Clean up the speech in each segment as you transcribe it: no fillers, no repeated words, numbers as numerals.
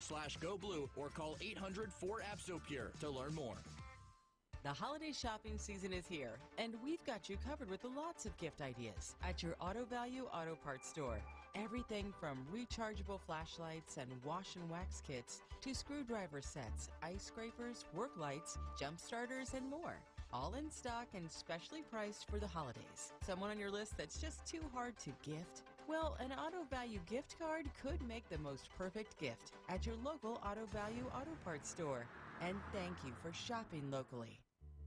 Facebook.com/GoBlue or call 800-4-ABSOPure to learn more. The holiday shopping season is here, and we've got you covered with lots of gift ideas at your Auto Value Auto Parts store. Everything from rechargeable flashlights and wash and wax kits to screwdriver sets, ice scrapers, work lights, jump starters, and more. All in stock and specially priced for the holidays. Someone on your list that's just too hard to gift? Well, an Auto Value gift card could make the most perfect gift at your local Auto Value Auto Parts store. And thank you for shopping locally.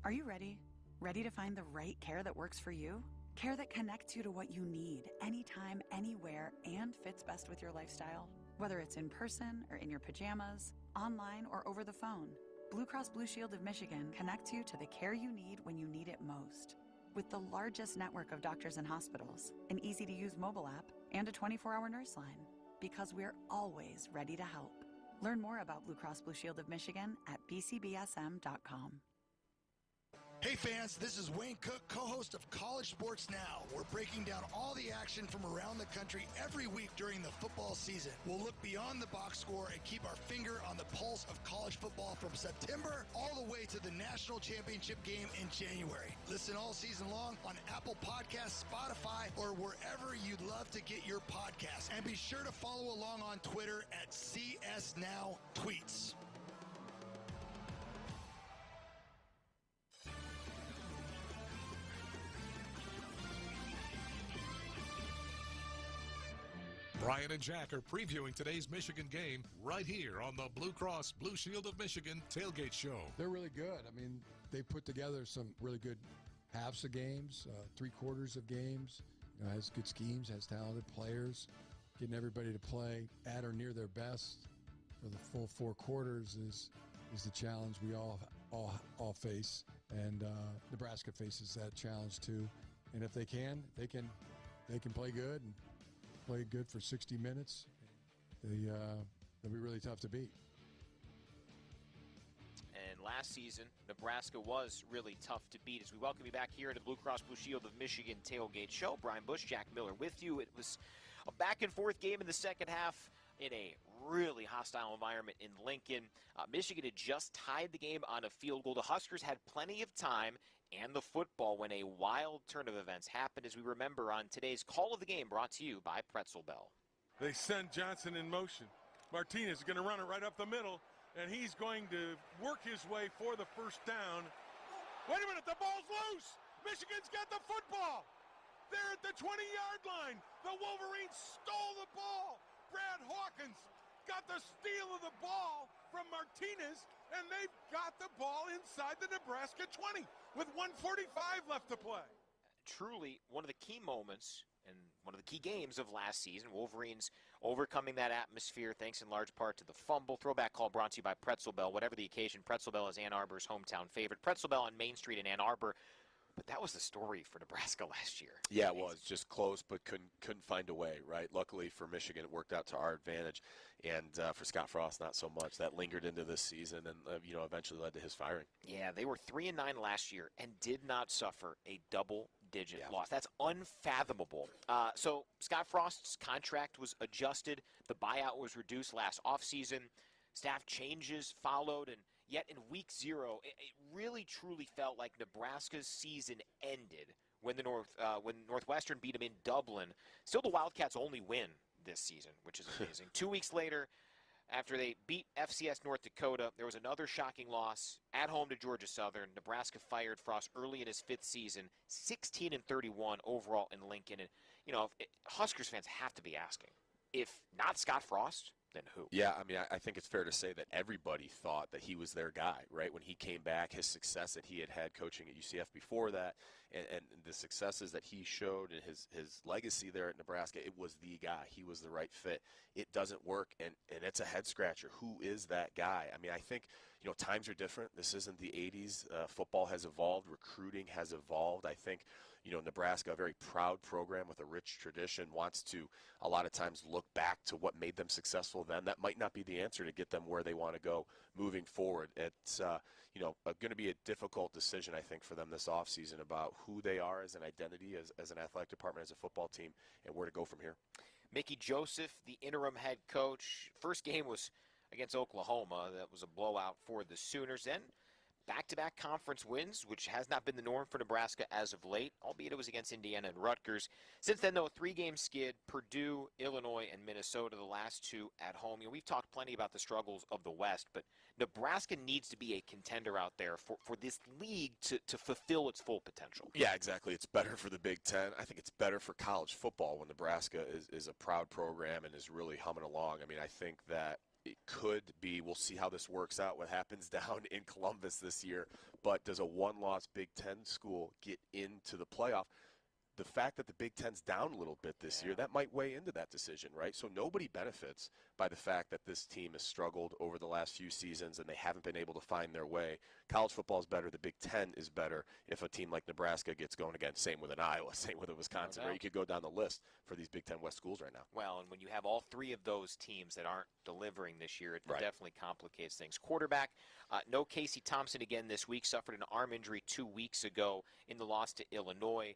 Are you ready? Ready to find the right care that works for you? Care that connects you to what you need, anytime, anywhere, and fits best with your lifestyle? Whether it's in person or in your pajamas, online or over the phone, Blue Cross Blue Shield of Michigan connects you to the care you need when you need it most. With the largest network of doctors and hospitals, an easy-to-use mobile app, and a 24-hour nurse line. Because we're always ready to help. Learn more about Blue Cross Blue Shield of Michigan at bcbsm.com. Hey fans, this is Wayne Cook, co-host of College Sports Now. We're breaking down all the action from around the country every week during the football season. We'll look beyond the box score and keep our finger on the pulse of college football from September all the way to the national championship game in January. Listen all season long on Apple Podcasts, Spotify, or wherever you'd love to get your podcasts. And be sure to follow along on Twitter at CSNowTweets. Brian and Jack are previewing today's Michigan game right here on the Blue Cross Blue Shield of Michigan Tailgate Show. They're really good. I mean, they put together some really good halves of games, three-quarters of games. Has good schemes, has talented players. Getting everybody to play at or near their best for the full four quarters is the challenge we all face. And Nebraska faces that challenge too. And if they can play good and play good for 60 minutes, they'll be really tough to beat. And last season, Nebraska was really tough to beat. As we welcome you back here into the Blue Cross Blue Shield of Michigan Tailgate Show, Brian Bush, Jack Miller with you. It was a back-and-forth game in the second half in a really hostile environment in Lincoln. Michigan had just tied the game on a field goal. The Huskers had plenty of time and the football when a wild turn of events happened, as we remember on today's Call of the Game, brought to you by Pretzel Bell. They send Jansen in motion. Martinez is going to run it right up the middle, and he's going to work his way for the first down. Wait a minute, the ball's loose! Michigan's got the football! They're at the 20-yard line! The Wolverines stole the ball! Brad Hawkins got the steal of the ball from Martinez, and they've got the ball inside the Nebraska 20 with 1:45 left to play. Truly one of the key moments and one of the key games of last season. Wolverines overcoming that atmosphere thanks in large part to the fumble. Throwback call brought to you by Pretzel Bell. Whatever the occasion, Pretzel Bell is Ann Arbor's hometown favorite. Pretzel Bell on Main Street in Ann Arbor. But that was the story for Nebraska last year. Yeah, it was just close, but couldn't find a way, right? Luckily for Michigan, it worked out to our advantage, and for Scott Frost, not so much. That lingered into this season, and eventually led to his firing. Yeah, they were 3-9 last year and did not suffer a double-digit loss. That's unfathomable. So Scott Frost's contract was adjusted. The buyout was reduced last offseason. Staff changes followed, and yet in week 0, it really truly felt like Nebraska's season ended when when Northwestern beat them in Dublin. Still the Wildcats' only win this season, which is amazing. 2 weeks later, after they beat FCS North Dakota, there was another shocking loss at home to Georgia Southern. Nebraska fired Frost early in his 5th season, 16-31 overall in Lincoln. And Huskers fans have to be asking, if not Scott Frost, then who? Yeah, I mean, I think it's fair to say that everybody thought that he was their guy, right? When he came back, his success that he had coaching at UCF before that, and the successes that he showed and his legacy there at Nebraska, it was the guy. He was the right fit. It doesn't work, and it's a head-scratcher. Who is that guy? I mean, I think, times are different. This isn't the 80s. Football has evolved. Recruiting has evolved. I think, Nebraska, a very proud program with a rich tradition, wants to a lot of times look back to what made them successful then. That might not be the answer to get them where they want to go moving forward. It's going to be a difficult decision, I think, for them this offseason about who they are as an identity, as an athletic department, as a football team, and where to go from here. Mickey Joseph, the interim head coach. First game was against Oklahoma. That was a blowout for the Sooners. Then back-to-back conference wins, which has not been the norm for Nebraska as of late, albeit it was against Indiana and Rutgers. Since then, though, a 3-game skid, Purdue, Illinois, and Minnesota, the last 2 at home. We've talked plenty about the struggles of the West, but Nebraska needs to be a contender out there for this league to fulfill its full potential. Yeah, exactly. It's better for the Big Ten. I think it's better for college football when Nebraska is a proud program and is really humming along. I mean, I think that it could be, we'll see how this works out, what happens down in Columbus this year, but does a one-loss Big Ten school get into the playoff? The fact that the Big Ten's down a little bit this year, that might weigh into that decision, right? So nobody benefits by the fact that this team has struggled over the last few seasons and they haven't been able to find their way. College football is better. The Big Ten is better if a team like Nebraska gets going again. Same with an Iowa, same with a Wisconsin, right? You could go down the list for these Big Ten West schools right now. Well, and when you have all 3 of those teams that aren't delivering this year, it definitely complicates things. Quarterback, no Casey Thompson again this week. Suffered an arm injury 2 weeks ago in the loss to Illinois.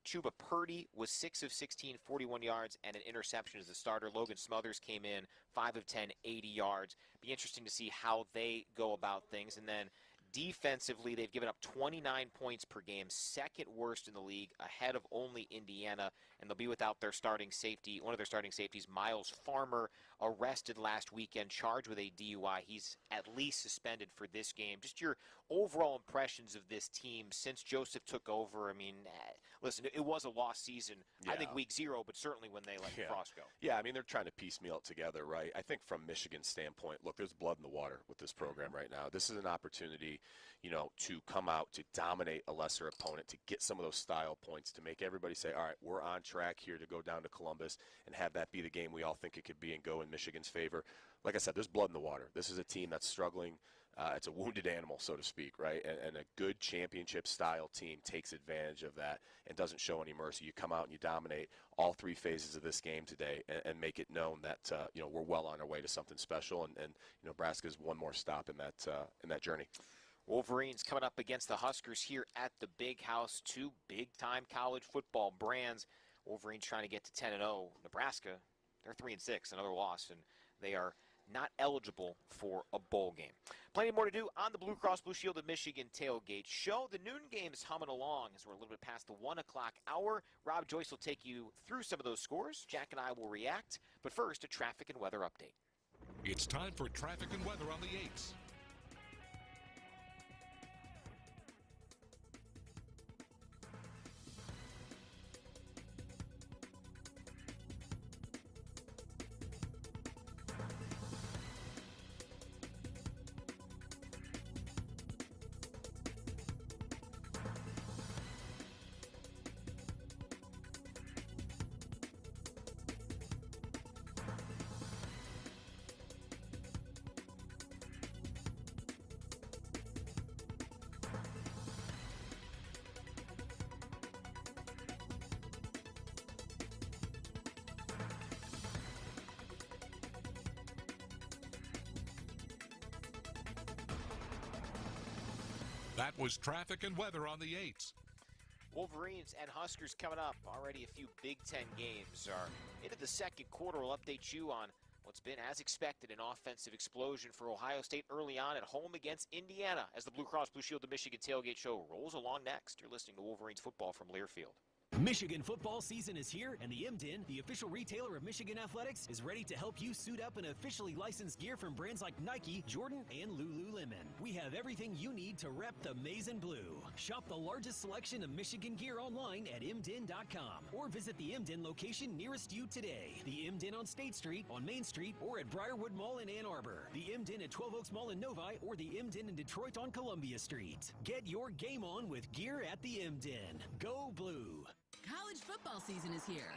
Chuba Purdy was 6 of 16, 41 yards, and an interception as the starter. Logan Smothers came in 5 of 10, 80 yards. Be interesting to see how they go about things. And then defensively, they've given up 29 points per game, second worst in the league, ahead of only Indiana, and they'll be without their starting safety, one of their starting safeties, Miles Farmer, arrested last weekend, charged with a DUI. He's at least suspended for this game. Just your overall impressions of this team since Joseph took over. I mean, listen, it was a lost season, I think week 0, but certainly when they let Frost go. Yeah, I mean, they're trying to piecemeal it together, right? I think from Michigan's standpoint, look, there's blood in the water with this program right now. This is an opportunity, to come out, to dominate a lesser opponent, to get some of those style points, to make everybody say, all right, we're on track here to go down to Columbus and have that be the game we all think it could be and go in Michigan's favor. Like I said, there's blood in the water. This is a team that's struggling. It's a wounded animal, so to speak, right? And a good championship-style team takes advantage of that and doesn't show any mercy. You come out and you dominate all 3 phases of this game today and make it known that we're well on our way to something special. And Nebraska's one more stop in that journey. Wolverines coming up against the Huskers here at the Big House. 2 big-time college football brands. Wolverines trying to get to 10-0. Nebraska, they're 3-6, another loss, and they are not eligible for a bowl game. Plenty more to do on the Blue Cross Blue Shield of Michigan tailgate show. The noon game is humming along as we're a little bit past the 1 o'clock hour. Rob Joyce will take you through some of those scores. Jack and I will react. But first, a traffic and weather update. It's time for traffic and weather on the 8s. That was traffic and weather on the 8s. Wolverines and Huskers coming up. Already a few Big Ten games are into the second quarter. We'll update you on what's been, as expected, an offensive explosion for Ohio State early on at home against Indiana as the Blue Cross Blue Shield of Michigan tailgate show rolls along next. You're listening to Wolverines football from Learfield. Michigan football season is here, and the MDN, the official retailer of Michigan Athletics, is ready to help you suit up in officially licensed gear from brands like Nike, Jordan, and Lululemon. We have everything you need to rep the maize and blue. Shop the largest selection of Michigan gear online at mdn.com or visit the MDN location nearest you today. The MDN on State Street, on Main Street, or at Briarwood Mall in Ann Arbor. The MDN at 12 Oaks Mall in Novi, or the MDN in Detroit on Columbia Street. Get your game on with gear at the MDN. Go Blue! College football season is here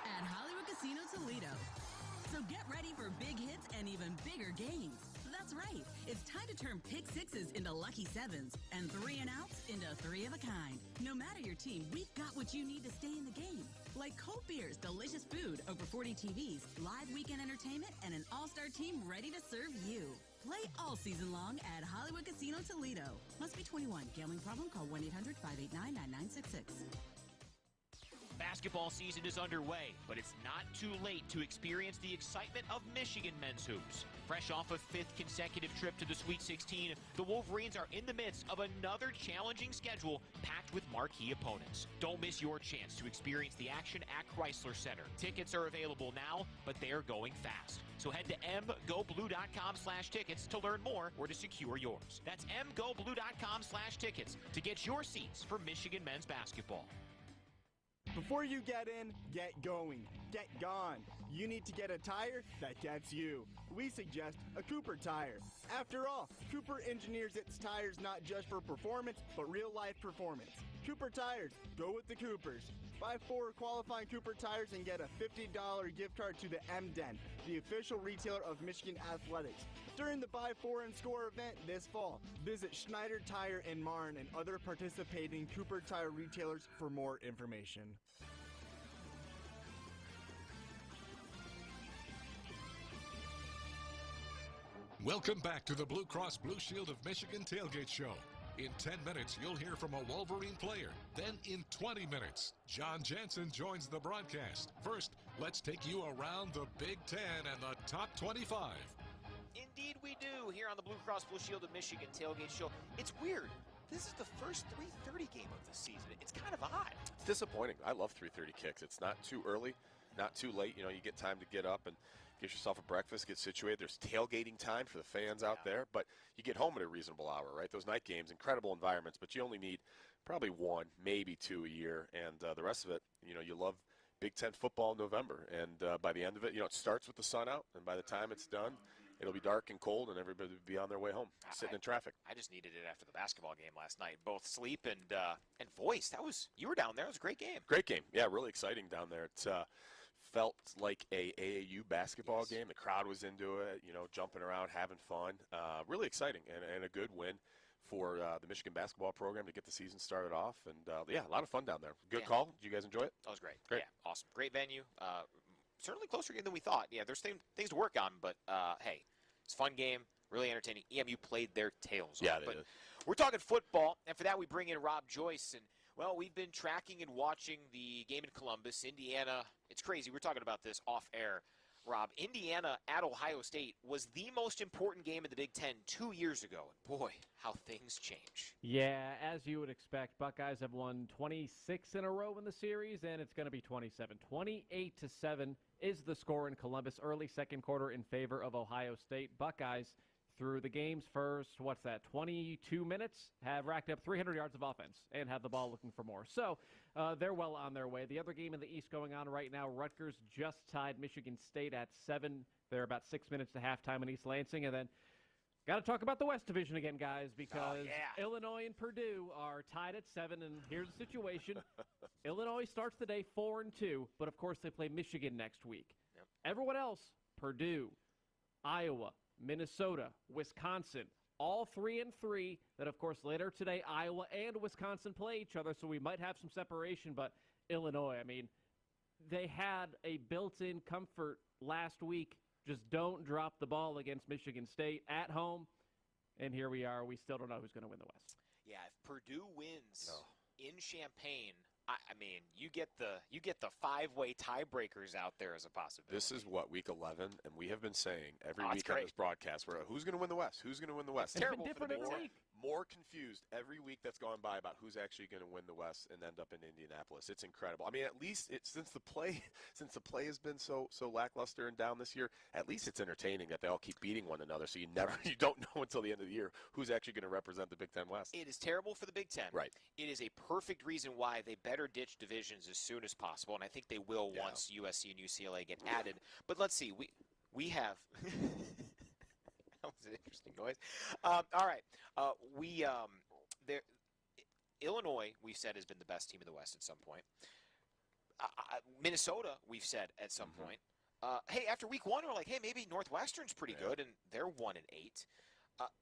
at Hollywood Casino Toledo. So get ready for big hits and even bigger games. That's right. It's time to turn pick sixes into lucky sevens and 3 and outs into 3 of a kind. No matter your team, we've got what you need to stay in the game. Like cold beers, delicious food, over 40 TVs, live weekend entertainment, and an all-star team ready to serve you. Play all season long at Hollywood Casino Toledo. Must be 21. Gambling problem? Call 1-800-589-9966. Basketball season is underway, but it's not too late to experience the excitement of Michigan men's hoops. Fresh off a 5th consecutive trip to the Sweet 16, the Wolverines are in the midst of another challenging schedule packed with marquee opponents. Don't miss your chance to experience the action at Chrysler Center. Tickets are available now, but they are going fast. So head to mgoblue.com/tickets to learn more or to secure yours. That's mgoblue.com/tickets to get your seats for Michigan men's basketball. Before you get in, get going. Get gone. You need to get a tire that gets you. We suggest a Cooper tire. After all, Cooper engineers its tires not just for performance, but real-life performance. Cooper tires. Go with the Coopers. Buy 4 qualifying Cooper tires and get a $50 gift card to the M-Den, the official retailer of Michigan Athletics. During the Buy 4 and Score event this fall, visit Schneider Tire in Marne and other participating Cooper Tire retailers for more information. Welcome back to the Blue Cross Blue Shield of Michigan Tailgate Show. In 10 minutes, you'll hear from a Wolverine player. Then in 20 minutes, John Jansen joins the broadcast. First, let's take you around the Big Ten and the top 25. Indeed we do, here on the Blue Cross Blue Shield of Michigan Tailgate Show. It's weird. This is the first 3:30 game of the season. It's kind of odd. It's disappointing. I love 3:30 kicks. It's not too early, not too late. You know, you get time to get up and get yourself a breakfast, get situated. There's tailgating time for the fans out there, but you get home at a reasonable hour, right? Those night games, incredible environments, but you only need probably 1, maybe 2 a year, and the rest of it, you know, you love Big Ten football in November, and by the end of it, you know, it starts with the sun out, and by the time it's done, it'll be dark and cold, and everybody will be on their way home, sitting in traffic. I just needed it after the basketball game last night. Both sleep and voice. You were down there. It was a great game. Great game. Yeah, really exciting down there. It felt like a AAU basketball game. The crowd was into it, you know, jumping around, having fun. Really exciting and a good win for the Michigan basketball program to get the season started off. And, yeah, a lot of fun down there. Good call. Did you guys enjoy it? That was great. Great. Yeah, awesome. Great venue. Certainly closer game than we thought. Yeah, there's things to work on, but, hey, it's a fun game, really entertaining. EMU played their tails off. Yeah, they but did. We're talking football, and for that we bring in Rob Joyce. And, well, we've been tracking and watching the game in Columbus, Indiana. It's crazy. We're talking about this off air, Rob. Indiana at Ohio State was the most important game in the Big Ten 2 years ago. And boy, how things change. Yeah, as you would expect, Buckeyes have won 26 in a row in the series, and it's going to be 27. 28-7 is the score in Columbus. Early second quarter in favor of Ohio State. Buckeyes, through the game's first, 22 minutes, have racked up 300 yards of offense and have the ball looking for more. So they're well on their way. The other game in the East going on right now, Rutgers just tied Michigan State at 7. They're about 6 minutes to halftime in East Lansing. And then got to talk about the West Division again, guys, because Illinois and Purdue are tied at 7. And here's the situation. Illinois starts the day 4-2, but, of course, they play Michigan next week. Yep. Everyone else, Purdue, Iowa, Minnesota, Wisconsin, all 3-3. That, of course, later today, Iowa and Wisconsin play each other, so we might have some separation. But Illinois, I mean, they had a built-in comfort last week. Just don't drop the ball against Michigan State at home. And here we are. We still don't know who's going to win the West. Yeah, if Purdue wins in Champaign, I mean, you get the 5-way tiebreakers out there as a possibility. This is week 11, and we have been saying every week on this broadcast, who's going to win the West? Who's going to win the West? It's terrible for the Big Ten. More confused every week that's gone by about who's actually going to win the West and end up in Indianapolis. It's incredible. I mean, at least since the play has been so lackluster and down this year, at least it's entertaining that they all keep beating one another. So you don't know until the end of the year who's actually going to represent the Big Ten West. It is terrible for the Big Ten. Right. It is a perfect reason why they better ditch divisions as soon as possible, and I think they will once USC and UCLA get added. But let's see. We have. That was an interesting noise. All right. Illinois, we've said, has been the best team in the West at some point. Minnesota, we've said at some point. Hey, after week 1, we're like, hey, maybe Northwestern's pretty good, and they're 1-8.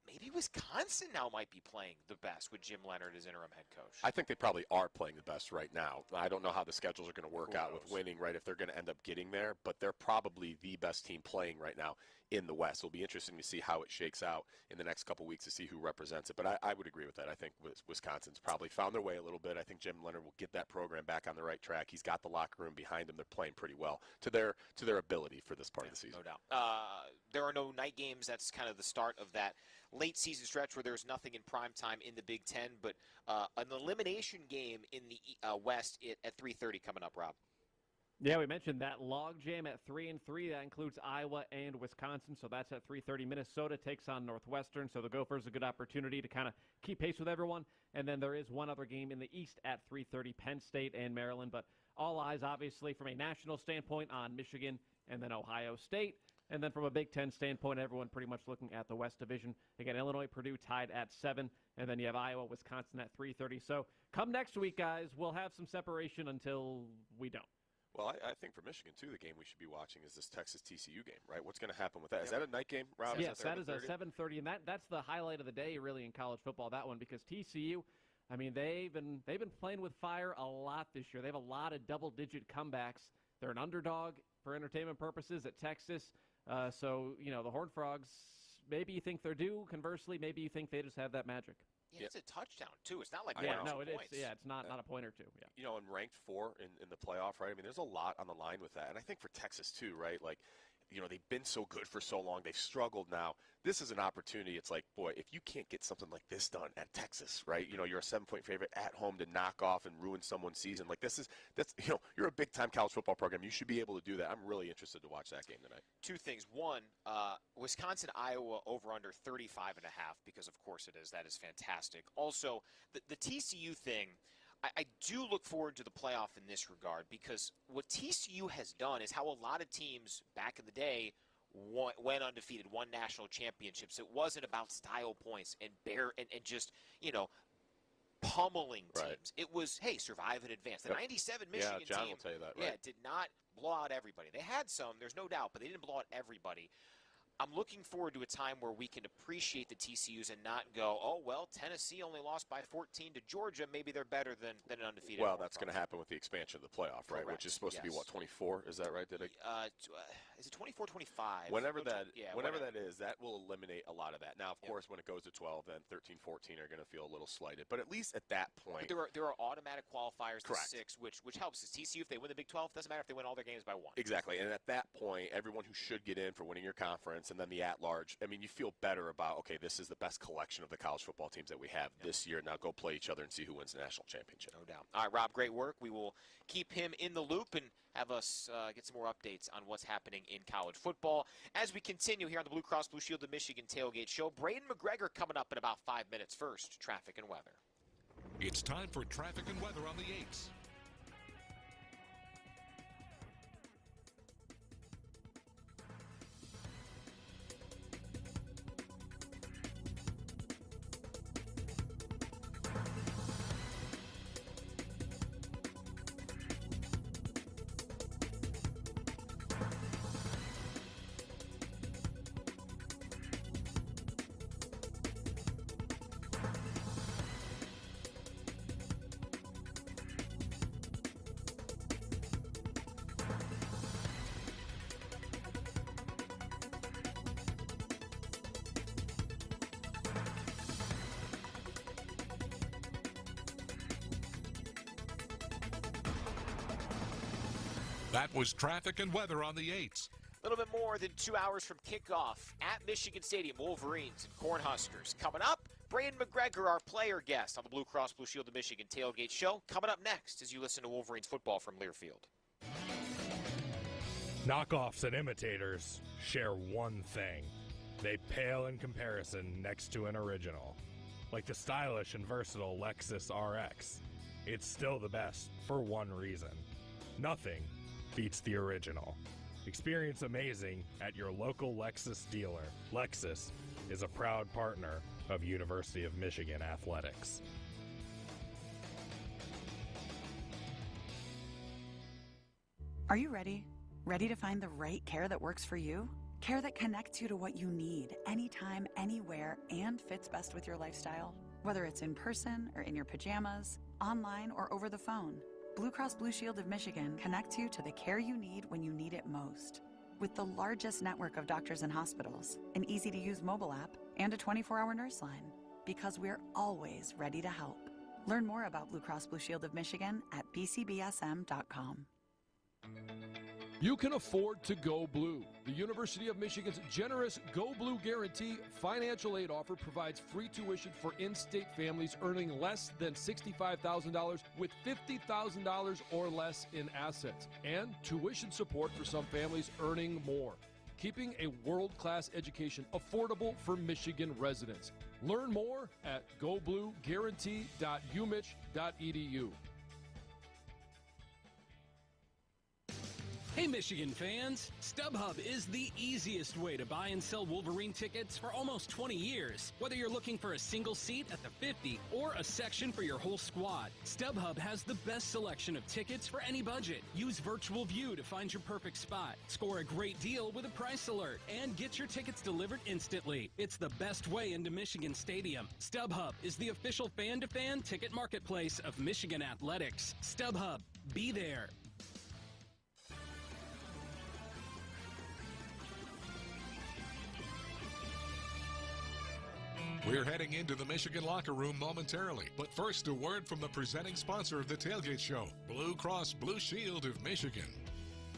Maybe Wisconsin now might be playing the best with Jim Leonard as interim head coach. I think they probably are playing the best right now. I don't know how the schedules are going to work out with winning, right, if they're going to end up getting there, but they're probably the best team playing right now in the West. It'll be interesting to see how it shakes out in the next couple weeks to see who represents it. But I would agree with that. I think Wisconsin's probably found their way a little bit. I think Jim Leonard will get that program back on the right track. He's got the locker room behind him. They're playing pretty well to their ability for this part of the season. No doubt. There are no night games. That's kind of the start of that late season stretch where there's nothing in prime time in the Big Ten. But an elimination game in the West at 3:30 coming up, Rob. Yeah, we mentioned that logjam at 3-3. That includes Iowa and Wisconsin, so that's at 3:30. Minnesota takes on Northwestern, so the Gophers a good opportunity to kind of keep pace with everyone. And then there is one other game in the East at 3:30, Penn State and Maryland. But all eyes, obviously, from a national standpoint on Michigan and then Ohio State. And then from a Big Ten standpoint, everyone pretty much looking at the West Division. Again, Illinois, Purdue tied at 7, and then you have Iowa, Wisconsin at 3:30. So come next week, guys, we'll have some separation until we don't. Well, I think for Michigan, too, the game we should be watching is this Texas-TCU game, right? What's going to happen with that? Is that a night game, Rob? Yes, that is a 7:30, and that's the highlight of the day, really, in college football, that one, because TCU, I mean, they've been playing with fire a lot this year. They have a lot of double-digit comebacks. They're an underdog for entertainment purposes at Texas. So, the Horned Frogs, maybe you think they're due. Conversely, maybe you think they just have that magic. Yeah, it's a touchdown, too. It's not like points. It's not a point or two. Yeah. And ranked 4 in the playoff, right? I mean, there's a lot on the line with that. And I think for Texas, too, right? Like, they've been so good for so long. They've struggled now. This is an opportunity. It's like, boy, if you can't get something like this done at Texas, right? You're a 7-point favorite at home to knock off and ruin someone's season. Like, that's you're a big-time college football program. You should be able to do that. I'm really interested to watch that game tonight. Two things. One, Wisconsin, Iowa over under 35.5 because, of course, it is. That is fantastic. Also, the TCU thing, I do look forward to the playoff in this regard because what TCU has done is how a lot of teams back in the day went undefeated, won national championships. It wasn't about style points and just, pummeling teams. Right. It was, hey, survive and advance. The 97 Michigan team, John will tell you that, right? Did not blow out everybody. They had some, there's no doubt, but they didn't blow out everybody. I'm looking forward to a time where we can appreciate the TCUs and not go, oh, well, Tennessee only lost by 14 to Georgia. Maybe they're better than an undefeated. Well, that's going to happen with the expansion of the playoff, right? Correct. Which is supposed to be, 24? Is that right? Is it 24, 25? Whenever that is, that will eliminate a lot of that. Now, of course, when it goes to 12, then 13, 14 are going to feel a little slighted. But at least at that point. But there are automatic qualifiers to Correct. 6, which helps. TCU, if they win the Big 12, doesn't matter if they win all their games by 1. Exactly. And at that point, everyone who should get in for winning your conference and then the at-large, I mean, you feel better about, okay, this is the best collection of the college football teams that we have this year. Now go play each other and see who wins the national championship. No doubt. All right, Rob, great work. We will keep him in the loop and have us get some more updates on what's happening in college football. As we continue here on the Blue Cross Blue Shield of Michigan Tailgate Show, Braden McGregor coming up in about 5 minutes. First, traffic and weather. It's time for traffic and weather on the 8s. That was traffic and weather on the 8s. A little bit more than 2 hours from kickoff at Michigan Stadium, Wolverines and Cornhuskers. Coming up, Braden McGregor, our player guest on the Blue Cross Blue Shield of Michigan Tailgate Show. Coming up next as you listen to Wolverines football from Learfield. Knockoffs and imitators share one thing. They pale in comparison next to an original. Like the stylish and versatile Lexus RX. It's still the best for one reason. Nothing beats the original. Experience amazing at your local Lexus dealer. Lexus is a proud partner of University of Michigan Athletics. Are you ready? Ready to find the right care that works for you? Care that connects you to what you need, anytime, anywhere, and fits best with your lifestyle? Whether it's in person or in your pajamas, online or over the phone, Blue Cross Blue Shield of Michigan connects you to the care you need when you need it most. With the largest network of doctors and hospitals, an easy-to-use mobile app, and a 24-hour nurse line. Because we're always ready to help. Learn more about Blue Cross Blue Shield of Michigan at bcbsm.com. You can afford to go blue. The University of Michigan's generous Go Blue Guarantee financial aid offer provides free tuition for in-state families earning less than $65,000 with $50,000 or less in assets, and tuition support for some families earning more, keeping a world-class education affordable for Michigan residents. Learn more at goblueguarantee.umich.edu. Hey Michigan fans, StubHub is the easiest way to buy and sell Wolverine tickets for almost 20 years. Whether you're looking for a single seat at the 50 or a section for your whole squad, StubHub has the best selection of tickets for any budget. Use Virtual View to find your perfect spot. Score a great deal with a price alert and get your tickets delivered instantly. It's the best way into Michigan Stadium. StubHub is the official fan-to-fan ticket marketplace of Michigan Athletics. StubHub, be there. We're heading into the Michigan locker room momentarily. But first, a word from the presenting sponsor of the Tailgate Show, Blue Cross Blue Shield of Michigan.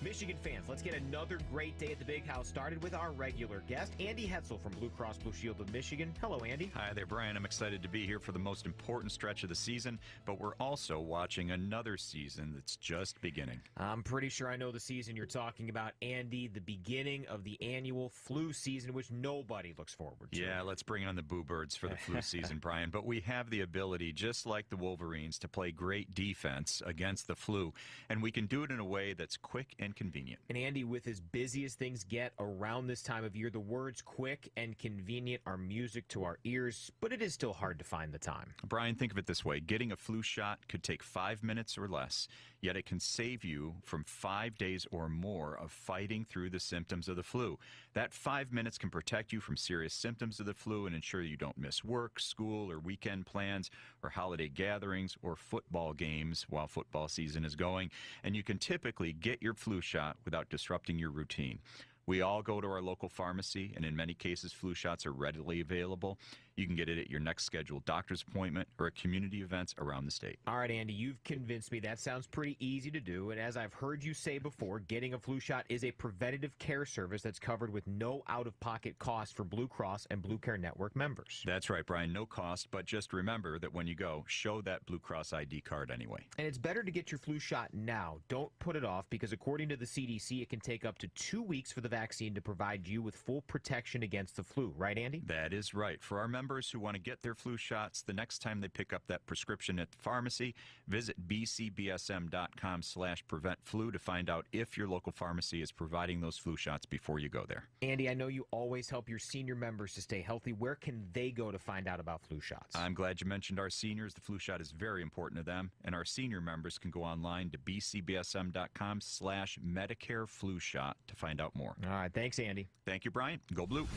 Michigan fans, let's get another great day at the Big House started with our regular guest, Andy Hetzel from Blue Cross Blue Shield of Michigan. Hello, Andy. Hi there, Brian. I'm excited to be here for the most important stretch of the season, but we're also watching another season that's just beginning. I'm pretty sure I know the season you're talking about, Andy, the beginning of the annual flu season, which nobody looks forward to. Yeah, let's bring on the Boo Birds for the flu season, Brian. But we have the ability, just like the Wolverines, to play great defense against the flu, and we can do it in a way that's quick and convenient. And Andy, with as busy as things get around this time of year, the words quick and convenient are music to our ears, but it is still hard to find the time. Brian, think of it this way. Getting a flu shot could take 5 minutes or less, yet it can save you from 5 days or more of fighting through the symptoms of the flu. That 5 minutes can protect you from serious symptoms of the flu and ensure you don't miss work, school, or weekend plans, or holiday gatherings, or football games while football season is going. And you can typically get your flu shot without disrupting your routine. We all go to our local pharmacy, and in many cases, flu shots are readily available. You can get it at your next scheduled doctor's appointment or at community events around the state. All right, Andy, you've convinced me. That sounds pretty easy to do. And as I've heard you say before, getting a flu shot is a preventative care service that's covered with no out-of-pocket cost for Blue Cross and Blue Care Network members. That's right, Brian. No cost, but just remember that when you go, show that Blue Cross ID card anyway. And it's better to get your flu shot now. Don't put it off, because according to the CDC, it can take up to 2 weeks for the vaccine to provide you with full protection against the flu. Right, Andy? That is right. For our members who want to get their flu shots, the next time they pick up that prescription at the pharmacy, visit bcbsm.com/preventflu to find out if your local pharmacy is providing those flu shots before you go there. Andy, I know you always help your senior members to stay healthy. Where can they go to find out about flu shots? I'm glad you mentioned our seniors. The flu shot is very important to them, and our senior members can go online to bcbsm.com/Medicare flu shot to find out more. All right. Thanks, Andy. Thank you, Brian. Go Blue.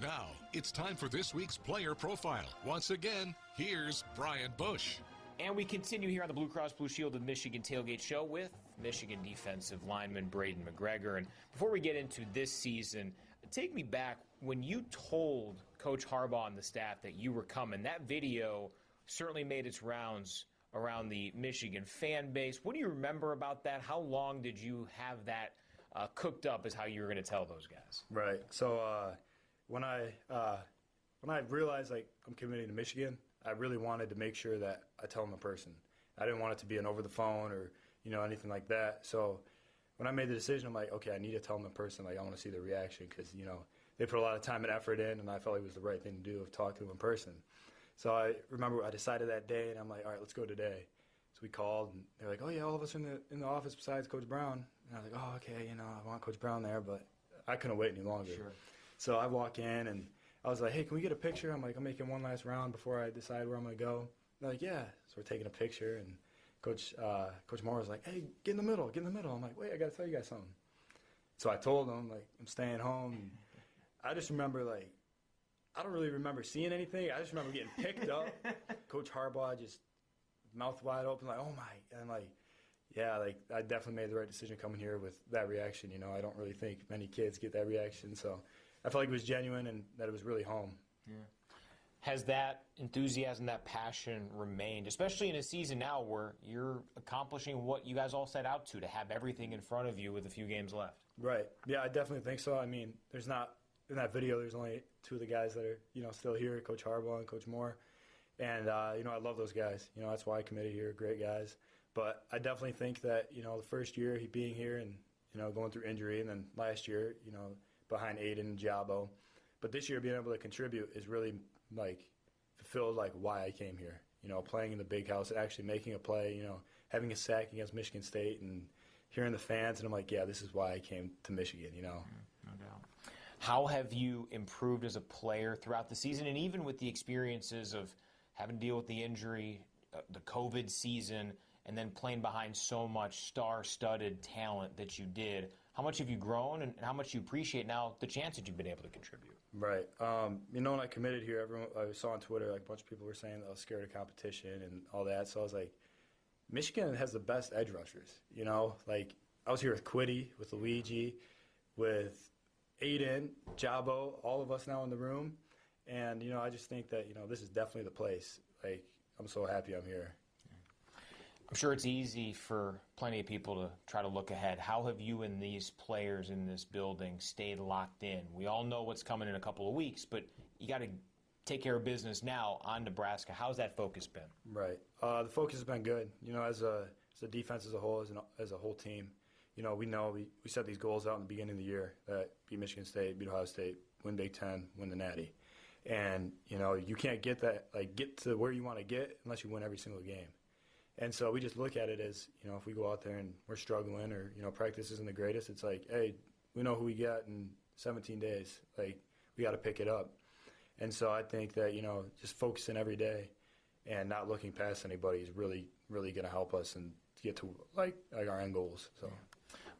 Now, it's time for this week's player profile. Once again, here's Brian Bush. And we continue here on the Blue Cross Blue Shield of Michigan Tailgate Show with Michigan defensive lineman Braden McGregor. And before we get into this season, take me back when you told Coach Harbaugh and the staff that you were coming. That video certainly made its rounds around the Michigan fan base. What do you remember about that? How long did you have that cooked up as how you were going to tell those guys? Right. So when I realized like I'm committing to Michigan, I really wanted to make sure that I tell them in person. I didn't want it to be an over the phone or anything like that. So when I made the decision, I'm like, okay, I need to tell them in person. Like I want to see their reaction because they put a lot of time and effort in, and I felt it was the right thing to do of talk to them in person. So I remember I decided that day, and I'm like, all right, let's go today. So we called, and they're like, oh yeah, all of us are in the office besides Coach Brown. And I was like, oh okay, I want Coach Brown there, but I couldn't wait any longer. Sure. So I walk in, and I was like, hey, can we get a picture? I'm like, I'm making one last round before I decide where I'm going to go. They're like, yeah. So we're taking a picture, and Coach Moore was like, hey, get in the middle. I'm like, wait, I got to tell you guys something. So I told them, like, I'm staying home. And I just remember, like, I don't really remember seeing anything. I just remember getting picked up. Coach Harbaugh just mouth wide open, like, oh, my. And, like, Yeah, like I definitely made the right decision coming here with that reaction. You know, I don't really think many kids get that reaction, so I felt like it was genuine and that it was really home. Yeah. Has that enthusiasm, that passion remained, especially in a season now where you're accomplishing what you guys all set out to have everything in front of you with a few games left? Right. Yeah, I definitely think so. I mean, there's not in that video. There's only two of the guys that are still here, Coach Harbaugh and Coach Moore, and I love those guys. That's why I committed here. Great guys. But I definitely think that, the first year he being here and, going through injury, and then last year, behind Aiden and Jabo. But this year being able to contribute is really, fulfilled, why I came here. Playing in the big house, actually making a play, having a sack against Michigan State and hearing the fans. And I'm like, yeah, this is why I came to Michigan, No doubt. How have you improved as a player throughout the season, and even with the experiences of having to deal with the injury, the COVID season, and then playing behind so much star-studded talent that you did? How much have you grown, and how much you appreciate now the chance that you've been able to contribute? Right. When I committed here, I saw on Twitter, a bunch of people were saying that I was scared of competition and all that. So I was like, Michigan has the best edge rushers. I was here with Quiddy, with Luigi, with Aiden, Jabo, all of us now in the room. And, I just think that, this is definitely the place. I'm so happy I'm here. I'm sure it's easy for plenty of people to try to look ahead. How have you and these players in this building stayed locked in? We all know what's coming in a couple of weeks, but you got to take care of business now on Nebraska. How's that focus been? Right. The focus has been good. As a defense as a whole, as a whole team, we set these goals out in the beginning of the year that beat Michigan State, beat Ohio State, win Big Ten, win the Natty. And, you can't get to where you want to get unless you win every single game. And so we just look at it as, if we go out there and we're struggling or, practice isn't the greatest, it's like, hey, we know who we got in 17 days. We got to pick it up. And so I think that, just focusing every day and not looking past anybody is really, really going to help us and get to, our end goals. So.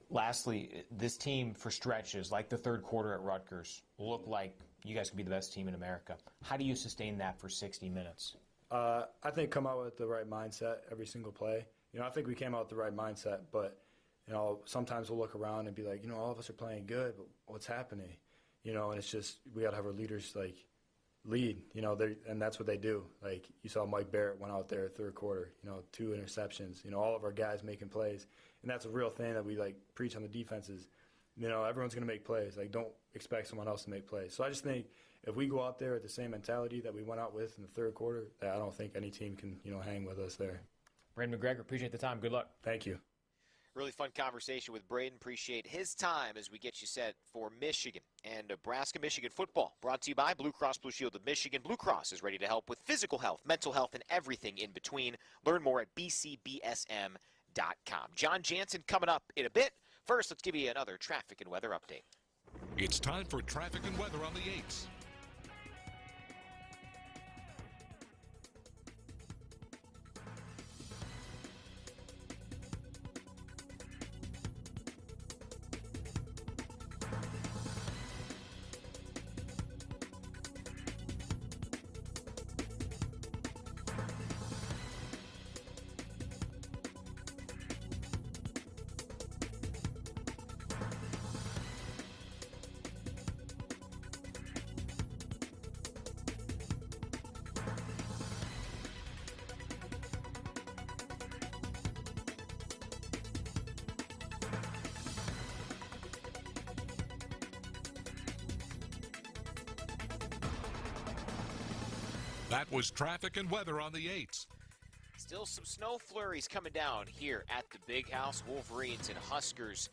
Lastly, this team for stretches, like the third quarter at Rutgers, look like you guys could be the best team in America. How do you sustain that for 60 minutes? I think come out with the right mindset every single play. I think we came out with the right mindset, but, sometimes we'll look around and be like, all of us are playing good, but what's happening? And it's just we got to have our leaders, lead, and that's what they do. You saw Mike Barrett went out there third quarter, 2 interceptions, all of our guys making plays. And that's a real thing that we, preach on the defenses. Everyone's going to make plays. Don't expect someone else to make plays. So I just think if we go out there with the same mentality that we went out with in the third quarter, I don't think any team can, hang with us there. Braden McGregor, appreciate the time. Good luck. Thank you. Really fun conversation with Braden. Appreciate his time as we get you set for Michigan and Nebraska-Michigan football. Brought to you by Blue Cross Blue Shield of Michigan. Blue Cross is ready to help with physical health, mental health, and everything in between. Learn more at bcbsm.com. John Jansen coming up in a bit. First, let's give you another traffic and weather update. It's time for traffic and weather on the 8s. That was traffic and weather on the 8s. Still some snow flurries coming down here at the Big House. Wolverines and Huskers.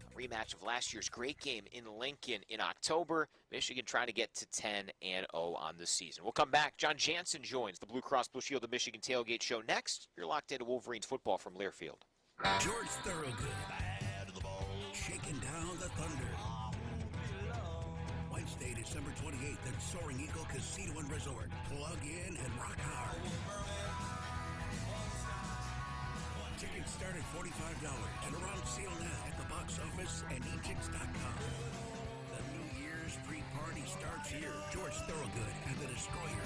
A rematch of last year's great game in Lincoln in October. Michigan trying to get to 10-0 on the season. We'll come back. John Jansen joins the Blue Cross Blue Shield of Michigan Tailgate Show next. You're locked into Wolverines football from Learfield. George Thorogood, bad of the ball, shaking down the thunder. Wednesday, December 28th at Soaring Eagle Casino and Resort. Plug in and rock hard. Tickets start at $45 and are on sale now at the box office and etix.com. The New Year's pre-party starts here. George Thorogood and the Destroyer.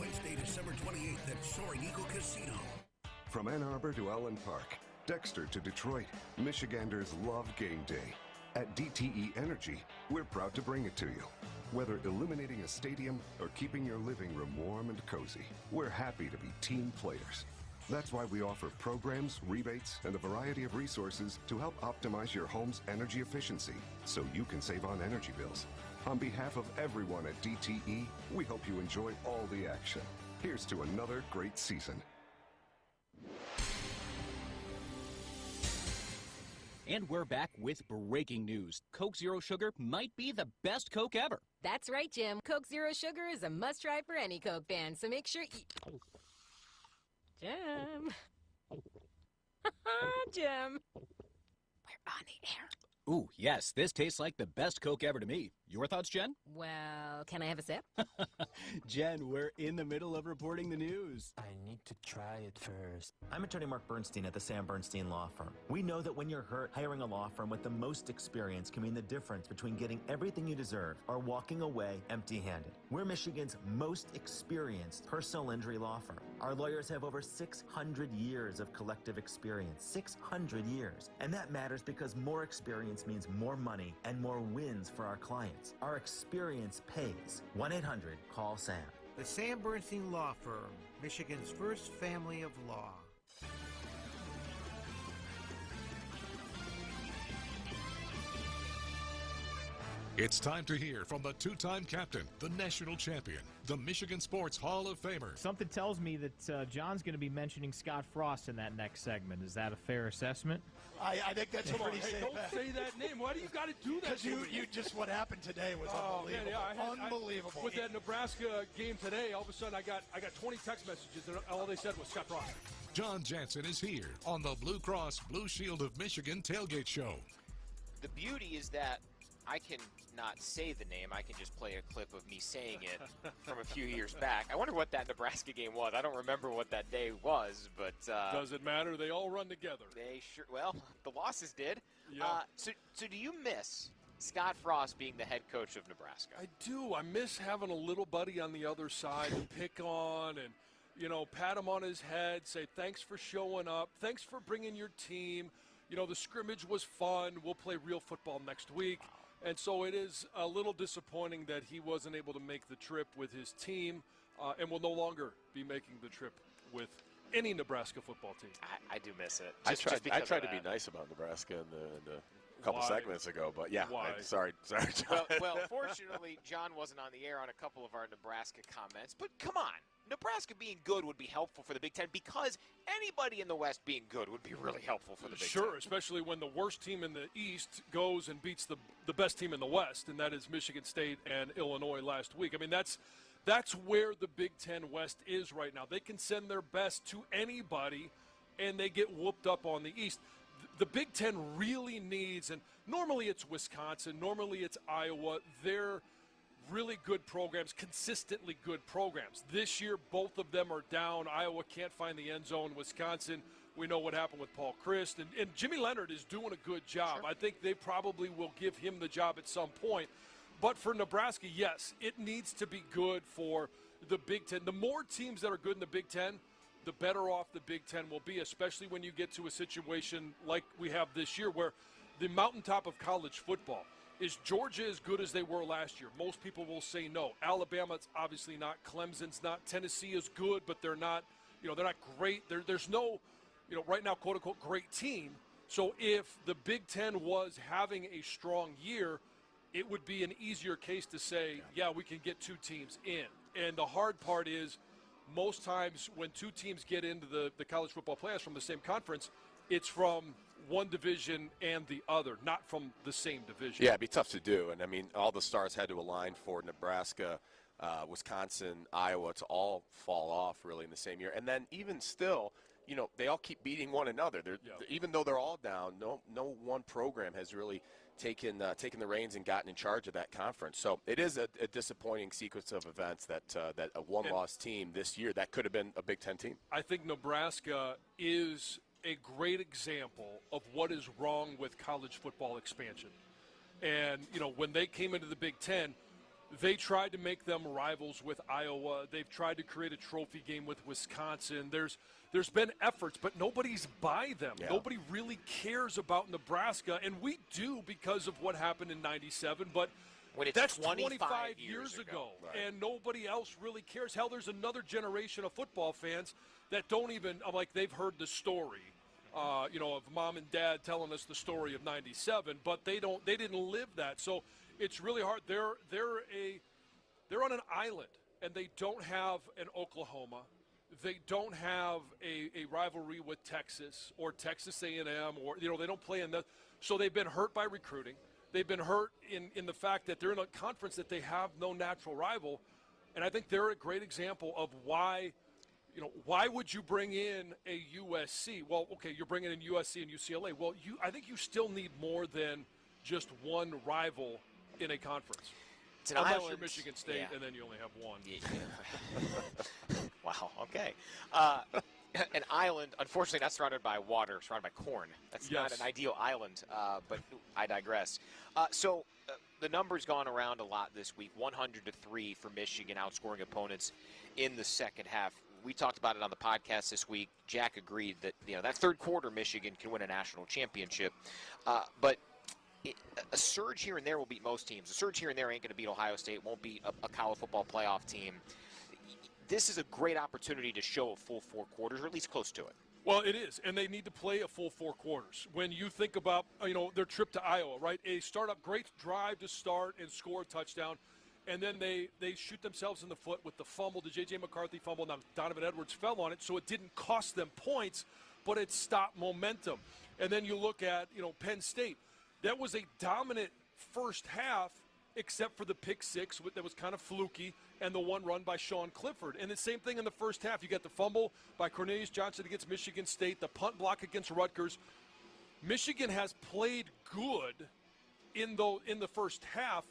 Wednesday, December 28th at Soaring Eagle Casino. From Ann Arbor to Allen Park, Dexter to Detroit, Michiganders love game day. At DTE Energy, we're proud to bring it to you. Whether illuminating a stadium or keeping your living room warm and cozy, we're happy to be team players. That's why we offer programs, rebates, and a variety of resources to help optimize your home's energy efficiency so you can save on energy bills. On behalf of everyone at DTE, we hope you enjoy all the action. Here's to another great season. And we're back with breaking news. Coke Zero Sugar might be the best Coke ever. That's right, Jim. Coke Zero Sugar is a must-try for any Coke fan, so make sure you... Jim. Jim. We're on the air. Ooh, yes, this tastes like the best Coke ever to me. Your thoughts, Jen? Well, can I have a sip? Jen, we're in the middle of reporting the news. I need to try it first. I'm attorney Mark Bernstein at the Sam Bernstein Law Firm. We know that when you're hurt, hiring a law firm with the most experience can mean the difference between getting everything you deserve or walking away empty-handed. We're Michigan's most experienced personal injury law firm. Our lawyers have over 600 years of collective experience. 600 years. And that matters because more experience means more money and more wins for our clients. Our experience pays. 1-800-CALL-SAM. The Sam Bernstein Law Firm, Michigan's first family of law. It's time to hear from the two-time captain, the national champion, the Michigan Sports Hall of Famer. Something tells me that John's going to be mentioning Scott Frost in that next segment. Is that a fair assessment? I think that's a pretty safe Don't bet. say that name. Why do you got to do that? Because you just what happened today was unbelievable. Man, yeah, unbelievable. With that Nebraska game today, all of a sudden I got 20 text messages, and all they said was Scott Frost. John Jansen is here on the Blue Cross Blue Shield of Michigan Tailgate Show. The beauty is that I can not say the name. I can just play a clip of me saying it from a few years back. I wonder what that Nebraska game was. I don't remember what that day was, but does it matter? They all run together. They sure. Well, the losses did. Yeah. So do you miss Scott Frost being the head coach of Nebraska? I do. I miss having a little buddy on the other side to pick on and pat him on his head, say thanks for showing up, thanks for bringing your team. The scrimmage was fun. We'll play real football next week. And so it is a little disappointing that he wasn't able to make the trip with his team and will no longer be making the trip with any Nebraska football team. I do miss it. I tried to be nice about Nebraska in the couple segments ago, but yeah, sorry, John. Well, fortunately, John wasn't on the air on a couple of our Nebraska comments, but come on. Nebraska being good would be helpful for the Big Ten because anybody in the West being good would be really helpful for the Big Ten. Sure, especially when the worst team in the East goes and beats the best team in the West, and that is Michigan State and Illinois last week. I mean, that's where the Big Ten West is right now. They can send their best to anybody, and they get whooped up on the East. The Big Ten really needs, and normally it's Wisconsin, normally it's Iowa. They're really good programs, consistently good programs. This year, both of them are down. Iowa can't find the end zone. Wisconsin, we know what happened with Paul Chryst. And Jimmy Leonard is doing a good job. Sure. I think they probably will give him the job at some point. But for Nebraska, yes, it needs to be good for the Big Ten. The more teams that are good in the Big Ten, the better off the Big Ten will be, especially when you get to a situation like we have this year where the mountaintop of college football is Georgia as good as they were last year? Most people will say no. Alabama's obviously not. Clemson's not. Tennessee is good, but they're not, they're not great. There's no, right now, quote unquote, great team. So if the Big Ten was having a strong year, it would be an easier case to say, yeah, we can get two teams in. And the hard part is most times when two teams get into the college football playoffs from the same conference, it's from one division and the other, not from the same division. Yeah, it'd be tough to do. And, I mean, all the stars had to align for Nebraska, Wisconsin, Iowa to all fall off really in the same year. And then even still, they all keep beating one another. Even though they're all down, no one program has really taken the reins and gotten in charge of that conference. So it is a disappointing sequence of events that a one-loss team this year, that could have been a Big Ten team. I think Nebraska is a great example of what is wrong with college football expansion. And, when they came into the Big Ten, They tried to make them rivals with Iowa. They've tried to create a trophy game with Wisconsin. There's been efforts, but nobody's by them. Yeah. Nobody really cares about Nebraska, and we do because of what happened in '97, but that's 25 years ago, right. And nobody else really cares. Hell, there's another generation of football fans that don't even, like, they've heard the story, of mom and dad telling us the story of '97, but they didn't live that. So it's really hard. They're on an island, and they don't have an Oklahoma. They don't have a rivalry with Texas or Texas A&M, or they don't play in that. So they've been hurt by recruiting. They've been hurt in the fact that they're in a conference that they have no natural rival, and I think they're a great example of why. Why would you bring in a USC? Well, okay, you're bringing in USC and UCLA. Well, I think you still need more than just one rival in a conference. It's an Unless island. You're Michigan State, Yeah. and then you only have one. Yeah. Wow, okay. An island, unfortunately not surrounded by water, surrounded by corn. That's not an ideal island, but I digress. So the number's gone around a lot this week, 100-3 for Michigan, outscoring opponents in the second half. We talked about it on the podcast this week. Jack agreed that that third quarter Michigan can win a national championship, but a surge here and there will beat most teams. A surge here and there ain't going to beat Ohio State. Won't beat a college football playoff team. This is a great opportunity to show a full 4 quarters, or at least close to it. Well, it is, and they need to play a full 4 quarters. When you think about their trip to Iowa, right? A startup, great drive to start and score a touchdown. And then they shoot themselves in the foot with the fumble, the J.J. McCarthy fumble. Now, Donovan Edwards fell on it, so it didn't cost them points, but it stopped momentum. And then you look at, Penn State. That was a dominant first half, except for the pick six that was kind of fluky, and the one run by Sean Clifford. And the same thing in the first half. You got the fumble by Cornelius Johnson against Michigan State, the punt block against Rutgers. Michigan has played good in the first half.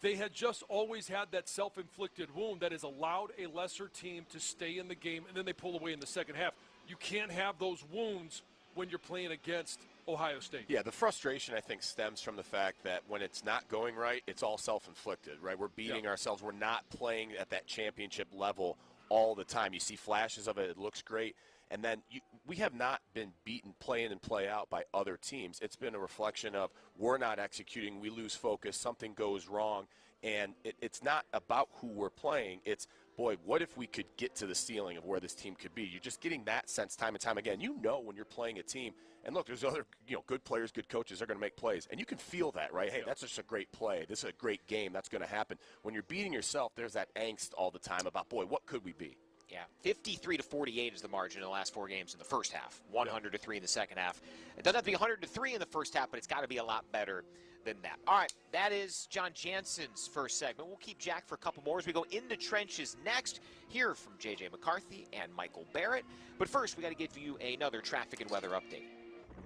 They had just always had that self-inflicted wound that has allowed a lesser team to stay in the game, and then they pull away in the second half. You can't have those wounds when you're playing against Ohio State. Yeah, the frustration, I think, stems from the fact that when it's not going right, it's all self-inflicted, right? We're beating ourselves. We're not playing at that championship level all the time. You see flashes of it. It looks great. And then we have not been beaten play in and play out by other teams. It's been a reflection of we're not executing, we lose focus, something goes wrong, and it's not about who we're playing. It's, boy, what if we could get to the ceiling of where this team could be? You're just getting that sense time and time again. When you're playing a team, and look, there's other good players, good coaches are going to make plays, and you can feel that, right? Hey, that's just a great play. This is a great game. That's going to happen. When you're beating yourself, there's that angst all the time about, boy, what could we be? Yeah, 53-48 is the margin in the last 4 games in the first half, 100-3 in the second half. It doesn't have to be 100-3 in the first half, but it's got to be a lot better than that. All right, that is John Jansen's first segment. We'll keep Jack for a couple more as we go into trenches next. Hear from J.J. McCarthy and Michael Barrett. But first, we got to give you another traffic and weather update.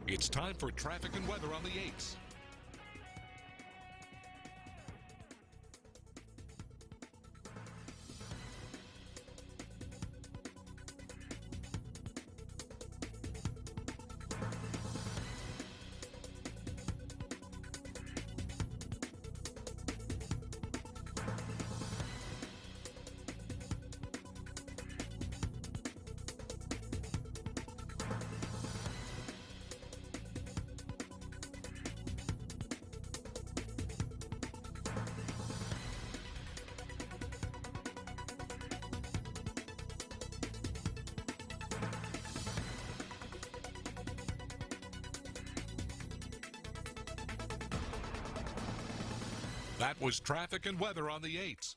It's time for traffic and weather on the 8s. That was traffic and weather on the 8s.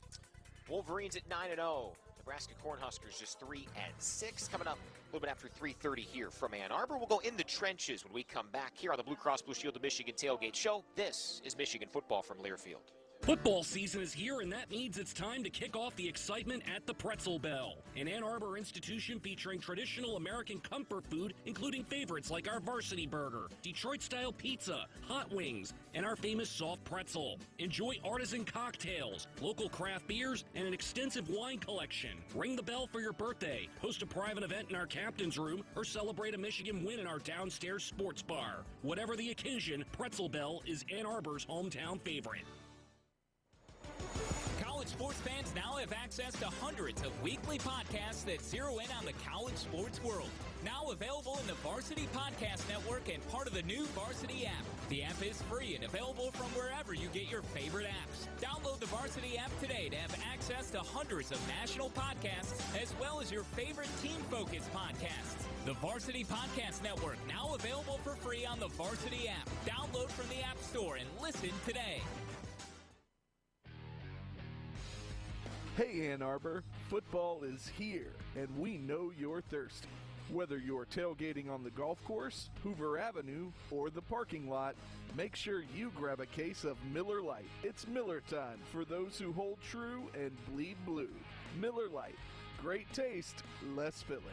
Wolverines at 9-0. Nebraska Cornhuskers just 3-6. Coming up a little bit after 3:30 here from Ann Arbor. We'll go in the trenches when we come back here on the Blue Cross Blue Shield of Michigan Tailgate Show. This is Michigan football from Learfield. Football season is here, and that means it's time to kick off the excitement at the Pretzel Bell, an Ann Arbor institution featuring traditional American comfort food, including favorites like our varsity burger, Detroit-style pizza, hot wings, and our famous soft pretzel. Enjoy artisan cocktails, local craft beers, and an extensive wine collection. Ring the bell for your birthday, host a private event in our captain's room, or celebrate a Michigan win in our downstairs sports bar. Whatever the occasion, Pretzel Bell is Ann Arbor's hometown favorite. College fans now have access to hundreds of weekly podcasts that zero in on the college sports world. Now available in the Varsity Podcast Network and part of the new Varsity app. The app is free and available from wherever you get your favorite apps. Download the Varsity app today to have access to hundreds of national podcasts as well as your favorite team-focused podcasts. The Varsity Podcast Network, now available for free on the Varsity app. Download from the App Store and listen today. Hey Ann Arbor, football is here, and we know you're thirsty. Whether you're tailgating on the golf course, Hoover Avenue, or the parking lot, make sure you grab a case of Miller Lite. It's Miller time for those who hold true and bleed blue. Miller Lite, great taste, less filling.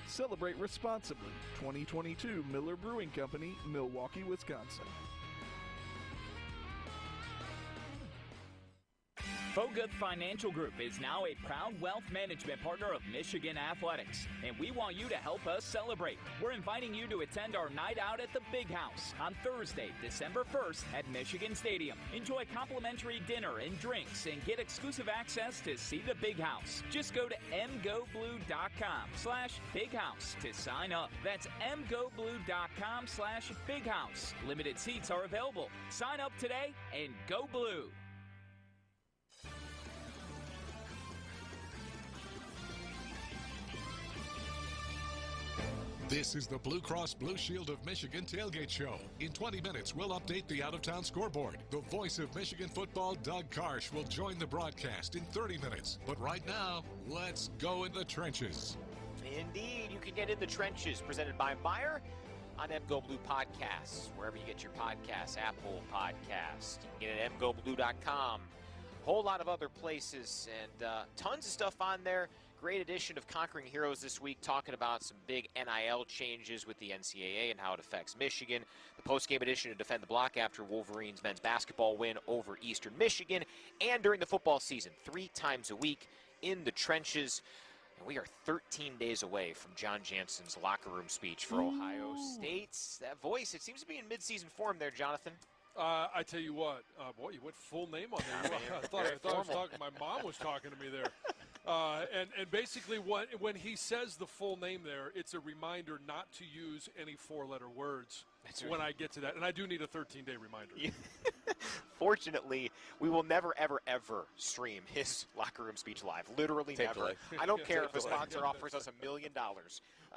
Celebrate responsibly. 2022 Miller Brewing Company, Milwaukee, Wisconsin. Foguth Financial Group is now a proud wealth management partner of Michigan Athletics, and we want you to help us celebrate. We're inviting you to attend our night out at the Big House on Thursday, December 1st at Michigan Stadium. Enjoy complimentary dinner and drinks and get exclusive access to see the Big House. Just go to mgoblue.com/Big House to sign up. That's mgoblue.com/Big House. Limited seats are available. Sign up today and go blue. This is the Blue Cross Blue Shield of Michigan Tailgate Show. In 20 minutes, we'll update the out-of-town scoreboard. The voice of Michigan football, Doug Karsch, will join the broadcast in 30 minutes. But right now, let's go in the trenches. Indeed, you can get in the trenches, presented by Meyer on MGO Blue Podcasts, wherever you get your podcasts, Apple Podcasts. You can get it at mgoblue.com. Whole lot of other places, and tons of stuff on there. Great edition of Conquering Heroes this week, talking about some big NIL changes with the NCAA and how it affects Michigan. The postgame edition to Defend the Block after Wolverines men's basketball win over Eastern Michigan. And during the football season, 3 times a week in the trenches. And we are 13 days away from John Jansen's locker room speech for Ohio State. That voice, it seems to be in midseason form there, Jonathan. I tell you what, boy, you went full name on there. I thought I was talking, my mom was talking to me there. And basically when he says the full name there, it's a reminder not to use any 4-letter words when I get to that. And I do need a 13-day reminder. Fortunately, we will never, ever, ever stream his locker room speech live. Literally never. I don't care if a sponsor offers us $1 million.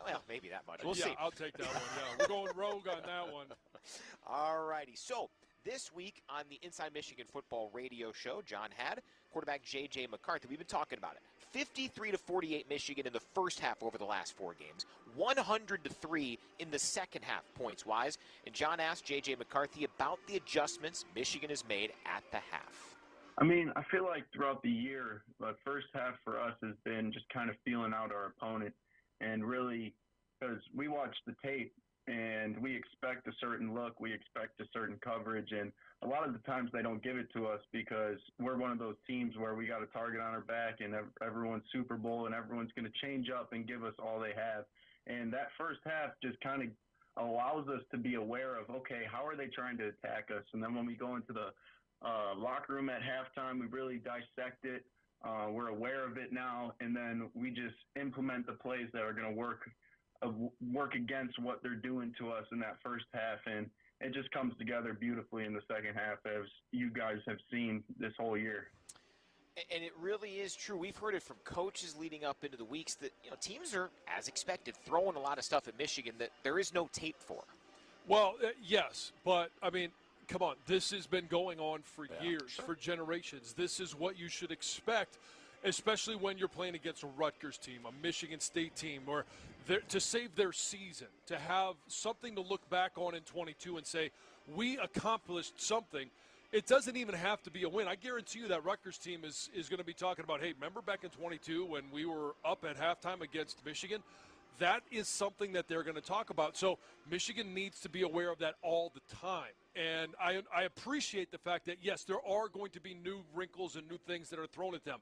Well, maybe that much. We'll see. I'll take that one. Yeah, we're going rogue on that one. All righty. So this week on the Inside Michigan Football radio show, John had quarterback J.J. McCarthy. We've been talking about it. 53-48 Michigan in the first half over the last 4 games. 100-3 in the second half, points-wise. And John asked J.J. McCarthy about the adjustments Michigan has made at the half. I mean, I feel like throughout the year, the first half for us has been just kind of feeling out our opponent. And really, because we watch the tape, and we expect a certain look, we expect a certain coverage, and a lot of the times they don't give it to us because we're one of those teams where we got a target on our back and everyone's Super Bowl and everyone's going to change up and give us all they have. And that first half just kind of allows us to be aware of, okay, how are they trying to attack us? And then when we go into the locker room at halftime, we really dissect it. We're aware of it now, and then we just implement the plays that are going to work against what they're doing to us in that first half, and it just comes together beautifully in the second half, as you guys have seen this whole year. And it really is true. We've heard it from coaches leading up into the weeks that teams are, as expected, throwing a lot of stuff at Michigan that there is no tape for. Well, yes, but, I mean, come on. This has been going on for years, for generations. This is what you should expect, especially when you're playing against a Rutgers team, a Michigan State team, or to save their season, to have something to look back on in 22 and say, we accomplished something. It doesn't even have to be a win. I guarantee you that Rutgers team is going to be talking about, hey, remember back in 22 when we were up at halftime against Michigan? That is something that they're going to talk about. So Michigan needs to be aware of that all the time. And I appreciate the fact that, yes, there are going to be new wrinkles and new things that are thrown at them.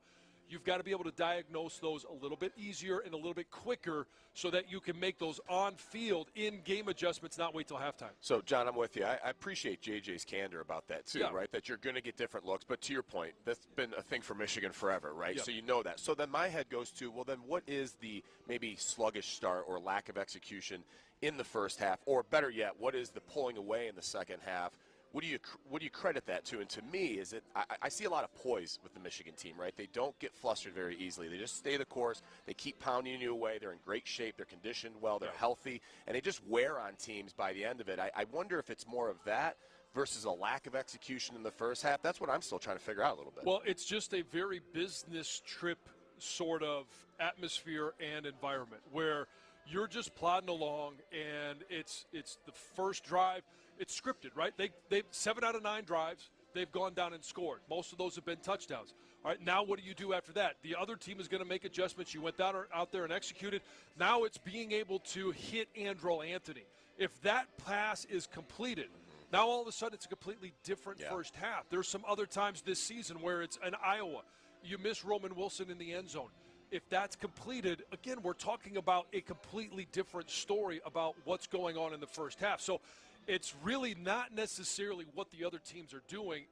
you've got to be able to diagnose those a little bit easier and a little bit quicker so that you can make those on-field, in-game adjustments, not wait till halftime. So, John, I'm with you. I appreciate JJ's candor about that, too, right? That you're going to get different looks. But to your point, that's been a thing for Michigan forever, right? Yep. So you know that. So then my head goes to, well, then what is the maybe sluggish start or lack of execution in the first half? Or better yet, what is the pulling away in the second half? What do you credit that to? And to me, is it I see a lot of poise with the Michigan team, right? They don't get flustered very easily. They just stay the course. They keep pounding you away. They're in great shape. They're conditioned well. They're healthy. And they just wear on teams by the end of it. I wonder if it's more of that versus a lack of execution in the first half. That's what I'm still trying to figure out a little bit. Well, it's just a very business trip sort of atmosphere and environment where you're just plodding along, and it's the first drive. It's scripted, right? They 7 out of 9 drives, they've gone down and scored. Most of those have been touchdowns. All right, now what do you do after that? The other team is going to make adjustments. You went down out there and executed. Now it's being able to hit Andrew Anthony. If that pass is completed, now all of a sudden it's a completely different first half. There's some other times this season where it's in Iowa. You miss Roman Wilson in the end zone. If that's completed, again, we're talking about a completely different story about what's going on in the first half. So it's really not necessarily what the other teams are doing.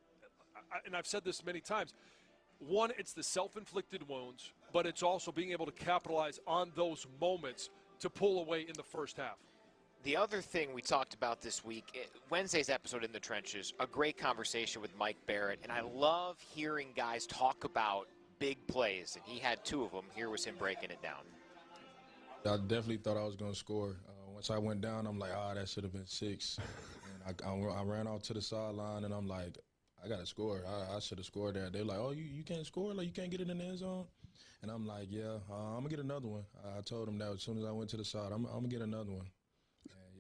And I've said this many times. One, it's the self-inflicted wounds, but it's also being able to capitalize on those moments to pull away in the first half. The other thing we talked about this week, Wednesday's episode in the Trenches, a great conversation with Mike Barrett. And I love hearing guys talk about big plays, and he had 2 of them. Here was him breaking it down. I definitely thought I was going to score. Once I went down, I'm like, that should have been 6. And I ran out to the sideline, and I'm like, I got to score. I should have scored there. They're like, you can't score? Like, you can't get it in the end zone? And I'm like, yeah, I'm going to get another one. I told them that as soon as I went to the side, I'm going to get another one.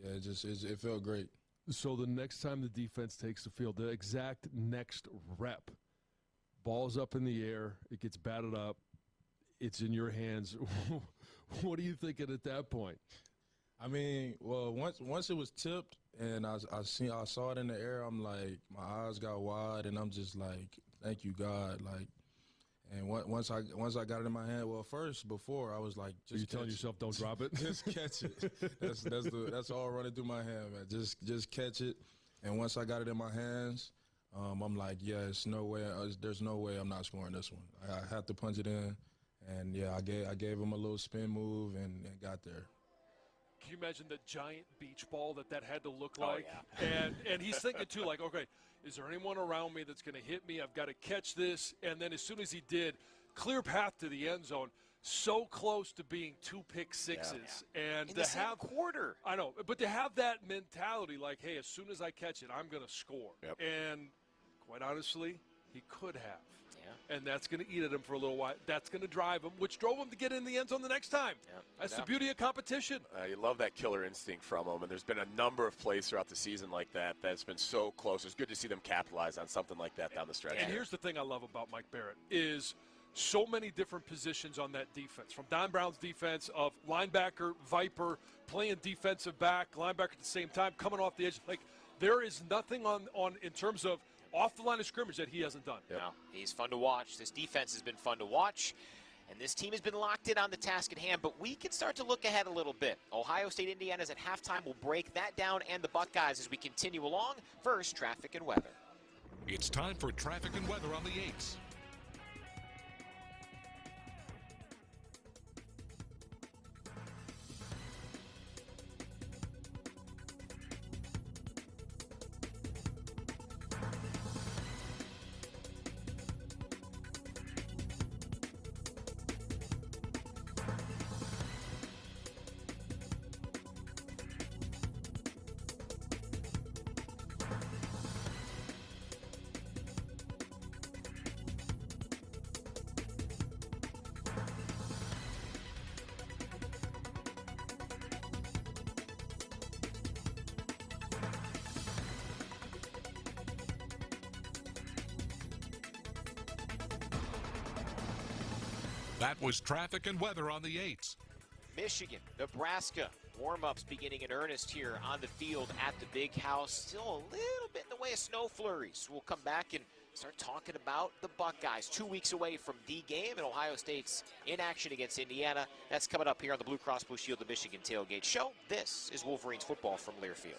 And yeah, it felt great. So the next time the defense takes the field, the exact next rep, ball's up in the air, it gets batted up, it's in your hands. What are you thinking at that point? I mean, well, once it was tipped and I saw it in the air, I'm like, my eyes got wide, and I'm just like, thank you, God. Like, and once I got it in my hand, before I was like, just you telling yourself don't drop it, just catch it. That's all running through my hand, man. Just catch it. And once I got it in my hands, I'm like, there's no way I'm not scoring this one. I have to punch it in, and I gave him a little spin move and got there. Can you imagine the giant beach ball that had to look like? Oh, yeah. And he's thinking, too, like, okay, is there anyone around me that's going to hit me? I've got to catch this. And then as soon as he did, clear path to the end zone, so close to being 2 pick sixes. Yeah. And in to the same have quarter. I know, but to have that mentality, like, hey, as soon as I catch it, I'm going to score. Yep. And quite honestly, he could have. Yeah. And that's going to eat at him for a little while. That's going to drive him, which drove him to get in the end zone the next time. Yeah. That's the beauty of competition. You love that killer instinct from him, and there's been a number of plays throughout the season like that's been so close. It's good to see them capitalize on something like that down the stretch. And here's the thing I love about Mike Barrett is so many different positions on that defense. From Don Brown's defense of linebacker, Viper, playing defensive back, linebacker at the same time, coming off the edge. Like, there is nothing on in terms of off the line of scrimmage that he hasn't done. Yep. No, he's fun to watch. This defense has been fun to watch. And this team has been locked in on the task at hand, but we can start to look ahead a little bit. Ohio State, Indiana's at halftime. We'll break that down and the Buckeyes as we continue along. First, traffic and weather. It's time for traffic and weather on the 8s. That was traffic and weather on the 8s. Michigan, Nebraska, warm-ups beginning in earnest here on the field at the Big House. Still a little bit in the way of snow flurries. We'll come back and start talking about the Buckeyes. 2 weeks away from the game, and Ohio State's in action against Indiana. That's coming up here on the Blue Cross Blue Shield of Michigan Tailgate Show. This is Wolverines football from Learfield.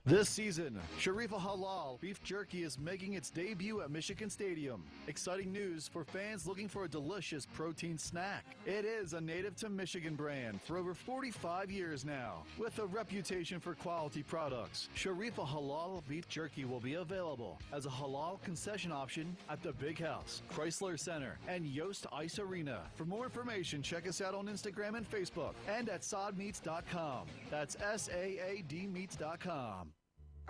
This season, Sharifa Halal Beef Jerky is making its debut at Michigan Stadium. Exciting news for fans looking for a delicious protein snack. It is a native to Michigan brand for over 45 years now. With a reputation for quality products, Sharifa Halal Beef Jerky will be available as a halal concession option at the Big House, Chrysler Center, and Yost Ice Arena. For more information, check us out on Instagram and Facebook and at saadmeats.com. That's SAADmeats.com.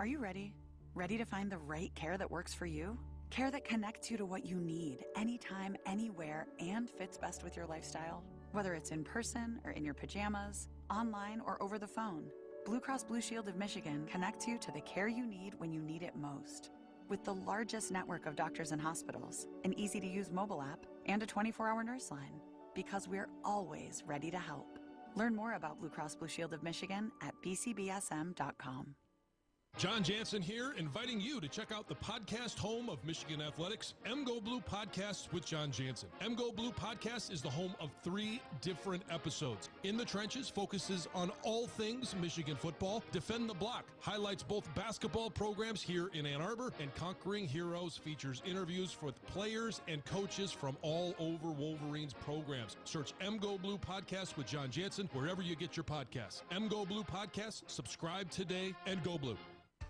Are you ready? Ready to find the right care that works for you? Care that connects you to what you need, anytime, anywhere, and fits best with your lifestyle? Whether it's in person or in your pajamas, online or over the phone, Blue Cross Blue Shield of Michigan connects you to the care you need when you need it most. With the largest network of doctors and hospitals, an easy-to-use mobile app, and a 24-hour nurse line. Because we're always ready to help. Learn more about Blue Cross Blue Shield of Michigan at bcbsm.com. John Jansen here, inviting you to check out the podcast home of Michigan Athletics, MGO Blue Podcasts with John Jansen. MGO Blue Podcast is the home of 3 different episodes. In the Trenches focuses on all things Michigan football. Defend the Block highlights both basketball programs here in Ann Arbor, and Conquering Heroes features interviews with players and coaches from all over Wolverines programs. Search MGO Blue Podcast with John Jansen wherever you get your podcasts. MGO Blue Podcast, subscribe today, and go Blue.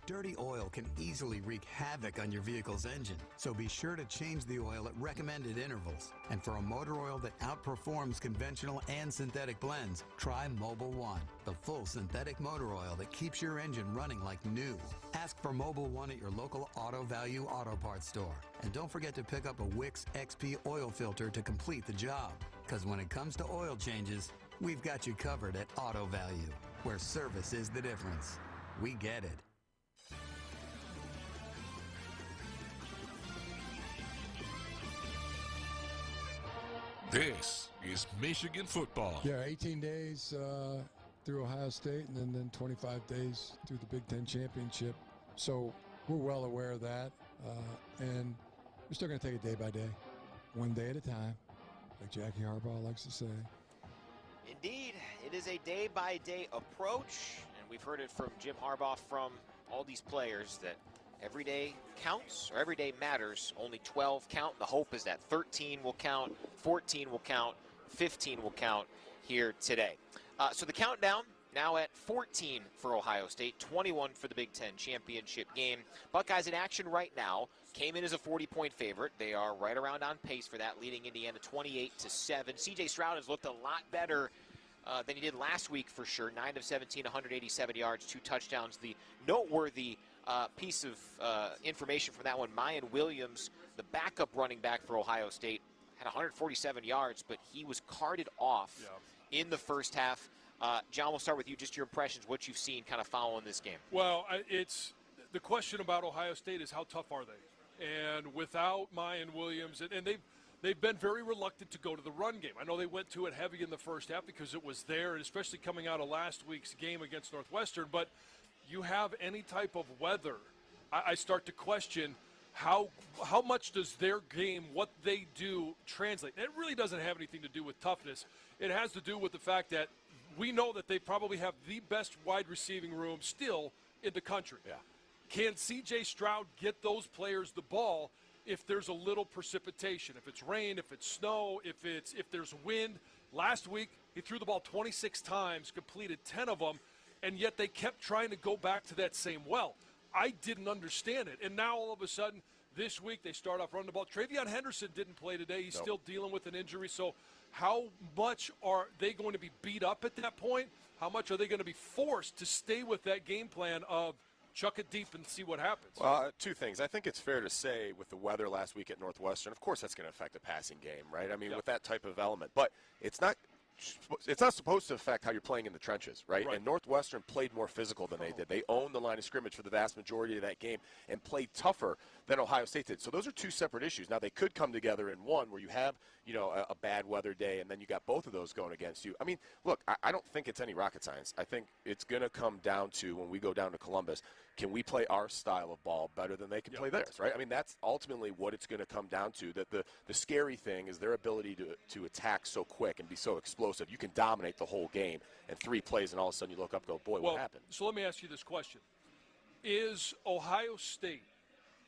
Dirty oil can easily wreak havoc on your vehicle's engine, so be sure to change the oil at recommended intervals. And for a motor oil that outperforms conventional and synthetic blends, try Mobil 1, the full synthetic motor oil that keeps your engine running like new. Ask for Mobil 1 at your local Auto Value Auto Parts store. And don't forget to pick up a Wix XP oil filter to complete the job. Because when it comes to oil changes, we've got you covered at Auto Value, where service is the difference. We get it. This is Michigan football. Yeah, 18 days through Ohio State and then 25 days through the Big Ten Championship. So we're well aware of that. And we're still going to take it day by day, one day at a time, like Jackie Harbaugh likes to say. Indeed, it is a day-by-day approach, and we've heard it from Jim Harbaugh, from all these players, that every day counts, or every day matters. Only 12 count. The hope is that 13 will count, 14 will count, 15 will count here today. So the countdown now at 14 for Ohio State, 21 for the Big Ten championship game. Buckeyes in action right now. Came in as a 40-point favorite. They are right around on pace for that, leading Indiana 28-7. C.J. Stroud has looked a lot better than he did last week for sure. 9 of 17, 187 yards, 2 touchdowns. The noteworthy piece of information from that one, Mayan Williams, the backup running back for Ohio State, had 147 yards, but he was carted off in the first half. John, we'll start with you. Just your impressions, what you've seen kind of following this game. Well, it's the question about Ohio State is how tough are they? And without Mayan Williams, and they've been very reluctant to go to the run game. I know they went to it heavy in the first half because it was there, and especially coming out of last week's game against Northwestern, but you have any type of weather, I start to question how much does their game, what they do, translate. And it really doesn't have anything to do with toughness. It has to do with the fact that we know that they probably have the best wide receiving room still in the country. Yeah. Can C.J. Stroud get those players the ball if there's a little precipitation, if it's rain, if it's snow, if there's wind? Last week, he threw the ball 26 times, completed 10 of them, and yet they kept trying to go back to that same well. I didn't understand it. And now all of a sudden, this week, they start off running the ball. Travion Henderson didn't play today. He's still dealing with an injury. So how much are they going to be beat up at that point? How much are they going to be forced to stay with that game plan of chuck it deep and see what happens? Well, 2 things. I think it's fair to say with the weather last week at Northwestern, of course that's going to affect the passing game, right? I mean, with that type of element. But it's not it's not supposed to affect how you're playing in the trenches, right? And Northwestern played more physical than they did. They owned the line of scrimmage for the vast majority of that game and played tougher than Ohio State did. So those are two separate issues. Now, they could come together in one where you have, a bad weather day, and then you got both of those going against you. I mean, look, I don't think it's any rocket science. I think it's going to come down to, when we go down to Columbus, can we play our style of ball better than they can play theirs, right? I mean, that's ultimately what it's going to come down to. That the scary thing is their ability to attack so quick and be so explosive. You can dominate the whole game in 3 plays, and all of a sudden you look up and go, boy, what happened? So let me ask you this question. Is Ohio State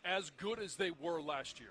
as good as they were last year?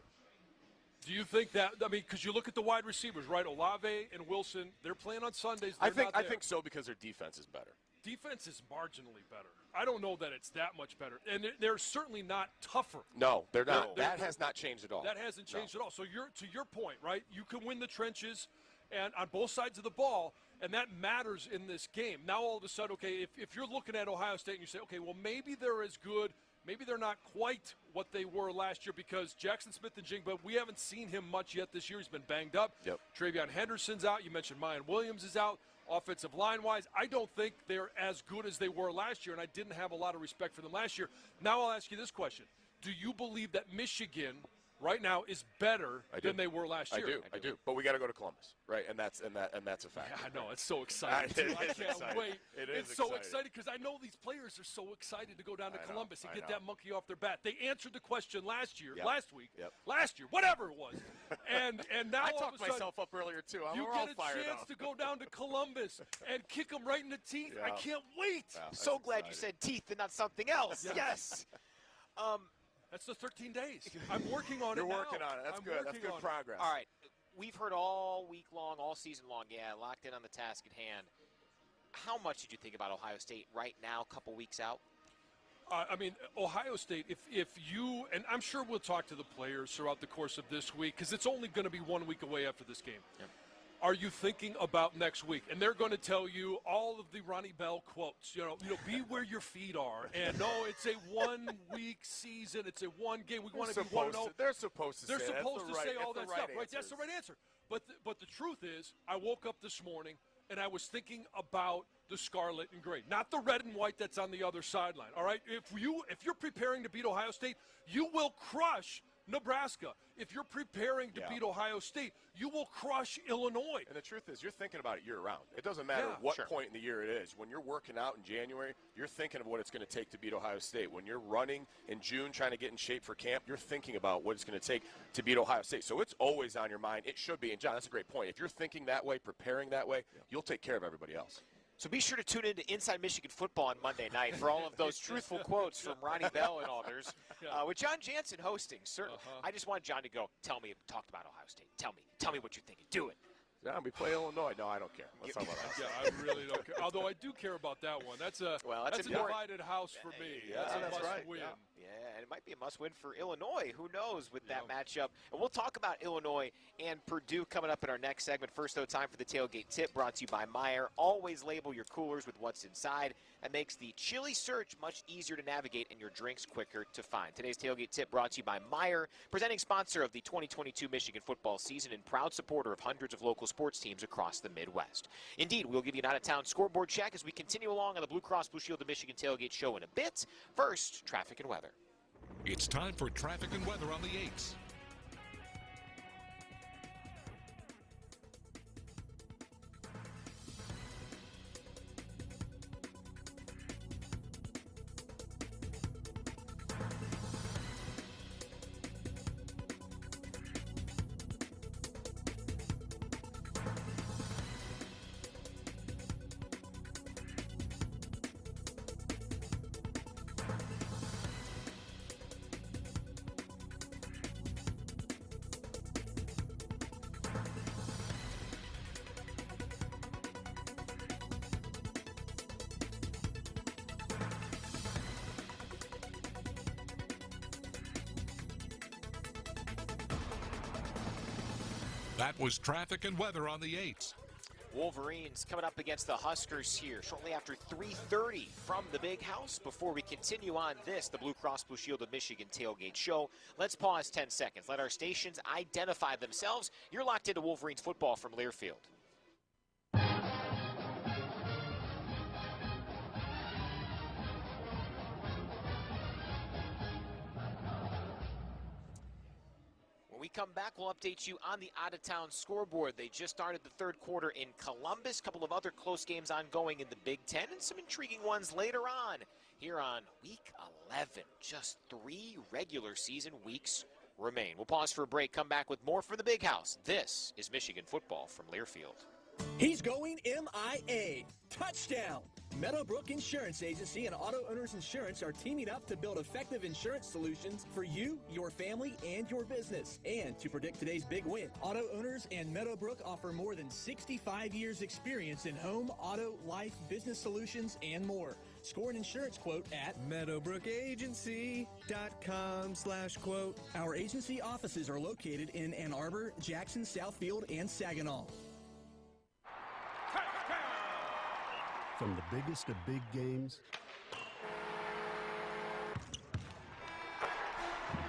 Do you think that, because you look at the wide receivers, right? Olave and Wilson, they're playing on Sundays. I think so, because their defense is better. Defense is marginally better. I don't know that it's that much better. And they're certainly not tougher. No, they're not. That has not changed at all. That hasn't changed at all. So to your point, right? You can win the trenches and on both sides of the ball, and that matters in this game. Now all of a sudden, okay, if you're looking at Ohio State and you say, okay, well, maybe they're as good, maybe they're not quite what they were last year, because Jackson Smith-Njigba, we haven't seen him much yet this year. He's been banged up. Yep. Travion Henderson's out. You mentioned Mayan Williams is out. Offensive line-wise, I don't think they're as good as they were last year, and I didn't have a lot of respect for them last year. Now I'll ask you this question. Do you believe that Michigan right now is better than they were last year? I do. But we got to go to Columbus, right? And that's a fact. Yeah, I know. It's so exciting. I can't wait. It's so exciting because I know these players are so excited to go down to Columbus and get that monkey off their back. They answered the question last week, whatever it was. And now I all talked of a sudden, myself up earlier too. You get a chance to go down to Columbus and kick them right in the teeth. Yeah. I can't wait. Yeah, So glad you said teeth and not something else. Yes. That's the 13 days. I'm working on it now. You're working on it. That's good. That's good progress. All right. We've heard all week long, all season long, locked in on the task at hand. How much did you think about Ohio State right now, a couple weeks out? Ohio State, if you, and I'm sure we'll talk to the players throughout the course of this week, because it's only going to be 1 week away after this game. Yep. Are you thinking about next week? And they're going to tell you all of the Ronnie Bell quotes. Be where your feet are. And no, it's a 1 week season. It's a one game. We want to be 1-0. They're supposed to say all that stuff, right? Answers. That's the right answer. But the truth is, I woke up this morning and I was thinking about the scarlet and gray, not the red and white that's on the other sideline. All right, if you're preparing to beat Ohio State, you will crush Nebraska. If you're preparing to beat Ohio State, you will crush Illinois. And the truth is, you're thinking about it year-round. It doesn't matter what point in the year it is. When you're working out in January, you're thinking of what it's going to take to beat Ohio State. When you're running in June trying to get in shape for camp, you're thinking about what it's going to take to beat Ohio State. So it's always on your mind. It should be. And, John, that's a great point. If you're thinking that way, preparing that way, you'll take care of everybody else. So be sure to tune in to Inside Michigan Football on Monday night for all of those truthful quotes from Ronnie Bell and others. With John Jansen hosting, certainly. I just want John to go, talk about Ohio State. Tell me what you're thinking. Do it. Yeah, we play Illinois. No, I don't care. Let's talk about that. Yeah, I really don't care. Although I do care about that one. That's a divided house for me. Yeah, that's a must-win. Yeah, and it might be a must-win for Illinois. Who knows with that matchup? And we'll talk about Illinois and Purdue coming up in our next segment. First, though, time for the Tailgate Tip brought to you by Meijer. Always label your coolers with what's inside. That makes the chili search much easier to navigate and your drinks quicker to find. Today's Tailgate Tip brought to you by Meijer, presenting sponsor of the 2022 Michigan football season and proud supporter of hundreds of local sports teams across the Midwest. Indeed, we'll give you an out-of-town scoreboard check as we continue along on the Blue Cross Blue Shield of Michigan Tailgate Show in a bit. First, traffic and weather. It's time for traffic and weather on the 8s. That was traffic and weather on the 8s. Wolverines coming up against the Huskers here shortly after 3:30 from the Big House. Before we continue on this, the Blue Cross Blue Shield of Michigan Tailgate Show, let's pause 10 seconds. Let our stations identify themselves. You're locked into Wolverines football from Learfield. we come back, we'll update you on the out-of-town scoreboard. They just started the third quarter in Columbus. A couple of other close games ongoing in the Big Ten, and some intriguing ones later on here on Week 11. Just 3 regular season weeks remain. We'll pause for a break, come back with more for the Big House. This is Michigan football from Learfield. He's going MIA. Touchdown! Meadowbrook Insurance Agency and Auto Owners Insurance are teaming up to build effective insurance solutions for you, your family, and your business. And to predict today's big win, Auto Owners and Meadowbrook offer more than 65 years experience in home, auto, life, business solutions, and more. Score an insurance quote at meadowbrookagency.com/quote. Our agency offices are located in Ann Arbor, Jackson, Southfield, and Saginaw. From the biggest of big games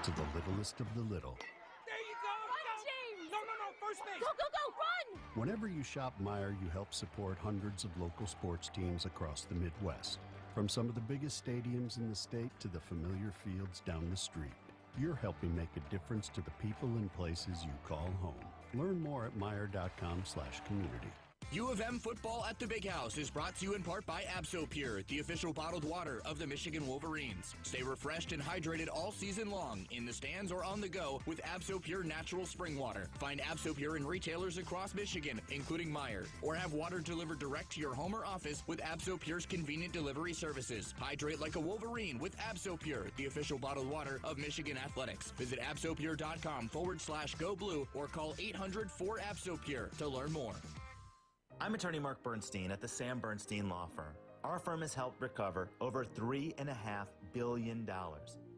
to the littlest of the little. There you go! Run, James! No, first base! Go, run! Whenever you shop Meijer, you help support hundreds of local sports teams across the Midwest. From some of the biggest stadiums in the state to the familiar fields down the street. You're helping make a difference to the people and places you call home. Learn more at Meijer.com/community. U of M football at the Big House is brought to you in part by AbsoPure, the official bottled water of the Michigan Wolverines. Stay refreshed and hydrated all season long, in the stands or on the go, with AbsoPure natural spring water. Find AbsoPure in retailers across Michigan, including Meijer, or have water delivered direct to your home or office with AbsoPure's convenient delivery services. Hydrate like a Wolverine with AbsoPure, the official bottled water of Michigan Athletics. Visit absopure.com/go blue or call 800-4ABSOPURE to learn more. I'm attorney Mark Bernstein at the Sam Bernstein Law Firm. Our firm has helped recover over $3.5 billion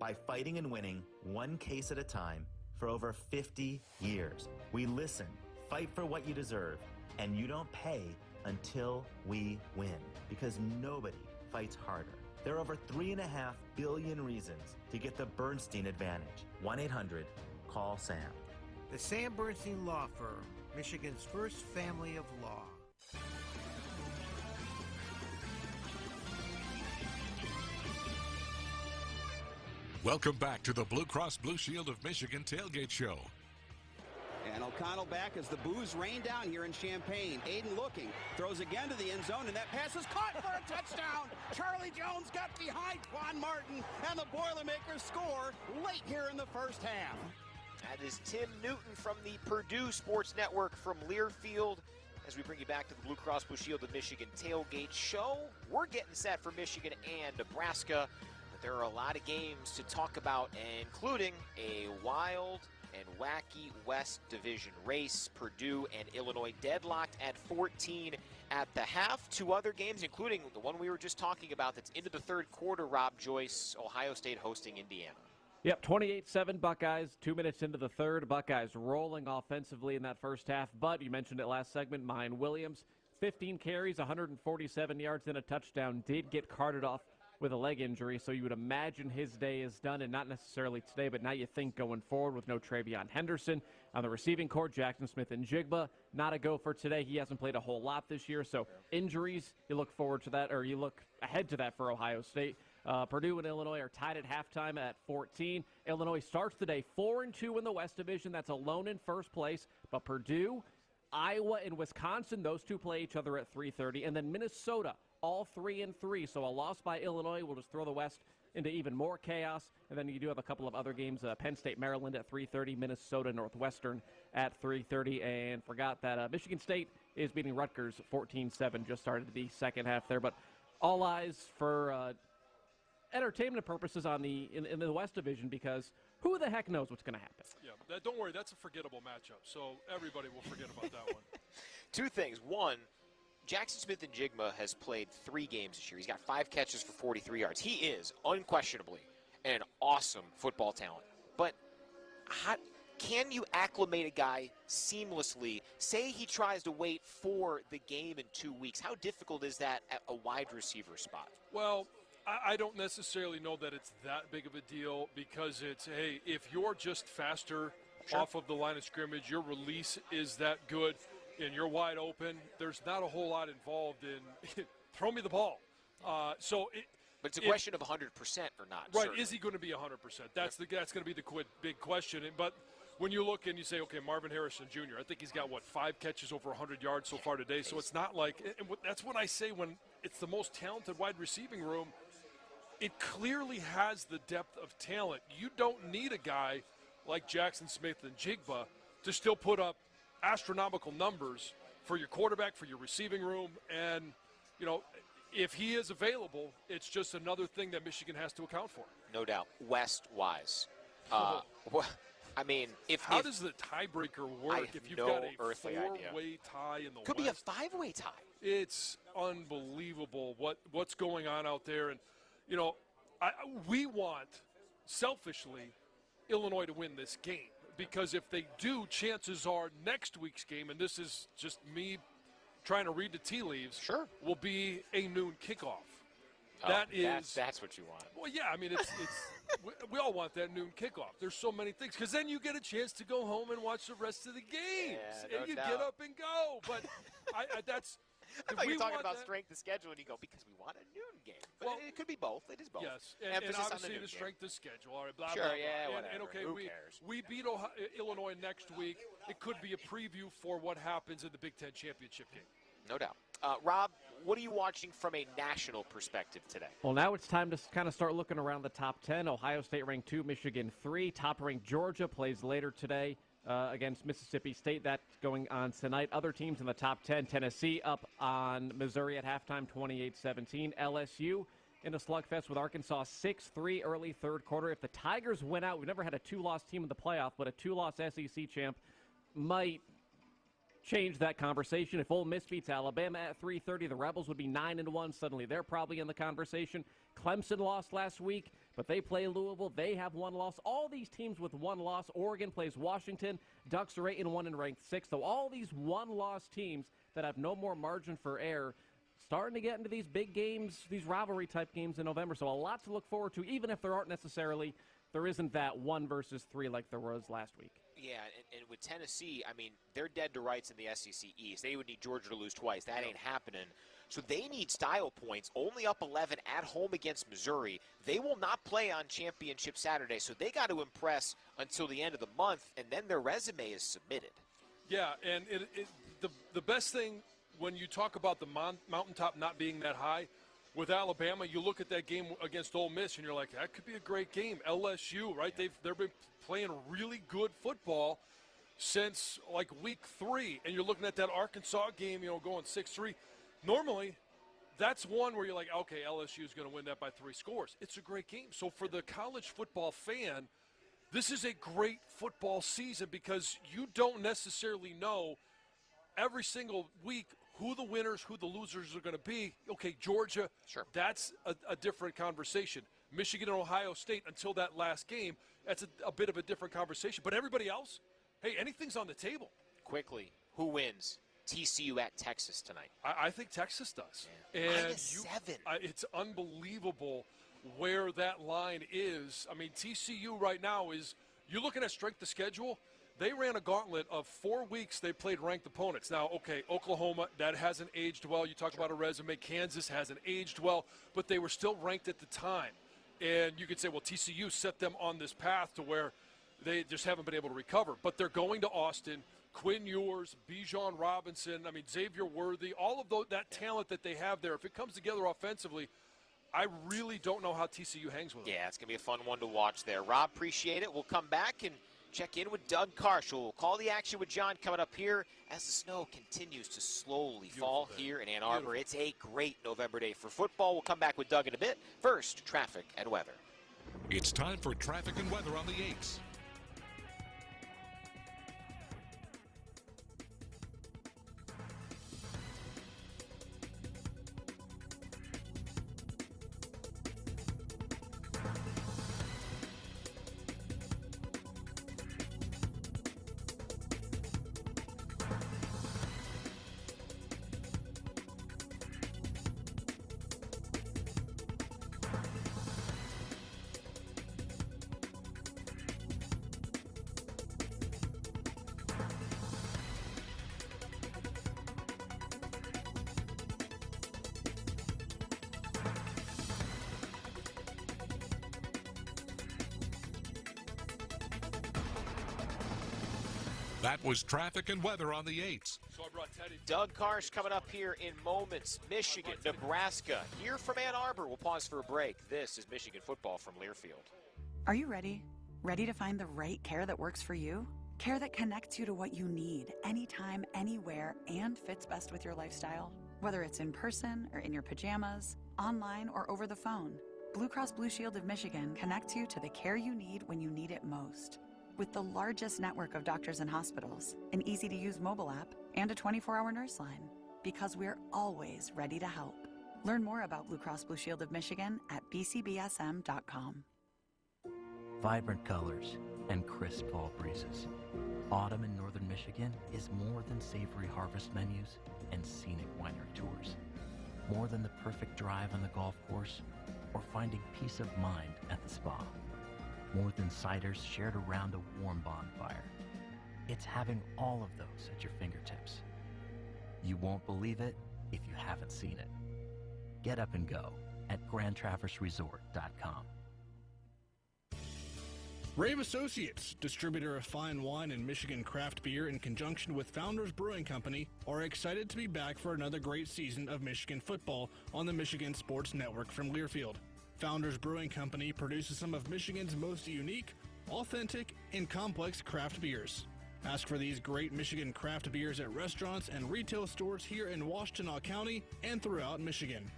by fighting and winning one case at a time for over 50 years. We listen, fight for what you deserve, and you don't pay until we win, because nobody fights harder. There are over 3.5 billion reasons to get the Bernstein advantage. 1-800-CALL-SAM. The Sam Bernstein Law Firm, Michigan's first family of law. Welcome back to the Blue Cross Blue Shield of Michigan Tailgate Show. And O'Connell back as the boos rain down here in Champaign. Aiden looking, throws again to the end zone, and that pass is caught for a touchdown. Charlie Jones got behind Quan Martin, and the Boilermakers score late here in the first half. That is Tim Newton from the Purdue Sports Network from Learfield. As we bring you back to the Blue Cross Blue Shield of Michigan Tailgate Show, we're getting set for Michigan and Nebraska. There are a lot of games to talk about, including a wild and wacky West Division race. Purdue and Illinois deadlocked at 14 at the half. 2 other games, including the one we were just talking about that's into the third quarter, Rob Joyce, Ohio State hosting Indiana. Yep, 28-7 Buckeyes, 2 minutes into the third. Buckeyes rolling offensively in that first half, but you mentioned it last segment, Mayan Williams, 15 carries, 147 yards and a touchdown, did get carted off with a leg injury, so you would imagine his day is done, and not necessarily today, but now you think going forward with no Travion Henderson. On the receiving corps, Jackson Smith and Jigba, not a go for today. He hasn't played a whole lot this year, so injuries, you look forward to that, or you look ahead to that for Ohio State. Purdue and Illinois are tied at halftime at 14. Illinois starts the day 4-2 in the West Division. That's alone in first place, but Purdue, Iowa, and Wisconsin, those two play each other at 3:30, and then Minnesota, all 3-3, so a loss by Illinois will just throw the West into even more chaos. And then you do have a couple of other games, Penn State, Maryland at 3:30, Minnesota, Northwestern at 3:30, and forgot that Michigan State is beating Rutgers 14-7, just started the second half there. But all eyes for entertainment purposes on in the West Division, because who the heck knows what's going to happen. Yeah, don't worry, that's a forgettable matchup, so everybody will forget about that one. 2 things. One, Jackson Smith and Jigma has played 3 games this year. He's got 5 catches for 43 yards. He is unquestionably an awesome football talent. But can you acclimate a guy seamlessly? Say he tries to wait for the game in 2 weeks. How difficult is that at a wide receiver spot? Well, I don't necessarily know that it's that big of a deal, because it's, hey, if you're just faster off of the line of scrimmage, your release is that good, and you're wide open, there's not a whole lot involved in throw me the ball. But it's a question of 100% or not. Right, certainly. Is he going to be 100%? That's going to be the big question. But when you look and you say, okay, Marvin Harrison Jr., I think he's got, 5 catches over 100 yards so far today. So it's not like – and that's what I say when it's the most talented wide receiving room. It clearly has the depth of talent. You don't need a guy like Jackson Smith and Jigba to still put up astronomical numbers for your quarterback, for your receiving room. And, if he is available, it's just another thing that Michigan has to account for. No doubt. West-wise. How does the tiebreaker work if you've got a four-way tie in the Could West? Be a 5-way tie. It's unbelievable what's going on out there. And, we want, selfishly, Illinois to win this game. Because if they do, chances are next week's game, and this is just me trying to read the tea leaves, will be a noon kickoff. That's what you want. Well, yeah, it's we all want that noon kickoff. There's so many things because then you get a chance to go home and watch the rest of the games, and you get up and go. But that's. I thought you were talking about strength of schedule, and you go because we want a noon game. But it could be both. It is both. Yes, and obviously the strength of schedule. All right, blah, sure, blah, yeah, blah. whatever. And okay, who cares? We beat Illinois next week. It could be a preview for what happens in the Big Ten championship game. No doubt. Rob, what are you watching from a national perspective today? Well, now it's time to kind of start looking around the top 10. Ohio State ranked 2, Michigan 3. Top-ranked Georgia plays later today against Mississippi State. That's going on tonight. Other teams in the top 10, Tennessee up on Missouri at halftime, 28-17. LSU in a slugfest with Arkansas, 6-3 early third quarter. If the Tigers win out, we've never had a 2-loss team in the playoff, but a 2-loss SEC champ might change that conversation. If Ole Miss beats Alabama at 3:30, the Rebels would be 9-1. Suddenly they're probably in the conversation. Clemson lost last week, but they play Louisville. They have 1 loss. All these teams with 1 loss. Oregon plays Washington. Ducks are 8-1 and ranked 6th. So all these 1-loss teams that have no more margin for error starting to get into these big games, these rivalry-type games in November. So a lot to look forward to, even if there isn't that 1 versus 3 like there was last week. Yeah, and with Tennessee, they're dead to rights in the SEC East. They would need Georgia to lose twice. That ain't happening. So they need style points. Only up 11 at home against Missouri. They will not play on Championship Saturday, so they got to impress until the end of the month, and then their resume is submitted. Yeah, and the best thing when you talk about the mountaintop not being that high, with Alabama, you look at that game against Ole Miss, and you're like, that could be a great game. LSU, right? They've been playing really good football since, week 3. And you're looking at that Arkansas game, going 6-3. Normally, that's one where you're like, okay, LSU is going to win that by 3 scores. It's a great game. So for the college football fan, this is a great football season because you don't necessarily know every single week who the winners, who the losers are going to be. Okay, Georgia, that's a different conversation. Michigan and Ohio State, until that last game, that's a bit of a different conversation. But everybody else, hey, anything's on the table. Quickly, who wins? TCU at Texas tonight. I think Texas does. Yeah. And -7. It's unbelievable where that line is. TCU right now is, you're looking at strength of schedule, they ran a gauntlet of 4 weeks they played ranked opponents. Now, okay, Oklahoma, that hasn't aged well. You talk about a resume. Kansas hasn't aged well, but they were still ranked at the time. And you could say, well, TCU set them on this path to where they just haven't been able to recover. But they're going to Austin. Quinn Ewers, Bijan Robinson, Xavier Worthy, all of that talent that they have there. If it comes together offensively, I really don't know how TCU hangs with them. Yeah, it's going to be a fun one to watch there. Rob, appreciate it. We'll come back and check in with Doug Karsch. We'll call the action with John coming up here as the snow continues to slowly fall here in Ann Arbor. It's a great November day for football. We'll come back with Doug in a bit. First, traffic and weather. It's time for traffic and weather on the 8s. That was traffic and weather on the 8s. So I brought Teddy. Doug Karsch coming up here in moments. Michigan, Nebraska, here from Ann Arbor. We'll pause for a break. This is Michigan football from Learfield. Are you ready? Ready to find the right care that works for you? Care that connects you to what you need, anytime, anywhere, and fits best with your lifestyle? Whether it's in person or in your pajamas, online or over the phone, Blue Cross Blue Shield of Michigan connects you to the care you need when you need it most. With the largest network of doctors and hospitals, an easy-to-use mobile app, and a 24-hour nurse line. Because we're always ready to help. Learn more about Blue Cross Blue Shield of Michigan at bcbsm.com. Vibrant colors and crisp fall breezes. Autumn in northern Michigan is more than savory harvest menus and scenic winery tours. More than the perfect drive on the golf course or finding peace of mind at the spa. More than ciders shared around a warm bonfire. It's having all of those at your fingertips. You won't believe it if you haven't seen it. Get up and go at grandtraverseresort.com. Rave Associates, distributor of fine wine and Michigan craft beer in conjunction with Founders Brewing Company, are excited to be back for another great season of Michigan football on the Michigan Sports Network from Learfield. Founders Brewing Company produces some of Michigan's most unique, authentic, and complex craft beers. Ask for these great Michigan craft beers at restaurants and retail stores here in Washtenaw County and throughout Michigan.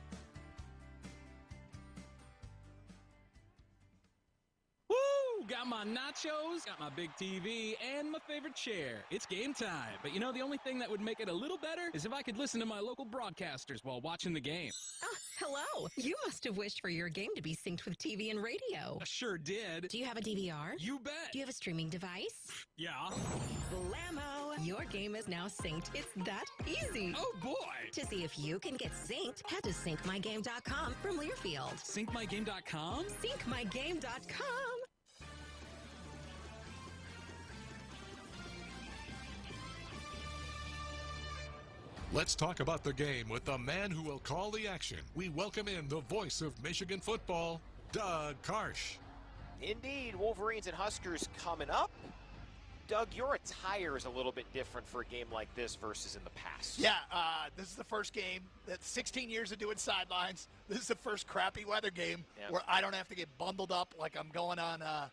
Got my nachos, got my big TV, and my favorite chair. It's game time. But you know, the only thing that would make it a little better is if I could listen to my local broadcasters while watching the game. Hello. You must have wished for your game to be synced with TV and radio. I sure did. Do you have a DVR? You bet. Do you have a streaming device? Yeah. Blammo! Your game is now synced. It's that easy. Oh, boy. To see if you can get synced, head to syncmygame.com from Learfield. Syncmygame.com? Syncmygame.com. Let's talk about the game with the man who will call the action. We welcome in the voice of Michigan football, Doug Karsch. Indeed, Wolverines and Huskers coming up. Doug, your attire is a little bit different for a game like this versus in the past. Yeah, this is the first game. That's 16 years of doing sidelines. This is the first crappy weather game where I don't have to get bundled up like I'm going on, out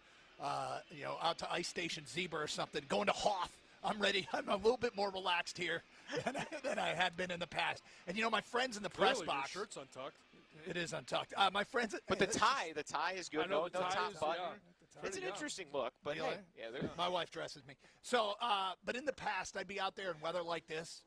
to Ice Station Zebra or something, going to Hoth. I'm ready. I'm a little bit more relaxed here than I had been in the past. And, my friends in the press box. Your shirt's untucked. It is untucked. My friends. But the tie is good. No top button. Yeah. It's an interesting look, but hey, my wife dresses me. So, but in the past, I'd be out there in weather like this,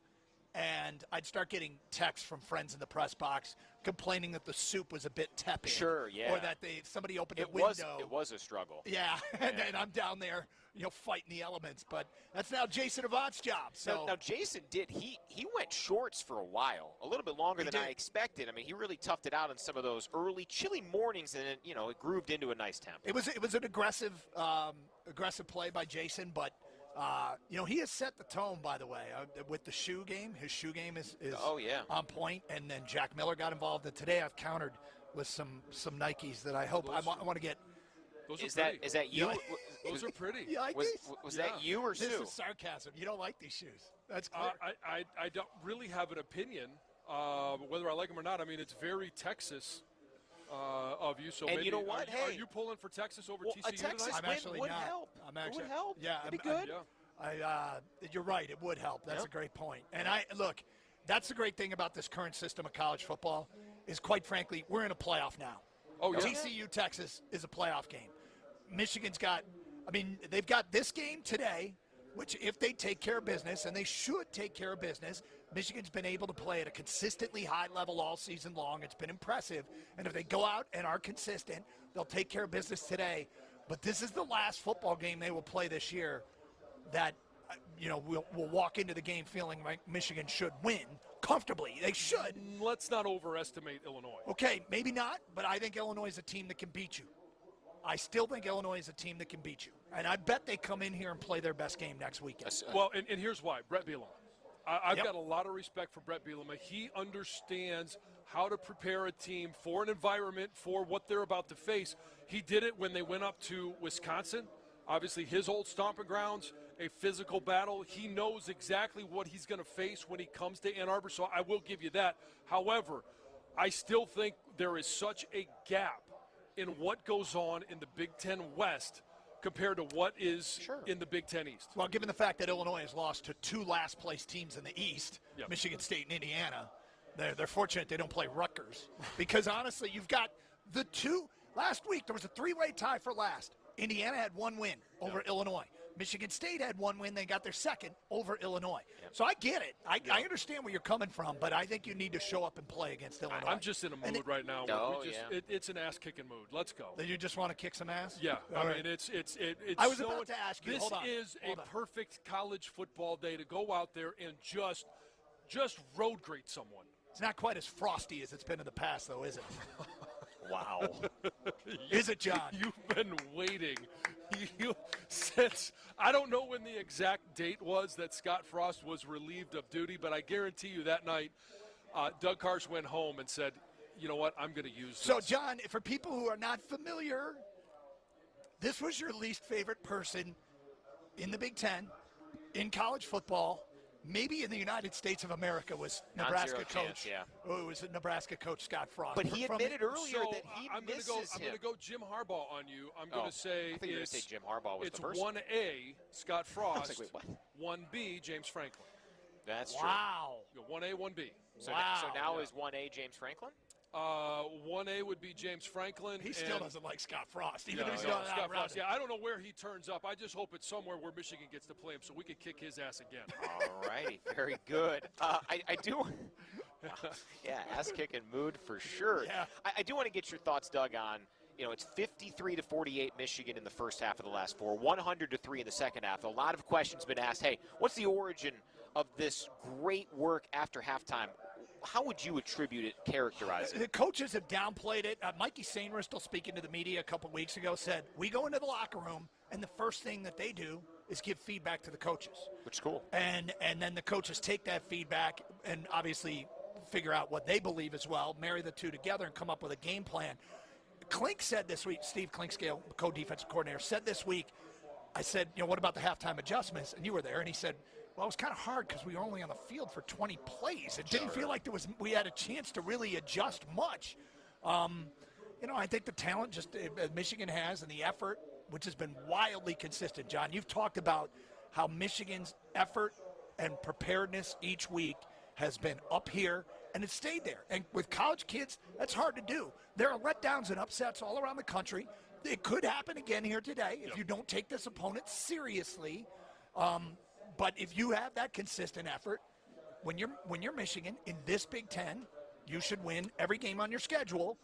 and I'd start getting texts from friends in the press box complaining that the soup was a bit tepid. Sure, yeah. Or that somebody opened a window. It was a struggle. Yeah, and I'm down there, fighting the elements. But that's now Jason Avant's job. So now Jason he went shorts for a while, a little bit longer than I expected. I mean, he really toughed it out in some of those early chilly mornings, and it grooved into a nice tempo. It was an aggressive play by Jason, but he has set the tone, by the way, with the shoe game. His shoe game is on point, and then Jack Miller got involved. And today I've countered with some Nikes that I hope I want to get. Is that you? Those are pretty. You like was that you or Sue? This is sarcasm. You don't like these shoes. That's clear. I don't really have an opinion whether I like them or not. I mean, it's very Texas of you. So and maybe, you know what? Are you pulling for Texas over TCU a Texas tonight? I'm actually would not. help. It would help. Yeah, it'd be good. You're right. It would help. That's a great point. And look, that's the great thing about this current system of college football is, quite frankly, we're in a playoff now. Oh, yeah. TCU Texas is a playoff game. Michigan's they've got this game today, which if they take care of business, and they should take care of business, Michigan's been able to play at a consistently high level all season long. It's been impressive. And if they go out and are consistent, they'll take care of business today. But this is the last football game they will play this year that, we'll walk into the game feeling like Michigan should win comfortably. They should. Let's not overestimate Illinois. Okay, maybe not, but I think Illinois is a team that can beat you. I still think Illinois is a team that can beat you. And I bet they come in here and play their best game next weekend. Well, and here's why. Brett Bielema. I've got a lot of respect for Brett Bielema. He understands how to prepare a team for an environment, for what they're about to face. He did it when they went up to Wisconsin, obviously his old stomping grounds, a physical battle. He knows exactly what he's going to face when he comes to Ann Arbor, so I will give you that. However, I still think there is such a gap in what goes on in the Big Ten West compared to what is in the Big Ten East. Well, given the fact that Illinois has lost to 2 last-place teams in the East, Michigan State and Indiana, they're fortunate they don't play Rutgers. Because, honestly, you've got the 2 – last week there was a 3-way tie for last. Indiana had 1 win over Illinois. Michigan State had 1 win. They got their second over Illinois. So I get it. I understand where you're coming from, but I think you need to show up and play against Illinois. I'm just in a mood right now. It's an ass-kicking mood. Let's go. You just want to kick some ass? Yeah. All I right. mean, it's I was about to ask you. This Hold on. is a perfect college football day to go out there and just road grade someone. It's not quite as frosty as it's been in the past, though, is it? Wow. Is it, John? You've been waiting. Since I don't know when the exact date was that Scott Frost was relieved of duty, but I guarantee you that night, Doug Karsch went home and said, you know what, I'm going to use this. So, John, for people who are not familiar, this was your least favorite person in the Big Ten, in college football, maybe in the United States of America, was Nebraska coach. It was Nebraska coach Scott Frost. But he admitted earlier that he misses him. I'm going to go Jim Harbaugh on you. I'm going to say I thought you were going to say Jim Harbaugh was the first. It's 1A, Scott Frost. I was like, wait, what? 1B, James Franklin. That's true. Wow. 1A, 1B. So now is 1A James Franklin? 1A would be James Franklin. He still doesn't like Scott Frost, even though he's Scott not Frost. Yeah, I don't know where he turns up. I just hope it's somewhere where Michigan gets to play him so we can kick his ass again. All righty, very good. I do. Ass-kicking mood for sure. Yeah. I do want to get your thoughts, Doug, on, it's 53-48 Michigan in the first half of the last 4, 100-3 in the second half. A lot of questions been asked. Hey, what's the origin of this great work after halftime? How would you attribute it, characterize it? The coaches have downplayed it. Mikey Sainristil, still speaking to the media a couple weeks ago, said, we go into the locker room, and the first thing that they do is give feedback to the coaches. Which is cool. And then the coaches take that feedback and obviously figure out what they believe as well, marry the two together, and come up with a game plan. Klink said this week, Steve Klinkscale, co-defensive coordinator, said this week, I said, what about the halftime adjustments? And you were there, and he said, well, it was kind of hard because we were only on the field for 20 plays. It didn't feel like we had a chance to really adjust much. I think the talent Michigan has and the effort, which has been wildly consistent. John, you've talked about how Michigan's effort and preparedness each week has been up here, and it stayed there. And with college kids, that's hard to do. There are letdowns and upsets all around the country. It could happen again here today if you don't take this opponent seriously. But if you have that consistent effort, when you're Michigan in this Big Ten, you should win every game on your schedule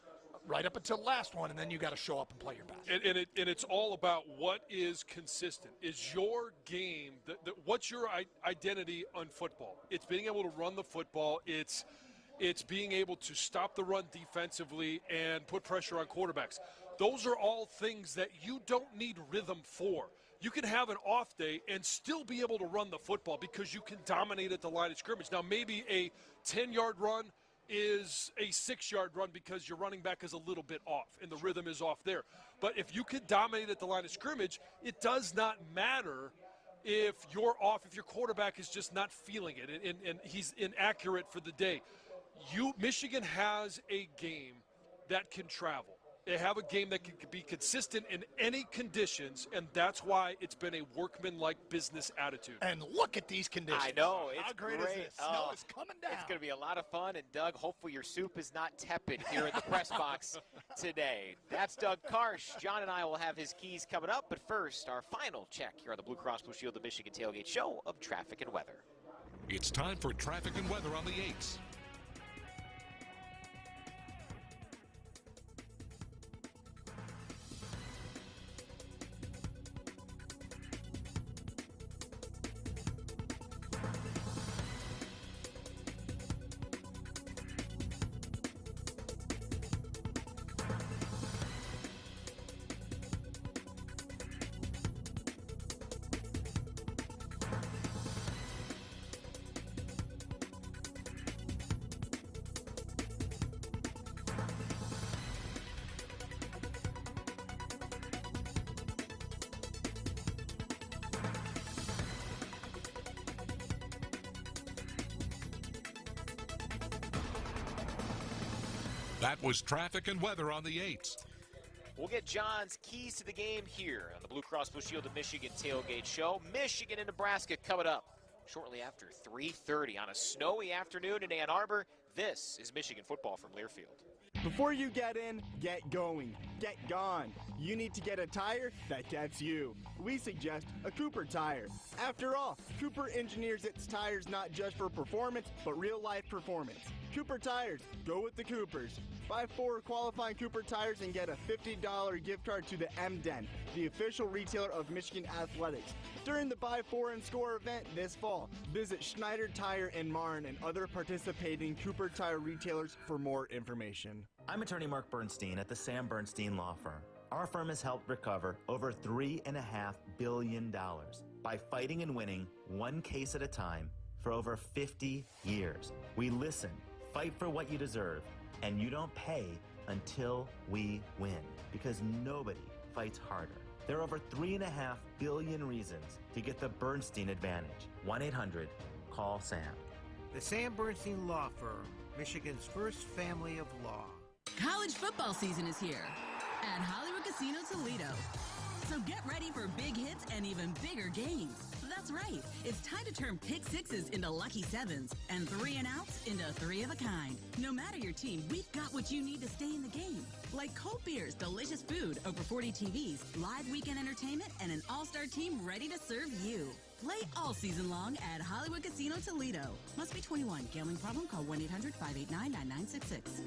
right up until the last one, and then you got to show up and play your best. And it's all about what is consistent. Is your game, what's your identity on football? It's being able to run the football. It's being able to stop the run defensively and put pressure on quarterbacks. Those are all things that you don't need rhythm for. You can have an off day and still be able to run the football because you can dominate at the line of scrimmage. Now, maybe a 10-yard run is a 6-yard run because your running back is a little bit off and the rhythm is off there. But if you can dominate at the line of scrimmage, it does not matter if you're off, if your quarterback is just not feeling it and he's inaccurate for the day. Michigan has a game that can travel. They have a game that can be consistent in any conditions, and that's why it's been a workman-like business attitude. And look at these conditions. I know. It's How great great. is this? Snow is coming down. It's going to be a lot of fun. And, Doug, hopefully your soup is not tepid here in the press box today. That's Doug Karsch. John and I will have his keys coming up. But first, our final check here on the Blue Cross Blue Shield of Michigan Tailgate show of traffic and weather. It's time for traffic and weather on the 8s. That was traffic and weather on the 8s. We'll get John's keys to the game here on the Blue Cross Blue Shield of Michigan Tailgate Show. Michigan and Nebraska coming up shortly after 3:30 on a snowy afternoon in Ann Arbor. This is Michigan football from Learfield. Before you get in, get going, get gone. You need to get a tire that gets you. We suggest a Cooper tire. After all, Cooper engineers its tires not just for performance, but real-life performance. Cooper tires, go with the Coopers. Buy 4 qualifying Cooper tires and get a $50 gift card to the M-Den, the official retailer of Michigan Athletics. During the Buy 4 and Score event this fall, visit Schneider Tire in Marne and other participating Cooper tire retailers for more information. I'm attorney Mark Bernstein at the Sam Bernstein Law Firm. Our firm has helped recover over $3.5 billion by fighting and winning one case at a time for over 50 years. We listen, fight for what you deserve, and you don't pay until we win, because nobody fights harder. There are over 3.5 billion reasons to get the Bernstein advantage. 1-800-CALL-SAM. The Sam Bernstein Law Firm, Michigan's first family of law. College football season is here at Hollywood Casino Toledo. So get ready for big hits and even bigger games. That's right. It's time to turn pick sixes into lucky sevens and 3 and outs into 3 of a kind. No matter your team, we've got what you need to stay in the game. Like cold beers, delicious food, over 40 TVs, live weekend entertainment, and an all-star team ready to serve you. Play all season long at Hollywood Casino Toledo. Must be 21. Gambling problem? Call 1-800-589-9966.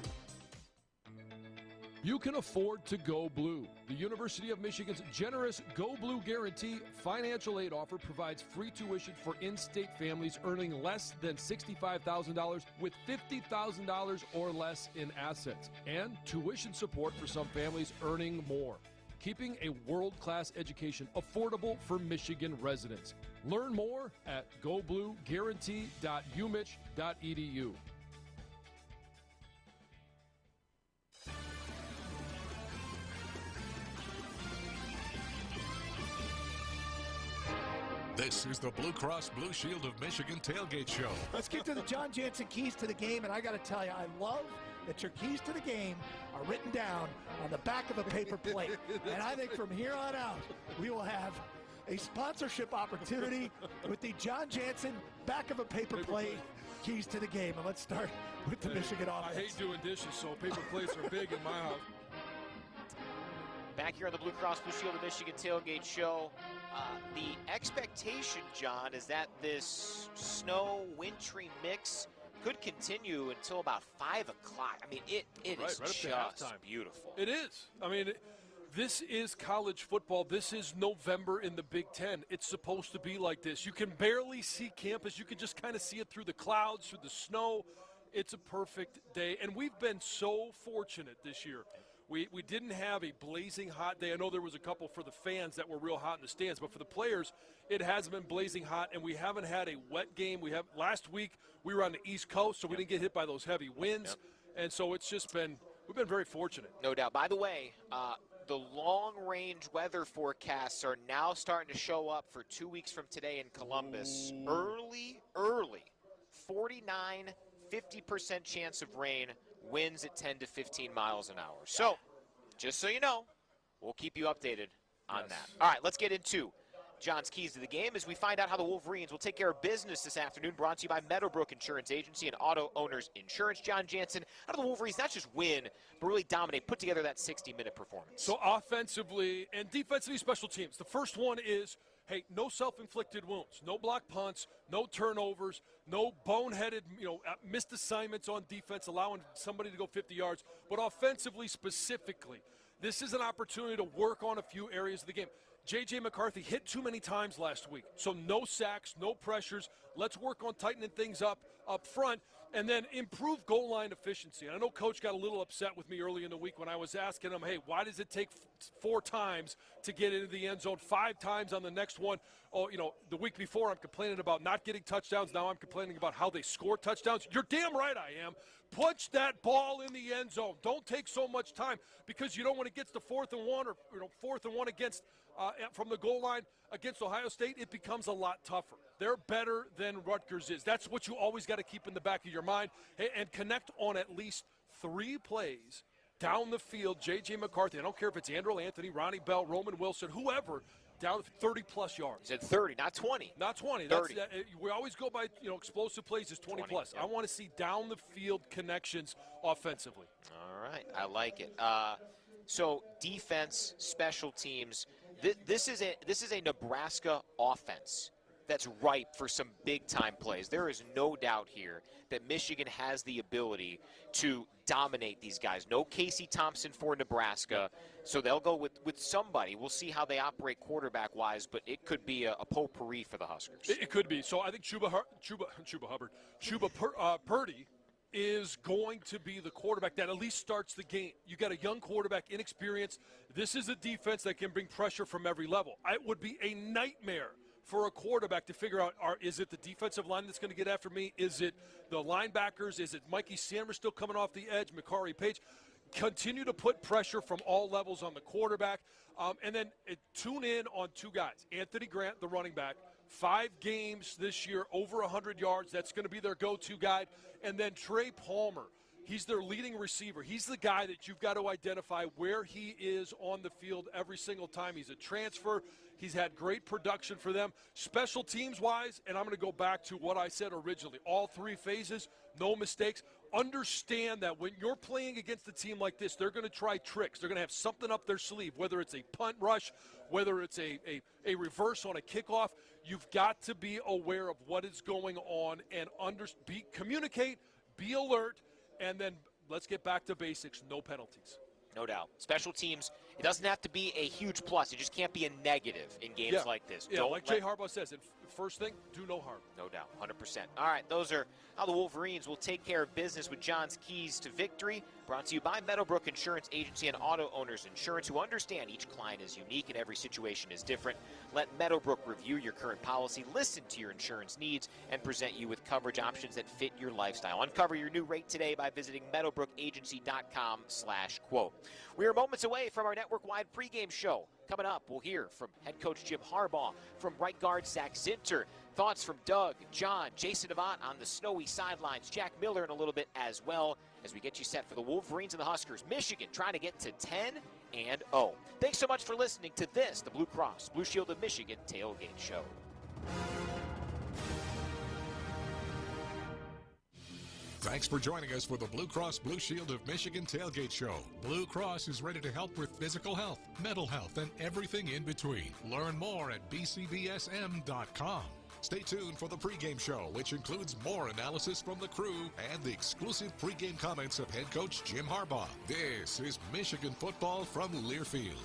You can afford to go blue. The University of Michigan's generous Go Blue Guarantee financial aid offer provides free tuition for in-state families earning less than $65,000 with $50,000 or less in assets, and tuition support for some families earning more, keeping a world-class education affordable for Michigan residents. Learn more at goblueguarantee.umich.edu. This is the Blue Cross Blue Shield of Michigan Tailgate Show. Let's get to the John Jansen keys to the game, and I got to tell you, I love that your keys to the game are written down on the back of a paper plate. And I think from here on out, we will have a sponsorship opportunity with the John Jansen back of a paper plate keys to the game. And let's start with the Michigan offense. I hate doing dishes, so paper plates are big in my house. Back here on the Blue Cross Blue Shield of Michigan Tailgate Show, the expectation, John, is that this snow-wintry mix could continue until about 5 o'clock. I mean, it is just beautiful. It is. I mean, this is college football. This is November in the Big Ten. It's supposed to be like this. You can barely see campus. You can just kind of see it through the clouds, through the snow. It's a perfect day. And we've been so fortunate this year. We didn't have a blazing hot day. I know there was a couple for the fans that were real hot in the stands, but for the players, it hasn't been blazing hot, and we haven't had a wet game. Last week we were on the East Coast, so we didn't get hit by those heavy winds, and so it's just been we've been very fortunate. No doubt. By the way, the long-range weather forecasts are now starting to show up for 2 weeks from today in Columbus. Early, 49, 50% chance of rain. Winds at 10 to 15 miles an hour. So, just so you know, we'll keep you updated on that. All right, let's get into John's keys to the game as we find out how the Wolverines will take care of business this afternoon, brought to you by Meadowbrook Insurance Agency and Auto Owners Insurance. John Jansen, how do the Wolverines not just win, but really dominate, put together that 60-minute performance? So offensively and defensively, special teams. The first one is, hey, no self-inflicted wounds, no block punts, no turnovers, no boneheaded, missed assignments on defense, allowing somebody to go 50 yards. But offensively specifically, this is an opportunity to work on a few areas of the game. J.J. McCarthy hit too many times last week, so no sacks, no pressures. Let's work on tightening things up front, and then improve goal line efficiency. And I know Coach got a little upset with me early in the week when I was asking him, hey, why does it take 4 times to get into the end zone, 5 times on the next one? Oh, the week before I'm complaining about not getting touchdowns. Now I'm complaining about how they score touchdowns. You're damn right I am. Punch that ball in the end zone. Don't take so much time, because when it gets to 4th and 1 or 4th and 1 against from the goal line against Ohio State, it becomes a lot tougher. They're better than Rutgers is. That's what you always got to keep in the back of your mind, and connect on at least 3 plays down the field, J.J. McCarthy, I don't care if it's Andrew Anthony, Ronnie Bell, Roman Wilson, whoever, down 30-plus yards. He said 30, not 20. Not 20. 30. We always go by, explosive plays is 20-plus. Yep. I want to see down-the-field connections offensively. All right, I like it. So defense, special teams, this is a Nebraska offense that's ripe for some big-time plays. There is no doubt here that Michigan has the ability to dominate these guys. No Casey Thompson for Nebraska, so they'll go with somebody. We'll see how they operate quarterback-wise, but it could be a potpourri for the Huskers. It could be. So I think Chuba Purdy is going to be the quarterback that at least starts the game. You got a young quarterback, inexperienced. This is a defense that can bring pressure from every level. It would be a nightmare for a quarterback to figure out, is it the defensive line that's going to get after me? Is it the linebackers? Is it Mikey Sanders still coming off the edge? Makari Page? Continue to put pressure from all levels on the quarterback. And then tune in on 2 guys. Anthony Grant, the running back, 5 games this year, over 100 yards. That's going to be their go-to guy. And then Trey Palmer. He's their leading receiver. He's the guy that you've got to identify where he is on the field every single time. He's a transfer. He's had great production for them. Special teams-wise, and I'm going to go back to what I said originally, all 3 phases, no mistakes. Understand that when you're playing against a team like this, they're going to try tricks. They're going to have something up their sleeve, whether it's a punt rush, whether it's a reverse on a kickoff. You've got to be aware of what is going on and communicate, be alert, and then let's get back to basics, no penalties. No doubt. Special teams, it doesn't have to be a huge plus. It just can't be a negative in games like this. Yeah, like Jay Harbaugh says, first thing, do no harm. No doubt, 100%. All right, those are how the Wolverines will take care of business with John's keys to victory. Brought to you by Meadowbrook Insurance Agency and Auto Owners Insurance, who understand each client is unique and every situation is different. Let Meadowbrook review your current policy, listen to your insurance needs, and present you with coverage options that fit your lifestyle. Uncover your new rate today by visiting meadowbrookagency.com/quote. We are moments away from our network-wide pregame show. Coming up, we'll hear from head coach Jim Harbaugh, from right guard Zach Zinter, thoughts from Doug, John, Jason Avant on the snowy sidelines, Jack Miller in a little bit as well, as we get you set for the Wolverines and the Huskers. Michigan trying to get to 10-0. Thanks so much for listening to this, the Blue Cross Blue Shield of Michigan Tailgate Show. Thanks for joining us for the Blue Cross Blue Shield of Michigan Tailgate Show. Blue Cross is ready to help with physical health, mental health, and everything in between. Learn more at bcbsm.com. Stay tuned for the pregame show, which includes more analysis from the crew and the exclusive pregame comments of head coach Jim Harbaugh. This is Michigan football from Learfield.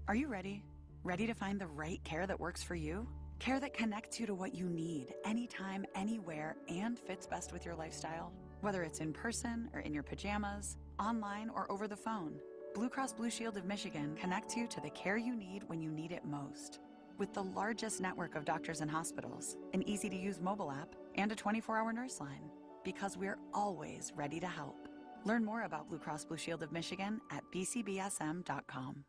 Are you ready? Ready to find the right care that works for you? Care that connects you to what you need, anytime, anywhere, and fits best with your lifestyle? Whether it's in person or in your pajamas, online or over the phone, Blue Cross Blue Shield of Michigan connects you to the care you need when you need it most. With the largest network of doctors and hospitals, an easy-to-use mobile app, and a 24-hour nurse line. Because we're always ready to help. Learn more about Blue Cross Blue Shield of Michigan at bcbsm.com.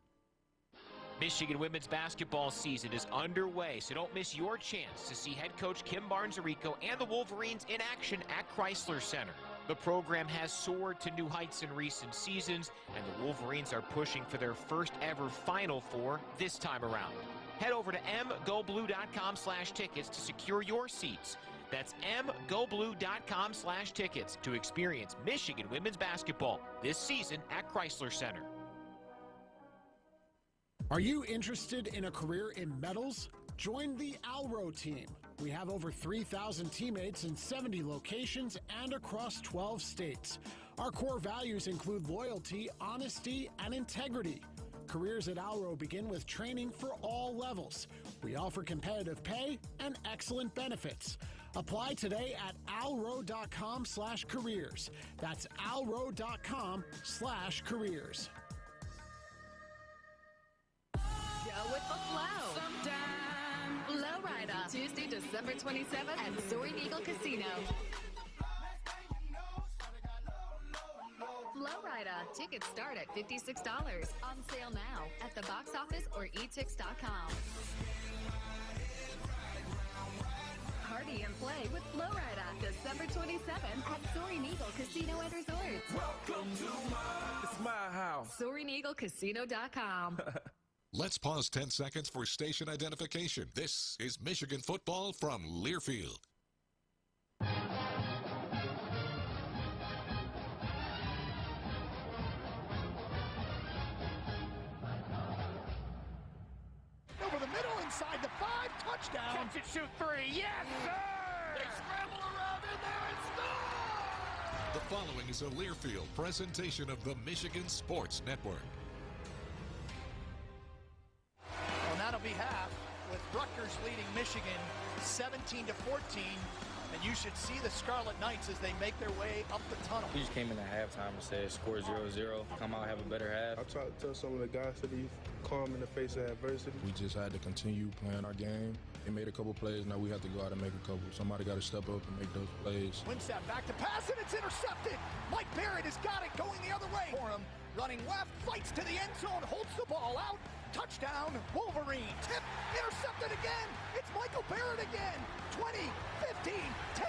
Michigan women's basketball season is underway, so don't miss your chance to see head coach Kim Barnes-Arico and the Wolverines in action at Chrysler Center. The program has soared to new heights in recent seasons, and the Wolverines are pushing for their first ever Final Four this time around. Head over to mgoblue.com/tickets to secure your seats. That's mgoblue.com/tickets to experience Michigan women's basketball this season at Chrysler Center. Are you interested in a career in metals? Join the Alro team. We have over 3,000 teammates in 70 locations and across 12 states. Our core values include loyalty, honesty, and integrity. Careers at Alro begin with training for all levels. We offer competitive pay and excellent benefits. Apply today at alro.com/careers. That's alro.com/careers. Go with the flow. Sometime. Flow Rider. Tuesday, December 27th at Soaring Eagle Casino. Flow Rider. Tickets start at $56. On sale now at the box office or etix.com. Party and play with Flow Rider. December 27th. 27 at Soaring Eagle Casino and Resorts. Welcome to it's my house. SoaringEagleCasino.com. Let's pause 10 seconds for station identification. This is Michigan football from Learfield. Over the middle, inside the 5, touchdown. Catch it, shoot 3, yes, sir! They scramble around in there and score! The following is a Learfield presentation of the Michigan Sports Network. Well, that'll be half, with Rutgers leading Michigan 17-14. And you should see the Scarlet Knights as they make their way up the tunnel. We just came in at halftime and said score 0-0, come out, have a better half. I tried to tell some of the guys to be calm in the face of adversity. We just had to continue playing our game. They made a couple plays, now we have to go out and make a couple. Somebody got to step up and make those plays. Winstat back to pass, and it's intercepted. Mike Barrett has got it going the other way for him. Running left, fights to the end zone, holds the ball out. Touchdown, Wolverines. Tip, intercepted again. It's Michael Barrett again. 20, 15, 10,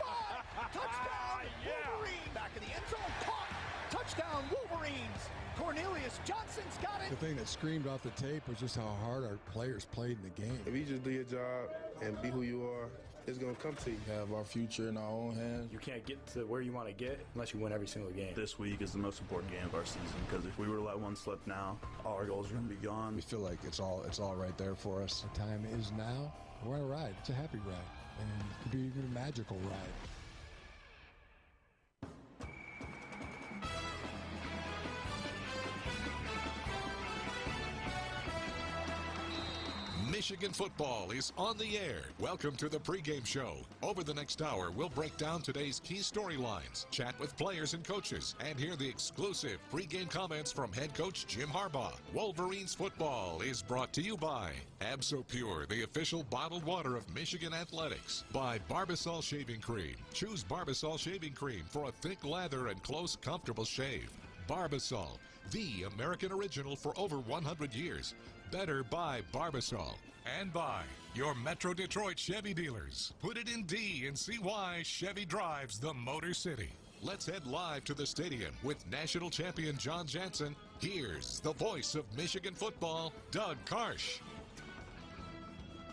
5. Touchdown, Wolverines. Back in the end zone, caught. Touchdown, Wolverines. Cornelius Johnson's got it. The thing that screamed off the tape was just how hard our players played in the game. If you just do your job and be who you are, it's going to come to you. We have our future in our own hands. You can't get to where you want to get unless you win every single game. This week is the most important game of our season because if we were to let one slip now, all our goals are going to be gone. We feel like it's all right there for us. The time is now. We're on a ride. It's a happy ride. And it could be even a magical ride. Michigan football is on the air. Welcome to the pregame show. Over the next hour, we'll break down today's key storylines, chat with players and coaches, and hear the exclusive pregame comments from head coach Jim Harbaugh. Wolverines football is brought to you by Abso-Pure, the official bottled water of Michigan athletics. By Barbasol Shaving Cream. Choose Barbasol Shaving Cream for a thick lather and close, comfortable shave. Barbasol, the American original for over 100 years. Better by Barbasol. And by your Metro Detroit Chevy dealers. Put it in D and see why Chevy drives the Motor City. Let's head live to the stadium with national champion John Jansen. Here's the voice of Michigan football, Doug Karsch.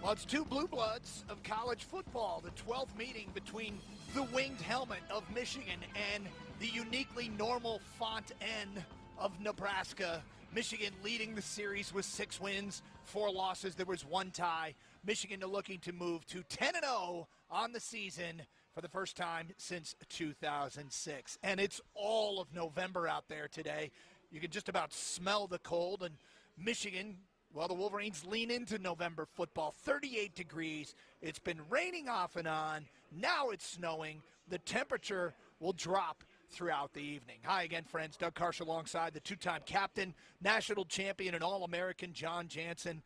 Well, it's two blue bloods of college football. The 12th meeting between the winged helmet of Michigan and the uniquely normal font N of Nebraska. Michigan leading the series with 6 wins, 4 losses. There was 1 tie. Michigan looking to move to 10-0 on the season for the first time since 2006. And it's all of November out there today. You can just about smell the cold. And Michigan, well, the Wolverines lean into November football. 38 degrees. It's been raining off and on. Now it's snowing. The temperature will drop throughout the evening. Hi again, friends. Doug Karsch alongside the 2-time captain, national champion, and All-American John Jansen.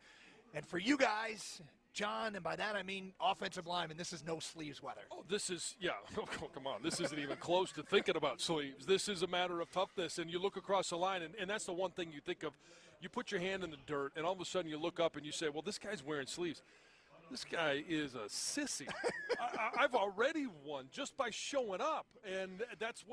And for you guys, John, and by that I mean offensive lineman, this is no sleeves weather. Oh, this is, yeah, oh, come on. This isn't even close to thinking about sleeves. This is a matter of toughness, and you look across the line, and that's the one thing you think of. You put your hand in the dirt, and all of a sudden you look up and you say, well, this guy's wearing sleeves. This guy is a sissy. I've already won just by showing up, and that's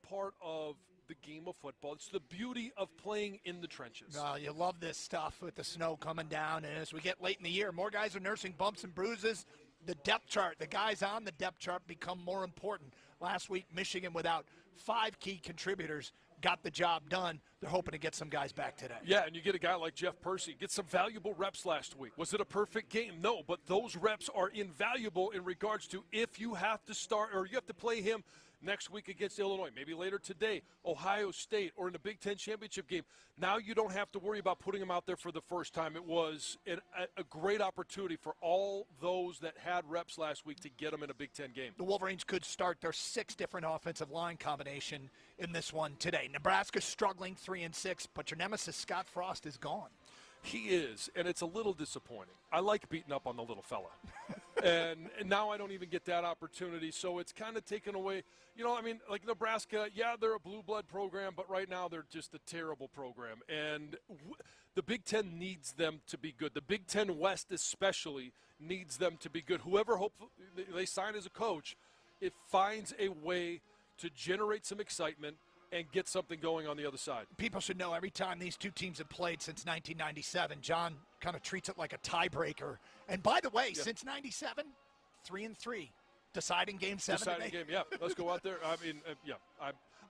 part of the game of football. It's the beauty of playing in the trenches. You love this stuff with the snow coming down, and as we get late in the year, more guys are nursing bumps and bruises. The depth chart, the guys on the depth chart become more important. Last week, Michigan, without 5 key contributors, got the job done. They're hoping to get some guys back today. Yeah, and you get a guy like Jeff Percy, get some valuable reps last week. Was it a perfect game? No, but those reps are invaluable in regards to if you have to start or you have to play him next week against Illinois, maybe later today, Ohio State, or in the Big Ten championship game. Now you don't have to worry about putting him out there for the first time. It was a great opportunity for all those that had reps last week to get them in a Big Ten game. The Wolverines could start their 6 different offensive line combination in this one today. Nebraska's struggling 3-6, but your nemesis Scott Frost is gone. He is, and it's a little disappointing. I like beating up on the little fella. and now I don't even get that opportunity, so it's kind of taken away. You know, I mean, like Nebraska, yeah, they're a blue blood program, but right now they're just a terrible program. And the Big Ten needs them to be good. The Big Ten West especially needs them to be good. Whoever they sign as a coach, it finds a way to generate some excitement and get something going on the other side. People should know every time these two teams have played since 1997, John kind of treats it like a tiebreaker. And by the way, since 97, 3-3. Deciding game 7 Deciding today. game, yeah. Let's go out there. I mean,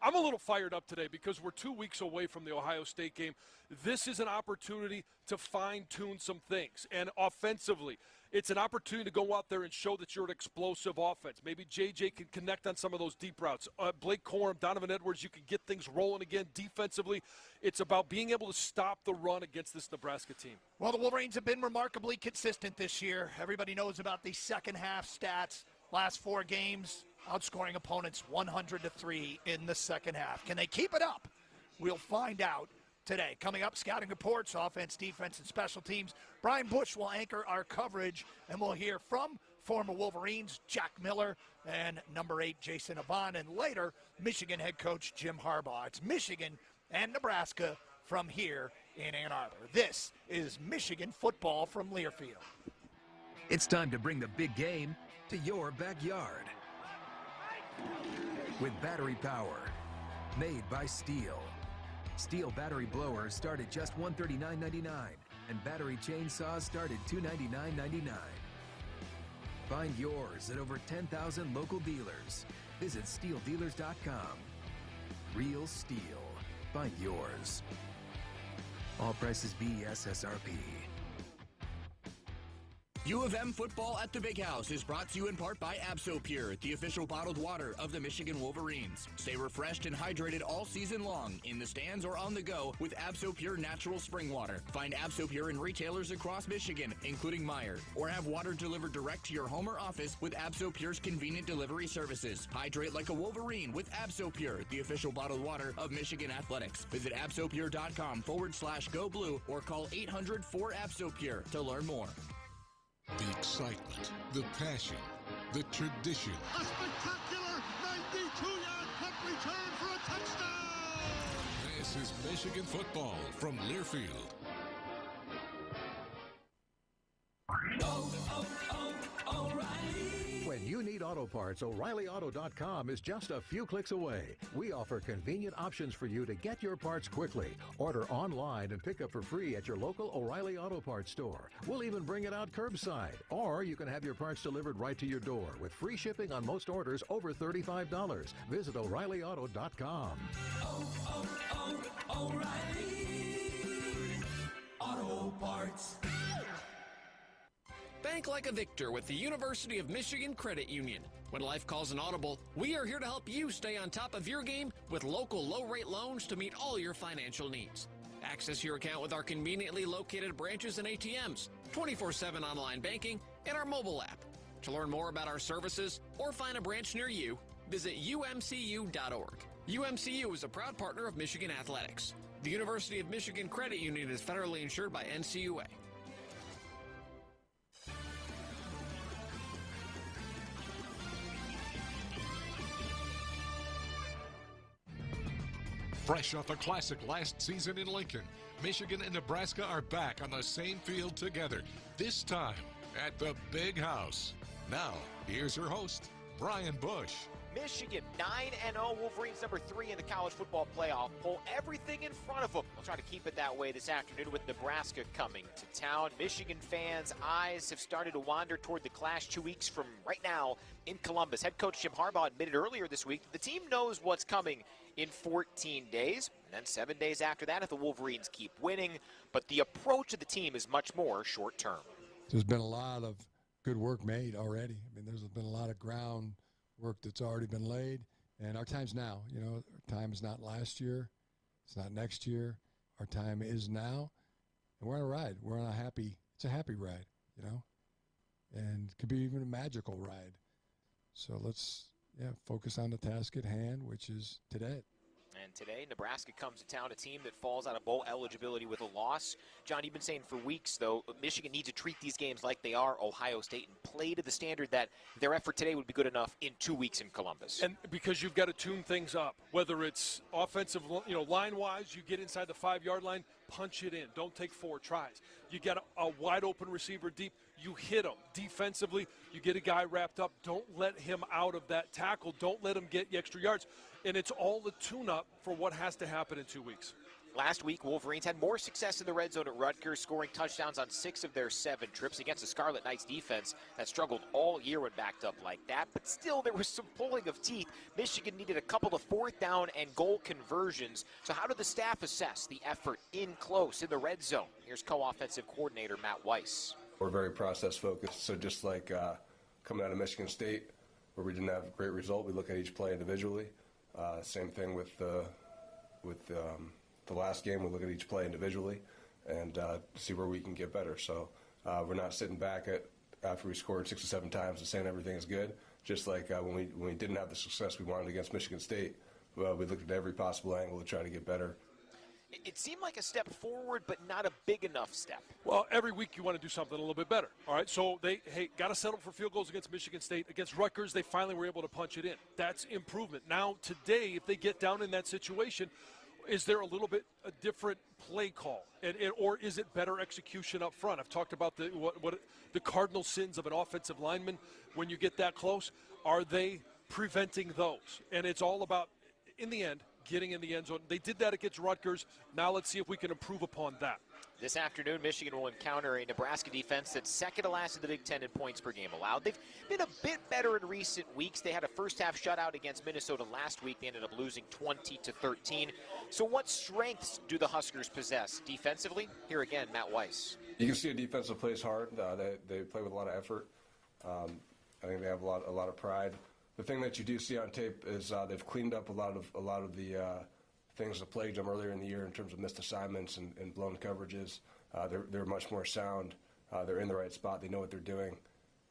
I'm a little fired up today because we're 2 weeks away from the Ohio State game. This is an opportunity to fine-tune some things. And offensively, it's an opportunity to go out there and show that you're an explosive offense. Maybe J.J. can connect on some of those deep routes. Blake Corum, Donovan Edwards, you can get things rolling again defensively. It's about being able to stop the run against this Nebraska team. Well, the Wolverines have been remarkably consistent this year. Everybody knows about the second half stats. Last 4 games, outscoring opponents 100-3 in the second half. Can they keep it up? We'll find out today. Coming up, scouting reports, offense, defense, and special teams. Brian Bush will anchor our coverage, and we'll hear from former Wolverines Jack Miller and number 8 Jason Avant, and later Michigan head coach Jim Harbaugh. It's Michigan and Nebraska from here in Ann Arbor. This is Michigan football from Learfield. It's time to bring the big game to your backyard. With battery power, made by Steel. Steel battery blowers start at just $139.99, and battery chainsaws start at $299.99. Find yours at over 10,000 local dealers. Visit steeldealers.com. Real Steel. Find yours. All prices BS SRP. U of M football at the Big House is brought to you in part by AbsoPure, the official bottled water of the Michigan Wolverines. Stay refreshed and hydrated all season long, in the stands or on the go, with AbsoPure natural spring water. Find AbsoPure in retailers across Michigan, including Meijer, or have water delivered direct to your home or office with AbsoPure's convenient delivery services. Hydrate like a Wolverine with AbsoPure, the official bottled water of Michigan Athletics. Visit absopure.com/go blue or call 800-4-ABSOPURE to learn more. The excitement, the passion, the tradition. A spectacular 92-yard punt return for a touchdown! This is Michigan football from Learfield. O'Reilly. When you need auto parts, O'ReillyAuto.com is just a few clicks away. We offer convenient options for you to get your parts quickly. Order online and pick up for free at your local O'Reilly Auto Parts store. We'll even bring it out curbside. Or you can have your parts delivered right to your door with free shipping on most orders over $35. Visit O'ReillyAuto.com. O'Reilly Auto Parts. Bank like a victor with the University of Michigan Credit Union. When life calls an audible, we are here to help you stay on top of your game with local low-rate loans to meet all your financial needs. Access your account with our conveniently located branches and ATMs, 24/7 online banking, and our mobile app. To learn more about our services or find a branch near you, visit umcu.org. UMCU is a proud partner of Michigan Athletics. The University of Michigan Credit Union is federally insured by NCUA. Fresh off a classic last season in Lincoln, Michigan and Nebraska are back on the same field together, this time at the Big House. Now, here's your host, Brian Bush. Michigan 9-0, Wolverines number 3 in the college football playoff poll. Everything in front of them. We'll try to keep it that way this afternoon with Nebraska coming to town. Michigan fans' eyes have started to wander toward the clash 2 weeks from right now in Columbus. Head coach Jim Harbaugh admitted earlier this week that the team knows what's coming in 14 days. And then 7 days after that if the Wolverines keep winning. But the approach of the team is much more short-term. There's been a lot of good work made already. I mean, there's been a lot of ground work that's already been laid, and our time's now. You know, our time is not last year. It's not next year. Our time is now, and we're on a ride. We're on it's a happy ride, you know, and it could be even a magical ride. So let's, focus on the task at hand, which is today. And today, Nebraska comes to town, a team that falls out of bowl eligibility with a loss. John, you've been saying for weeks, though, Michigan needs to treat these games like they are Ohio State and play to the standard that their effort today would be good enough in 2 weeks in Columbus. And because you've got to tune things up, whether it's offensive, line-wise, you get inside the 5-yard line, punch it in. Don't take 4 tries. You got a wide-open receiver deep, you hit him. Defensively, you get a guy wrapped up. Don't let him out of that tackle. Don't let him get extra yards. And it's all the tune-up for what has to happen in 2 weeks. Last week, Wolverines had more success in the red zone at Rutgers, scoring touchdowns on 6 of their 7 trips against the Scarlet Knights defense that struggled all year when backed up like that. But still, there was some pulling of teeth. Michigan needed a couple of 4th down and goal conversions. So how did the staff assess the effort in close in the red zone? Here's co-offensive coordinator Matt Weiss. We're very process-focused, so just like coming out of Michigan State, where we didn't have a great result, we look at each play individually. Same thing with the last game. We look at each play individually and see where we can get better. So we're not sitting back after we scored 6 or 7 times and saying everything is good. Just like when we didn't have the success we wanted against Michigan State, we looked at every possible angle to try to get better. It seemed like a step forward, but not a big enough step. Well, every week you want to do something a little bit better. All right, so they got to settle for field goals against Michigan State. Against Rutgers, they finally were able to punch it in. That's improvement. Now, today, if they get down in that situation, is there a little bit a different play call, or is it better execution up front? I've talked about the cardinal sins of an offensive lineman when you get that close. Are they preventing those? And it's all about, in the end, getting in the end zone. They did that against Rutgers. Now let's see if we can improve upon that. This afternoon, Michigan will encounter a Nebraska defense that's second to last in the Big Ten in points per game allowed. They've been a bit better in recent weeks. They had a first-half shutout against Minnesota last week. They ended up losing 20-13. So what strengths do the Huskers possess defensively? Here again, Matt Weiss. You can see a defense that plays hard. They play with a lot of effort. I think they have a lot of pride. The thing that you do see on tape is they've cleaned up a lot of the things that plagued them earlier in the year in terms of missed assignments and blown coverages. They're much more sound. They're in the right spot. They know what they're doing.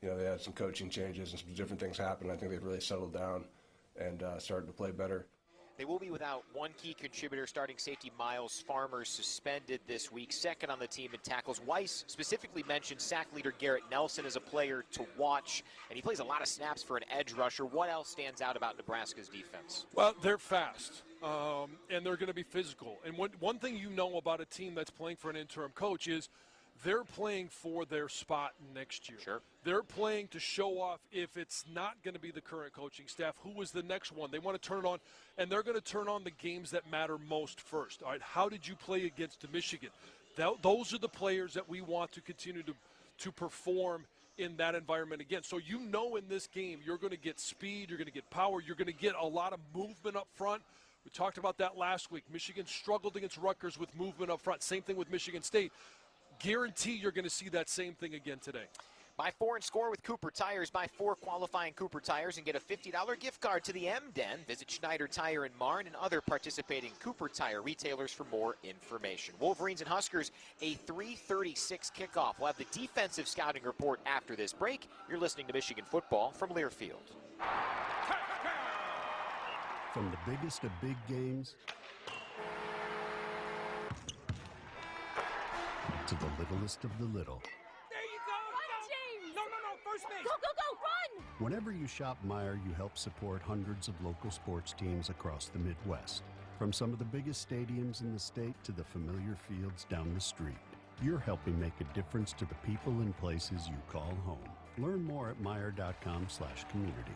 You know, they had some coaching changes and some different things happen. I think they've really settled down and started to play better. They will be without one key contributor, starting safety Miles Farmer, suspended this week, second on the team in tackles. Weiss specifically mentioned sack leader Garrett Nelson as a player to watch, and he plays a lot of snaps for an edge rusher. What else stands out about Nebraska's defense? Well, they're fast, and they're going to be physical. And one thing you know about a team that's playing for an interim coach is they're playing for their spot next year. Sure. They're playing to show off, if it's not going to be the current coaching staff, who is the next one. They want to turn it on, and they're going to turn on the games that matter most first. All right, how did you play against Michigan? Those are the players that we want to continue to perform in that environment again. So you know in this game you're going to get speed, you're going to get power, you're going to get a lot of movement up front. We talked about that last week. Michigan struggled against Rutgers with movement up front. Same thing with Michigan State. Guarantee you're going to see that same thing again today. Buy 4 and score with Cooper Tires. Buy 4 qualifying Cooper Tires and get a $50 gift card to the M-Den. Visit Schneider Tire in Marne and other participating Cooper Tire retailers for more information. Wolverines and Huskers, a 3:36 kickoff. We'll have the defensive scouting report after this break. You're listening to Michigan football from Learfield. From the biggest of big games to the littlest of the little. There you go! Run, James! No, first base! Go, run! Whenever you shop Meijer, you help support hundreds of local sports teams across the Midwest. From some of the biggest stadiums in the state to the familiar fields down the street. You're helping make a difference to the people and places you call home. Learn more at Meijer.com/community.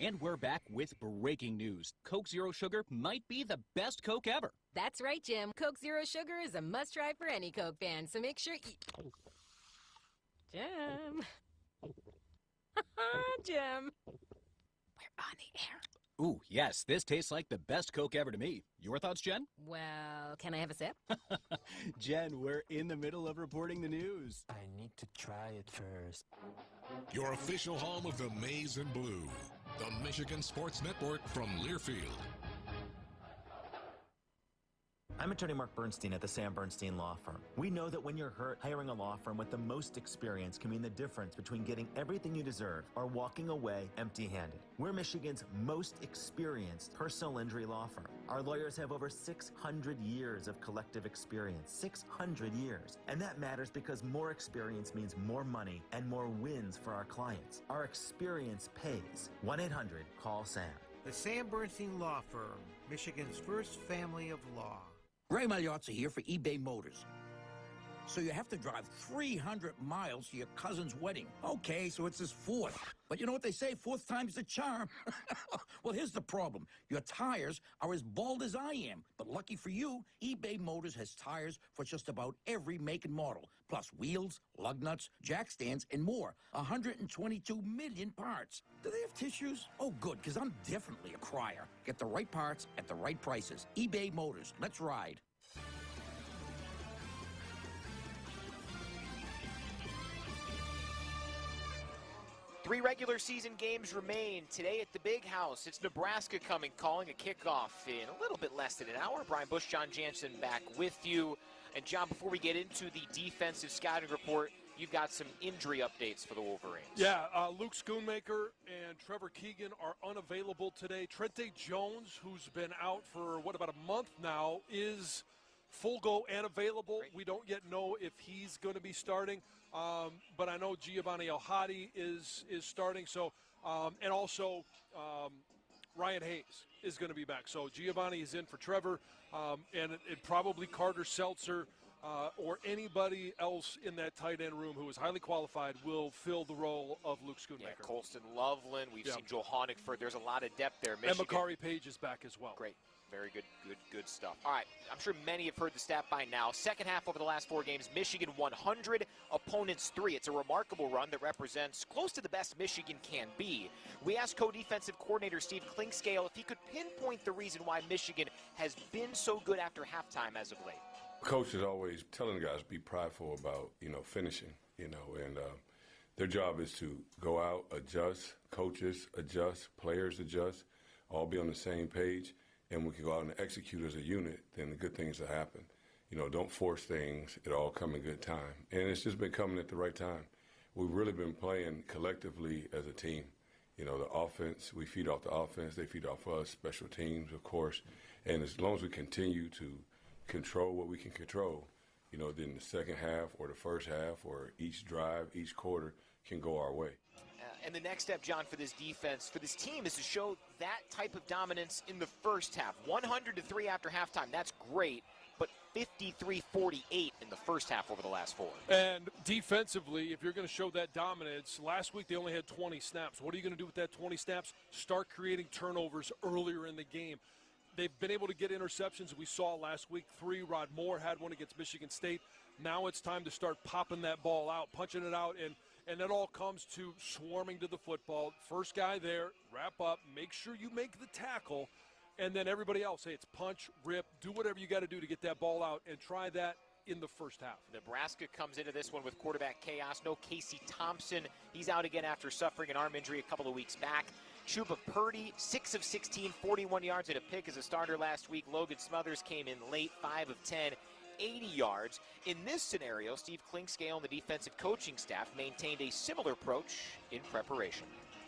And we're back with breaking news. Coke Zero Sugar might be the best Coke ever. That's right, Jim. Coke Zero Sugar is a must-try for any Coke fan, so make sure you... Jim. Jim. We're on the air. Ooh, yes, this tastes like the best Coke ever to me. Your thoughts, Jen? Well, can I have a sip? Jen, we're in the middle of reporting the news. I need to try it first. Your official home of the Maize and Blue, the Michigan Sports Network from Learfield. I'm attorney Mark Bernstein at the Sam Bernstein Law Firm. We know that when you're hurt, hiring a law firm with the most experience can mean the difference between getting everything you deserve or walking away empty-handed. We're Michigan's most experienced personal injury law firm. Our lawyers have over 600 years of collective experience. 600 years. And that matters because more experience means more money and more wins for our clients. Our experience pays. 1-800-CALL-SAM. The Sam Bernstein Law Firm, Michigan's first family of law. Ray Magliozzi here for eBay Motors. so you have to drive 300 miles to your cousin's wedding. Okay, so it's his fourth. But you know what they say, fourth time's the charm. Well, here's the problem. Your tires are as bald as I am. But lucky for you, eBay Motors has tires for just about every make and model. Plus wheels, lug nuts, jack stands, and more. 122 million parts. Do they have tissues? Oh, good, because I'm definitely a crier. Get the right parts at the right prices. eBay Motors. Let's ride. Three regular season games remain today at the Big House. It's Nebraska calling a kickoff in a little bit less than an hour. Brian Bush, John Jansen back with you. And John, before we get into the defensive scouting report, you've got some injury updates for the Wolverines. Yeah, Luke Schoonmaker and Trevor Keegan are unavailable today. Trente Jones, who's been out for, about a month now, is full go and available. We don't yet know if he's going to be starting, but I know Giovanni El-Hadi is starting. So, and also Ryan Hayes is going to be back. So Giovanni is in for Trevor, and it probably Carter Seltzer or anybody else in that tight end room who is highly qualified will fill the role of Luke Schoonmaker. Yeah, Colston Loveland. We've seen Joe Honigford. There's a lot of depth there. Michigan. And Makari Page is back as well. Great. Very good stuff. All right, I'm sure many have heard the stat by now. Second half over the last 4 games, Michigan 100, opponents 3. It's a remarkable run that represents close to the best Michigan can be. We asked co-defensive coordinator Steve Klinkscale if he could pinpoint the reason why Michigan has been so good after halftime as of late. Coach is always telling the guys be prideful about, finishing, and their job is to go out, adjust, coaches adjust, players adjust, all be on the same page. And we can go out and execute as a unit, then the good things will happen. Don't force things. It'll all come in good time. And it's just been coming at the right time. We've really been playing collectively as a team. The offense, we feed off the offense. They feed off us, special teams, of course. And as long as we continue to control what we can control, then the second half or the first half or each drive, each quarter can go our way. And the next step, John, for this defense, for this team, is to show that type of dominance in the first half. 100-3 after halftime, that's great, but 53-48 in the first half over the last 4. And defensively, if you're going to show that dominance, last week they only had 20 snaps. What are you going to do with that 20 snaps? Start creating turnovers earlier in the game. They've been able to get interceptions. We saw last week 3. Rod Moore had one against Michigan State. Now it's time to start popping that ball out, punching it out, and it all comes to swarming to the football. First guy there, wrap up, make sure you make the tackle, and then everybody else, hey, it's punch, rip, do whatever you got to do to get that ball out, and try that in the first half. Nebraska comes into this one with quarterback chaos. No Casey Thompson. He's out again after suffering an arm injury a couple of weeks back. Chuba Purdy, 6 of 16, 41 yards and a pick as a starter last week. Logan Smothers came in late, 5 of 10. 80 yards. In this scenario, Steve Klinkscale and the defensive coaching staff maintained a similar approach in preparation.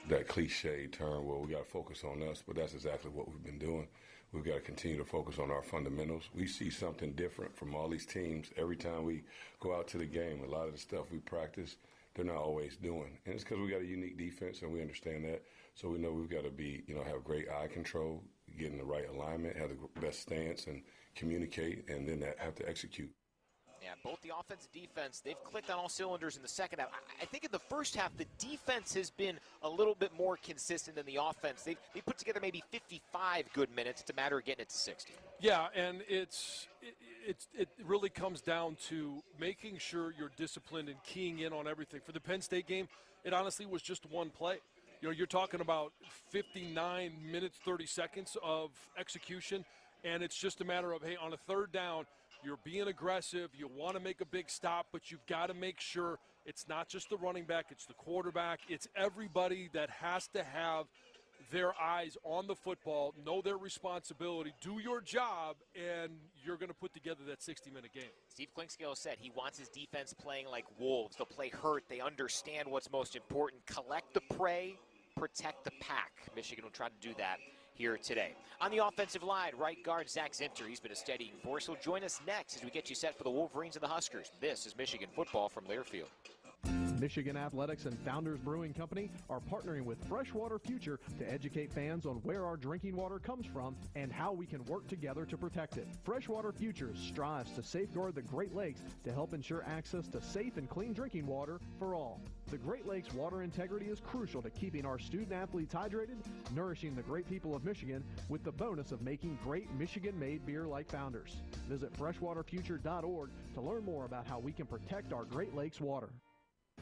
That cliche term, well, we got to focus on us, but that's exactly what we've been doing. We've got to continue to focus on our fundamentals. We see something different from all these teams every time we go out to the game. A lot of the stuff we practice, they're not always doing. And it's because we got a unique defense, and we understand that. So we know we've got to be, have great eye control, get in the right alignment, have the best stance, and communicate, and then have to execute. Yeah, both the offense and defense, they've clicked on all cylinders in the second half. I think in the first half, the defense has been a little bit more consistent than the offense. They put together maybe 55 good minutes. It's a matter of getting it to 60. Yeah, and it really comes down to making sure you're disciplined and keying in on everything. For the Penn State game, it honestly was just one play. You're talking about 59 minutes, 30 seconds of execution, and it's just a matter of, hey, on a third down, you're being aggressive, you want to make a big stop, but you've got to make sure it's not just the running back, it's the quarterback, it's everybody that has to have their eyes on the football, know their responsibility, do your job, and you're going to put together that 60-minute game. Steve Klinkscale said he wants his defense playing like wolves. They'll play hurt. They understand what's most important. Collect the prey, protect the pack. Michigan will try to do that here today. On the offensive line, right guard Zach Zinter. He's been a steadying force. He'll join us next as we get you set for the Wolverines and the Huskers. This is Michigan football from Learfield. Michigan Athletics and Founders Brewing Company are partnering with Freshwater Future to educate fans on where our drinking water comes from and how we can work together to protect it. Freshwater Futures strives to safeguard the Great Lakes to help ensure access to safe and clean drinking water for all. The Great Lakes water integrity is crucial to keeping our student athletes hydrated, nourishing the great people of Michigan, with the bonus of making great Michigan-made beer like Founders. Visit freshwaterfuture.org to learn more about how we can protect our Great Lakes water.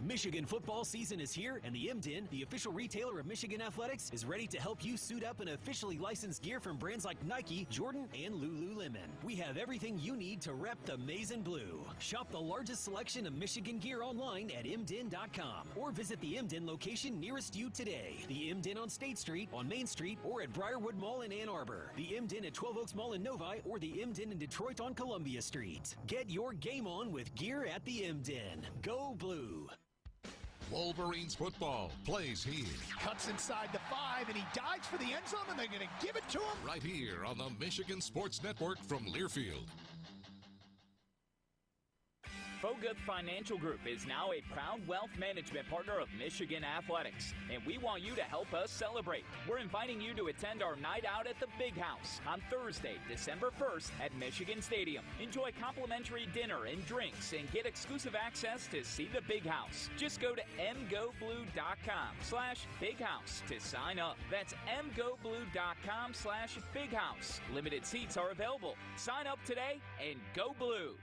Michigan football season is here, and the MDN, the official retailer of Michigan Athletics, is ready to help you suit up in officially licensed gear from brands like Nike, Jordan, and Lululemon. We have everything you need to rep the maize and blue. Shop the largest selection of Michigan gear online at mdn.com or visit the MDN location nearest you today. The MDN on State Street, on Main Street, or at Briarwood Mall in Ann Arbor. The MDN at 12 Oaks Mall in Novi, or the MDN in Detroit on Columbia Street. Get your game on with gear at the MDN. Go Blue! Wolverines football plays here. Cuts inside the 5, and he dives for the end zone, and they're going to give it to him. Right here on the Michigan Sports Network from Learfield. Foguth Financial Group is now a proud wealth management partner of Michigan Athletics, and we want you to help us celebrate. We're inviting you to attend our night out at the Big House on Thursday, December 1st at Michigan Stadium. Enjoy complimentary dinner and drinks and get exclusive access to see the Big House. Just go to mgoblue.com/Big House to sign up. That's mgoblue.com/Big House. Limited seats are available. Sign up today and go Blue.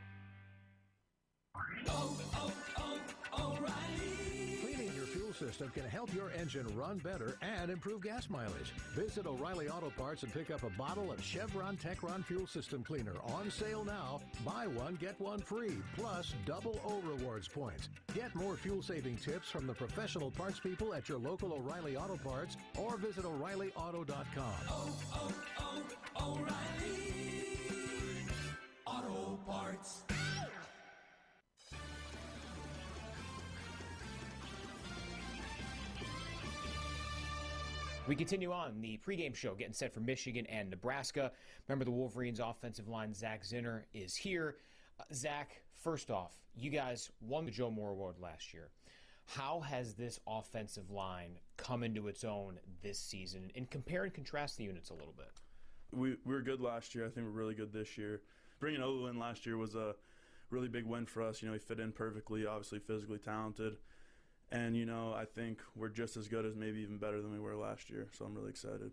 O'Reilly. Cleaning your fuel system can help your engine run better and improve gas mileage. Visit O'Reilly Auto Parts and pick up a bottle of Chevron Techron Fuel System Cleaner. On sale now. Buy one, get one free, plus double O Rewards points. Get more fuel-saving tips from the professional parts people at your local O'Reilly Auto Parts or visit O'Reillyauto.com. O'Reilly Auto Parts. We continue on the pregame show, getting set for Michigan and Nebraska. Remember, the Wolverines offensive line, Zach Zinner, is here. Zach, first off, you guys won the Joe Moore Award last year. How has this offensive line come into its own this season? And compare and contrast the units a little bit. We were good last year. I think we're really good this year. Bringing Olu in last year was a really big win for us. You know, he fit in perfectly, obviously physically talented. And, you know, I think we're just as good as maybe even better than we were last year. So I'm really excited.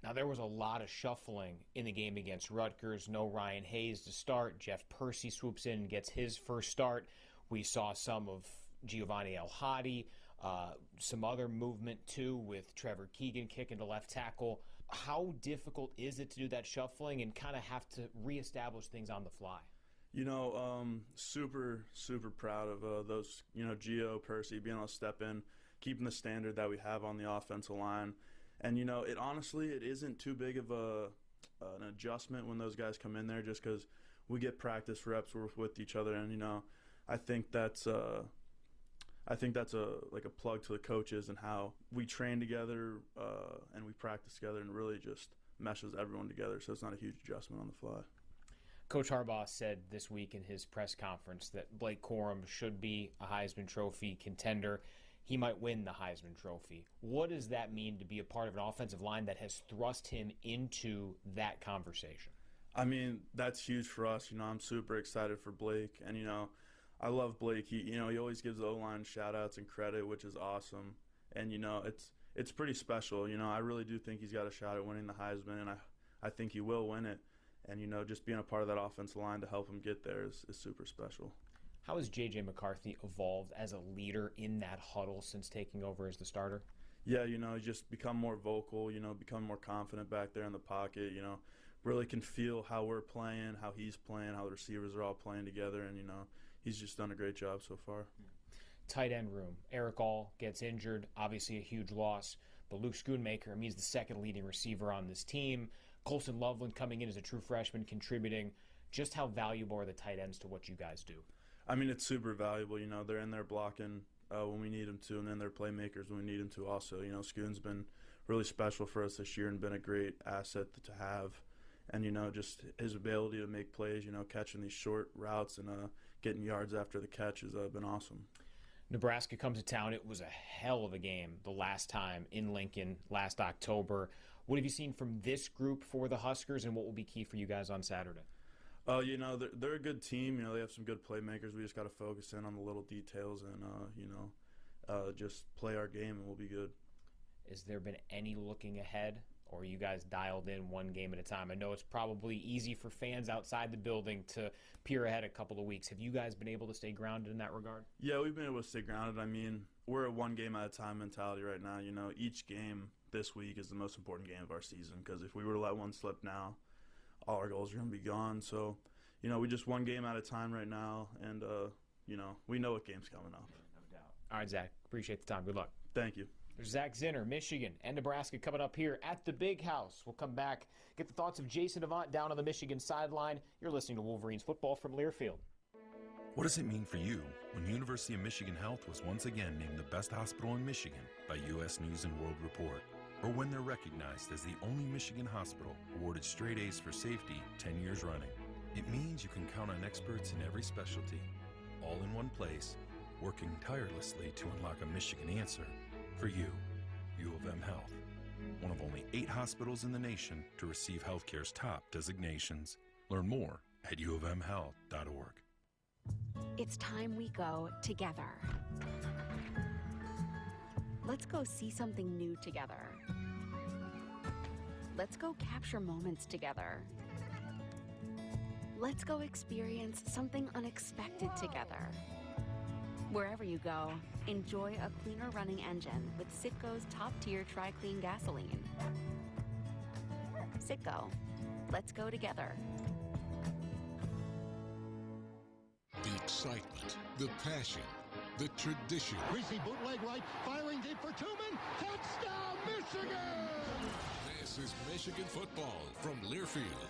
Now, there was a lot of shuffling in the game against Rutgers. No Ryan Hayes to start. Jeff Percy swoops in and gets his first start. We saw some of Giovanni El-Hadi, some other movement, too, with Trevor Keegan kicking to left tackle. How difficult is it to do that shuffling and kind of have to reestablish things on the fly? You know, super, super proud of those, you know, Gio, Percy, being able to step in, keeping the standard that we have on the offensive line. And, you know, it isn't too big of an adjustment when those guys come in there just because we get practice reps with each other. And, you know, I think that's like a plug to the coaches and how we train together and we practice together and really just meshes everyone together. So it's not a huge adjustment on the fly. Coach Harbaugh said this week in his press conference that Blake Corum should be a Heisman Trophy contender. He might win the Heisman Trophy. What does that mean to be a part of an offensive line that has thrust him into that conversation? I mean, that's huge for us. You know, I'm super excited for Blake. And, you know, I love Blake. He always gives the O-line shout-outs and credit, which is awesome. And, you know, it's pretty special. You know, I really do think he's got a shot at winning the Heisman, and I think he will win it. And, you know, just being a part of that offensive line to help him get there is super special. How has J.J. McCarthy evolved as a leader in that huddle since taking over as the starter? Yeah, you know, he's just become more vocal, you know, become more confident back there in the pocket, you know, really can feel how we're playing, how he's playing, how the receivers are all playing together, and, you know, he's just done a great job so far. Tight end room. Eric All gets injured, obviously a huge loss, but Luke Schoonmaker, he's the second leading receiver on this team. Colson Loveland coming in as a true freshman, contributing. Just how valuable are the tight ends to what you guys do? I mean, it's super valuable. You know, they're in there blocking when we need them to, and then they're playmakers when we need them to also. You know, Schoon's been really special for us this year and been a great asset to have. And, you know, just his ability to make plays, you know, catching these short routes and getting yards after the catch has been awesome. Nebraska comes to town. It was a hell of a game the last time in Lincoln last October. What have you seen from this group for the Huskers, and what will be key for you guys on Saturday? They're a good team. They have some good playmakers. We just got to focus in on the little details and, just play our game, and we'll be good. Has there been any looking ahead, or are you guys dialed in one game at a time? I know it's probably easy for fans outside the building to peer ahead a couple of weeks. Have you guys been able to stay grounded in that regard? Yeah, we've been able to stay grounded. I mean, we're a one game at a time mentality right now. Each game this week is the most important game of our season, because if we were to let one slip now, all our goals are going to be gone. So, we just one game at a time right now, and, we know what game's coming up. No doubt. All right, Zach, appreciate the time. Good luck. Thank you. There's Zach Zinner, Michigan, and Nebraska coming up here at the Big House. We'll come back, get the thoughts of Jason Avant down on the Michigan sideline. You're listening to Wolverines football from Learfield. What does it mean for you when University of Michigan Health was once again named the best hospital in Michigan by U.S. News & World Report? Or when they're recognized as the only Michigan hospital awarded straight A's for safety 10 years running? It means you can count on experts in every specialty, all in one place, working tirelessly to unlock a Michigan answer for you. U of M Health, one of only 8 hospitals in the nation to receive healthcare's top designations. Learn more at uofmhealth.org. It's time we go together. Let's go see something new together. Let's go capture moments together. Let's go experience something unexpected together. Wherever you go, enjoy a cleaner running engine with Citgo's top-tier Tri-Clean gasoline. Citgo. Let's go together. The excitement, the passion, the tradition. Greasy bootleg right, firing deep for Tumen. Touchdown, Michigan! This is Michigan football from Learfield.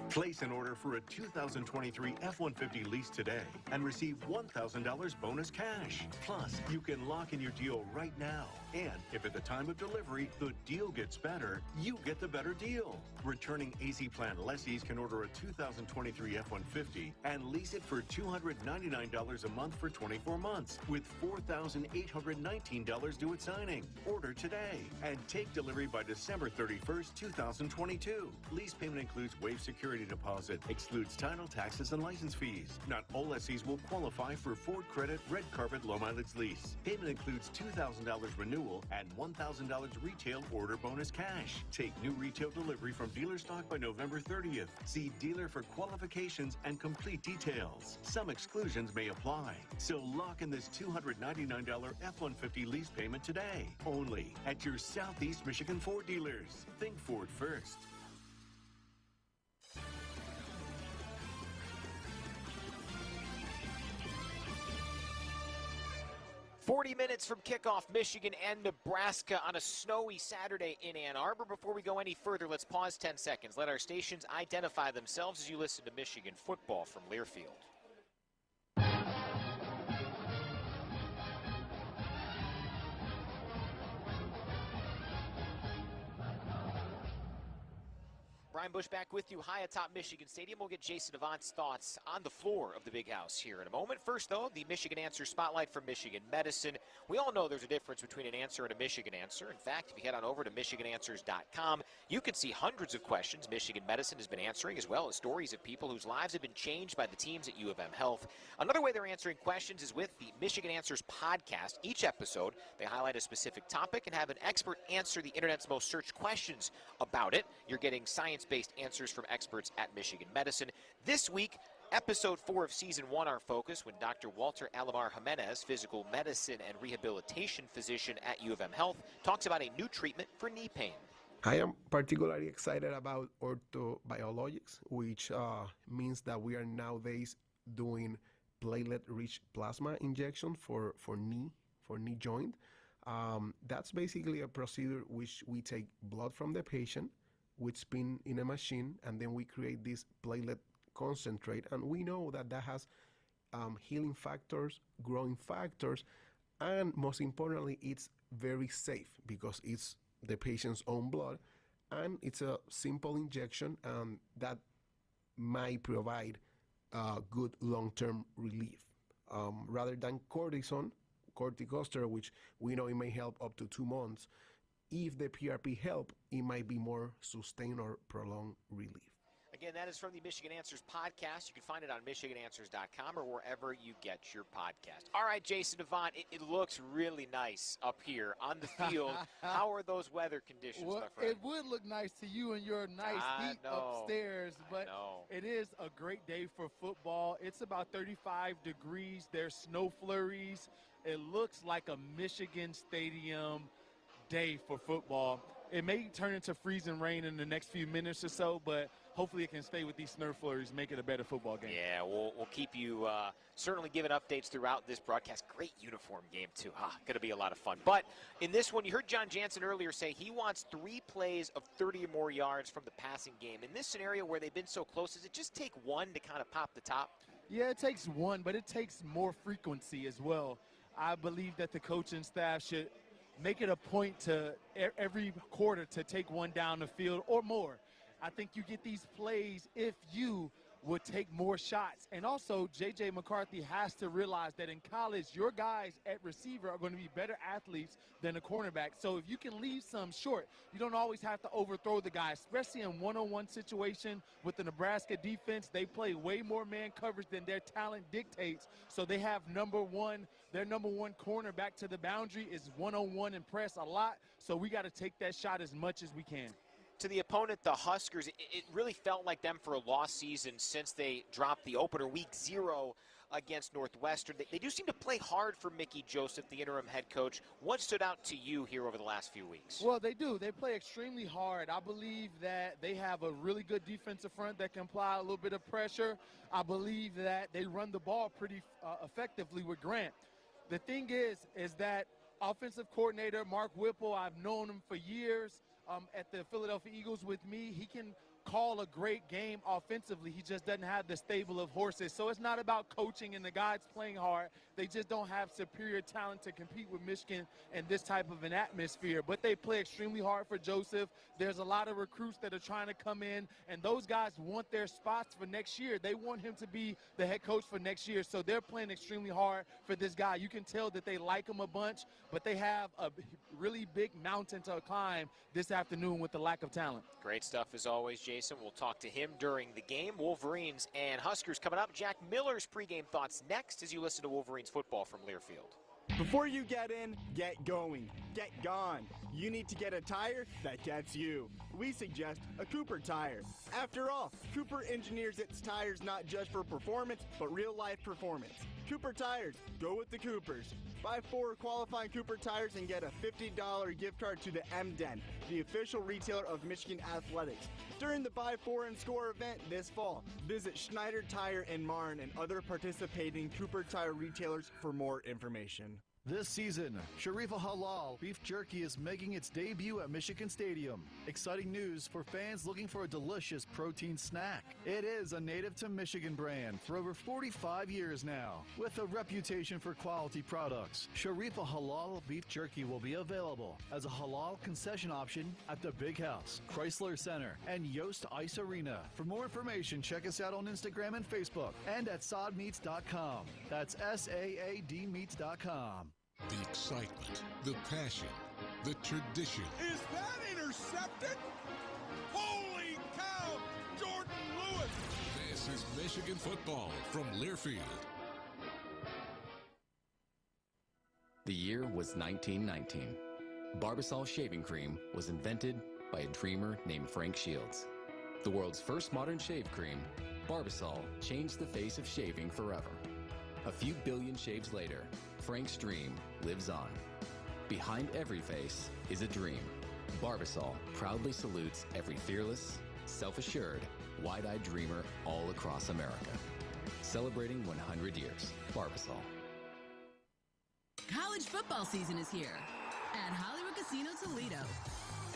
Place an order for a 2023 F-150 lease today and receive $1,000 bonus cash. Plus, you can lock in your deal right now. And if at the time of delivery, the deal gets better, you get the better deal. Returning AZ Plan lessees can order a 2023 F-150 and lease it for $299 a month for 24 months with $4,819 due at signing. Order today and take delivery by December 31st, 2022. Lease payment includes waived security deposit, excludes title, taxes, and license fees. Not all lessees will qualify for Ford Credit Red Carpet Low Mileage Lease. Payment includes $2,000 renewal and $1,000 retail order bonus cash. Take new retail delivery from dealer stock by November 30th. See dealer for qualifications and complete details. Some exclusions may apply. So lock in this $299 F-150 lease payment today. Only at your Southeast Michigan Ford dealers. Think Ford first. 40 minutes from kickoff, Michigan and Nebraska on a snowy Saturday in Ann Arbor. Before we go any further, let's pause 10 seconds. Let our stations identify themselves as you listen to Michigan football from Learfield. Brian Bush back with you high atop Michigan Stadium. We'll get Jason Avant's thoughts on the floor of the Big House here in a moment. First, though, the Michigan Answer Spotlight from Michigan Medicine. We all know there's a difference between an answer and a Michigan answer. In fact, if you head on over to MichiganAnswers.com, you can see hundreds of questions Michigan Medicine has been answering, as well as stories of people whose lives have been changed by the teams at U of M Health. Another way they're answering questions is with the Michigan Answers podcast. Each episode, they highlight a specific topic and have an expert answer the internet's most searched questions about it. You're getting science-based answers from experts at Michigan Medicine. This week, episode 4 of season 1, our focus, when Dr. Walter Alamar Jimenez, physical medicine and rehabilitation physician at U of M Health, talks about a new treatment for knee pain. I am particularly excited about orthobiologics, which means that we are nowadays doing platelet-rich plasma injection for knee joint. That's basically a procedure which we take blood from the patient, we spin in a machine, and then we create this platelet concentrate. And we know that that has healing factors, growing factors, and most importantly, it's very safe because it's the patient's own blood, and it's a simple injection that might provide good long-term relief. Rather than corticosteroid, which we know it may help up to 2 months, if the PRP help, it might be more sustained or prolonged relief. Again, that is from the Michigan Answers podcast. You can find it on michigananswers.com or wherever you get your podcast. All right, Jason Devon, it looks really nice up here on the field. How are those weather conditions, Well, my friend? it would look nice to you and your nice heat upstairs, but it is a great day for football. It's about 35 degrees. There's snow flurries. It looks like a Michigan Stadium day for football. It may turn into freezing rain in the next few minutes or so, but hopefully it can stay with these snow flurries, make it a better football game. Yeah, we'll keep you certainly giving updates throughout this broadcast. Great uniform game, too. Going to be a lot of fun. But in this one, you heard John Jansen earlier say he wants 3 plays of 30 or more yards from the passing game. In this scenario where they've been so close, does it just take one to kind of pop the top? Yeah, it takes one, but it takes more frequency as well. I believe that the coaching staff should make it a point to every quarter to take one down the field or more. I think you get these plays if you would take more shots. And also, J.J. McCarthy has to realize that in college, your guys at receiver are going to be better athletes than a cornerback. So if you can leave some short, you don't always have to overthrow the guy, especially in one-on-one situation with the Nebraska defense. They play way more man coverage than their talent dictates. So they have their number one corner back to the boundary is one-on-one and press a lot. So we got to take that shot as much as we can. To the opponent, the Huskers, it really felt like them for a lost season since they dropped the opener week 0 against Northwestern. They do seem to play hard for Mickey Joseph, the interim head coach. What stood out to you here over the last few weeks? Well, they do. They play extremely hard. I believe that they have a really good defensive front that can apply a little bit of pressure. I believe that they run the ball pretty effectively with Grant. The thing is that offensive coordinator Mark Whipple, I've known him for years. At the Philadelphia Eagles with me, he can call a great game offensively. He just doesn't have the stable of horses. So it's not about coaching and the guys playing hard. They just don't have superior talent to compete with Michigan in this type of an atmosphere. But they play extremely hard for Joseph. There's a lot of recruits that are trying to come in, and those guys want their spots for next year. They want him to be the head coach for next year. So they're playing extremely hard for this guy. You can tell that they like him a bunch, but they have a really big mountain to climb this afternoon with the lack of talent. Great stuff as always, Jason. We'll talk to him during the game. Wolverines and Huskers coming up. Jack Miller's pregame thoughts next as you listen to Wolverines football from Learfield. Before you get in, get going. Get gone. You need to get a tire that gets you. We suggest a Cooper tire. After all, Cooper engineers its tires not just for performance, but real-life performance. Cooper tires. Go with the Coopers. Buy 4 qualifying Cooper tires and get a $50 gift card to the M-Den, the official retailer of Michigan Athletics. During the Buy 4 and Score event this fall, visit Schneider Tire in Marne and other participating Cooper Tire retailers for more information. This season, Sharifa Halal Beef Jerky is making its debut at Michigan Stadium. Exciting news for fans looking for a delicious protein snack. It is a native to Michigan brand for over 45 years now. With a reputation for quality products, Sharifa Halal Beef Jerky will be available as a halal concession option at the Big House, Chrysler Center, and Yost Ice Arena. For more information, check us out on Instagram and Facebook and at saadmeats.com. That's SAADmeats.com. The excitement, the passion, the tradition. Is that intercepted? Holy cow! Jordan Lewis! This is Michigan football from Learfield. The year was 1919. Barbasol shaving cream was invented by a dreamer named Frank Shields. The world's first modern shave cream, Barbasol changed the face of shaving forever. A few billion shaves later, Frank's dream lives on. Behind every face is a dream. Barbasol proudly salutes every fearless, self-assured, wide-eyed dreamer all across America. Celebrating 100 years. Barbasol. College football season is here at Hollywood Casino Toledo.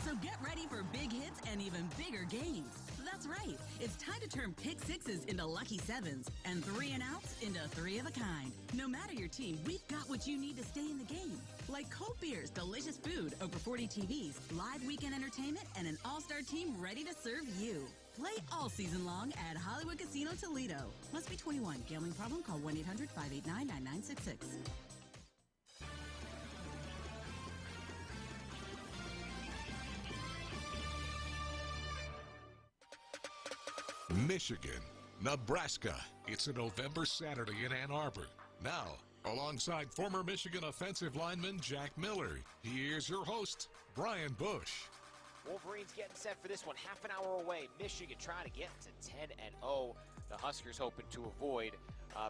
So get ready for big hits and even bigger games. That's right. It's time to turn pick sixes into lucky sevens and 3 and outs into 3 of a kind. No matter your team, we've got what you need to stay in the game. Like cold beers, delicious food, over 40 TVs, live weekend entertainment, and an all-star team ready to serve you. Play all season long at Hollywood Casino Toledo. Must be 21. Gambling problem? Call 1-800-589-9966. Michigan, Nebraska. It's a November Saturday in Ann Arbor. Now, alongside former Michigan offensive lineman Jack Miller, here's your host, Brian Bush. Wolverines getting set for this one. Half an hour away. Michigan trying to get to 10-0. The Huskers hoping to avoid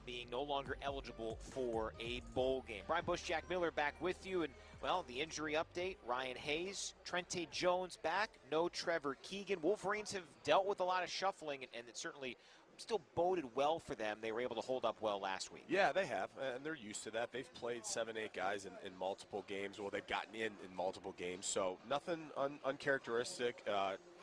being no longer eligible for a bowl game. Brian Bush, Jack Miller back with you. And, well, the injury update, Ryan Hayes, Trente Jones back, no Trevor Keegan. Wolverines have dealt with a lot of shuffling, and it certainly still boded well for them. They were able to hold up well last week. Yeah, they have, and they're used to that. They've played 7-8 guys in multiple games. Well, they've gotten in multiple games, so nothing uncharacteristic.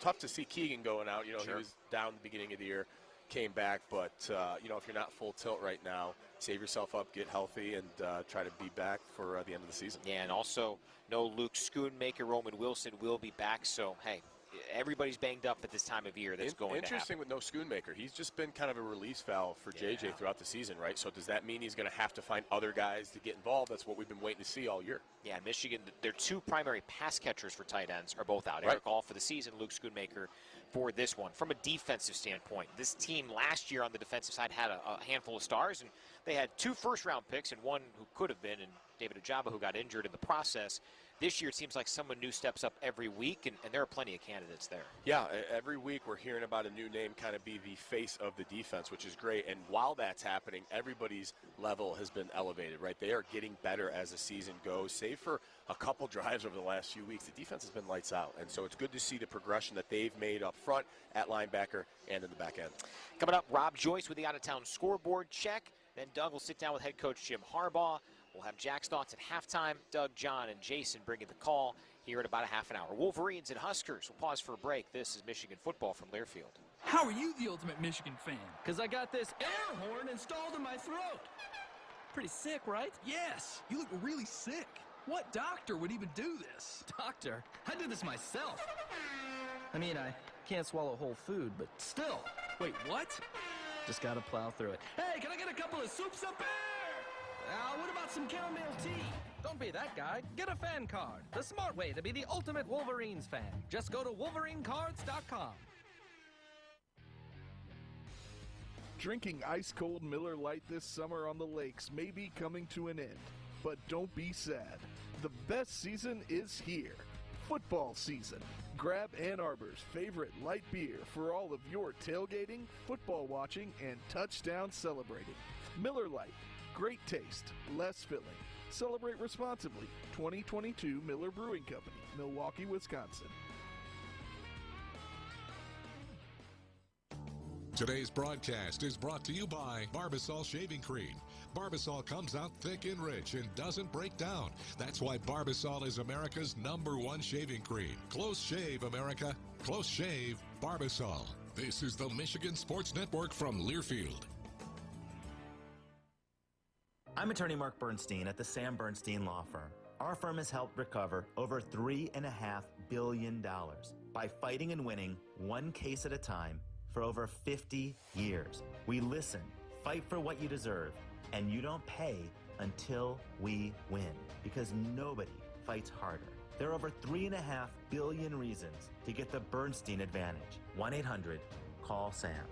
Tough to see Keegan going out. You know, He was down at the beginning of the year, came back, but, you know, if you're not full tilt right now, save yourself up, get healthy, and try to be back for the end of the season. Yeah, and also no Luke Schoonmaker. Roman Wilson will be back, so, hey, everybody's banged up at this time of year. That's going to happen. Interesting with no Schoonmaker. He's just been kind of a release valve for JJ throughout the season, right? So does that mean he's going to have to find other guys to get involved? That's what we've been waiting to see all year. Yeah, Michigan, their two primary pass catchers for tight ends are both out. Eric All for the season, Luke Schoonmaker for this one. From a defensive standpoint, this team last year on the defensive side had a handful of stars, and they had 2 first-round picks and one who could have been, and David Ojabo, who got injured in the process. This year, it seems like someone new steps up every week, and there are plenty of candidates there. Yeah, every week we're hearing about a new name kind of be the face of the defense, which is great. And while that's happening, everybody's level has been elevated, right? They are getting better as the season goes. Save for a couple drives over the last few weeks, the defense has been lights out. And so it's good to see the progression that they've made up front, at linebacker, and in the back end. Coming up, Rob Joyce with the out-of-town scoreboard check. Then Doug will sit down with head coach Jim Harbaugh. We'll have Jack's thoughts at halftime. Doug, John, and Jason bringing the call here in about a half an hour. Wolverines and Huskers. We'll pause for a break. This is Michigan football from Learfield. How are you the ultimate Michigan fan? Because I got this air horn installed in my throat. Pretty sick, right? Yes. You look really sick. What doctor would even do this? Doctor? I did this myself. I mean, I can't swallow whole food, but still. Wait, what? Just gotta plow through it. Hey, can I get a couple of soups up there? What about some chamomile tea? Don't be that guy. Get a fan card. The smart way to be the ultimate Wolverines fan. Just go to WolverineCards.com. Drinking ice-cold Miller Lite this summer on the lakes may be coming to an end, but don't be sad. The best season is here. Football season. Grab Ann Arbor's favorite light beer for all of your tailgating, football watching, and touchdown celebrating. Miller Lite. Great taste, less filling. Celebrate responsibly. 2022 Miller Brewing Company, Milwaukee, Wisconsin. Today's broadcast is brought to you by Barbasol Shaving Cream. Barbasol comes out thick and rich and doesn't break down. That's why Barbasol is America's #1 shaving cream. Close shave, America. Close shave, Barbasol. This is the Michigan Sports Network from Learfield. I'm attorney Mark Bernstein at the Sam Bernstein Law Firm. Our firm has helped recover over $3.5 billion by fighting and winning one case at a time for over 50 years. We listen, fight for what you deserve, and you don't pay until we win, because nobody fights harder. There are over 3.5 billion reasons to get the Bernstein advantage. 1-800-CALL-SAM.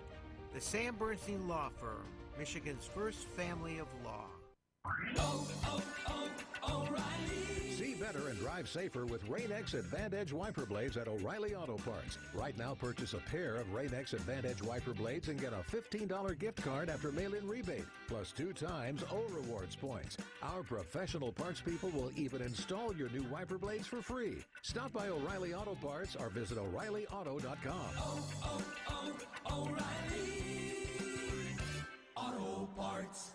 The Sam Bernstein Law Firm, Michigan's first family of law. O'Reilly. See better and drive safer with Rain-X Advantage wiper blades at O'Reilly Auto Parts. Right now, purchase a pair of Rain-X Advantage wiper blades and get a $15 gift card after mail-in rebate, plus 2 times O-Rewards points. Our professional parts people will even install your new wiper blades for free. Stop by O'Reilly Auto Parts or visit O'ReillyAuto.com. O'Reilly Auto Parts.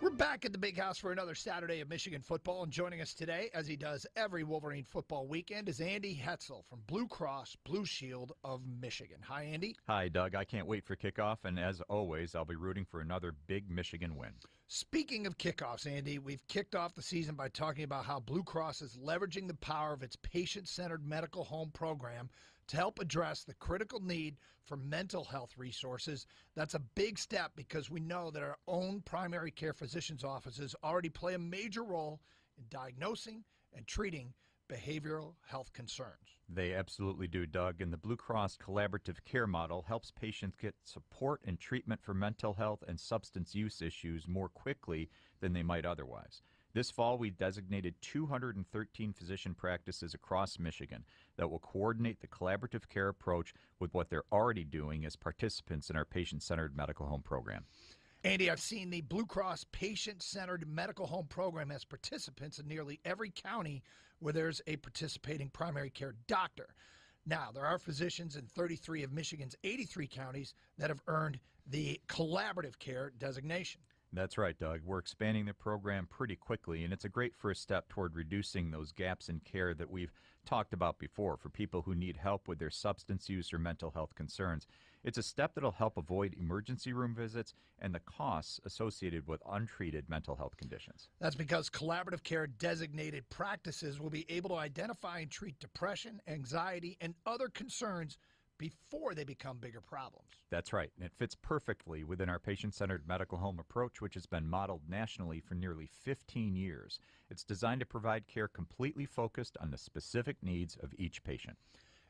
We're back at the Big House for another Saturday of Michigan football, and joining us today, as he does every Wolverine football weekend, is Andy Hetzel from Blue Cross Blue Shield of Michigan. Hi, Andy. Hi, Doug. I can't wait for kickoff, and as always, I'll be rooting for another big Michigan win. Speaking of kickoffs, Andy, we've kicked off the season by talking about how Blue Cross is leveraging the power of its patient-centered medical home program to help address the critical need for mental health resources. That's a big step because we know that our own primary care physicians' offices already play a major role in diagnosing and treating behavioral health concerns. They absolutely do, Doug, and the Blue Cross collaborative care model helps patients get support and treatment for mental health and substance use issues more quickly than they might otherwise. This fall, we designated 213 physician practices across Michigan that will coordinate the collaborative care approach with what they're already doing as participants in our patient-centered medical home program. Andy, I've seen the Blue Cross patient-centered medical home program as participants in nearly every county where there's a participating primary care doctor. Now, there are physicians in 33 of Michigan's 83 counties that have earned the collaborative care designation. That's right, Doug. We're expanding the program pretty quickly, and it's a great first step toward reducing those gaps in care that we've talked about before for people who need help with their substance use or mental health concerns. It's a step that'll help avoid emergency room visits and the costs associated with untreated mental health conditions. That's because collaborative care designated practices will be able to identify and treat depression, anxiety, and other concerns before they become bigger problems. That's right, and it fits perfectly within our patient-centered medical home approach, which has been modeled nationally for nearly 15 years. It's designed to provide care completely focused on the specific needs of each patient.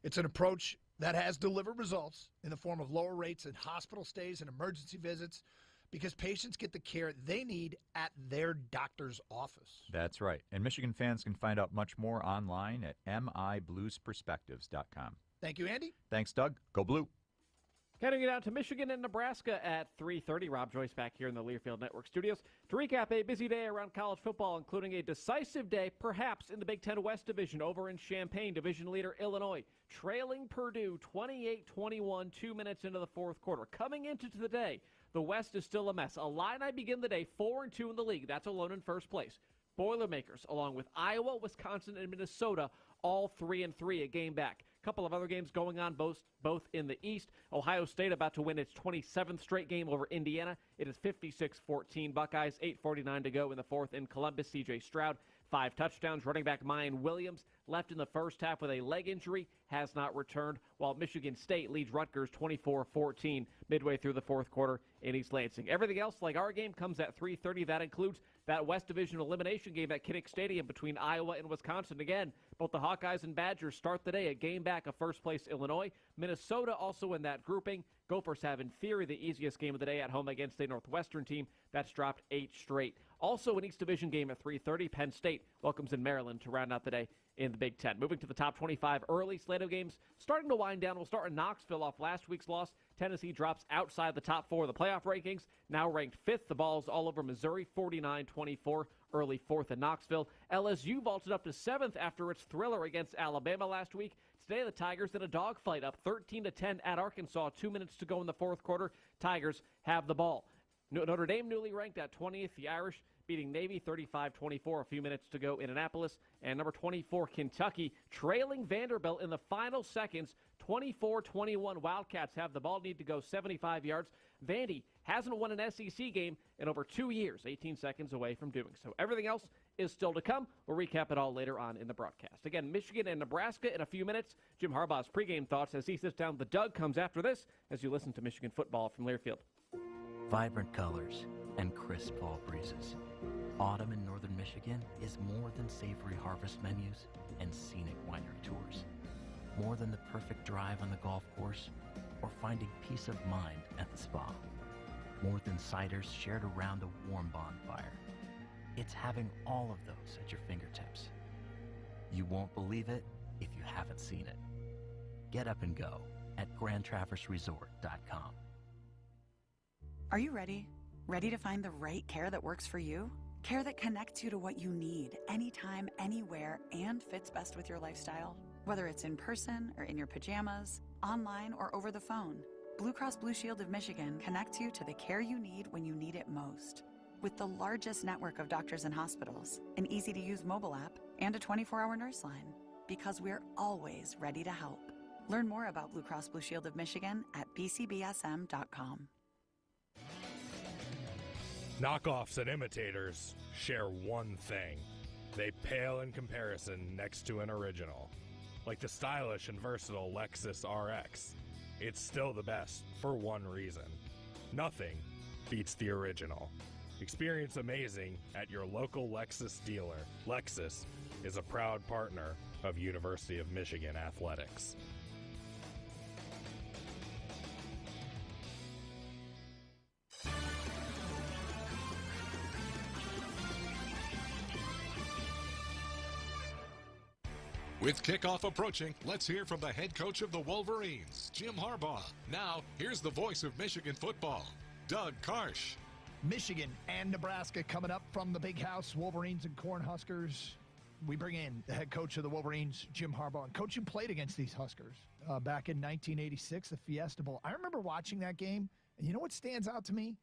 It's an approach that has delivered results in the form of lower rates in hospital stays and emergency visits because patients get the care they need at their doctor's office. That's right, and Michigan fans can find out much more online at mibluesperspectives.com. Thank you, Andy. Thanks, Doug. Go Blue. Heading it out to Michigan and Nebraska at 3:30. Rob Joyce back here in the Learfield Network studios to recap a busy day around college football, including a decisive day, perhaps in the Big Ten West Division over in Champaign. Division leader Illinois trailing Purdue 28-21, 2 minutes into the fourth quarter. Coming into the day, the West is still a mess. Illini begin the day 4-2 in the league. That's alone in first place. Boilermakers, along with Iowa, Wisconsin, and Minnesota, all 3-3, a game back. A couple of other games going on, both in the East. Ohio State about to win its 27th straight game over Indiana. It is 56-14 Buckeyes, 8:49 to go in the fourth in Columbus. C.J. Stroud, 5 touchdowns. Running back Mayan Williams left in the first half with a leg injury, has not returned, while Michigan State leads Rutgers 24-14 midway through the fourth quarter in East Lansing. Everything else, like our game, comes at 3:30. That includes that West Division elimination game at Kinnick Stadium between Iowa and Wisconsin. Again, both the Hawkeyes and Badgers start the day a game back of first place Illinois. Minnesota also in that grouping. Gophers have, in theory, the easiest game of the day at home against a Northwestern team that's dropped 8 straight. Also an East Division game at 3:30. Penn State welcomes in Maryland to round out the day in the Big Ten. Moving to the top 25 early slate of games, starting to wind down. We'll start in Knoxville off last week's loss. Tennessee drops outside the top 4 of the playoff rankings, now ranked 5th. The ball's all over Missouri, 49-24, early 4th in Knoxville. LSU vaulted up to 7th after its thriller against Alabama last week. Today, the Tigers in a dogfight, up 13-10 at Arkansas. 2 minutes to go in the fourth quarter. Tigers have the ball. Notre Dame newly ranked at 20th. The Irish beating Navy 35-24. A few minutes to go in Annapolis. And number 24, Kentucky, trailing Vanderbilt in the final seconds. 24-21. Wildcats have the ball, need to go 75 yards. Vandy hasn't won an SEC game in over 2 years, 18 seconds away from doing so. Everything else is still to come. We'll recap it all later on in the broadcast. Again, Michigan and Nebraska in a few minutes. Jim Harbaugh's pregame thoughts as he sits down. The Doug comes after this as you listen to Michigan football from Learfield. Vibrant colors and crisp fall breezes. Autumn in northern Michigan is more than savory harvest menus and scenic winery tours. More than the perfect drive on the golf course or finding peace of mind at the spa. More than ciders shared around a warm bonfire. It's having all of those at your fingertips. You won't believe it if you haven't seen it. Get up and go at GrandTraverseResort.com. Are you ready? Ready to find the right care that works for you? Care that connects you to what you need, anytime, anywhere, and fits best with your lifestyle? Whether it's in person or in your pajamas, online or over the phone, Blue Cross Blue Shield of Michigan connects you to the care you need when you need it most. With the largest network of doctors and hospitals, an easy-to-use mobile app, and a 24-hour nurse line. Because we're always ready to help. Learn more about Blue Cross Blue Shield of Michigan at bcbsm.com. Knockoffs and imitators share one thing. They pale in comparison next to an original. Like the stylish and versatile Lexus RX. It's still the best for one reason. Nothing beats the original. Experience amazing at your local Lexus dealer. Lexus is a proud partner of University of Michigan Athletics. With kickoff approaching, let's hear from the head coach of the Wolverines, Jim Harbaugh. Now, here's the voice of Michigan football, Doug Karsch. Michigan and Nebraska coming up from the Big House, Wolverines and Cornhuskers. We bring in the head coach of the Wolverines, Jim Harbaugh. And coach, you played against these Huskers back in 1986, the Fiesta Bowl. I remember watching that game, and you know what stands out to me?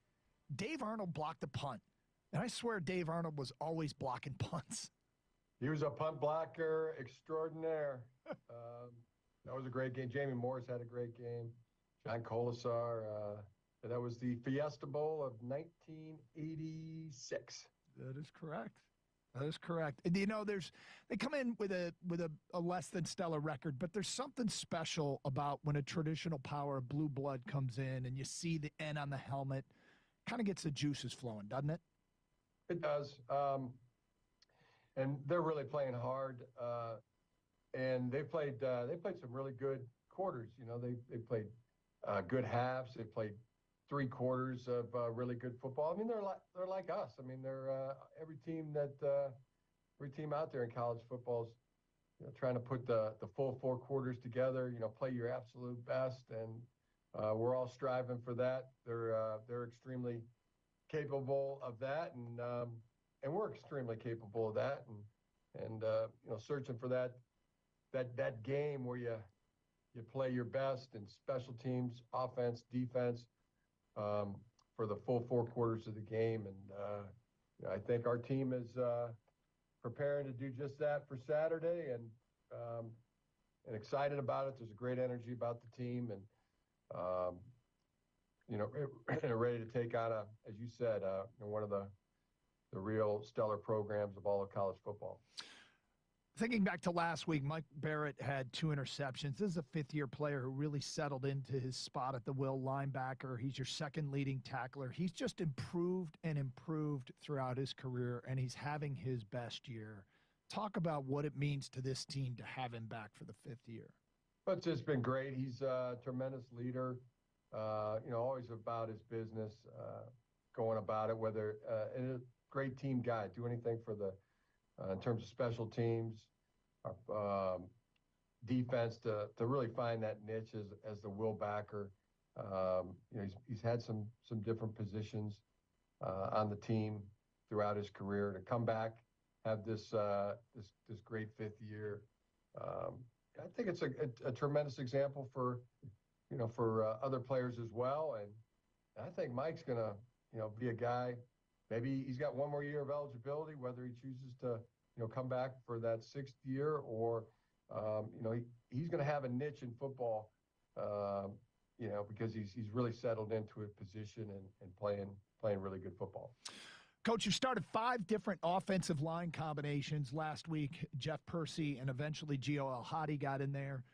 Dave Arnold blocked a punt. And I swear Dave Arnold was always blocking punts. He was a punt blocker extraordinaire. That was a great game. Jamie Morris had a great game. John Colasar. That was the Fiesta Bowl of 1986. That is correct. That is correct. And, you know, they come in with a less than stellar record, but there's something special about when a traditional power of blue blood comes in and you see the N on the helmet. Kind of gets the juices flowing, doesn't it? It does. And they're really playing hard. And they played some really good quarters. You know, they played good halves. They played 3 quarters of really good football. I mean, they're like us. I mean, they're every team out there in college football is, you know, trying to put the full 4 quarters together. You know, play your absolute best, and we're all striving for that. They're extremely capable of that, and we're extremely capable of that, and you know, searching for that game where you play your best in special teams, offense, defense, for the full 4 quarters of the game. And you know, I think our team is preparing to do just that for Saturday, and excited about it. There's a great energy about the team, and you know, ready to take on as you said, you know, one of the real stellar programs of all of college football. Thinking back to last week, Mike Barrett had 2 interceptions. This is a 5th-year player who really settled into his spot at the will linebacker. He's your second leading tackler. He's just improved and improved throughout his career, and he's having his best year. Talk about what it means to this team to have him back for the 5th year. But it's just been great. He's a tremendous leader, you know, always about his business, going about it, whether and a great team guy, do anything for the in terms of special teams, defense, to really find that niche as the will backer. You know, he's had some different positions on the team throughout his career. To come back, have this great 5th year, I think it's a tremendous example for, you know, for other players as well. And I think Mike's gonna, you know, be a guy. Maybe he's got 1 more year of eligibility, whether he chooses to, you know, come back for that 6th year, or, you know, he's going to have a niche in football, you know, because he's really settled into a position and playing really good football. Coach, you started 5 different offensive line combinations last week. Jeff Percy and eventually Gio El-Hadi got in there.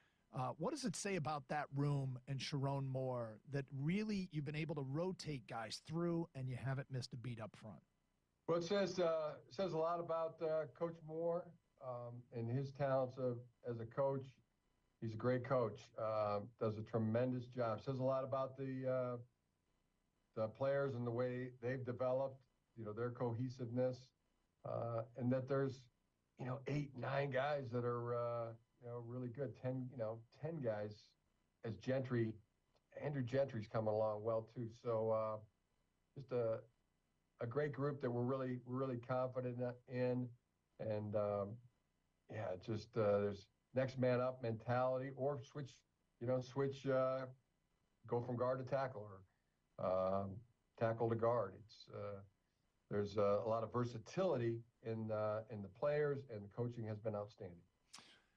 What does it say about that room and Sharon Moore that really you've been able to rotate guys through and you haven't missed a beat up front? Well, it says a lot about Coach Moore and his talents as a coach. He's a great coach, does a tremendous job. Says a lot about the players and the way they've developed, you know, their cohesiveness, and that there's, you know, 8, 9 guys that are, you know, really good. 10 guys as Andrew Gentry's coming along well too. So just a great group that we're really confident in, and yeah, just there's next man up mentality, or switch, go from guard to tackle, or tackle to guard. It's there's a lot of versatility in the players, and the coaching has been outstanding.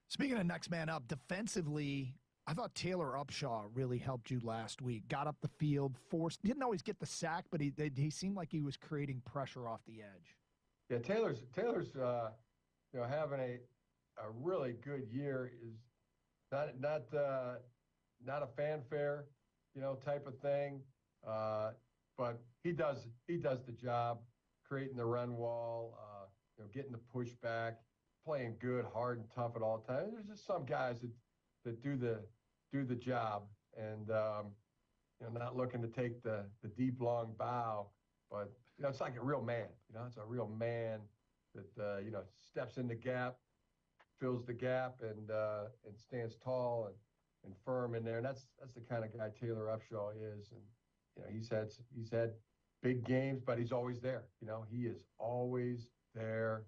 Speaking of next man up, defensively, I thought Taylor Upshaw really helped you last week. Got up the field, didn't always get the sack, but he seemed like he was creating pressure off the edge. Yeah, Taylor's having a really good year. Is not a fanfare, type of thing, but he does the job, creating the run wall, getting the pushback, playing good, hard, and tough at all times. There's just some guys that do the job, and not looking to take the deep, long bow, but it's like a real man. It's a real man that steps in the gap, fills the gap, and stands tall and firm in there. And that's the kind of guy Taylor Upshaw is. And he's had big games, but he's always there. He is always there.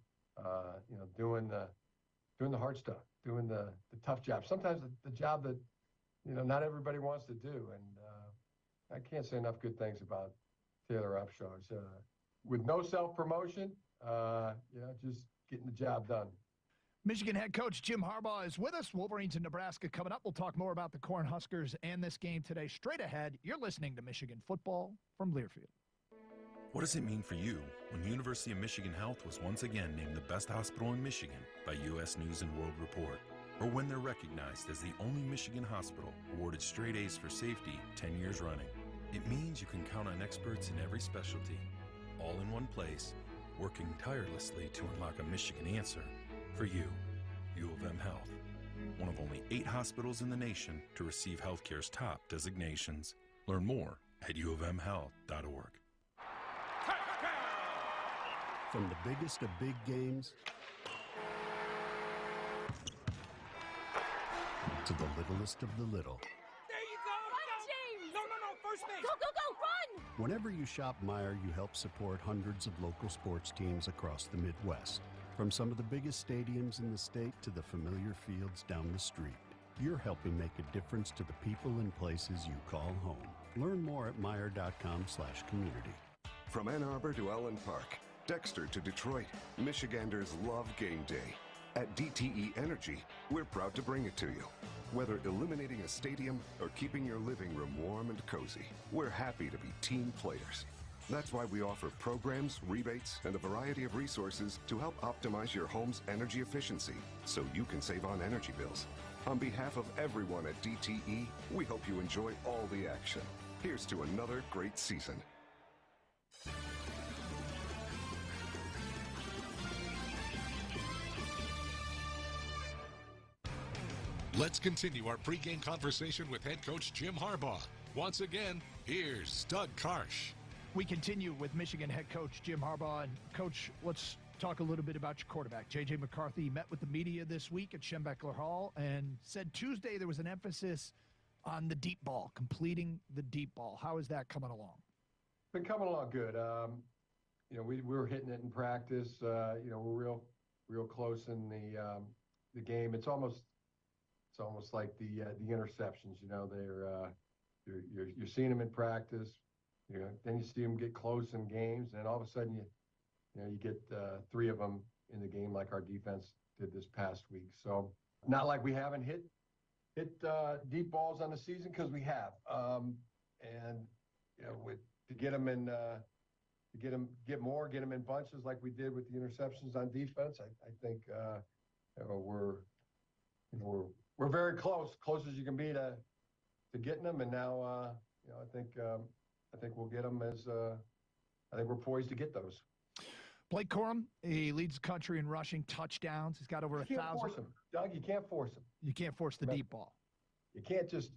Doing the hard stuff, doing the tough job. Sometimes the job that not everybody wants to do. And I can't say enough good things about Taylor Upshaw. With no self-promotion, just getting the job done. Michigan head coach Jim Harbaugh is with us. Wolverines in Nebraska coming up. We'll talk more about the Cornhuskers and this game today. Straight ahead, you're listening to Michigan football from Learfield. What does it mean for you when University of Michigan Health was once again named the best hospital in Michigan by U.S. News & World Report? Or when they're recognized as the only Michigan hospital awarded straight A's for safety 10 years running? It means you can count on experts in every specialty, all in one place, working tirelessly to unlock a Michigan answer for you, U of M Health. One of only 8 hospitals in the nation to receive healthcare's top designations. Learn more at uofmhealth.org. From the biggest of big games to the littlest of the little. There you go! Run, James! No, first base! Go, run! Whenever you shop Meijer, you help support hundreds of local sports teams across the Midwest. From some of the biggest stadiums in the state to the familiar fields down the street. You're helping make a difference to the people and places you call home. Learn more at Meijer.com/community. From Ann Arbor to Allen Park, Dexter to Detroit, Michiganders love game day. At DTE Energy, we're proud to bring it to you. Whether illuminating a stadium or keeping your living room warm and cozy, we're happy to be team players. That's why we offer programs, rebates, and a variety of resources to help optimize your home's energy efficiency so you can save on energy bills. On behalf of everyone at DTE, we hope you enjoy all the action. Here's to another great season. Let's continue our pregame conversation with head coach Jim Harbaugh. Once again, here's Doug Karsch. We continue with Michigan head coach Jim Harbaugh. And, Coach, let's talk a little bit about your quarterback. J.J. McCarthy met with the media this week at Schembechler Hall and said Tuesday there was an emphasis on the deep ball, completing the deep ball. How is that coming along? Been coming along good. We were hitting it in practice. We're real close in the game. It's almost like the interceptions. You're seeing them in practice. Then you see them get close in games, and all of a sudden you get 3 of them in the game, like our defense did this past week. So not like we haven't hit deep balls on the season, because we have. To get them in, get them in bunches like we did with the interceptions on defense. I think we're very close as you can be to getting them, and now I think we'll get them I think we're poised to get those. Blake Corum, he leads the country in rushing touchdowns. He's got over 1,000. You can't force him, Doug. You can't force him. You can't force the deep ball. You can't just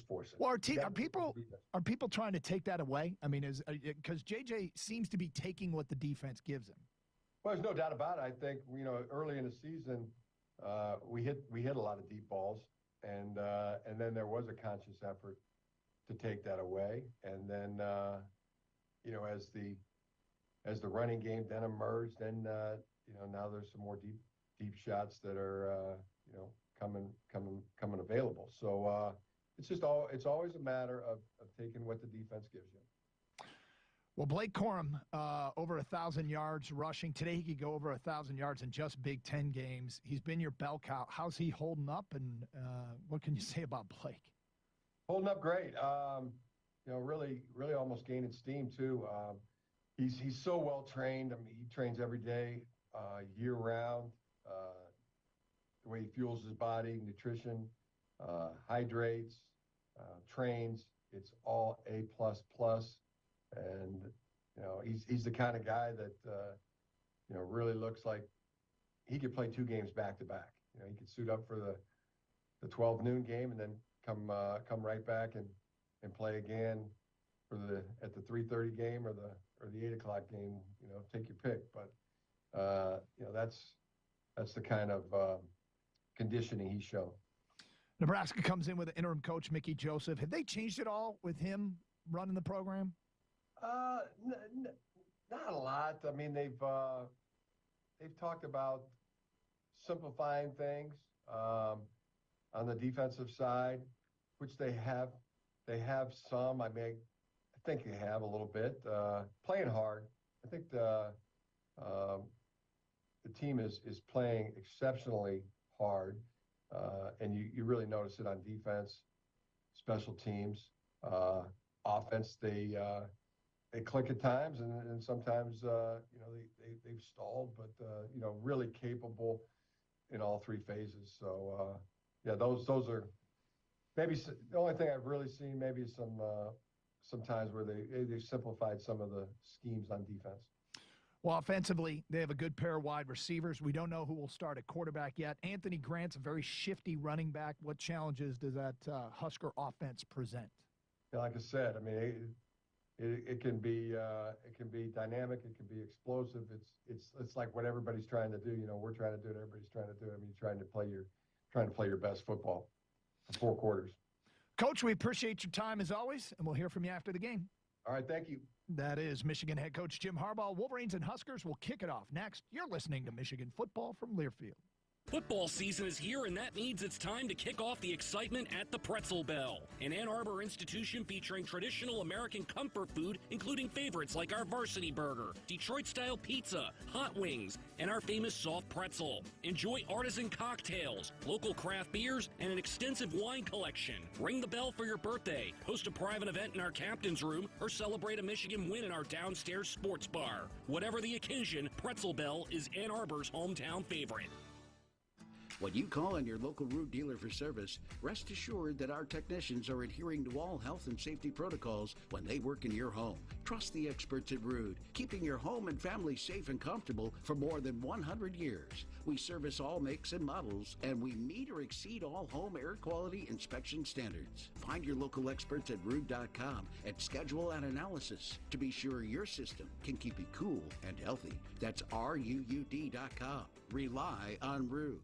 force it. Well, are people trying to take that away? I mean, because JJ seems to be taking what the defense gives him. Well, there's no doubt about it. I think early in the season we hit a lot of deep balls, and then there was a conscious effort to take that away, and then as the running game then emerged, then now there's some more deep shots that are coming available. So it's always a matter of taking what the defense gives you. Well, Blake Corum, over 1,000 yards rushing. Today he could go over 1,000 yards in just Big Ten games. He's been your bell cow. How's he holding up, and what can you say about Blake? Holding up great. Really almost gaining steam, too. He's so well trained. I mean, he trains every day, year-round. The way he fuels his body, nutrition, hydrates, trains, it's all A++. And, he's the kind of guy that, really looks like he could play 2 games back-to-back. He could suit up for the 12 noon game and then come right back and play again at the 3:30 game or the 8 o'clock game. Take your pick. But that's the kind of conditioning he's shown. Nebraska comes in with an interim coach, Mickey Joseph. Have they changed it all with him running the program? Not a lot. I mean, they've talked about simplifying things on the defensive side, which they have. They have some. I think they have a little bit. Playing hard. I think the team is playing exceptionally hard, and you really notice it on defense, special teams, offense. They click at times, and sometimes they've stalled, but really capable in all 3 phases. So those are maybe the only thing I've really seen. Maybe some times where they've simplified some of the schemes on defense. Well, offensively, they have a good pair of wide receivers. We don't know who will start at quarterback yet. Anthony Grant's a very shifty running back. What challenges does that Husker offense present? Like I said, I mean, it can be dynamic. It can be explosive. It's like what everybody's trying to do. We're trying to do it. Everybody's trying to do it. I mean, you're trying to play your best football for 4 quarters. Coach, we appreciate your time as always, and we'll hear from you after the game. All right, thank you. That is Michigan head coach Jim Harbaugh. Wolverines and Huskers will kick it off next. You're listening to Michigan Football from Learfield. Football season is here, and that means it's time to kick off the excitement at the Pretzel Bell, an Ann Arbor institution featuring traditional American comfort food, including favorites like our Varsity Burger, Detroit-style pizza, hot wings, and our famous soft pretzel. Enjoy artisan cocktails, local craft beers, and an extensive wine collection. Ring the bell for your birthday, host a private event in our captain's room, or celebrate a Michigan win in our downstairs sports bar. Whatever the occasion, Pretzel Bell is Ann Arbor's hometown favorite. When you call on your local Root dealer for service, rest assured that our technicians are adhering to all health and safety protocols when they work in your home. Trust the experts at Root, keeping your home and family safe and comfortable for more than 100 years. We service all makes and models, and we meet or exceed all home air quality inspection standards. Find your local experts at Root.com and schedule an analysis to be sure your system can keep you cool and healthy. That's RUUD.com. Rely on Root.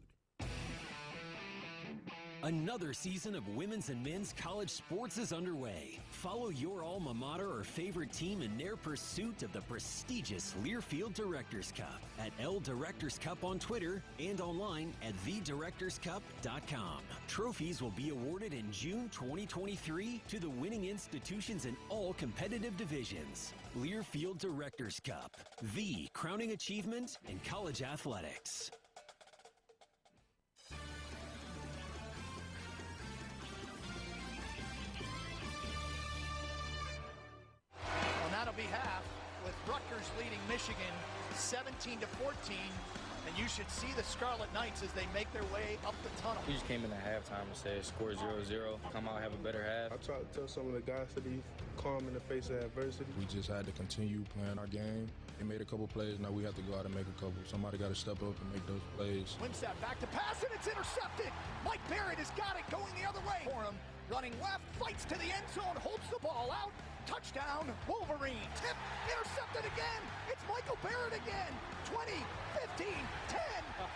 Another season of women's and men's college sports is underway. Follow your alma mater or favorite team in their pursuit of the prestigious Learfield Directors Cup at L Directors Cup on Twitter and online at thedirectorscup.com. Trophies will be awarded in June 2023 to the winning institutions in all competitive divisions. Learfield Directors Cup, the crowning achievement in college athletics. Behalf with Rutgers leading Michigan 17-14, and you should see the Scarlet Knights as they make their way up the tunnel. We just came in at halftime and said score 0-0, come out, have a better half. I tried to tell some of the guys to be calm in the face of adversity. We just had to continue playing our game. They made a couple plays, now we have to go out and make a couple. Somebody got to step up and make those plays. Wimsatt back to pass, and it's intercepted. Mike Barrett has got it going the other way for him. Running left, fights to the end zone, holds the ball out. Touchdown, Wolverines. Tip, intercepted again. It's Michael Barrett again. 20, 15, 10,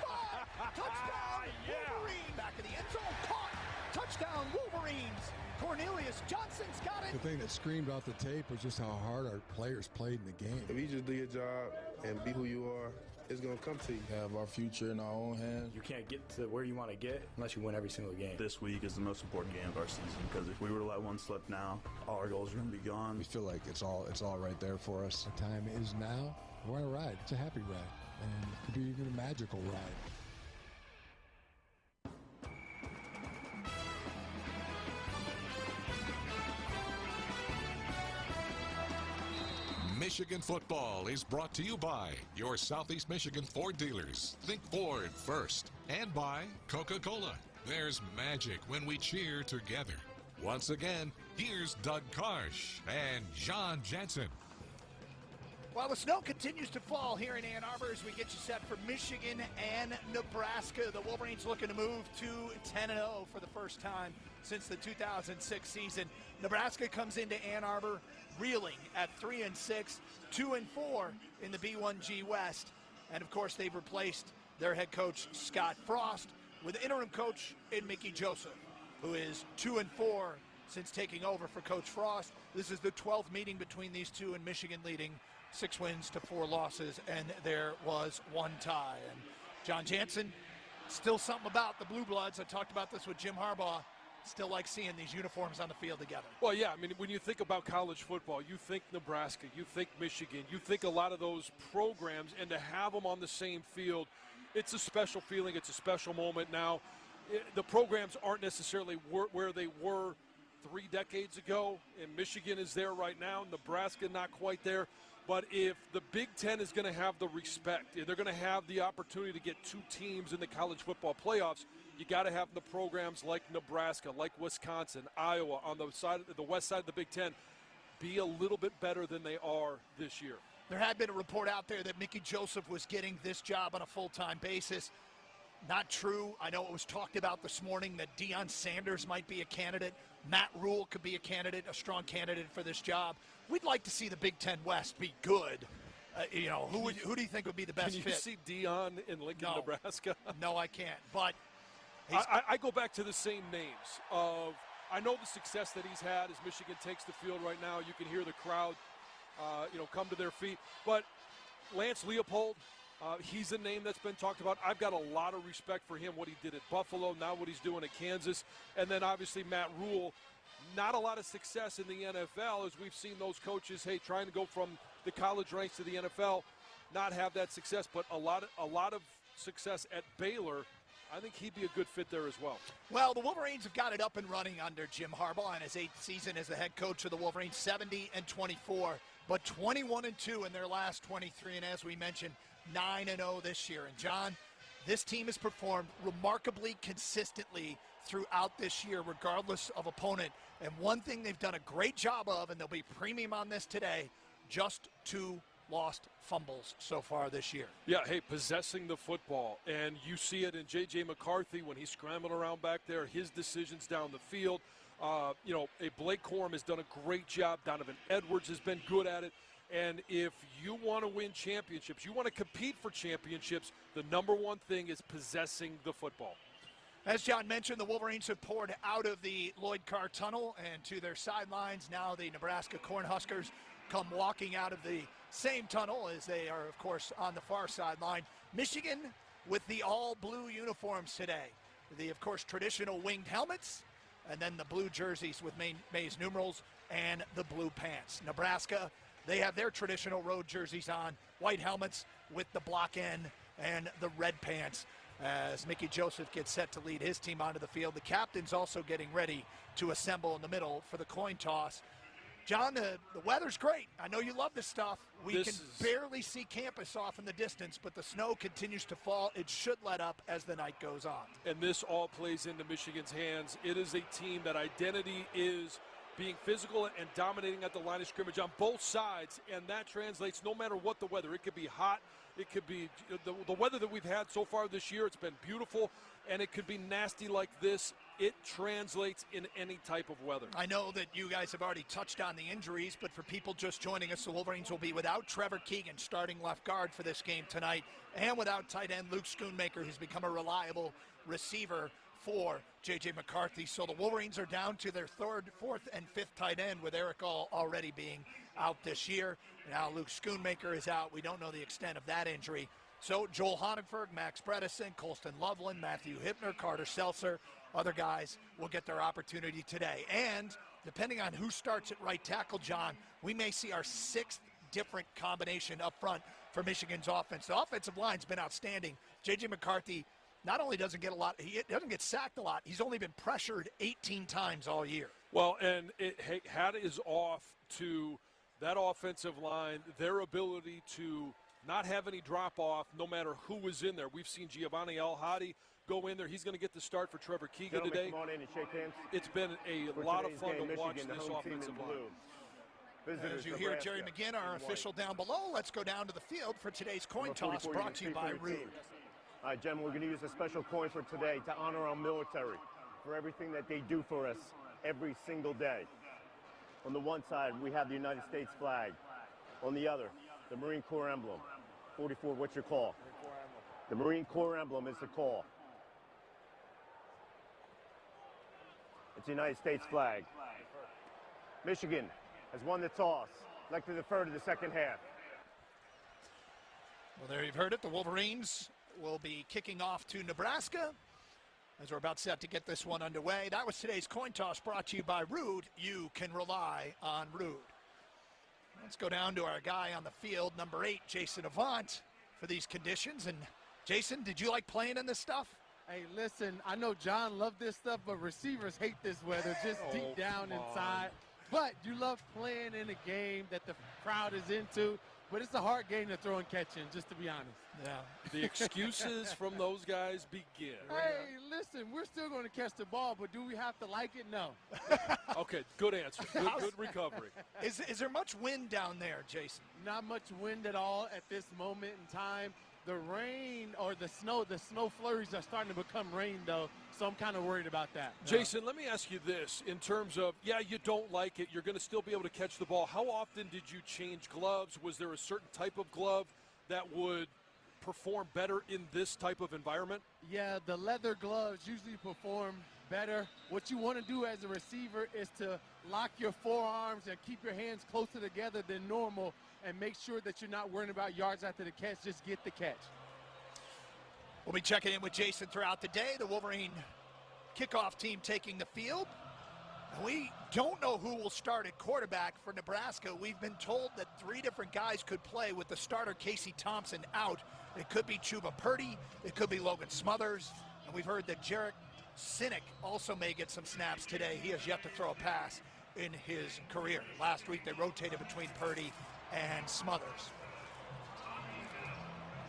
5. Touchdown, Wolverines. Back in the end zone, caught. Touchdown, Wolverines. Cornelius Johnson's got it. The thing that screamed off the tape was just how hard our players played in the game. If you just do your job and be who you are, it's going to come to you. We have our future in our own hands. You can't get to where you want to get unless you win every single game. This week is the most important game of our season because if we were to let one slip now, all our goals are going to be gone. We feel like it's all right there for us. The time is now. We're on a ride. It's a happy ride, and it could be even a magical ride. Michigan football is brought to you by your Southeast Michigan Ford dealers. Think Ford first. And by Coca-Cola. There's magic when we cheer together. Once again, here's Doug Karsch and Jansen. Well, the snow continues to fall here in Ann Arbor as we get you set for Michigan and Nebraska. The Wolverines looking to move to 10-0 for the first time since the 2006 season. Nebraska comes into Ann Arbor reeling at 3-6, 2-4 in the B1G West. And, of course, they've replaced their head coach, Scott Frost, with interim coach in Mickey Joseph, who is 2-4 since taking over for Coach Frost. This is the 12th meeting between these two, and Michigan leading 6 wins to 4 losses, and there was 1 tie. And John Jansen, still something about the Blue Bloods. I talked about this with Jim Harbaugh. Still like seeing these uniforms on the field together. Well, yeah, I mean, when you think about college football, you think Nebraska, you think Michigan, you think a lot of those programs, and to have them on the same field, it's a special feeling. It's a special moment now. The programs aren't necessarily where they were 3 decades ago, and Michigan is there right now. Nebraska not quite there. But if the Big Ten is going to have the respect, if they're going to have the opportunity to get 2 teams in the college football playoffs, you got to have the programs like Nebraska, like Wisconsin, Iowa on the west side of the Big Ten be a little bit better than they are this year. There had been a report out there that Mickey Joseph was getting this job on a full-time basis. Not true. I know it was talked about this morning that Deion Sanders might be a candidate. Matt Rule could be a candidate, a strong candidate for this job. We'd like to see the Big Ten West be good. Who do you think would be the best fit? Can you see Deion in Lincoln, Nebraska? No, I can't. But I go back to the same names of I know the success that he's had as Michigan takes the field right now. You can hear the crowd, come to their feet. But Lance Leopold, he's a name that's been talked about. I've got a lot of respect for him, what he did at Buffalo, now what he's doing at Kansas. And then obviously Matt Rule, not a lot of success in the NFL as we've seen those coaches, trying to go from the college ranks to the NFL, not have that success, but a lot of success at Baylor. I think he'd be a good fit there as well. Well, the Wolverines have got it up and running under Jim Harbaugh in his 8th season as the head coach of the Wolverines, 70-24, but 21-2 in their last 23, and as we mentioned, 9-0 this year. And John, this team has performed remarkably consistently throughout this year, regardless of opponent. And one thing they've done a great job of, and there'll be premium on this today, just 2 lost fumbles so far this year. Yeah, possessing the football. And you see it in J.J. McCarthy when he's scrambling around back there, his decisions down the field. Blake Corum has done a great job. Donovan Edwards has been good at it. And if you want to win championships, you want to compete for championships, the number one thing is possessing the football. As John mentioned, the Wolverines have poured out of the Lloyd Carr Tunnel and to their sidelines. Now the Nebraska Cornhuskers come walking out of the same tunnel as they are, of course, on the far sideline. Michigan with the all-blue uniforms today. The, of course, traditional winged helmets, and then the blue jerseys with maize numerals and the blue pants. Nebraska, they have their traditional road jerseys on, white helmets with the block end and the red pants. As Mickey Joseph gets set to lead his team onto the field, the captain's also getting ready to assemble in the middle for the coin toss. John, the weather's great. I know you love this stuff. We can barely see campus off in the distance, but the snow continues to fall. It should let up as the night goes on. And this all plays into Michigan's hands. It is a team that identity is being physical and dominating at the line of scrimmage on both sides, and that translates no matter what the weather. It could be hot. It could be the weather that we've had so far this year. It's been beautiful, and it could be nasty like this. It translates in any type of weather. I know that you guys have already touched on the injuries, but for people just joining us, the Wolverines will be without Trevor Keegan, starting left guard for this game tonight, and without tight end Luke Schoonmaker, who's become a reliable receiver for J.J. McCarthy. So the Wolverines are down to their 3rd, 4th, and 5th tight end, with Eric All already being out this year. Now Luke Schoonmaker is out. We don't know the extent of that injury. So Joel Honigberg, Max Bredesen, Colston Loveland, Matthew Hipner, Carter Seltzer, other guys will get their opportunity today. And depending on who starts at right tackle, John, we may see our 6th different combination up front for Michigan's offense. The offensive line's been outstanding. J.J. McCarthy not only doesn't get a lot, he doesn't get sacked a lot, he's only been pressured 18 times all year. Well, and hat is off to that offensive line, their ability to not have any drop-off no matter who was in there. We've seen Giovanni El-Hadi go in there. He's going to get the start for Trevor Keegan today. Come on in and shake hands. It's been a lot of fun to watch this offensive line. As you hear Jerry McGinn, our official down below, let's go down to the field for today's coin toss, brought to you by Rude. All right, gentlemen, we're going to use a special coin for today to honor our military for everything that they do for us every single day. On the one side, we have the United States flag. On the other, the Marine Corps emblem. 44, what's your call? The Marine Corps emblem is the call. It's the United States flag. Michigan has won the toss. I'd like to defer to the second half. Well, there you've heard it. The Wolverines will be kicking off to Nebraska as we're about set to get this one underway. That was today's coin toss, brought to you by Rude. You can rely on Rude. Let's go down to our guy on the field, number 8, Jason Avant, for these conditions. And Jason, did you like playing in this stuff? Hey, listen, I know John loved this stuff, but receivers hate this weather just deep down inside. But you love playing in a game that the crowd is into. But it's a hard game to throw and catch in, just to be honest. Yeah. The excuses from those guys begin. Hey, listen, we're still going to catch the ball, but do we have to like it? No. Okay, good answer. Good recovery. Is there much wind down there, Jason? Not much wind at all at this moment in time. The rain or the snow flurries are starting to become rain, though, so I'm kind of worried about that. Jason, let me ask you this. In terms of, you don't like it, you're going to still be able to catch the ball. How often did you change gloves? Was there a certain type of glove that would perform better in this type of environment? Yeah, the leather gloves usually perform better. What you want to do as a receiver is to lock your forearms and keep your hands closer together than normal and make sure that you're not worrying about yards after the catch. Just get the catch. We'll be checking in with Jason throughout the day. The Wolverine kickoff team taking the field. We don't know who will start at quarterback for Nebraska. We've been told that 3 different guys could play with the starter Casey Thompson out. It could be Chuba Purdy. It could be Logan Smothers. And we've heard that Jarek Sinek also may get some snaps today. He has yet to throw a pass in his career. Last week they rotated between Purdy and Smothers.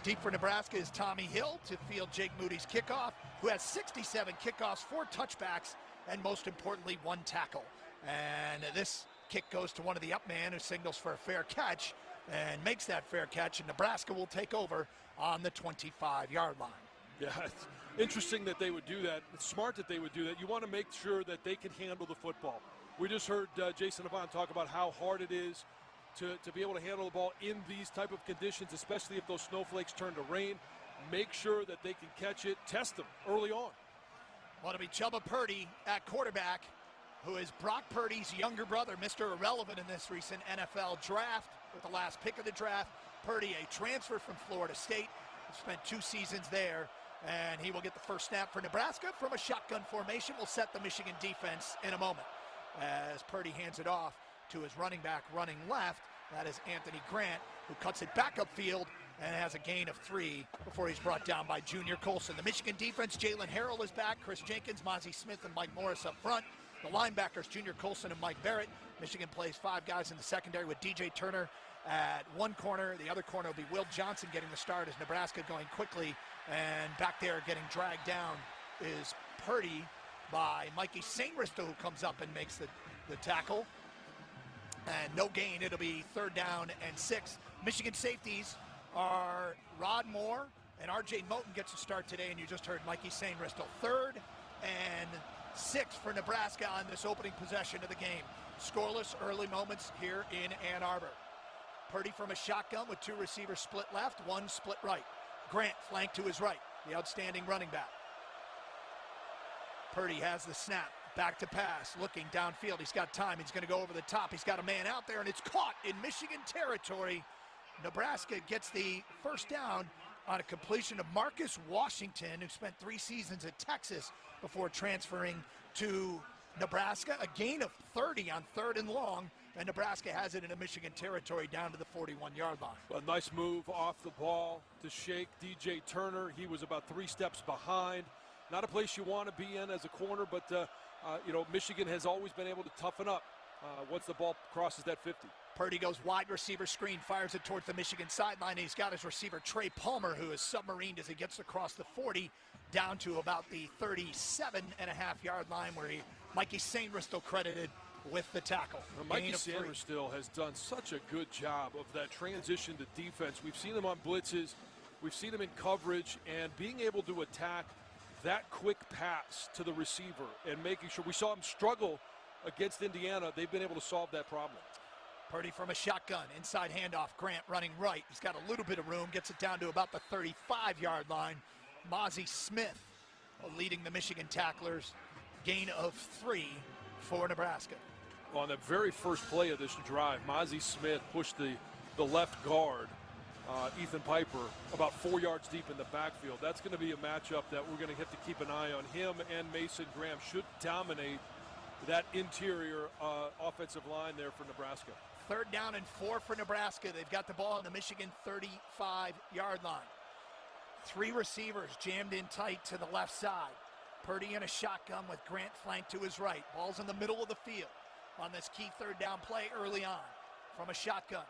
Deep for Nebraska is Tommy Hill to field Jake Moody's kickoff, who has 67 kickoffs, 4 touchbacks, and most importantly, 1 tackle. And this kick goes to one of the up man who signals for a fair catch and makes that fair catch, and Nebraska will take over on the 25-yard line. Yeah, it's interesting that they would do that. It's smart that they would do that. You want to make sure that they can handle the football. We just heard Jason Avant talk about how hard it is to be able to handle the ball in these type of conditions, especially if those snowflakes turn to rain. Make sure that they can catch it, test them early on. Well, it'll be Chuba Purdy at quarterback, who is Brock Purdy's younger brother, Mr. Irrelevant in this recent NFL draft with the last pick of the draft. Purdy, a transfer from Florida State, spent 2 seasons there, and he will get the first snap for Nebraska from a shotgun formation. Will set the Michigan defense in a moment as Purdy hands it off to his running back running left. That is Anthony Grant, who cuts it back upfield and has a gain of 3 before he's brought down by Junior Colson. The Michigan defense, Jalen Harrell is back, Chris Jenkins, Mozzie Smith, and Mike Morris up front. The linebackers, Junior Colson and Mike Barrett. Michigan plays 5 guys in the secondary with DJ Turner at one corner. The other corner will be Will Johnson getting the start as Nebraska going quickly. And back there getting dragged down is Purdy by Mikey Sainristo, who comes up and makes the tackle. And no gain. It'll be 3rd down and 6. Michigan safeties are Rod Moore and R.J. Moten gets a start today, and you just heard Mikey Sainristo. 3rd and 6 for Nebraska on this opening possession of the game. Scoreless early moments here in Ann Arbor. Purdy from a shotgun with 2 receivers split left, 1 split right. Grant flanked to his right, the outstanding running back. Purdy has the snap. Back to pass, looking downfield. He's got time. He's going to go over the top. He's got a man out there, and it's caught in Michigan territory. Nebraska gets the first down on a completion of Marcus Washington, who spent 3 seasons at Texas before transferring to Nebraska. A gain of 30 on 3rd and long, and Nebraska has it into Michigan territory down to the 41-yard line. A nice move off the ball to shake DJ Turner. He was about 3 steps behind. Not a place you want to be in as a corner, but Michigan has always been able to toughen up once the ball crosses that 50. Purdy goes wide receiver screen, fires it towards the Michigan sideline. He's got his receiver Trey Palmer, who is submarined as he gets across the 40 down to about the 37.5-yard line, where Mikey Sainristil credited with the tackle. Well, Mikey Sainristil has done such a good job of that transition to defense. We've seen him on blitzes. We've seen him in coverage, and being able to attack that quick pass to the receiver and making sure. We saw him struggle against Indiana. They've been able to solve that problem. Purdy from a shotgun, inside handoff, Grant running right. He's got a little bit of room, gets it down to about the 35-yard line. Mozzie Smith leading the Michigan tacklers, gain of 3 for Nebraska. Well, on the very first play of this drive, Mozzie Smith pushed the left guard, Ethan Piper, about 4 yards deep in the backfield. That's going to be a matchup that we're going to have to keep an eye on. Him and Mason Graham should dominate that interior offensive line there for Nebraska. 3rd down and 4 for Nebraska. They've got the ball on the Michigan 35-yard line. 3 receivers jammed in tight to the left side. Purdy in a shotgun with Grant flanked to his right. Ball's in the middle of the field on this key 3rd down play early on from a shotgun.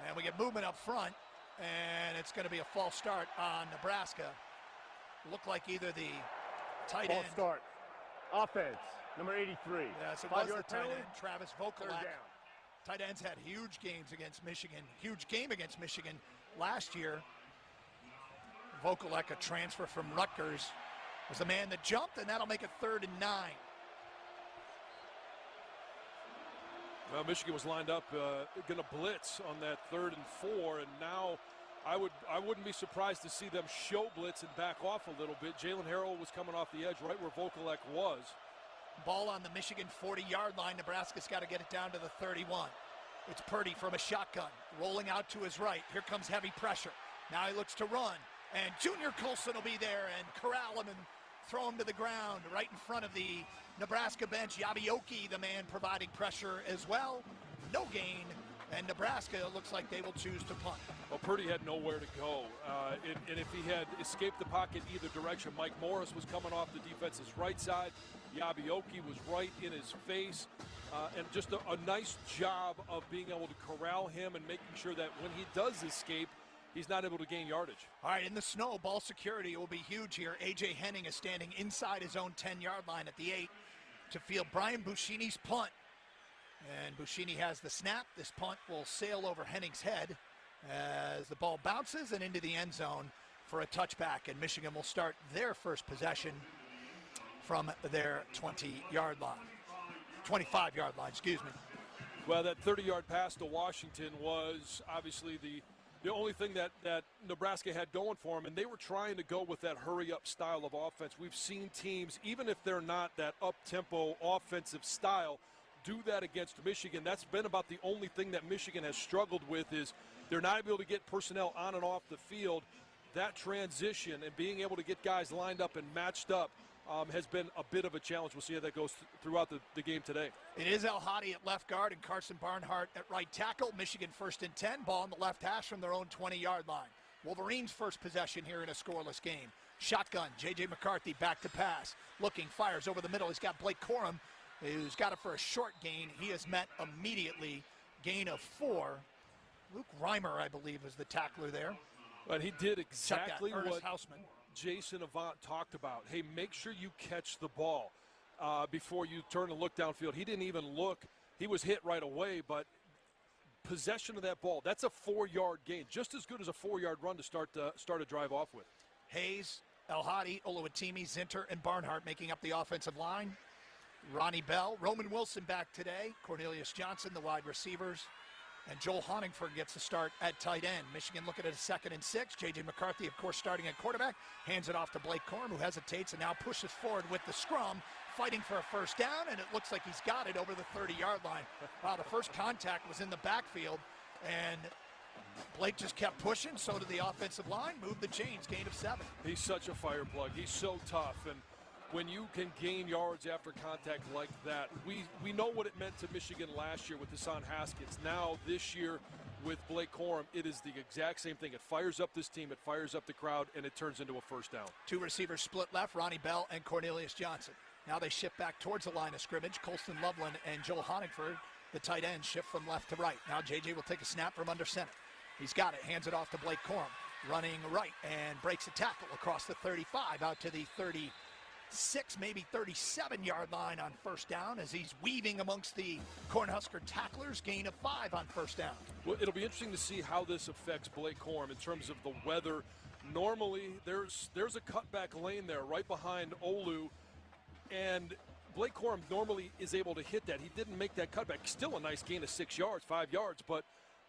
And we get movement up front, and it's going to be a false start on Nebraska. Looked like either the tight end. False start. Offense, number 83. Yes, it was the tight end, Travis Vokolak. Tight ends had huge games against Michigan, huge game against Michigan last year. Vokolak, a transfer from Rutgers, was the man that jumped, and that'll make it 3rd and 9. Well, Michigan was lined up going to blitz on that 3rd and 4, and now I wouldn't be surprised to see them show blitz and back off a little bit. Jalen Harrell was coming off the edge right where Vokolak was. Ball on the Michigan 40-yard line. Nebraska's got to get it down to the 31. It's Purdy from a shotgun, rolling out to his right. Here comes heavy pressure. Now he looks to run, and Junior Colson will be there and corral him and throw him to the ground right in front of the Nebraska bench. Yabioki, the man providing pressure as well. No gain, and Nebraska looks like they will choose to punt. Well, Purdy had nowhere to go, and if he had escaped the pocket either direction, Mike Morris was coming off the defense's right side. Yabioki was right in his face, and just a nice job of being able to corral him and making sure that when he does escape, he's not able to gain yardage. All right, in the snow, ball security will be huge here. A.J. Henning is standing inside his own 10-yard line at the 8 to field Brian Buschini's punt. And Buschini has the snap. This punt will sail over Henning's head as the ball bounces and into the end zone for a touchback. And Michigan will start their first possession from their 20-yard line. 25-yard line, excuse me. Well, that 30-yard pass to Washington was obviously the only thing that Nebraska had going for them, and they were trying to go with that hurry-up style of offense. We've seen teams, even if they're not that up-tempo offensive style, do that against Michigan. That's been about the only thing that Michigan has struggled with, is they're not able to get personnel on and off the field. That transition and being able to get guys lined up and matched up has been a bit of a challenge. We'll see how that goes throughout the game today. It is El Hadi at left guard and Carson Barnhart at right tackle. Michigan 1st and 10, ball on the left hash from their own 20-yard line. Wolverines first possession here in a scoreless game. Shotgun, J.J. McCarthy back to pass. Looking, fires over the middle. He's got Blake Corum, who's got it for a short gain. He is met immediately. Gain of 4. Luke Reimer, I believe, is the tackler there. But he did exactly what Hausman. Jason Avant talked about. Hey, make sure you catch the ball before you turn and look downfield. He didn't even look. He was hit right away, but possession of that ball, that's a 4-yard gain. Just as good as a 4-yard run to start a drive off with. Hayes, El Hadi, Oluwatimi, Zinter, and Barnhart making up the offensive line. Ronnie Bell, Roman Wilson back today. Cornelius Johnson, the wide receivers. And Joel Honingford gets the start at tight end. Michigan looking at a 2nd and 6. J.J. McCarthy, of course, starting at quarterback. Hands it off to Blake Corum, who hesitates and now pushes forward with the scrum, fighting for a first down, and it looks like he's got it over the 30-yard line. Wow, the first contact was in the backfield, and Blake just kept pushing, so did the offensive line, moved the chains, gain of 7. He's such a fire plug. He's so tough, and when you can gain yards after contact like that, we know what it meant to Michigan last year with Hassan Haskins. Now, this year with Blake Corum, it is the exact same thing. It fires up this team, it fires up the crowd, and it turns into a first down. 2 receivers split left, Ronnie Bell and Cornelius Jansen. Now they shift back towards the line of scrimmage. Colston Loveland and Joel Honigford, the tight end, shift from left to right. Now JJ will take a snap from under center. He's got it, hands it off to Blake Corum, running right and breaks a tackle across the 35 out to the 36, maybe 37-yard line on first down as he's weaving amongst the Cornhusker tacklers. Gain of 5 on first down. Well, it'll be interesting to see how this affects Blake Corum in terms of the weather. Normally, there's a cutback lane there right behind Olu, and Blake Corum normally is able to hit that. He didn't make that cutback. Still a nice gain of 6 yards, 5 yards, but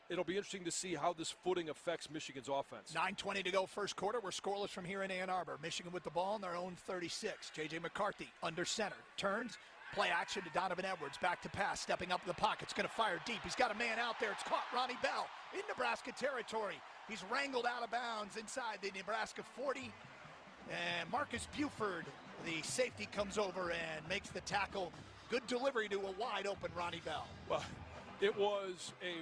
it'll be interesting to see how this footing affects Michigan's offense. 9:20 to go first quarter. We're scoreless from here in Ann Arbor. Michigan with the ball on their own 36. J.J. McCarthy under center. Turns, play action to Donovan Edwards. Back to pass, stepping up in the pocket. It's going to fire deep. He's got a man out there. It's caught. Ronnie Bell in Nebraska territory. He's wrangled out of bounds inside the Nebraska 40. And Marcus Buford, the safety, comes over and makes the tackle. Good delivery to a wide-open Ronnie Bell. Well, it was a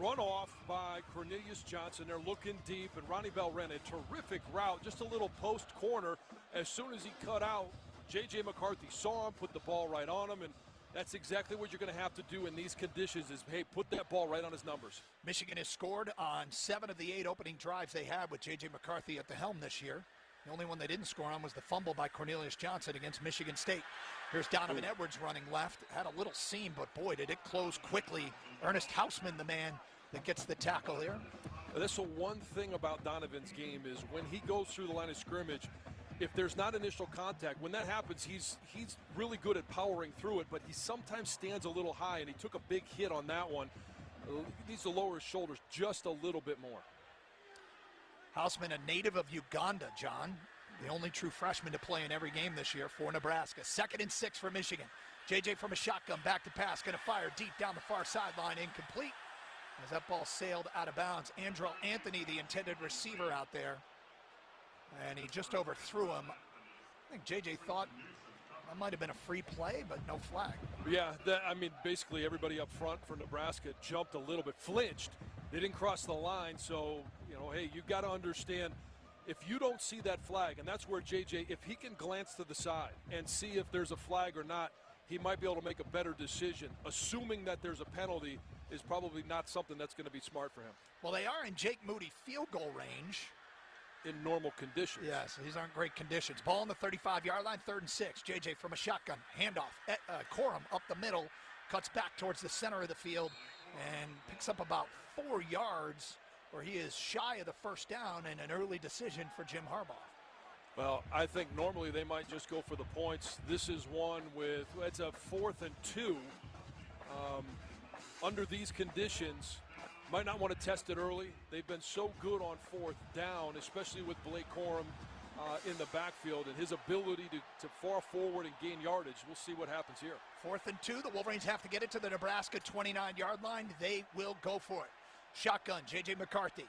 runoff by Cornelius Jansen. They're looking deep, and Ronnie Bell ran a terrific route, just a little post corner. As soon as he cut out, J.J. McCarthy saw him, put the ball right on him, and that's exactly what you're going to have to do in these conditions is, hey, put that ball right on his numbers. Michigan has scored on 7 of the 8 opening drives they had with J.J. McCarthy at the helm this year. The only one they didn't score on was the fumble by Cornelius Jansen against Michigan State. Here's Donovan Edwards running left. Had a little seam, but boy, did it close quickly. Ernest Hausman, the man that gets the tackle here. That's the one thing about Donovan's game is when he goes through the line of scrimmage, if there's not initial contact, when that happens, he's really good at powering through it, but he sometimes stands a little high, and he took a big hit on that one. He needs to lower his shoulders just a little bit more. Hausman, a native of Uganda, John. The only true freshman to play in every game this year for Nebraska. 2nd and 6 for Michigan. JJ from a shotgun, back to pass, going to fire deep down the far sideline, incomplete. As that ball sailed out of bounds. Andrell Anthony, the intended receiver out there. And he just overthrew him. I think JJ thought that might have been a free play, but no flag. Yeah, basically everybody up front for Nebraska jumped a little bit, flinched. They didn't cross the line, so, hey, you got to understand, if you don't see that flag, and that's where JJ, if he can glance to the side and see if there's a flag or not, he might be able to make a better decision. Assuming that there's a penalty is probably not something that's going to be smart for him. Well, they are in Jake Moody field goal range. In normal conditions. Yes, these aren't great conditions. Ball on the 35-yard line, 3rd and 6. JJ from a shotgun, handoff. Corum up the middle, cuts back towards the center of the field, and picks up about 4 yards, where he is shy of the first down, and an early decision for Jim Harbaugh. Well, I think normally they might just go for the points. This is one with, it's a 4th and 2. Under these conditions, might not want to test it early. They've been so good on 4th down, especially with Blake Corum in the backfield and his ability to far forward and gain yardage. We'll see what happens here. 4th and 2. The Wolverines have to get it to the Nebraska 29-yard line. They will go for it. Shotgun, J.J. McCarthy.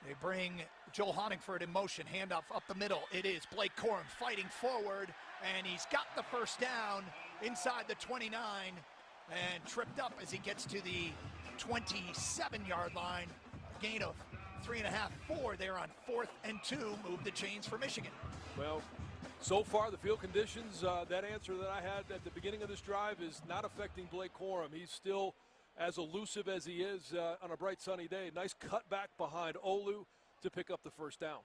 They bring Joel Honigford in motion. Handoff up the middle. It is Blake Corum fighting forward, and he's got the first down inside the 29 and tripped up as he gets to the 27-yard line. A gain of 3.5, 4 there on 4th and 2. Move the chains for Michigan. Well, so far the field conditions, that answer that I had at the beginning of this drive is not affecting Blake Corum. He's still as elusive as he is on a bright sunny day. Nice cutback behind Olu to pick up the first down.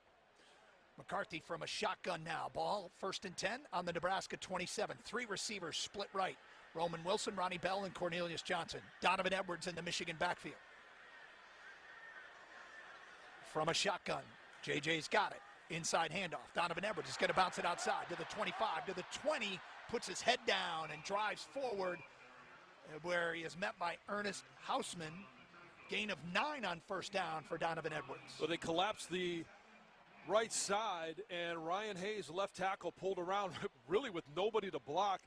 McCarthy from a shotgun now. Ball 1st and 10 on the Nebraska 27. 3 receivers split right. Roman Wilson, Ronnie Bell, and Cornelius Jansen. Donovan Edwards in the Michigan backfield. From a shotgun, JJ's got it. Inside handoff. Donovan Edwards is going to bounce it outside to the 25, to the 20, puts his head down and drives forward, where he is met by Ernest Hausman. Gain of 9 on first down for Donovan Edwards. So they collapsed the right side, and Ryan Hayes, left tackle, pulled around really with nobody to block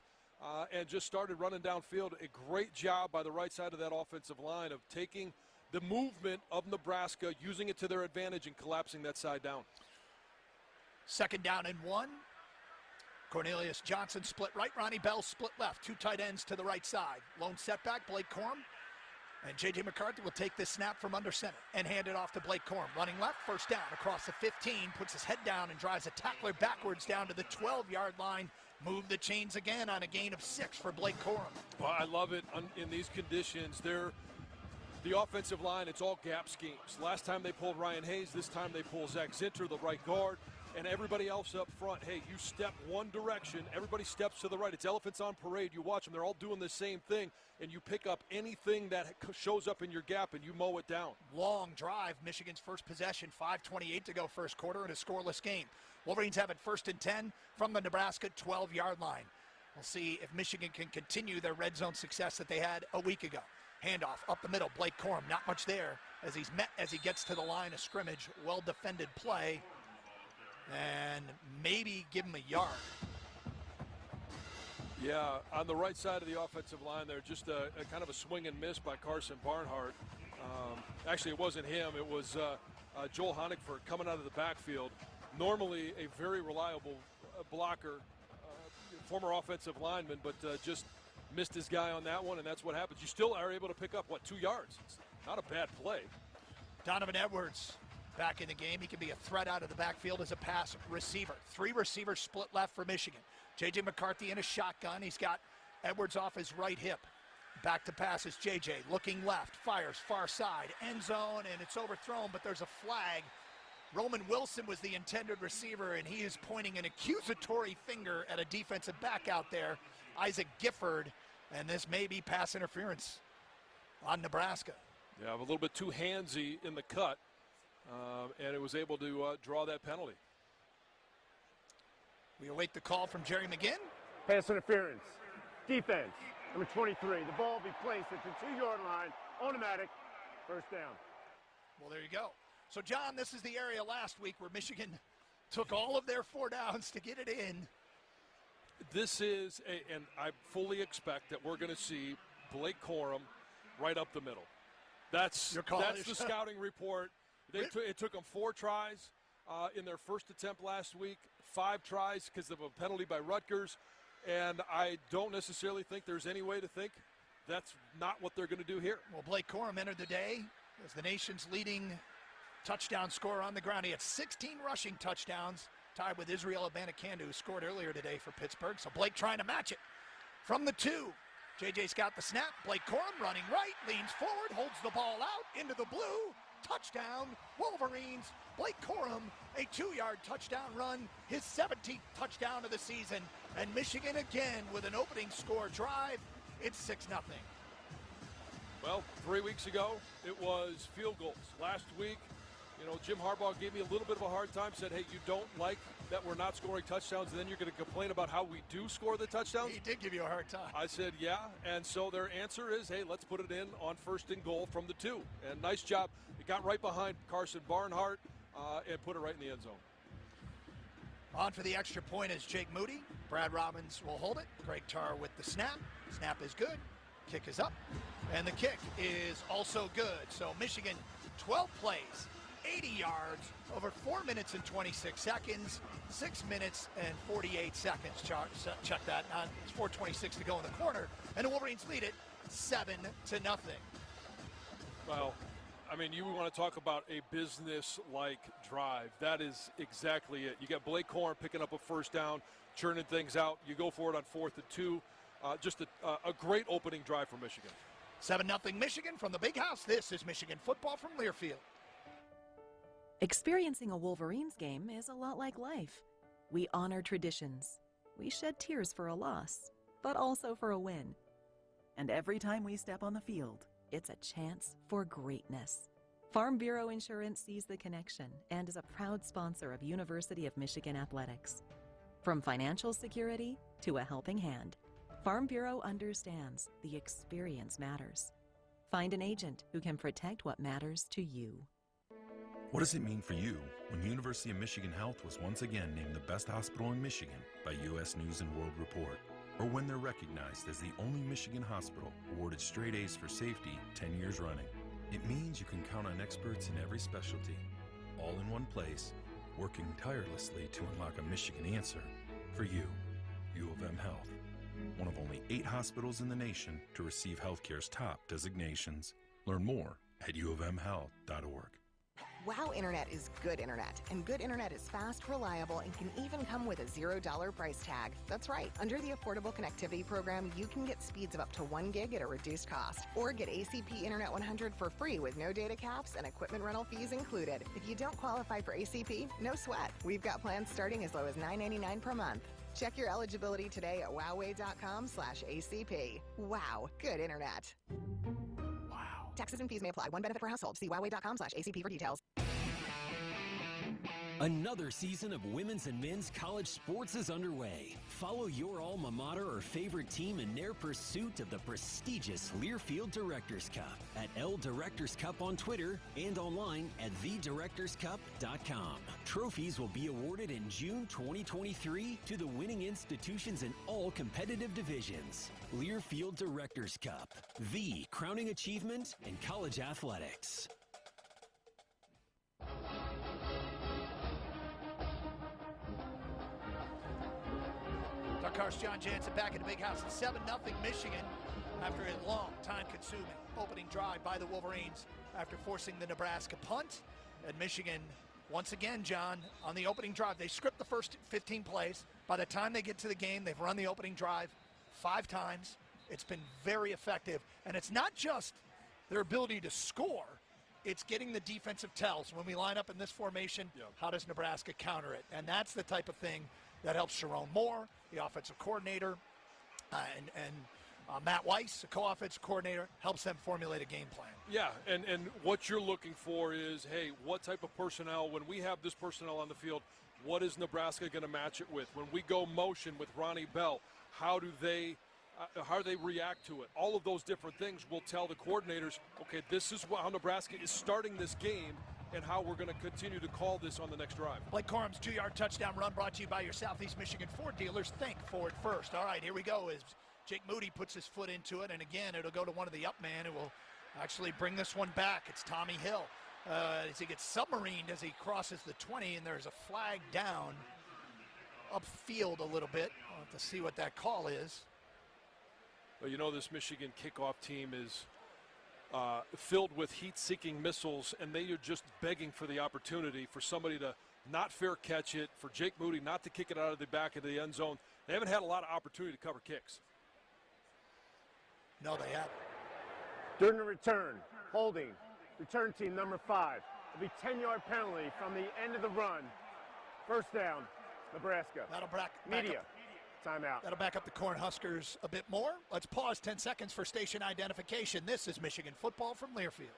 and just started running downfield. A great job by the right side of that offensive line of taking the movement of Nebraska, using it to their advantage and collapsing that side down. 2nd down and 1. Cornelius Johnson split right. Ronnie Bell split left. 2 tight ends to the right side. Lone setback, Blake Corum. And J.J. McCarthy will take this snap from under center and hand it off to Blake Corum. Running left, 1st down across the 15, puts his head down and drives a tackler backwards down to the 12-yard line. Move the chains again on a gain of 6 for Blake Corum. Well, I love it in these conditions. The offensive line, it's all gap schemes. Last time they pulled Ryan Hayes, this time they pull Zach Zinter, the right guard, and everybody else up front. Hey, you step one direction, everybody steps to the right. It's elephants on parade. You watch them. They're all doing the same thing, and you pick up anything that shows up in your gap, and you mow it down. Long drive, Michigan's first possession, 5:28 to go first quarter in a scoreless game. Wolverines have it 1st and 10 from the Nebraska 12-yard line. We'll see if Michigan can continue their red zone success that they had a week ago. Handoff up the middle, Blake Corum, not much there as he gets to the line of scrimmage. Well-defended play, and maybe give him a yard. Yeah, on the right side of the offensive line there, just a kind of a swing and miss by Carson Barnhart. Actually, it wasn't him. It was Joel Honigford coming out of the backfield. Normally a very reliable blocker, former offensive lineman, but just missed his guy on that one, and that's what happens. You still are able to pick up, 2 yards? It's not a bad play. Donovan Edwards back in the game. He can be a threat out of the backfield as a pass receiver. 3 receivers split left for Michigan. J.J. McCarthy in a shotgun. He's got Edwards off his right hip. Back to pass is J.J. looking left, fires far side, end zone, and it's overthrown, but there's a flag. Roman Wilson was the intended receiver, and he is pointing an accusatory finger at a defensive back out there, Isaac Gifford, and this may be pass interference on Nebraska. Yeah, a little bit too handsy in the cut, and it was able to draw that penalty. We await the call from Jerry McGinn. Pass interference. Defense, number 23. The ball will be placed at the 2-yard line. Automatic. 1st down. Well, there you go. So, John, this is the area last week where Michigan took all of their 4 downs to get it in. This is, and I fully expect that we're going to see Blake Corum right up the middle. That's the scouting report. It took them 4 tries in their first attempt last week, 5 tries because of a penalty by Rutgers, and I don't necessarily think there's any way to think that's not what they're going to do here. Well, Blake Corum entered the day as the nation's leading touchdown scorer on the ground. He had 16 rushing touchdowns, tied with Israel Abanikanda, who scored earlier today for Pittsburgh. So Blake trying to match it from the 2. JJ's got the snap. Blake Corum running right, leans forward, holds the ball out into the blue. Touchdown, Wolverines. Blake Corum, a 2-yard touchdown run, his 17th touchdown of the season. And Michigan again with an opening score drive. It's 6-0. Well, 3 weeks ago, it was field goals. Last week, Jim Harbaugh gave me a little bit of a hard time, said, hey, you don't like that we're not scoring touchdowns, and then you're going to complain about how we do score the touchdowns? He did give you a hard time. I said, yeah, and so their answer is, hey, let's put it in on 1st and goal from the 2. And nice job. It got right behind Carson Barnhart and put it right in the end zone. On for the extra point is Jake Moody. Brad Robbins will hold it. Greg Tarr with the snap. Snap is good. Kick is up. And the kick is also good. So Michigan, 12 plays, 80 yards, over 4 minutes and 26 seconds, 6 minutes and 48 seconds. Check that. It's 4:26 to go in the quarter. And the Wolverines lead it 7-0. Well, I mean, you want to talk about a business-like drive. That is exactly it. You got Blake Corum picking up a 1st down, churning things out. You go for it on 4th and 2. Just a great opening drive for Michigan. 7-0 Michigan from the Big House. This is Michigan football from Learfield. Experiencing a Wolverines game is a lot like life. We honor traditions. We shed tears for a loss, but also for a win. And every time we step on the field, it's a chance for greatness. Farm Bureau Insurance sees the connection and is a proud sponsor of University of Michigan athletics. From financial security to a helping hand, Farm Bureau understands the experience matters. Find an agent who can protect what matters to you. What does it mean for you when University of Michigan Health was once again named the best hospital in Michigan by U.S. News & World Report? Or when they're recognized as the only Michigan hospital awarded straight A's for safety 10 years running? It means you can count on experts in every specialty, all in one place, working tirelessly to unlock a Michigan answer for you. U of M Health, one of only 8 hospitals in the nation to receive healthcare's top designations. Learn more at uofmhealth.org. Wow Internet is good internet, and good internet is fast, reliable, and can even come with a $0 price tag. That's right. Under the Affordable Connectivity Program, you can get speeds of up to 1 gig at a reduced cost, or get ACP Internet 100 for free with no data caps and equipment rental fees included. If you don't qualify for ACP, no sweat. We've got plans starting as low as $9.99 per month. Check your eligibility today at wowway.com/ACP. Wow, good internet. Wow. Taxes and fees may apply. One benefit per household. See wowway.com/ACP for details. Another season of women's and men's college sports is underway. Follow your alma mater or favorite team in their pursuit of the prestigious Learfield Directors Cup at L Directors Cup on Twitter and online at thedirectorscup.com. Trophies will be awarded in June 2023 to the winning institutions in all competitive divisions. Learfield Directors Cup, the crowning achievement in college athletics. Doug Karsch, John Jansen back in the big house. 7-0 Michigan after a long, time-consuming opening drive by the Wolverines after forcing the Nebraska punt. And Michigan, once again, John, on the opening drive, they script the first 15 plays. By the time they get to the game, they've run the opening drive 5 times. It's been very effective. And it's not just their ability to score. It's getting the defensive tells. When we line up in this formation, how does Nebraska counter it? And that's the type of thing that helps Sharon Moore, the offensive coordinator, and Matt Weiss, the co-offensive coordinator, helps them formulate a game plan. Yeah, and what you're looking for is, hey, what type of personnel, when we have this personnel on the field, what is Nebraska going to match it with? When we go motion with Ronnie Bell, how do they react to it? All of those different things will tell the coordinators, okay, this is how Nebraska is starting this game, and how we're going to continue to call this on the next drive. Blake Corum's 2-yard touchdown run brought to you by your Southeast Michigan Ford dealers. Think Ford first. All right, here we go as Jake Moody puts his foot into it, and again, it'll go to one of the up man who will actually bring this one back. It's Tommy Hill as he gets submarined as he crosses the 20, and there's a flag down upfield a little bit. We'll have to see what that call is. Well, you know, this Michigan kickoff team is filled with heat-seeking missiles, and they are just begging for the opportunity for somebody to not fair catch it, for Jake Moody not to kick it out of the back of the end zone. They haven't had a lot of opportunity to cover kicks. No, they haven't. During the return, holding, return team number 5. It'll be 10-yard penalty from the end of the run. First down, Nebraska. That'll back Media. Up. Timeout. That'll back up the Cornhuskers a bit more. Let's pause 10 seconds for station identification. This is Michigan football from Learfield.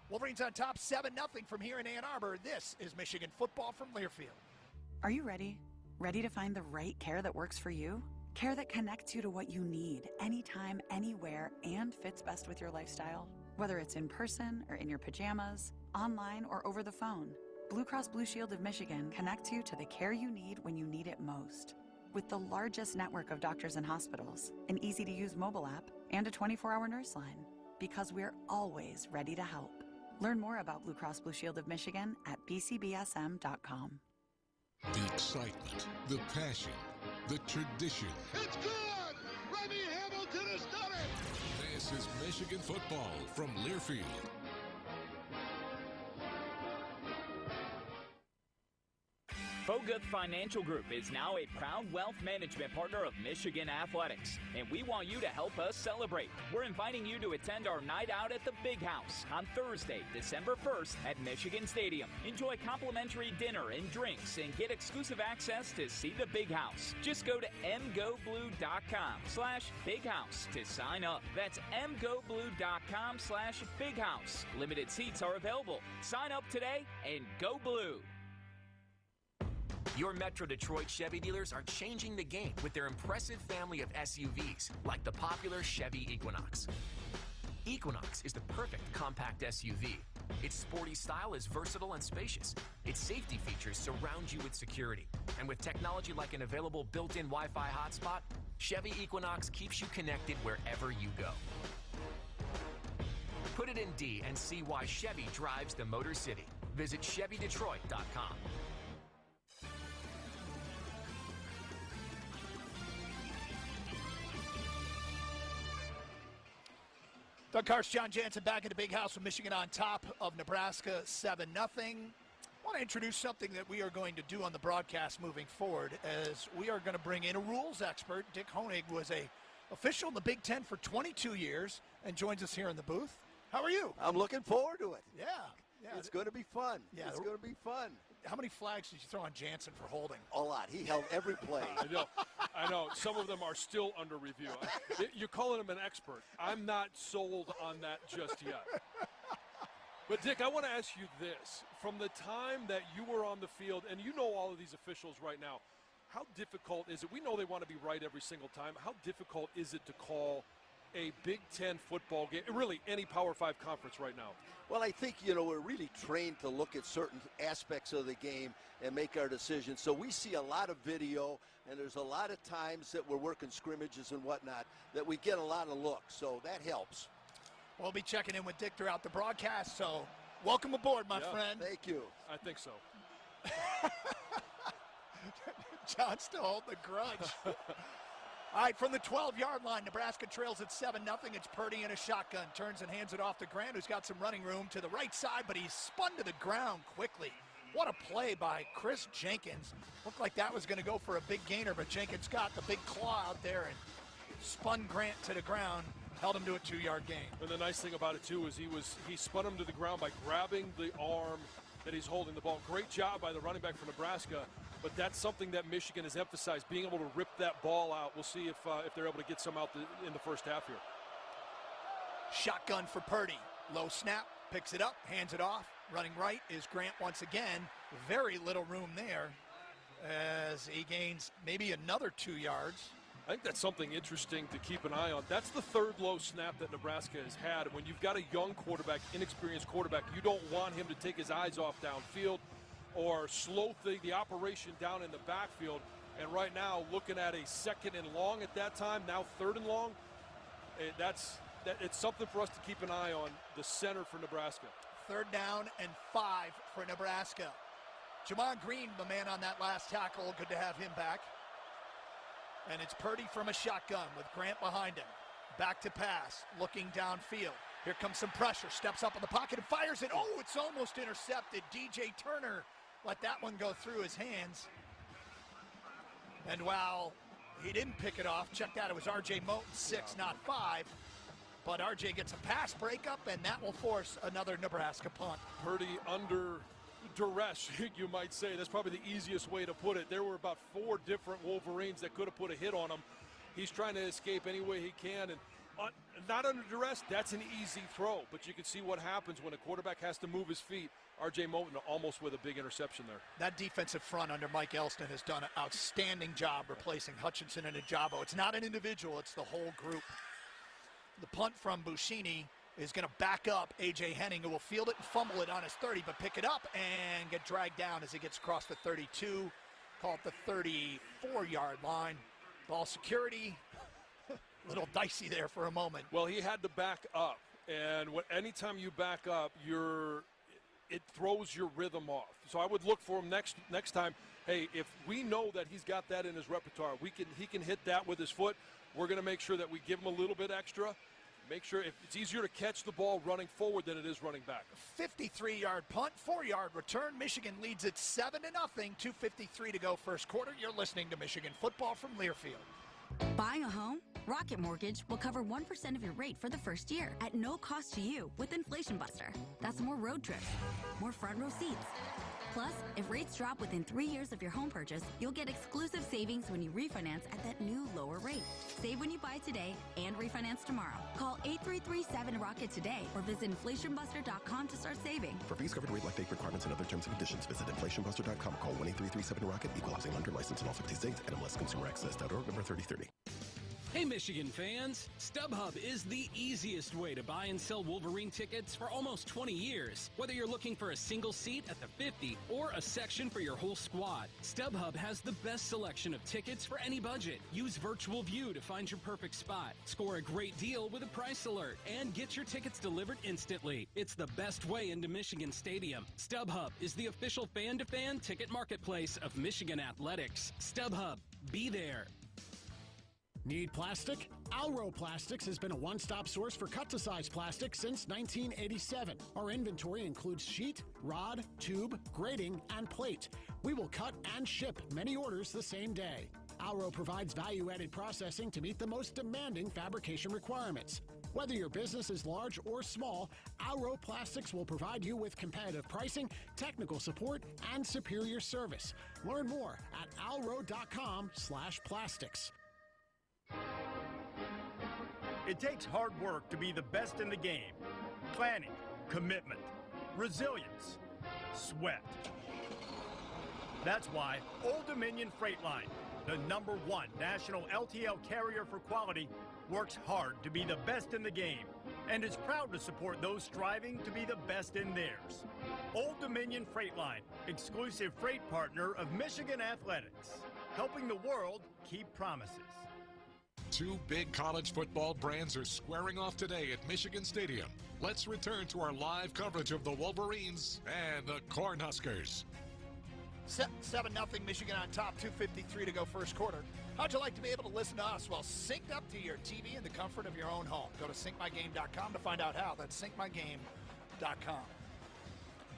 Wolverines on top 7-0 from here in Ann Arbor. This is Michigan football from Learfield. Are you ready? Ready to find the right care that works for you? Care that connects you to what you need, anytime, anywhere, and fits best with your lifestyle. Whether it's in person or in your pajamas, online or over the phone, Blue Cross Blue Shield of Michigan connects you to the care you need when you need it most. With the largest network of doctors and hospitals, an easy-to-use mobile app, and a 24-hour nurse line. Because we're always ready to help. Learn more about Blue Cross Blue Shield of Michigan at bcbsm.com. The excitement, the passion, the tradition. It's good! Rebby Hamilton has done it! This is Michigan football from Learfield. Boguth Financial Group is now a proud wealth management partner of Michigan Athletics, and we want you to help us celebrate. We're inviting you to attend our night out at the Big House on Thursday, December 1st at Michigan Stadium. Enjoy complimentary dinner and drinks and get exclusive access to see the Big House. Just go to mgoblue.com/Big House to sign up. That's mgoblue.com/Big House. Limited seats are available. Sign up today and go blue. Your Metro Detroit Chevy dealers are changing the game with their impressive family of SUVs, like the popular Chevy Equinox. Equinox is the perfect compact SUV, Its sporty style is versatile and spacious. Its safety features surround you with security. And with technology like an available built-in Wi-Fi hotspot, Chevy Equinox keeps you connected wherever you go. Put it in D and see why Chevy drives the Motor City. Visit ChevyDetroit.com. Doug Karsch, John Jansen back at the big house with Michigan on top of Nebraska 7-0. I want to introduce something that we are going to do on the broadcast moving forward, as we are going to bring in a rules expert. Dick Honig was a official in the Big Ten for 22 years and joins us here in the booth. How are you? I'm looking forward to it. Yeah. It's going to be fun. Yeah, it's going to be fun. How many flags did you throw on Jansen for holding? A lot. He held every play. I know. Some of them are still under review. You're calling him an expert. I'm not sold on that just yet. But, Dick, I want to ask you this. From the time that you were on the field, and you know all of these officials right now, how difficult is it? We know they want to be right every single time. How difficult is it to call a Big Ten football game, really any Power 5 conference right now? Well, I think, we're really trained to look at certain aspects of the game and make our decisions. So we see a lot of video, and there's a lot of times that we're working scrimmages and whatnot that we get a lot of looks. So that helps. We'll be checking in with Dick throughout the broadcast. So welcome aboard, my friend. Thank you. I think so. John still holding the grudge. All right, from the 12-yard line, Nebraska trails at 7-0. It's Purdy in a shotgun. Turns and hands it off to Grant, who's got some running room to the right side, but he's spun to the ground quickly. What a play by Chris Jenkins. Looked like that was going to go for a big gainer, but Jenkins got the big claw out there and spun Grant to the ground, held him to a 2-yard gain. And the nice thing about it, too, is he spun him to the ground by grabbing the arm that he's holding the ball. Great job by the running back for Nebraska. But that's something that Michigan has emphasized, being able to rip that ball out. We'll see if they're able to get some out in the first half here. Shotgun for Purdy. Low snap, picks it up, hands it off. Running right is Grant once again. Very little room there as he gains maybe another 2 yards. I think that's something interesting to keep an eye on. That's the third low snap that Nebraska has had. And when you've got a young quarterback, inexperienced quarterback, you don't want him to take his eyes off downfield or slow the operation down in the backfield. And right now, looking at a 2nd and long at that time, now 3rd and long, it's something for us to keep an eye on, the center for Nebraska. 3rd down and 5 for Nebraska. Jamon Green, the man on that last tackle, good to have him back. And it's Purdy from a shotgun with Grant behind him. Back to pass, looking downfield. Here comes some pressure, steps up in the pocket and fires it. Oh, it's almost intercepted. DJ Turner let that one go through his hands. And while he didn't pick it off, check that, it was R.J. Moten, 6, not 5. But R.J. gets a pass breakup, and that will force another Nebraska punt. Purdy under duress, you might say. That's probably the easiest way to put it. There were about 4 different Wolverines that could have put a hit on him. He's trying to escape any way he can, and not under duress, that's an easy throw. But you can see what happens when a quarterback has to move his feet. R.J. Moten almost with a big interception there. That defensive front under Mike Elston has done an outstanding job replacing Hutchinson and Ajabo. It's not an individual, it's the whole group. The punt from Buschini is going to back up A.J. Henning, who will field it and fumble it on his 30, but pick it up and get dragged down as he gets across the 32, call it the 34-yard line. Ball security, a little dicey there for a moment. Well, he had to back up, and anytime you back up, it throws your rhythm off. So I would look for him next time. Hey, if we know that he's got that in his repertoire, he can hit that with his foot. We're going to make sure that we give him a little bit extra. Make sure it's easier to catch the ball running forward than it is running back. 53-yard punt, 4-yard return. Michigan leads it 7-0. 2:53 to go first quarter. You're listening to Michigan football from Learfield. Buying a home? Rocket Mortgage will cover 1% of your rate for the first year at no cost to you with Inflation Buster. That's more road trips, more front row seats. Plus, if rates drop within 3 years of your home purchase, you'll get exclusive savings when you refinance at that new lower rate. Save when you buy today and refinance tomorrow. Call 833-7-ROCKET today or visit inflationbuster.com to start saving. For fees covered, rate like date requirements and other terms and conditions, visit inflationbuster.com. Call 1-833-7-ROCKET. Equal housing lender, licensed in all 50 states. NMLS Consumer Access.org, number 3030. Hey Michigan fans, StubHub is the easiest way to buy and sell Wolverine tickets for almost 20 years. Whether you're looking for a single seat at the 50 or a section for your whole squad, StubHub has the best selection of tickets for any budget. Use Virtual View to find your perfect spot. Score a great deal with a price alert and get your tickets delivered instantly. It's the best way into Michigan Stadium. StubHub is the official fan-to-fan ticket marketplace of Michigan Athletics. StubHub, be there. Need plastic? Alro Plastics has been a one-stop source for cut-to-size plastic since 1987. Our inventory includes sheet, rod, tube, grating, and plate. We will cut and ship many orders the same day. Alro provides value-added processing to meet the most demanding fabrication requirements. Whether your business is large or small, Alro Plastics will provide you with competitive pricing, technical support, and superior service. Learn more at alro.com/plastics. It takes hard work to be the best in the game. Planning, commitment, resilience, sweat. That's why Old Dominion Freight Line, the #1 national LTL carrier for quality, works hard to be the best in the game and is proud to support those striving to be the best in theirs. Old Dominion Freight Line, exclusive freight partner of Michigan Athletics, helping the world keep promises. Two big college football brands are squaring off today at Michigan Stadium. Let's return to our live coverage of the Wolverines and the Cornhuskers. 7-0 Michigan on top, 2:53 to go first quarter. How'd you like to be able to listen to us while synced up to your TV in the comfort of your own home? Go to syncmygame.com to find out how. That's syncmygame.com.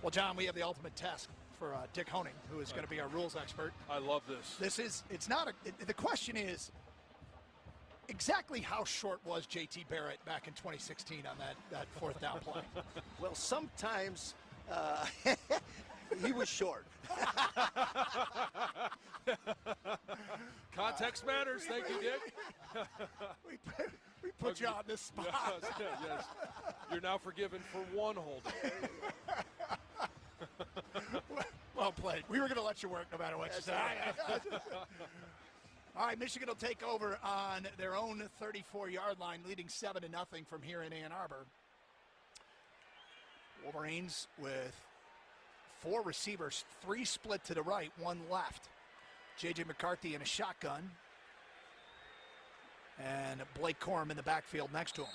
Well, John, we have the ultimate test for Dick Honing, who is going to be our rules expert. I love this. The question is, exactly how short was J.T. Barrett back in 2016 on that fourth down play? Well, sometimes he was short. Context matters. Thank you, Dick. we put you on this spot. Yes. You're now forgiven for one holding. Well played. We were going to let you work no matter what you said. All right, Michigan will take over on their own 34-yard line, leading 7-0 from here in Ann Arbor. Wolverines with 4 receivers, 3 split to the right, 1 left. J.J. McCarthy in a shotgun. And Blake Corum in the backfield next to him.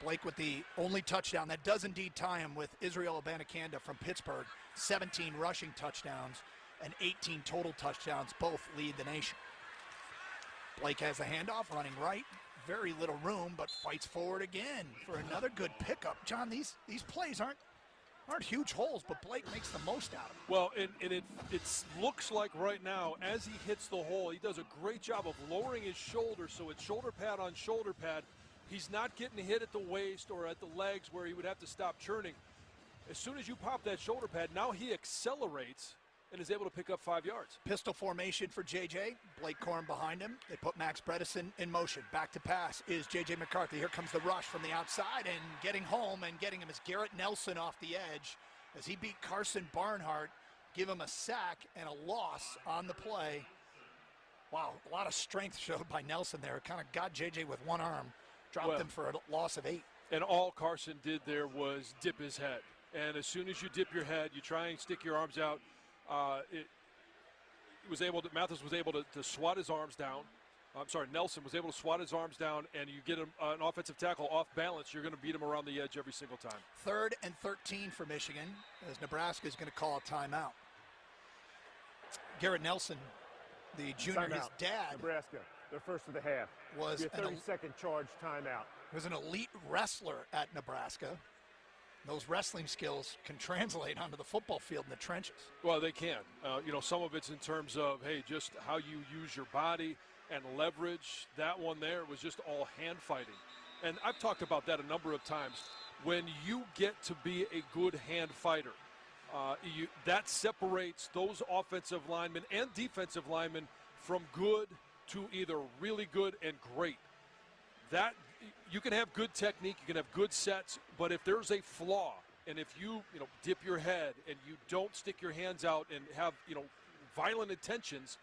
Blake with the only touchdown that does indeed tie him with Israel Abanikanda from Pittsburgh. 17 rushing touchdowns and 18 total touchdowns. Both lead the nation. Blake has the handoff, running right. Very little room, but fights forward again for another good pickup. John, these plays aren't huge holes, but Blake makes the most out of them. Well, and it looks like right now, as he hits the hole, he does a great job of lowering his shoulder, so it's shoulder pad on shoulder pad. He's not getting hit at the waist or at the legs where he would have to stop churning. As soon as you pop that shoulder pad, now he accelerates and is able to pick up 5 yards. Pistol formation for J.J. Blake Corum behind him. They put Max Bredesen in motion. Back to pass is J.J. McCarthy. Here comes the rush from the outside, and getting home and getting him is Garrett Nelson off the edge as he beat Carson Barnhart, give him a sack and a loss on the play. Wow, a lot of strength showed by Nelson there. Kind of got J.J. with one arm, dropped him for a loss of 8. And all Carson did there was dip his head. And as soon as you dip your head, you try and stick your arms out. Mathis was able to swat his arms down. Nelson was able to swat his arms down, and you get an offensive tackle off balance, you're going to beat him around the edge every single time. 3rd and 13 for Michigan, as Nebraska is going to call a timeout. Garrett Nelson, the junior, his dad. Nebraska, their first of the half. Was a 30-second charge timeout. Was an elite wrestler at Nebraska. Those wrestling skills can translate onto the football field in the trenches. Well, they can. Some of it's in terms of, just how you use your body and leverage. That one there was just all hand fighting. And I've talked about that a number of times. When you get to be a good hand fighter, that separates those offensive linemen and defensive linemen from good to either really good and great. That you can have good technique, you can have good sets, but if there's a flaw, and if you dip your head and you don't stick your hands out and have violent intentions,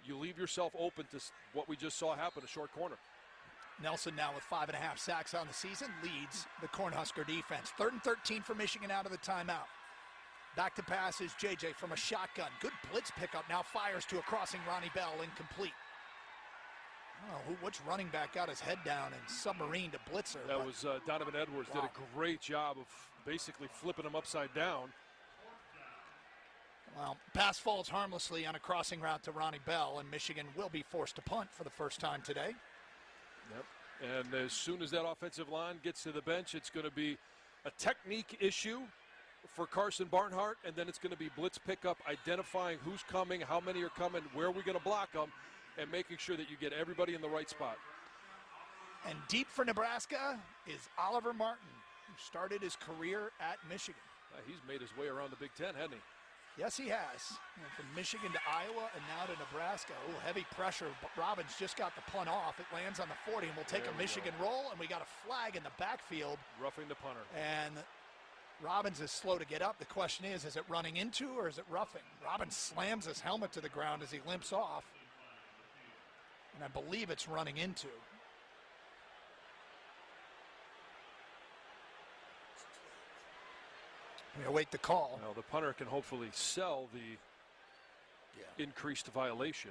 you leave yourself open to what we just saw happen, a short corner. Nelson now with 5.5 sacks on the season, leads the Cornhusker defense. 3rd and 13 for Michigan out of the timeout. Back to pass is JJ from a shotgun. Good blitz pickup. Now fires to a crossing Ronnie Bell, incomplete. I don't know which running back got his head down and submarine to blitzer. That was Donovan Edwards. Wow. Did a great job of basically flipping him upside down. Well, pass falls harmlessly on a crossing route to Ronnie Bell, and Michigan will be forced to punt for the first time today. Yep. And as soon as that offensive line gets to the bench, it's going to be a technique issue for Carson Barnhart, and then it's going to be blitz pickup, identifying who's coming, how many are coming, where are we going to block them, and making sure that you get everybody in the right spot. And deep for Nebraska is Oliver Martin, who started his career at Michigan. He's made his way around the Big Ten, hasn't he? Yes, he has. And from Michigan to Iowa and now to Nebraska. Oh, heavy pressure. Robbins just got the punt off. It lands on the 40, and we'll take a Michigan roll, and we got a flag in the backfield. Roughing the punter. And Robbins is slow to get up. The question is it running into or is it roughing? Robbins slams his helmet to the ground as he limps off. And I believe it's running into. We await the call. Well, the punter can hopefully sell the increased violation.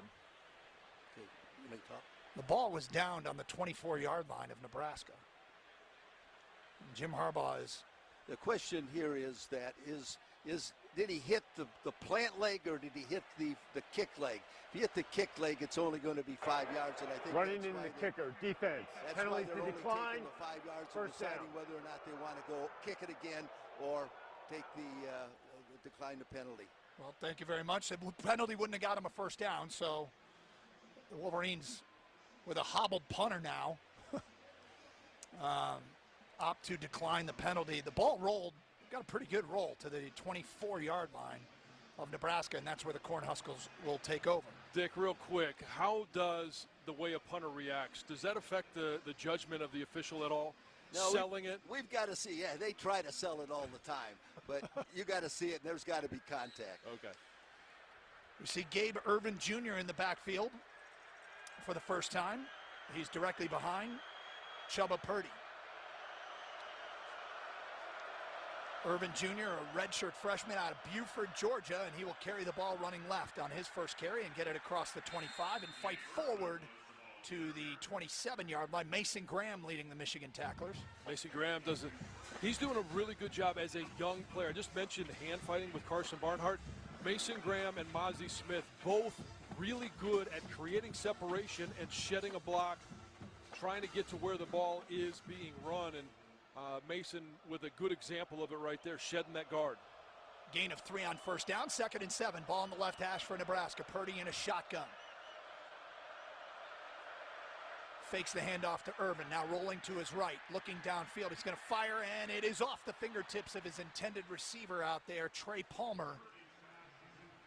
Okay, you make top. The ball was downed on the 24-yard line of Nebraska. And Jim Harbaugh is. The question here is that did he hit the plant leg or did he hit the kick leg? If he hit the kick leg, it's only going to be 5 yards, and I think running in the kicker defense. That's penalties why they're to decline. The 5 yards First and deciding down. whether or not they want to go kick it again or take the decline the penalty. Well, thank you very much. The penalty wouldn't have got him a first down, so the Wolverines with a hobbled punter now opt to decline the penalty. The ball rolled, got a pretty good roll to the 24-yard line of Nebraska, and that's where the Cornhuskers will take over. Dick, real quick, how does the way a punter reacts, does that affect the judgment of the official at all? No, selling it? We've got to see. Yeah, they try to sell it all the time, but you got to see it, and there's got to be contact. Okay. We see Gabe Irvin Jr. in the backfield for the first time. He's directly behind Chubba Purdy. Irvin Jr., a redshirt freshman out of Buford, Georgia, and he will carry the ball running left on his first carry and get it across the 25 and fight forward to the 27-yard line. Mason Graham leading the Michigan tacklers. Mason Graham he's doing a really good job as a young player. I just mentioned hand fighting with Carson Barnhart. Mason Graham and Mozzie Smith, both really good at creating separation and shedding a block, trying to get to where the ball is being run, and Mason with a good example of it right there, shedding that guard. Gain of 3 on first down, 2nd and 7. Ball on the left hash for Nebraska. Purdy in a shotgun. Fakes the handoff to Irvin, now rolling to his right, looking downfield. He's going to fire, and it is off the fingertips of his intended receiver out there, Trey Palmer.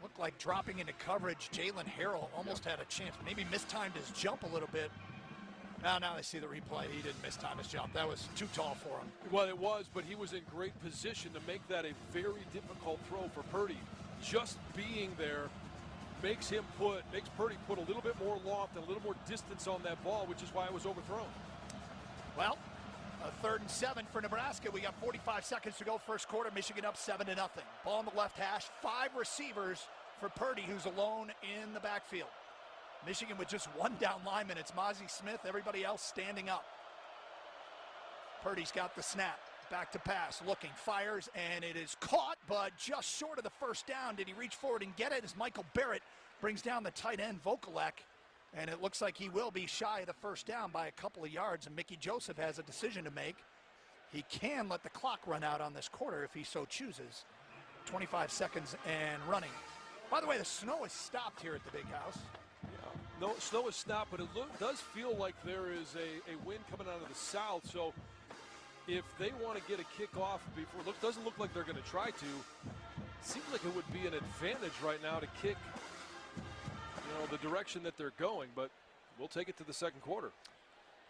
Looked like dropping into coverage. Jalen Harrell almost had a chance. Maybe mistimed his jump a little bit. Now I see the replay. He didn't mistime his jump. That was too tall for him. Well, it was, but he was in great position to make that a very difficult throw for Purdy. Just being there makes Purdy put a little bit more loft and a little more distance on that ball, which is why it was overthrown. Well, a 3rd and 7 for Nebraska. We got 45 seconds to go. First quarter, Michigan up 7-0. Ball on the left hash. 5 receivers for Purdy, who's alone in the backfield. Michigan with just 1 down lineman. It's Mozzie Smith. Everybody else standing up. Purdy's got the snap. Back to pass. Looking. Fires. And it is caught, but just short of the first down. Did he reach forward and get it? As Michael Barrett brings down the tight end, Vokalek. And it looks like he will be shy of the first down by a couple of yards. And Mickey Joseph has a decision to make. He can let the clock run out on this quarter if he so chooses. 25 seconds and running. By the way, the snow has stopped here at the Big House. No, snow is stopped, but it does feel like there is a wind coming out of the south. So if they want to get a kickoff before, doesn't look like they're going to try to. Seems like it would be an advantage right now to kick, the direction that they're going. But we'll take it to the second quarter.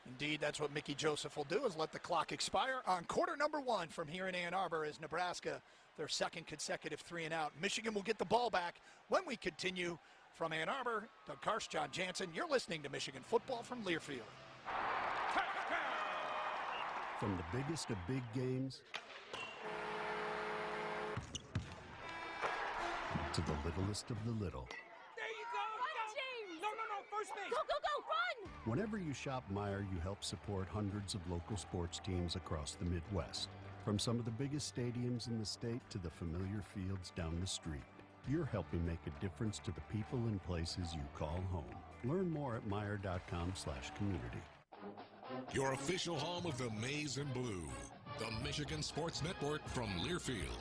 Indeed, that's what Mickey Joseph will do, is let the clock expire on quarter number 1 from here in Ann Arbor as Nebraska, their second consecutive 3-and-out. Michigan will get the ball back when we continue. From Ann Arbor, Doug Karsch, John Jansen, you're listening to Michigan Football from Learfield. From the biggest of big games to the littlest of the little. There you go! Run, James! No, first base! Go, run! Whenever you shop Meijer, you help support hundreds of local sports teams across the Midwest. From some of the biggest stadiums in the state to the familiar fields down the street. You're helping make a difference to the people and places you call home. Learn more at Meijer.com/community. Your official home of the Maize and Blue, the Michigan Sports Network from Learfield.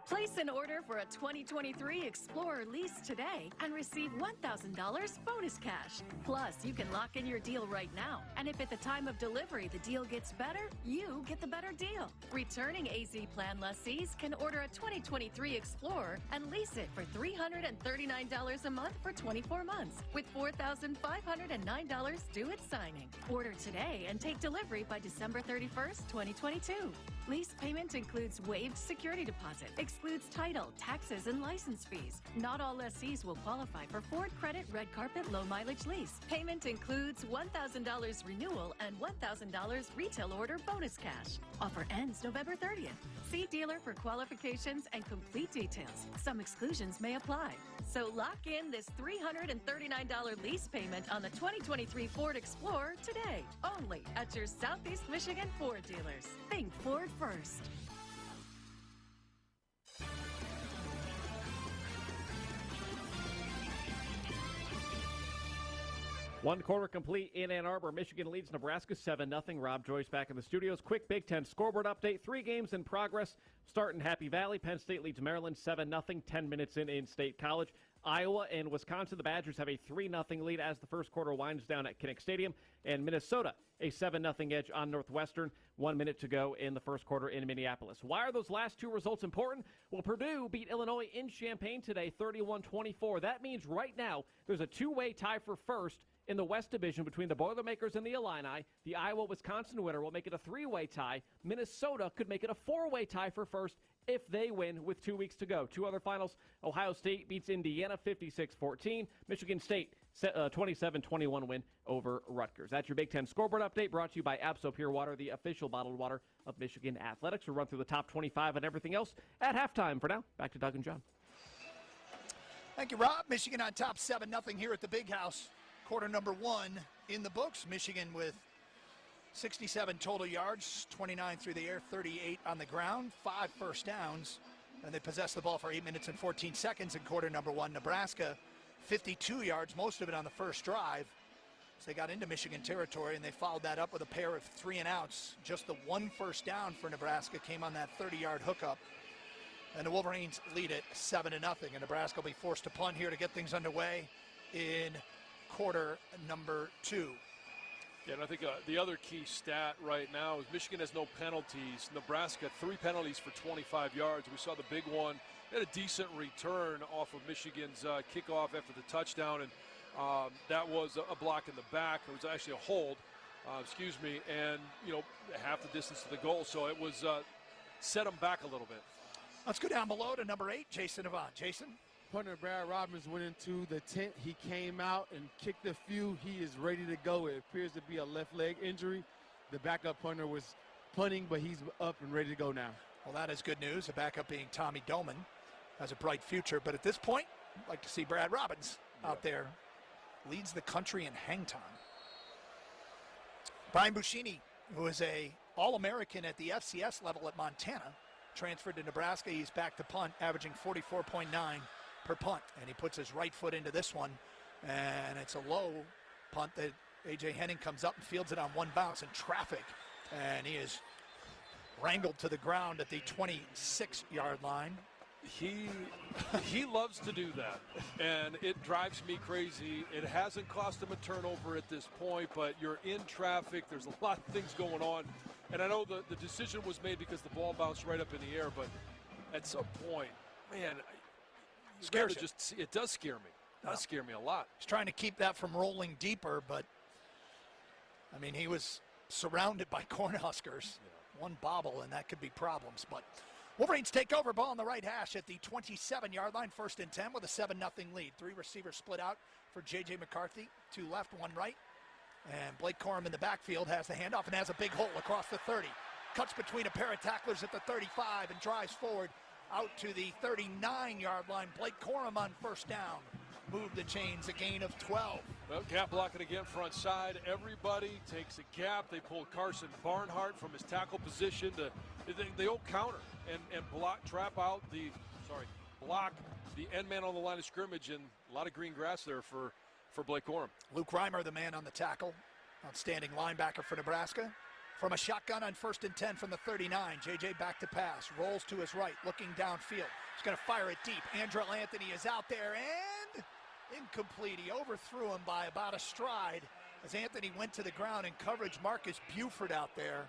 Place an order for a 2023 Explorer lease today and receive $1,000 bonus cash. Plus, you can lock in your deal right now. And if at the time of delivery the deal gets better, you get the better deal. Returning AZ plan lessees can order a 2023 Explorer and lease it for $339 a month for 24 months, with $4,509 due at signing. Order today and take delivery by December 31st, 2022. Lease payment includes waived security deposit, excludes title, taxes, and license fees. Not all lessees will qualify for Ford Credit Red Carpet Low Mileage Lease. Payment includes $1,000 renewal and $1,000 retail order bonus cash. Offer ends November 30th. See dealer for qualifications and complete details. Some exclusions may apply. So lock in this $339 lease payment on the 2023 Ford Explorer today, only at your Southeast Michigan Ford dealers. Think Ford first. One quarter complete in Ann Arbor. Michigan leads Nebraska 7-0. Rob Joyce back in the studios. Quick Big Ten scoreboard update. 3 games in progress. Start in Happy Valley. Penn State leads Maryland 7-0. 10 minutes in State College. Iowa and Wisconsin, the Badgers have a 3-0 lead as the first quarter winds down at Kinnick Stadium. And Minnesota, a 7-0 edge on Northwestern. 1 minute to go in the first quarter in Minneapolis. Why are those last 2 results important? Well, Purdue beat Illinois in Champaign today, 31-24. That means right now there's a 2-way tie for first in the West Division between the Boilermakers and the Illini. The Iowa-Wisconsin winner will make it a 3-way tie. Minnesota could make it a 4-way tie for first if they win with 2 weeks to go. 2 other finals. Ohio State beats Indiana 56-14. Michigan State 27-21 win over Rutgers. That's your Big Ten scoreboard update brought to you by Abso Pure Water, the official bottled water of Michigan Athletics. We'll run through the top 25 and everything else at halftime. For now, back to Doug and John. Thank you, Rob. Michigan on top 7-0 here at the Big House. Quarter number 1 in the books. Michigan with 67 total yards, 29 through the air, 38 on the ground, 5 first downs, and they possessed the ball for 8 minutes and 14 seconds in quarter number 1. Nebraska, 52 yards, most of it on the first drive. So they got into Michigan territory, and they followed that up with a pair of 3-and-outs. Just the 1 first down for Nebraska came on that 30-yard hookup. And the Wolverines lead it 7-0, and Nebraska will be forced to punt here to get things underway in quarter number 2. Yeah, and I think the other key stat right now is Michigan has no penalties. Nebraska, 3 penalties for 25 yards. We saw the big one. They had a decent return off of Michigan's kickoff after the touchdown, and that was a block in the back. It was actually a hold, and, half the distance to the goal. So it was set them back a little bit. Let's go down below to number 8, Jason Avant. Jason? Punter Brad Robbins went into the tent. He came out and kicked a few. He is ready to go. It appears to be a left leg injury. The backup punter was punting, but he's up and ready to go now. Well, that is good news. The backup being Tommy Doman has a bright future. But at this point, I'd like to see Brad Robbins out there. Leads the country in hang time. Brian Buschini, who is a All-American at the FCS level at Montana, transferred to Nebraska. He's back to punt, averaging 44.9 per punt, and he puts his right foot into this one, and it's a low punt that A.J. Henning comes up and fields it on 1 bounce in traffic, and he is wrangled to the ground at the 26-yard line. He loves to do that, and it drives me crazy. It hasn't cost him a turnover at this point, but you're in traffic. There's a lot of things going on, and I know the decision was made because the ball bounced right up in the air, but at some point, man, scares you. It does scare me. It does scare me a lot. He's trying to keep that from rolling deeper, but, I mean, he was surrounded by Cornhuskers. Yeah. One bobble, and that could be problems. But Wolverines take over, ball on the right hash at the 27-yard line, 1st and 10 with a 7-0 lead. 3 receivers split out for J.J. McCarthy, 2 left, 1 right. And Blake Corum in the backfield has the handoff and has a big hole across the 30. Cuts between a pair of tacklers at the 35 and drives forward out to the 39-yard line. Blake Corum on 1st down. Move the chains, a gain of 12. Well, gap blocking again, front side. Everybody takes a gap. They pull Carson Barnhart from his tackle position to they all counter and block the end man on the line of scrimmage, and a lot of green grass there for Blake Corum. Luke Reimer, the man on the tackle. Outstanding linebacker for Nebraska. From a shotgun on 1st and 10 from the 39, J.J. back to pass, rolls to his right, looking downfield. He's going to fire it deep. Andrell Anthony is out there, and incomplete. He overthrew him by about a stride as Anthony went to the ground in coverage. Marcus Buford out there.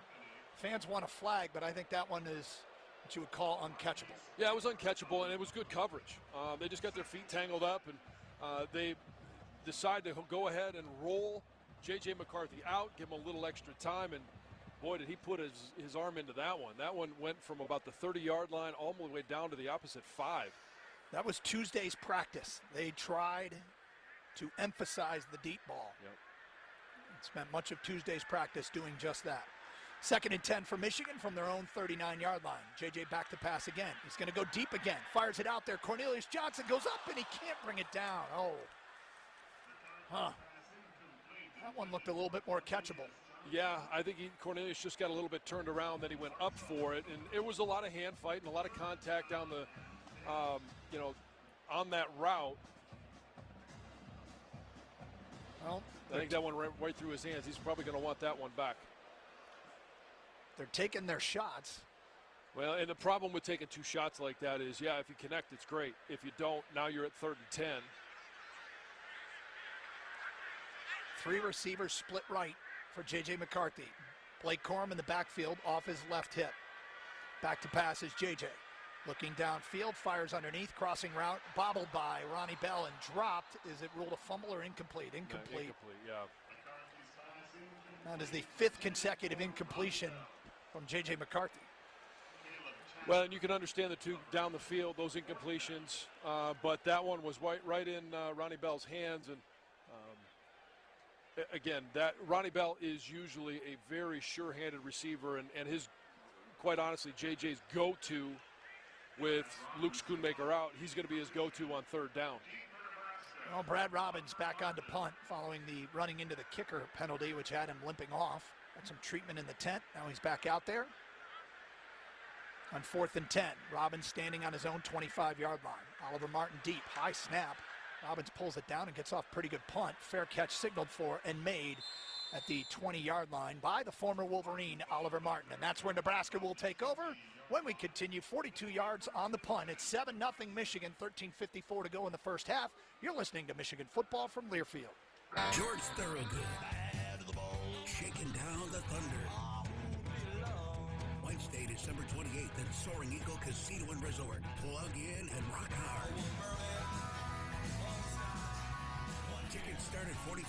Fans want a flag, but I think that one is what you would call uncatchable. Yeah, it was uncatchable, and it was good coverage. They just got their feet tangled up, and they decide to go ahead and roll J.J. McCarthy out, give him a little extra time, and boy, did he put his arm into that one. That one went from about the 30-yard line all the way down to the opposite 5. That was Tuesday's practice. They tried to emphasize the deep ball. Yep. Spent much of Tuesday's practice doing just that. 2nd and 10 for Michigan from their own 39-yard line. J.J. back to pass again. He's going to go deep again. Fires it out there. Cornelius Johnson goes up, and he can't bring it down. That one looked a little bit more catchable. Yeah, I think Cornelius just got a little bit turned around, then he went up for it, and it was a lot of hand fight and a lot of contact down the, on that route. Well, I think that one went right through his hands. He's probably going to want that one back. They're taking their shots. Well, and the problem with taking 2 shots like that is, yeah, if you connect, it's great. If you don't, now you're at 3rd and 10. 3 receivers split right for J.J. McCarthy. Blake Corum in the backfield off his left hip. Back to pass is J.J. Looking downfield, fires underneath, crossing route, bobbled by Ronnie Bell and dropped. Is it ruled a fumble or incomplete? Incomplete. Incomplete, yeah. That is the 5th consecutive incompletion from J.J. McCarthy. Well, and you can understand the 2 down the field, those incompletions, but that one was right in Ronnie Bell's hands, and again, that Ronnie Bell is usually a very sure-handed receiver, and his, quite honestly, JJ's go-to with Luke Schoonmaker out, he's going to be his go-to on 3rd down. Well, Brad Robbins back on to punt following the running into the kicker penalty, which had him limping off. Had some treatment in the tent. Now he's back out there. On 4th and 10, Robbins standing on his own 25-yard line. Oliver Martin deep, high snap. Robbins pulls it down and gets off pretty good punt. Fair catch signaled for and made at the 20-yard line by the former Wolverine, Oliver Martin. And that's where Nebraska will take over when we continue. 42 yards on the punt. It's 7-0 Michigan, 13:54 to go in the first half. You're listening to Michigan football from Learfield. George Thorogood, bad of the ball, shaking down the thunder. Wednesday, December 28th at Soaring Eagle Casino and Resort. Plug in and rock hard. Tickets start at $45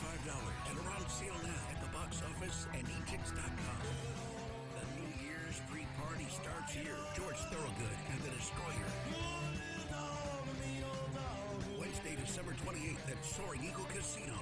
and are on sale now at the box office and etix.com. The New Year's pre-party starts here. George Thorogood and the Destroyer. Wednesday, December 28th at Soaring Eagle Casino.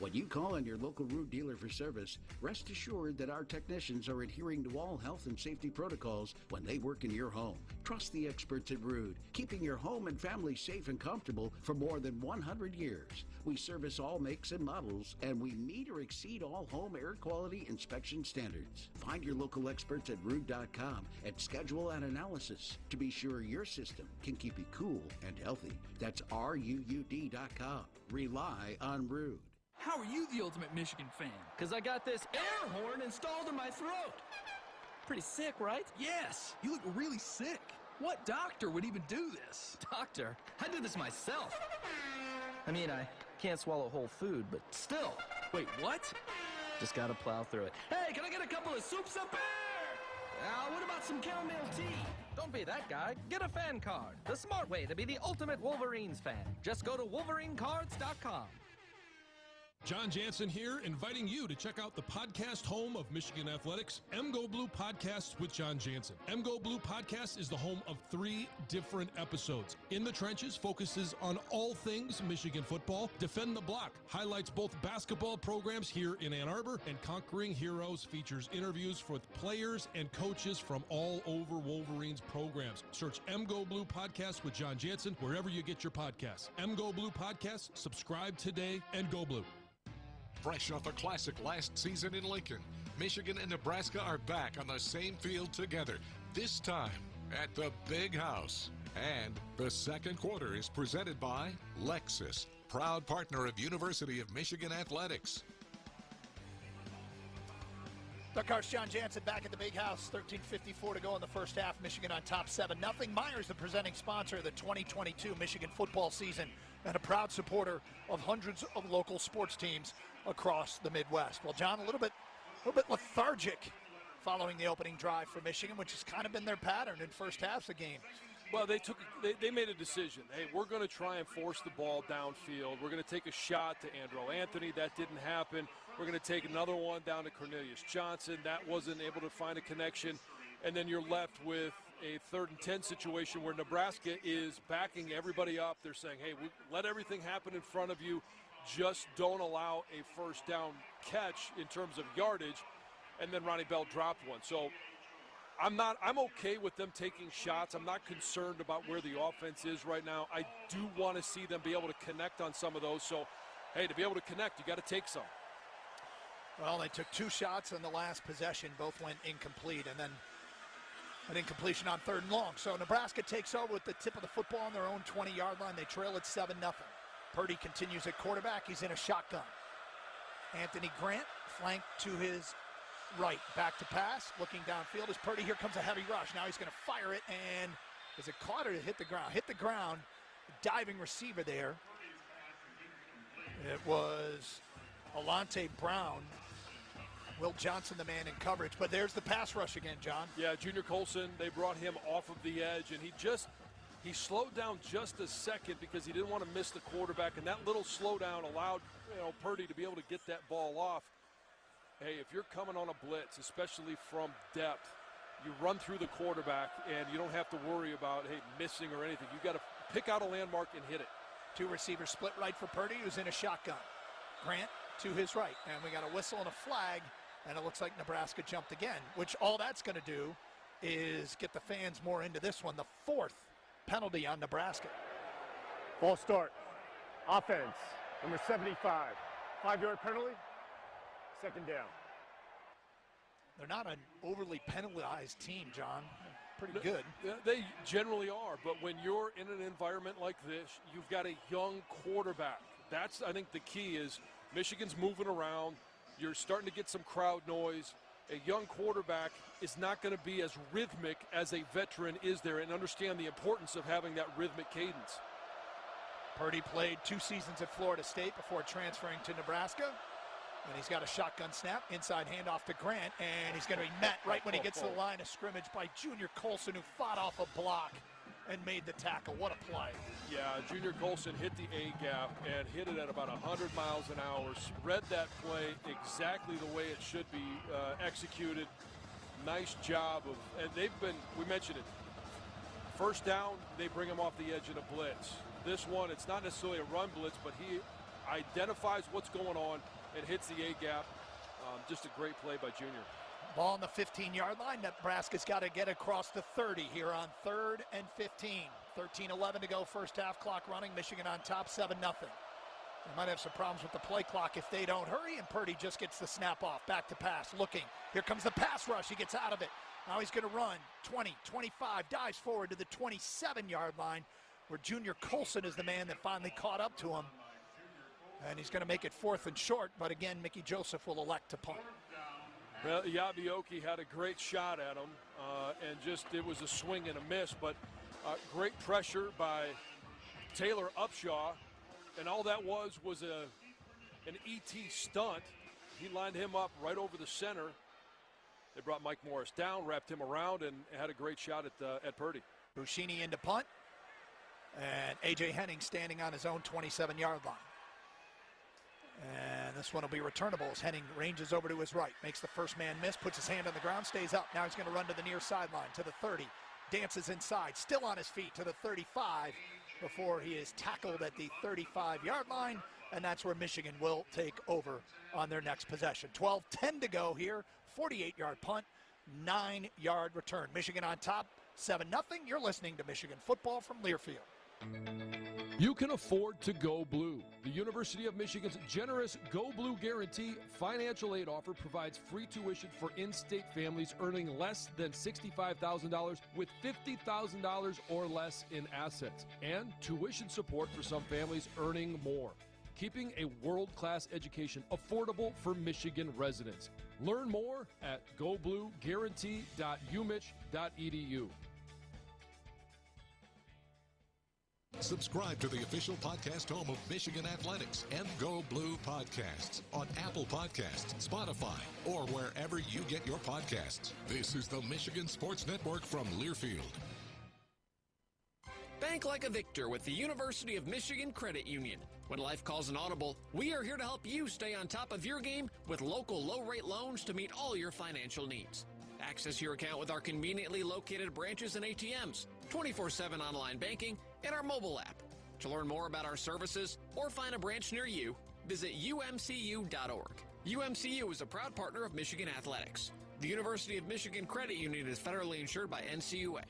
When you call on your local Root dealer for service, rest assured that our technicians are adhering to all health and safety protocols when they work in your home. Trust the experts at Root, keeping your home and family safe and comfortable for more than 100 years. We service all makes and models, and we meet or exceed all home air quality inspection standards. Find your local experts at Root.com and schedule an analysis to be sure your system can keep you cool and healthy. That's RUUD.com. Rely on Root. How are you the ultimate Michigan fan? Because I got this air horn installed in my throat. Pretty sick, right? Yes, you look really sick. What doctor would even do this? Doctor? I did this myself. I mean, I can't swallow whole food, but still. Wait, what? Just gotta plow through it. Hey, can I get a couple of soups up there? What about some chamomile tea? Don't be that guy. Get a fan card. The smart way to be the ultimate Wolverines fan. Just go to WolverineCards.com. John Jansen here, inviting you to check out the podcast home of Michigan Athletics, MGO Blue Podcasts with John Jansen. MGO Blue Podcast is the home of 3 different episodes. In the Trenches focuses on all things Michigan football. Defend the Block highlights both basketball programs here in Ann Arbor, and Conquering Heroes features interviews with players and coaches from all over Wolverines programs. Search MGO Blue Podcast with John Jansen wherever you get your podcasts. MGO Blue Podcast, subscribe today, and go Blue. Fresh off a classic last season in Lincoln, Michigan and Nebraska are back on the same field together, this time at the Big House. And the second quarter is presented by Lexus, proud partner of University of Michigan Athletics. Doug Karsch, John Jansen back at the Big House. 13:54 to go in the first half. Michigan on top 7-0. Myers, the presenting sponsor of the 2022 Michigan football season, and a proud supporter of hundreds of local sports teams across the Midwest. Well, John, a little bit lethargic following the opening drive for Michigan, which has kind of been their pattern in first halves of games. Well, they made a decision. Hey, we're going to try and force the ball downfield. We're going to take a shot to Andrew Anthony. That didn't happen. We're going to take another one down to Cornelius Johnson. That wasn't able to find a connection. And then you're left with a 3rd and 10 situation where Nebraska is backing everybody up. They're saying, hey, let everything happen in front of you. Just don't allow a first down catch in terms of yardage. And then Ronnie Bell dropped one. So I'm okay with them taking shots. I'm not concerned about where the offense is right now. I do want to see them be able to connect on some of those. So, hey, to be able to connect, you got to take some. Well, they took 2 shots on the last possession. Both went incomplete, and then an incompletion on 3rd and long. So Nebraska takes over with the tip of the football on their own 20-yard line. They trail at 7-0. Purdy continues at quarterback. He's in a shotgun. Anthony Grant flanked to his right. Back to pass. Looking downfield is Purdy. Here comes a heavy rush. Now he's going to fire it, and is it caught or did it hit the ground? Hit the ground. Diving receiver there. It was Alante Brown. Will Johnson, the man in coverage. But there's the pass rush again, John. Yeah, Junior Colson, they brought him off of the edge, and he slowed down just a second because he didn't want to miss the quarterback, and that little slowdown allowed Purdy to be able to get that ball off. Hey, if you're coming on a blitz, especially from depth, you run through the quarterback, and you don't have to worry about, hey, missing or anything. You got to pick out a landmark and hit it. 2 receivers split right for Purdy, who's in a shotgun. Grant to his right, and we got a whistle and a flag, and it looks like Nebraska jumped again, which all that's going to do is get the fans more into this one. The 4th penalty on Nebraska. False start. Offense, number 75. 5-yard penalty, 2nd down. They're not an overly penalized team, John. Pretty good. They generally are, but when you're in an environment like this, you've got a young quarterback. That's, I think, the key is Michigan's moving around. You're starting to get some crowd noise. A young quarterback is not going to be as rhythmic as a veteran is there, and understand the importance of having that rhythmic cadence. Purdy played 2 seasons at Florida State before transferring to Nebraska. And he's got a shotgun snap, inside handoff to Grant, and he's going to be met right when he gets to the line of scrimmage by Junior Colson, who fought off a block and made the tackle. What a play. Yeah, Junior Colson hit the A-gap and hit it at about 100 miles an hour. Read that play exactly the way it should be executed. Nice job and we mentioned it, first down, they bring him off the edge in a blitz. This one, it's not necessarily a run blitz, but he identifies what's going on and hits the A-gap. Just a great play by Junior. Ball on the 15-yard line. Nebraska's got to get across the 30 here on 3rd and 15. 13-11 to go, first half, clock running. Michigan on top, 7-0. They might have some problems with the play clock if they don't hurry, and Purdy just gets the snap off. Back to pass, looking. Here comes the pass rush. He gets out of it. Now he's going to run 20, 25, dives forward to the 27-yard line, where Junior Colson is the man that finally caught up to him. And he's going to make it 4th and short, but again, Mickey Joseph will elect to punt. Well, Yabioki had a great shot at him, and it was a swing and a miss, but great pressure by Taylor Upshaw, and all that was an ET stunt. He lined him up right over the center. They brought Mike Morris down, wrapped him around, and had a great shot at Purdy. Buschini into punt, and A.J. Henning standing on his own 27-yard line. And this one will be returnable as Henning ranges over to his right, makes the first man miss, puts his hand on the ground, stays up. Now he's going to run to the near sideline, to the 30, dances inside, still on his feet to the 35 before he is tackled at the 35-yard line, and that's where Michigan will take over on their next possession. 12-10 to go here, 48-yard punt, 9-yard return. Michigan on top, 7-0. You're listening to Michigan football from Learfield. You can afford to go blue. The University of Michigan's generous Go Blue Guarantee financial aid offer provides free tuition for in-state families earning less than $65,000 with $50,000 or less in assets, and tuition support for some families earning more, keeping a world-class education affordable for Michigan residents. Learn more at goblueguarantee.umich.edu. Subscribe to the official podcast home of Michigan Athletics and Go Blue Podcasts on Apple Podcasts, Spotify, or wherever you get your podcasts. This is the Michigan Sports Network from Learfield. Bank like a victor with the University of Michigan Credit Union. When life calls an audible, we are here to help you stay on top of your game with local low-rate loans to meet all your financial needs. Access your account with our conveniently located branches and ATMs, 24/7 online banking, and our mobile app. To learn more about our services or find a branch near you, visit umcu.org. UMCU is a proud partner of Michigan Athletics. The University of Michigan Credit Union is federally insured by NCUA.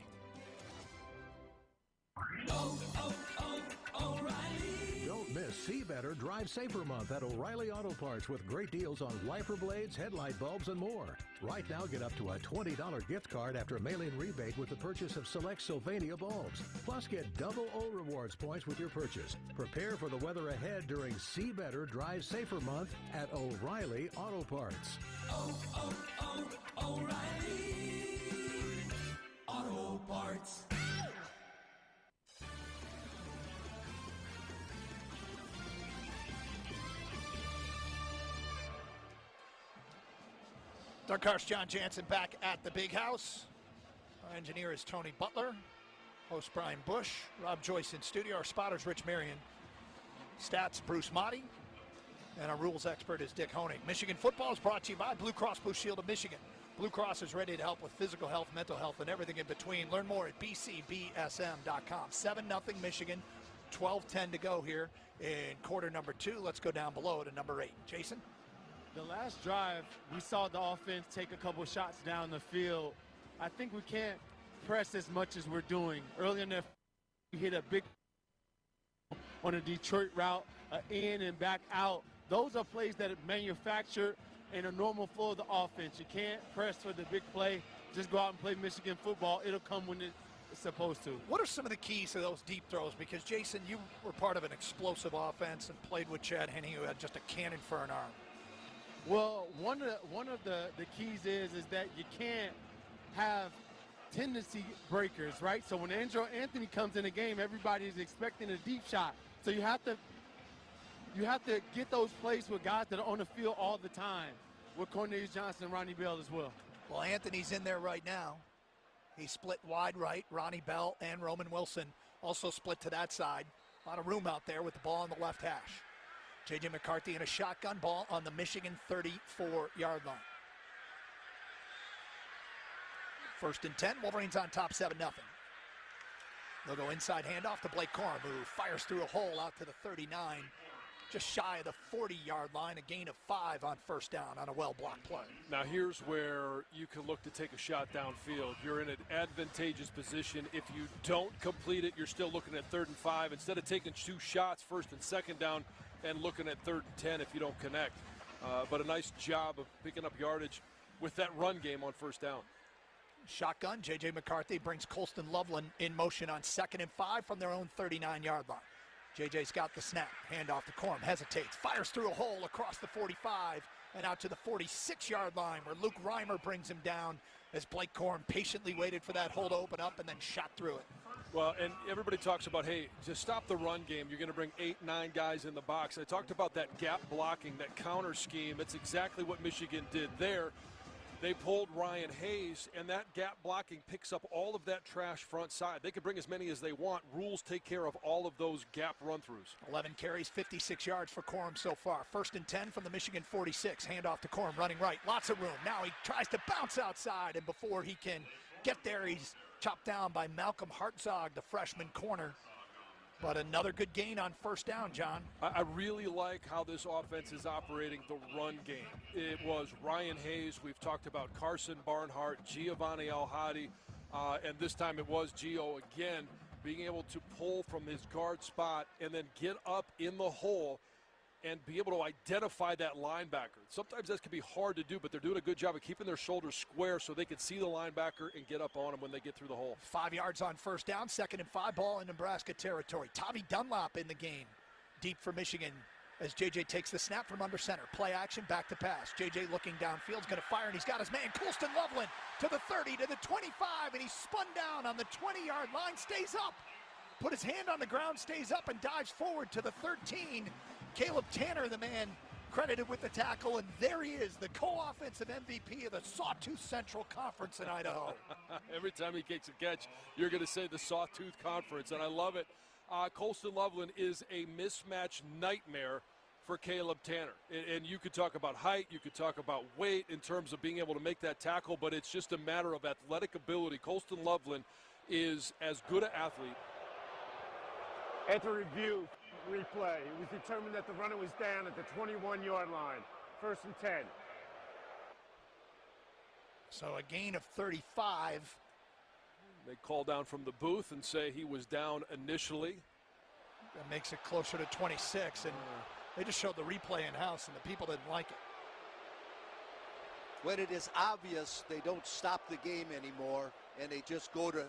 Don't miss See Better, Drive Safer Month at O'Reilly Auto Parts with great deals on wiper blades, headlight bulbs, and more. Right now, get up to a $20 gift card after a mail-in rebate with the purchase of select Sylvania bulbs. Plus, get double O Rewards points with your purchase. Prepare for the weather ahead during See Better, Drive Safer Month at O'Reilly Auto Parts. O'Reilly Auto Parts. Doug Karsch, John Jansen back at the Big House. Our engineer is Tony Butler. Host Brian Bush. Rob Joyce in studio. Our spotters, Rich Marion. Stats, Bruce Motti. And our rules expert is Dick Honig. Michigan football is brought to you by Blue Cross Blue Shield of Michigan. Blue Cross is ready to help with physical health, mental health, and everything in between. Learn more at bcbsm.com. 7-0 Michigan. 12-10 to go here in quarter number 2. Let's go down below to number 8. Jason? The last drive, we saw the offense take a couple shots down the field. I think we can't press as much as we're doing. Earlier in the we hit a big on a Detroit route, in and back out. Those are plays that are manufactured in a normal flow of the offense. You can't press for the big play. Just go out and play Michigan football. It'll come when it's supposed to. What are some of the keys to those deep throws? Because, Jason, you were part of an explosive offense and played with Chad Henne, who had just a cannon for an arm. Well, one of the keys is that you can't have tendency breakers, right? So when Andrew Anthony comes in the game, everybody is expecting a deep shot. So you have to get those plays with guys that are on the field all the time, with Cornelius Johnson and Ronnie Bell as well. Well, Anthony's in there right now. He split wide right. Ronnie Bell and Roman Wilson also split to that side. A lot of room out there with the ball on the left hash. J.J. McCarthy in a shotgun, ball on the Michigan 34-yard line. 1st and 10, Wolverines on top 7-0. They'll go inside handoff to Blake Corum, who fires through a hole out to the 39, just shy of the 40-yard line, a gain of 5 on 1st down on a well-blocked play. Now here's where you can look to take a shot downfield. You're in an advantageous position. If you don't complete it, you're still looking at 3rd and 5. Instead of taking 2 shots, 1st and 2nd down, and looking at 3rd and 10 if you don't connect. But a nice job of picking up yardage with that run game on 1st down. Shotgun, J.J. McCarthy brings Colston Loveland in motion on 2nd and 5 from their own 39-yard line. J.J.'s got the snap. Handoff to Corum, hesitates, fires through a hole across the 45 and out to the 46-yard line where Luke Reimer brings him down as Blake Corum patiently waited for that hole to open up and then shot through it. Well, and everybody talks about, hey, to stop the run game, you're going to bring 8, 9 guys in the box. I talked about that gap blocking, that counter scheme. That's exactly what Michigan did there. They pulled Ryan Hayes, and that gap blocking picks up all of that trash front side. They can bring as many as they want. Rules take care of all of those gap run-throughs. 11 carries, 56 yards for Corum so far. 1st and 10 from the Michigan 46. Handoff to Corum, running right. Lots of room. Now he tries to bounce outside, and before he can get there, he's chopped down by Malcolm Hartzog, the freshman corner. But another good gain on 1st down, John. I really like how this offense is operating the run game. It was Ryan Hayes. We've talked about Carson Barnhart, Giovanni Al-Hadi, and this time it was Gio again, being able to pull from his guard spot and then get up in the hole and be able to identify that linebacker. Sometimes that can be hard to do, but they're doing a good job of keeping their shoulders square so they can see the linebacker and get up on him when they get through the hole. 5 yards on 1st down, 2nd and 5, ball in Nebraska territory. Tavi Dunlop in the game, deep for Michigan as J.J. takes the snap from under center. Play action, back to pass. J.J. looking downfield, going to fire, and he's got his man, Colston Loveland, to the 30, to the 25, and he's spun down on the 20-yard line, stays up. Put his hand on the ground, stays up, and dives forward to the 13. Caleb Tanner, the man credited with the tackle, and there he is, the co-offensive MVP of the Sawtooth Central Conference in Idaho. Every time he kicks a catch, you're going to say the Sawtooth Conference, and I love it. Colston Loveland is a mismatch nightmare for Caleb Tanner. And you could talk about height, you could talk about weight in terms of being able to make that tackle, but it's just a matter of athletic ability. Colston Loveland is as good an athlete. After review, replay, it was determined that the runner was down at the 21-yard line. 1st and 10. So a gain of 35. They call down from the booth and say he was down initially. That makes it closer to 26, and they just showed the replay in-house, and the people didn't like it. When it is obvious they don't stop the game anymore, and they just go to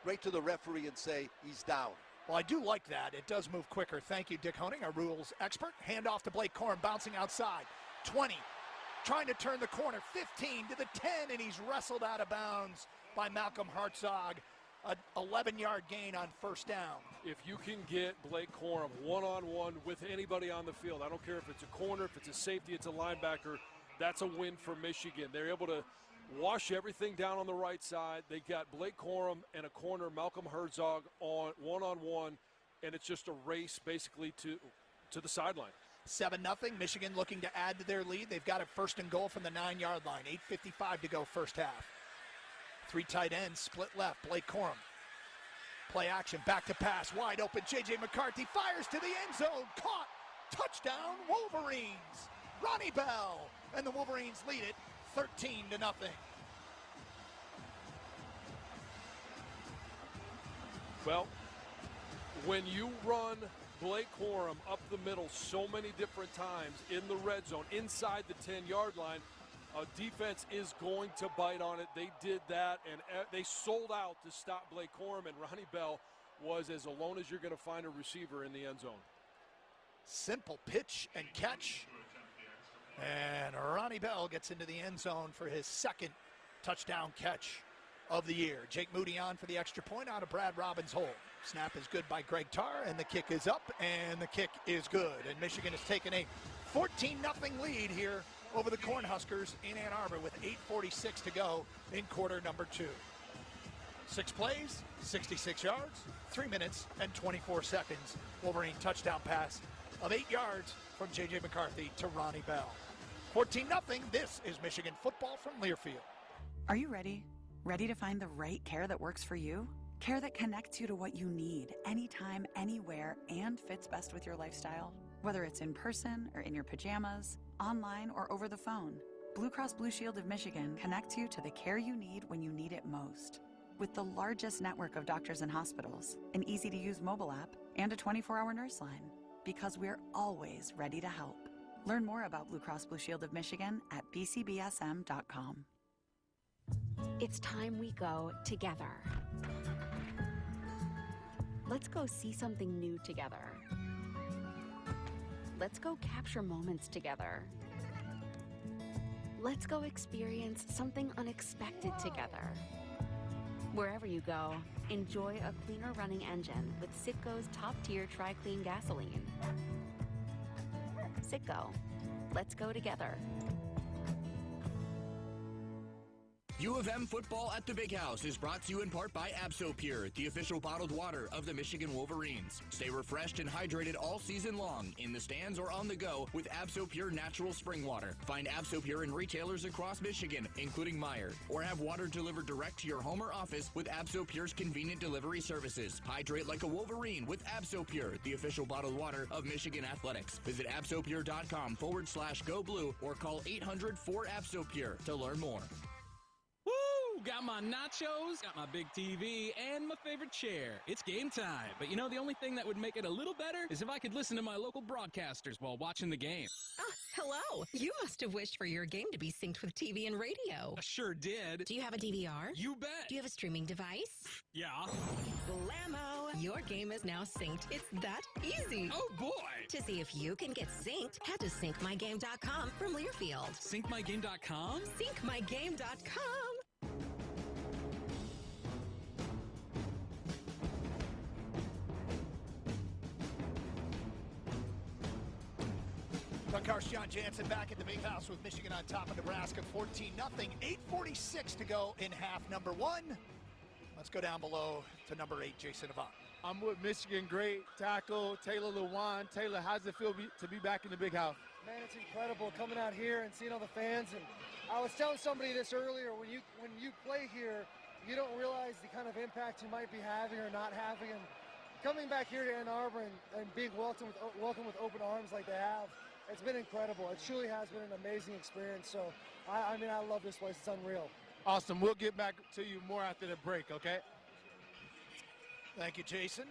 right to the referee and say he's down. Well, I do like that. It does move quicker. Thank you, Dick Honing, our rules expert. Handoff to Blake Corum, bouncing outside. 20, trying to turn the corner. 15 to the 10, and he's wrestled out of bounds by Malcolm Hartzog. An 11-yard gain on 1st down. If you can get Blake Corum one-on-one with anybody on the field, I don't care if it's a corner, if it's a safety, it's a linebacker, that's a win for Michigan. They're able to wash everything down on the right side. They got Blake Corum and a corner, Malcolm Hartzog, on one-on-one, and it's just a race basically to the sideline. 7-0, Michigan looking to add to their lead. They've got it 1st and goal from the 9-yard line. 8:55 to go 1st half. 3 tight ends, split left, Blake Corum. Play action, back to pass, wide open. J.J. McCarthy fires to the end zone, caught, touchdown, Wolverines. Ronnie Bell, and the Wolverines lead it 13-0. Well, when you run Blake Corum up the middle so many different times in the red zone, inside the 10-yard line, defense is going to bite on it. They did that, and they sold out to stop Blake Corum, and Ronnie Bell was as alone as you're going to find a receiver in the end zone. Simple pitch and catch. And Ronnie Bell gets into the end zone for his 2nd touchdown catch of the year. Jake Moody on for the extra point out of Brad Robbins' hole. Snap is good by Greg Tarr, and the kick is up, and the kick is good. And Michigan has taken a 14-0 lead here over the Cornhuskers in Ann Arbor with 8:46 to go in quarter number 2. 6 plays, 66 yards, 3 minutes and 24 seconds. Wolverine touchdown pass of 8 yards from J.J. McCarthy to Ronnie Bell. 14-0, this is Michigan football from Learfield. Are you ready? Ready to find the right care that works for you? Care that connects you to what you need, anytime, anywhere, and fits best with your lifestyle? Whether it's in person or in your pajamas, online or over the phone, Blue Cross Blue Shield of Michigan connects you to the care you need when you need it most. With the largest network of doctors and hospitals, an easy-to-use mobile app, and a 24-hour nurse line. Because we're always ready to help. Learn more about Blue Cross Blue Shield of Michigan at bcbsm.com. It's time we go together. Let's go see something new together. Let's go capture moments together. Let's go experience something unexpected together. Wherever you go, enjoy a cleaner running engine with Citgo's top-tier Tri-Clean gasoline. Citgo. Let's go together. U of M football at the Big House is brought to you in part by AbsoPure, the official bottled water of the Michigan Wolverines. Stay refreshed and hydrated all season long, in the stands or on the go, with AbsoPure natural spring water. Find AbsoPure in retailers across Michigan, including Meijer, or have water delivered direct to your home or office with AbsoPure's convenient delivery services. Hydrate like a Wolverine with AbsoPure, the official bottled water of Michigan Athletics. Visit absopure.com/go blue or call 800-4-ABSOPURE to learn more. Woo! Got my nachos, got my big TV, and my favorite chair. It's game time. But you know, the only thing that would make it a little better is if I could listen to my local broadcasters while watching the game. Hello. You must have wished for your game to be synced with TV and radio. I sure did. Do you have a DVR? You bet. Do you have a streaming device? Yeah. Blammo! Your game is now synced. It's that easy. Oh, boy. To see if you can get synced, head to syncmygame.com from Learfield. Syncmygame.com? Syncmygame.com. Doug Karsch, John Jansen back at the Big House with Michigan on top of Nebraska, 14-0. 8:46 to go in half number one. Let's go down below to number 8, Jason Avant. I'm with Michigan. Great tackle, Taylor Lewan. Taylor, how does it feel to be back in the Big House? Man, it's incredible coming out here and seeing all the fans. And I was telling somebody this earlier, when you play here, you don't realize the kind of impact you might be having or not having. And coming back here to Ann Arbor and being welcomed with open arms like they have, it's been incredible. It truly has been an amazing experience. So, I mean, I love this place. It's unreal. Awesome. We'll get back to you more after the break, okay? Thank you, Jason.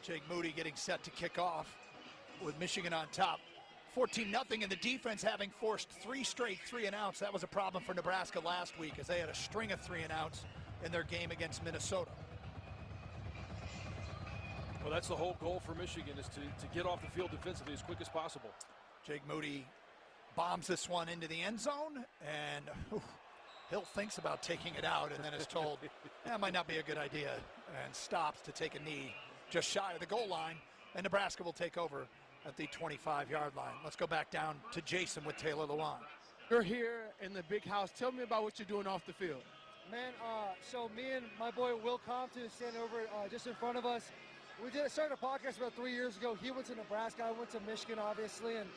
Jake Moody getting set to kick off with Michigan on top. 14-0, and the defense having forced 3 straight 3-and-outs. That was a problem for Nebraska last week as they had a string of 3-and-outs in their game against Minnesota. Well, that's the whole goal for Michigan, is to get off the field defensively as quick as possible. Jake Moody bombs this one into the end zone, and Hill thinks about taking it out and then is told, that might not be a good idea, and stops to take a knee just shy of the goal line, and Nebraska will take over at the 25-yard line. Let's go back down to Jason with Taylor Lewan. You're here in the Big House. Tell me about what you're doing off the field. Man, so me and my boy Will Compton is standing over just in front of us. We started a podcast about 3 years ago. He went to Nebraska, I went to Michigan, obviously, and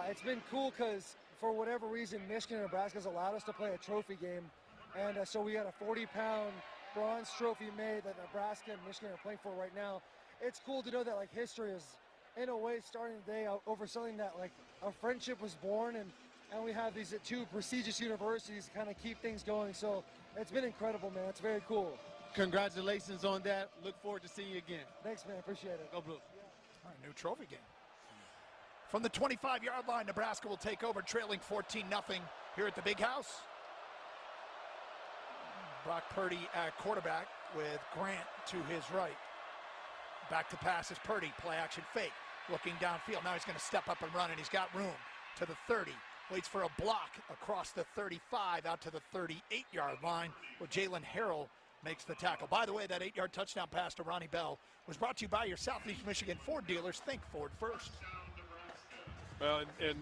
it's been cool because for whatever reason, Michigan and Nebraska has allowed us to play a trophy game, and so we got a 40-pound bronze trophy made that Nebraska and Michigan are playing for right now. It's cool to know that like history is, in a way, starting today over something that like a friendship was born, and we have these 2 prestigious universities to kind of keep things going. So it's been incredible, man. It's very cool. Congratulations on that. Look forward to seeing you again. Thanks, man. Appreciate it. Go Blue. All right, new trophy game. From the 25-yard line, Nebraska will take over, trailing 14-0 here at the Big House. Brock Purdy at quarterback with Grant to his right. Back to pass is Purdy. Play action fake. Looking downfield. Now he's going to step up and run, and he's got room to the 30. Waits for a block across the 35 out to the 38-yard line where Jalen Harrell makes the tackle. By the way, that 8-yard touchdown pass to Ronnie Bell was brought to you by your Southeast Michigan Ford dealers. Think Ford first. Well, and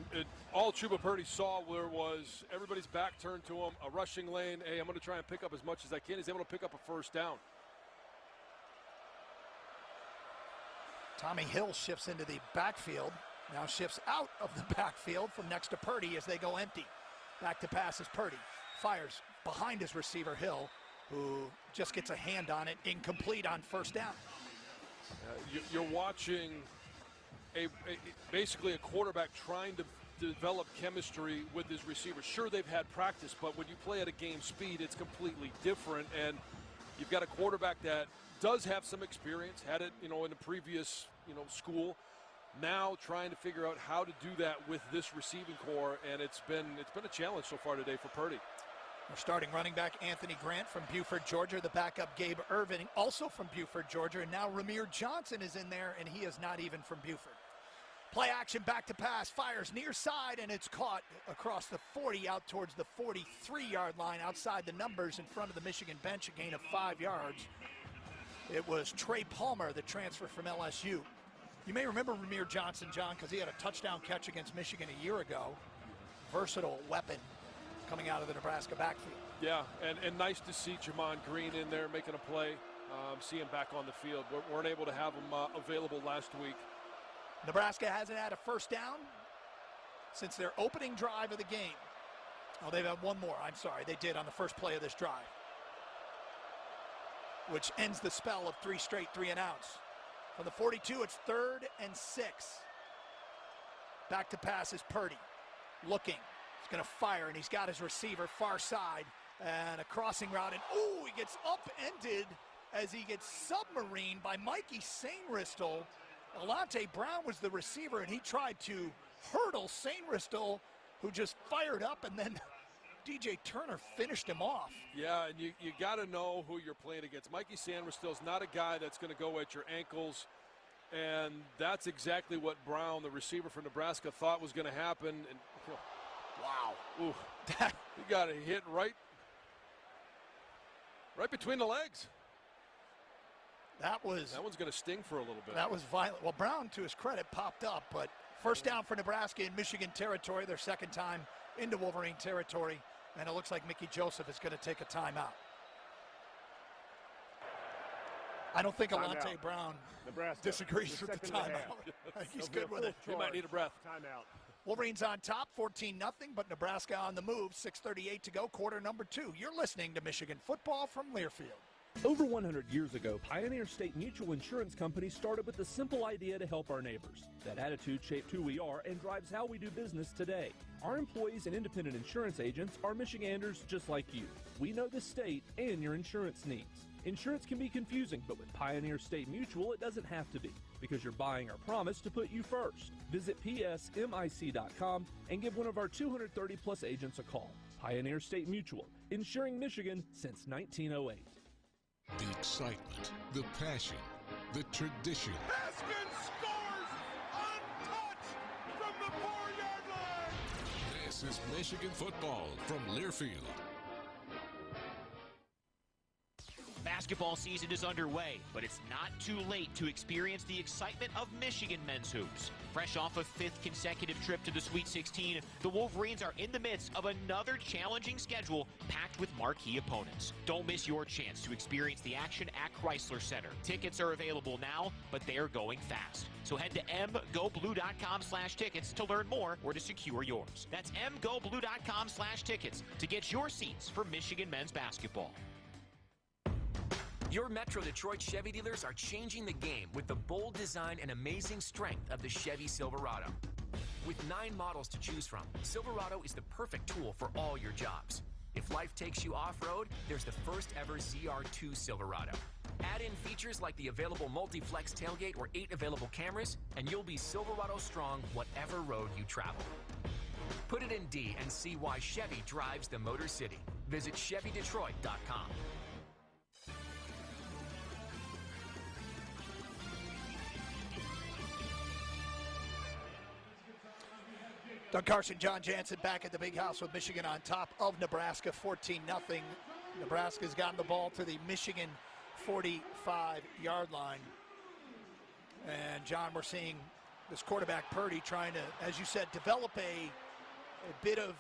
all Chuba Purdy saw was everybody's back turned to him, a rushing lane. Hey, I'm going to try and pick up as much as I can. He's able to pick up a first down. Tommy Hill shifts into the backfield. Now shifts out of the backfield from next to Purdy as they go empty. Back to pass is Purdy. Fires behind his receiver, Hill, who just gets a hand on it, incomplete on first down. You're watching basically a quarterback trying to develop chemistry with his receivers. Sure, they've had practice, but when you play at a game speed, it's completely different. And you've got a quarterback that does have some experience, had it, in the previous, school. Now trying to figure out how to do that with this receiving core, and it's been a challenge so far today for Purdy. Our starting running back, Anthony Grant from Buford, Georgia. The backup, Gabe Irvin, also from Buford, Georgia. And now Ramir Johnson is in there, and he is not even from Buford. Play action, back to pass, fires near side, and it's caught across the 40 out towards the 43-yard line, outside the numbers in front of the Michigan bench, a gain of 5 yards. It was Trey Palmer, the transfer from LSU. You may remember Ramir Johnson, John, because he had a touchdown catch against Michigan a year ago. Versatile weapon. coming out of the Nebraska backfield. Yeah, and nice to see Jamon Green in there making a play, see him back on the field. We weren't able to have him available last week. Nebraska hasn't had a first down since their opening drive of the game. Oh, they've had one more. I'm sorry. They did on the first play of this drive, which ends the spell of 3 straight 3-and-outs. From the 42, it's 3rd and 6. Back to pass is Purdy. Looking. He's going to fire, and he's got his receiver far side. And a crossing route, and he gets upended as he gets submarined by Mikey Sainristil. Alante Brown was the receiver, and he tried to hurdle Sainristil, who just fired up, and then DJ Turner finished him off. Yeah, and you got to know who you're playing against. Mikey Sainristil is not a guy that's going to go at your ankles, and that's exactly what Brown, the receiver for Nebraska, thought was going to happen. And wow, ooh, he got a hit right between the legs. That one's going to sting for a little bit. That was violent. Well, Brown, to his credit, popped up, but first down for Nebraska in Michigan territory, their second time into Wolverine territory, and it looks like Mickey Joseph is going to take a timeout. I don't think Alante Brown disagrees with the timeout. I think he's good with it. He might need a breath. Timeout. Wolverines on top, 14-0, but Nebraska on the move, 6:38 to go, quarter number 2. You're listening to Michigan football from Learfield. Over 100 years ago, Pioneer State Mutual Insurance Company started with the simple idea to help our neighbors. That attitude shaped who we are and drives how we do business today. Our employees and independent insurance agents are Michiganders just like you. We know the state and your insurance needs. Insurance can be confusing, but with Pioneer State Mutual, it doesn't have to be, because you're buying our promise to put you first. Visit psmic.com and give one of our 230-plus agents a call. Pioneer State Mutual, insuring Michigan since 1908. The excitement, the passion, the tradition. Haskins scores untouched from the 4-yard line. This is Michigan football from Learfield. Basketball season is underway, but it's not too late to experience the excitement of Michigan men's hoops. Fresh off a 5th consecutive trip to the Sweet 16, the Wolverines are in the midst of another challenging schedule packed with marquee opponents. Don't miss your chance to experience the action at Chrysler Center. Tickets are available now, but they are going fast. So head to mgoblue.com/tickets to learn more or to secure yours. That's mgoblue.com/tickets to get your seats for Michigan men's basketball. Your Metro Detroit Chevy dealers are changing the game with the bold design and amazing strength of the Chevy Silverado. With 9 models to choose from, Silverado is the perfect tool for all your jobs. If life takes you off-road, there's the first ever ZR2 Silverado. Add in features like the available multi-flex tailgate or 8 available cameras, and you'll be Silverado strong whatever road you travel. Put it in D and see why Chevy drives the Motor City. Visit ChevyDetroit.com. Doug Karsch and John Jansen back at the big house with Michigan on top of Nebraska, 14-0. Nebraska's gotten the ball to the Michigan 45-yard line. And, John, we're seeing this quarterback Purdy trying to, as you said, develop a bit of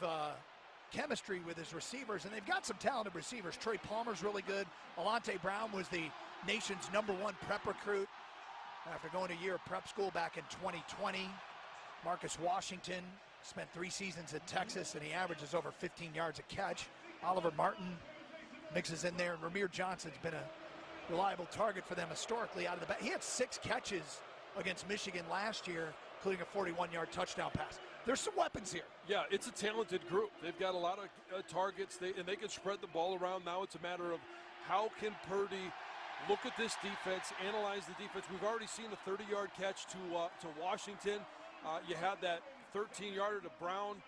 chemistry with his receivers. And they've got some talented receivers. Trey Palmer's really good. Alante Brown was the nation's #1 prep recruit after going to a year of prep school back in 2020. Marcus Washington spent 3 seasons in Texas, and he averages over 15 yards a catch. Oliver Martin mixes in there, and Ramir Johnson's been a reliable target for them historically out of the back. He had 6 catches against Michigan last year, including a 41-yard touchdown pass. There's some weapons here. Yeah, it's a talented group. They've got a lot of targets, and they can spread the ball around. Now it's a matter of how can Purdy look at this defense, analyze the defense. We've already seen the 30-yard catch to Washington. You had that 13-yarder to Brown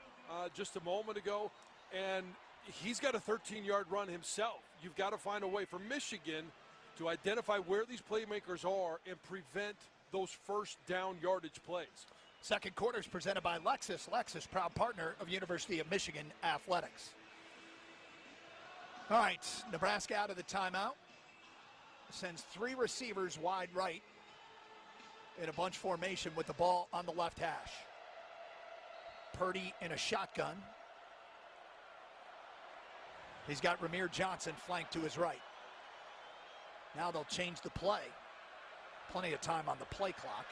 just a moment ago, and he's got a 13-yard run himself. You've got to find a way for Michigan to identify where these playmakers are and prevent those first down yardage plays. Second quarter is presented by Lexus. Lexus, proud partner of University of Michigan Athletics. All right, Nebraska out of the timeout. Sends 3 receivers wide right in a bunch formation with the ball on the left hash. Purdy in a shotgun. He's got Ramir Johnson flanked to his right. Now they'll change the play. Plenty of time on the play clock.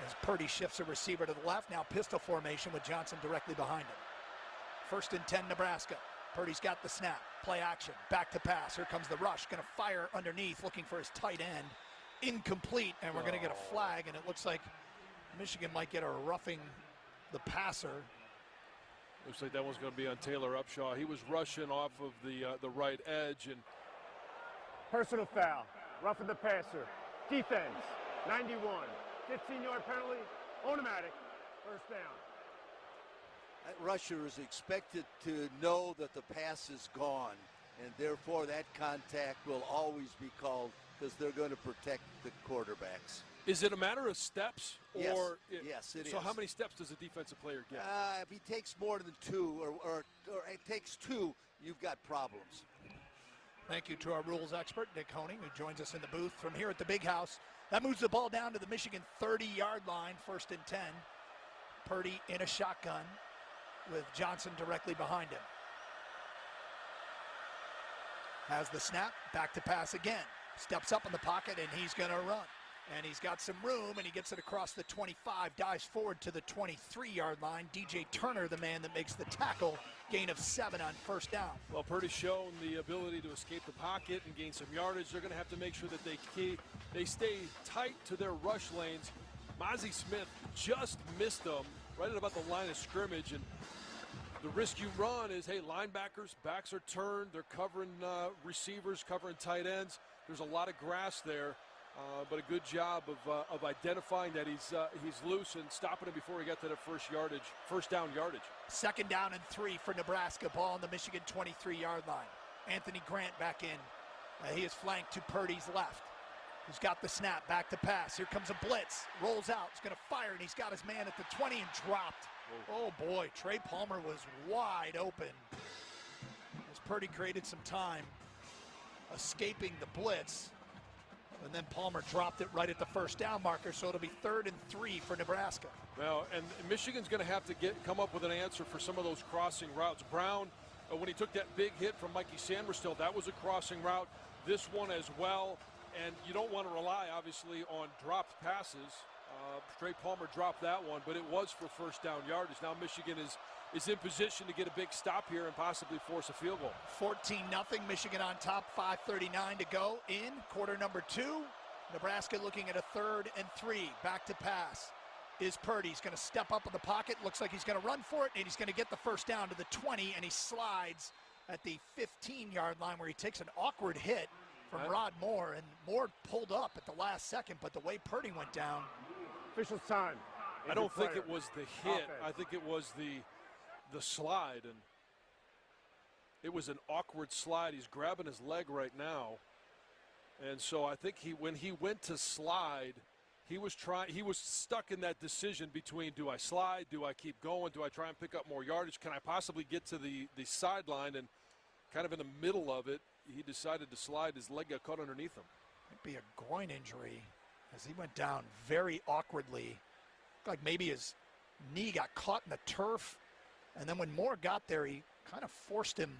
As Purdy shifts a receiver to the left, now pistol formation with Jansen directly behind him. 1st and 10, Nebraska. Purdy's got the snap. Play action. Back to pass. Here comes the rush. Going to fire underneath, looking for his tight end. Incomplete, and we're going to get a flag, and it looks like Michigan might get a roughing the passer. Looks like that one's going to be on Taylor Upshaw. He was rushing off of the right edge. And personal foul. Roughing the passer. Defense. 91. 15-yard penalty. Automatic. First down. That rusher is expected to know that the pass is gone, and therefore that contact will always be called because they're going to protect the quarterbacks. Is it a matter of steps? Or yes, it is. So how many steps does a defensive player get? If he takes more than 2 or it takes 2, you've got problems. Thank you to our rules expert, Nick Honing, who joins us in the booth from here at the Big House. That moves the ball down to the Michigan 30-yard line, 1st and 10. Purdy in a shotgun with Jansen directly behind him. Has the snap, back to pass again. Steps up in the pocket, and he's going to run. And he's got some room, and he gets it across the 25, dives forward to the 23-yard line. DJ Turner, the man that makes the tackle, gain of 7 on 1st down. Well, Purdy's shown the ability to escape the pocket and gain some yardage. They're going to have to make sure that they stay tight to their rush lanes. Mozzie Smith just missed them right at about the line of scrimmage, and the risk you run is, hey, linebackers, backs are turned, they're covering receivers, covering tight ends. There's a lot of grass there, but a good job of identifying that he's loose and stopping him before he got to the first down yardage. 2nd down and 3 for Nebraska. Ball on the Michigan 23-yard line. Anthony Grant back in. He is flanked to Purdy's left. He's got the snap, back to pass. Here comes a blitz. Rolls out. He's going to fire, and he's got his man at the 20 and dropped. Oh, boy. Trey Palmer was wide open as Purdy created some time escaping the blitz. And then Palmer dropped it right at the 1st down marker, so it'll be 3rd and 3 for Nebraska. Well, and Michigan's going to have to come up with an answer for some of those crossing routes. Brown, when he took that big hit from Mikey Sandmerstill, that was a crossing route. This one as well. And you don't want to rely, obviously, on dropped passes. Trey Palmer dropped that one, but it was for 1st down yardage. Now Michigan is in position to get a big stop here and possibly force a field goal. 14-0, Michigan on top, 5:39 to go in quarter number 2. Nebraska looking at a 3rd and 3. Back to pass is Purdy. He's going to step up in the pocket. Looks like he's going to run for it, and he's going to get the 1st down to the 20, and he slides at the 15-yard line where he takes an awkward hit from Rod Moore, and Moore pulled up at the last second, but the way Purdy went down. Official's time. I don't think it was the hit. I think it was the slide, and it was an awkward slide. He's grabbing his leg right now, and so I think when he went to slide, he was stuck in that decision between, do I slide, do I keep going, do I try and pick up more yardage, can I possibly get to the sideline, and kind of in the middle of it, he decided to slide. His leg got caught underneath him. Might be a groin injury as he went down very awkwardly. Looked like maybe his knee got caught in the turf, and then when Moore got there, he kind of forced him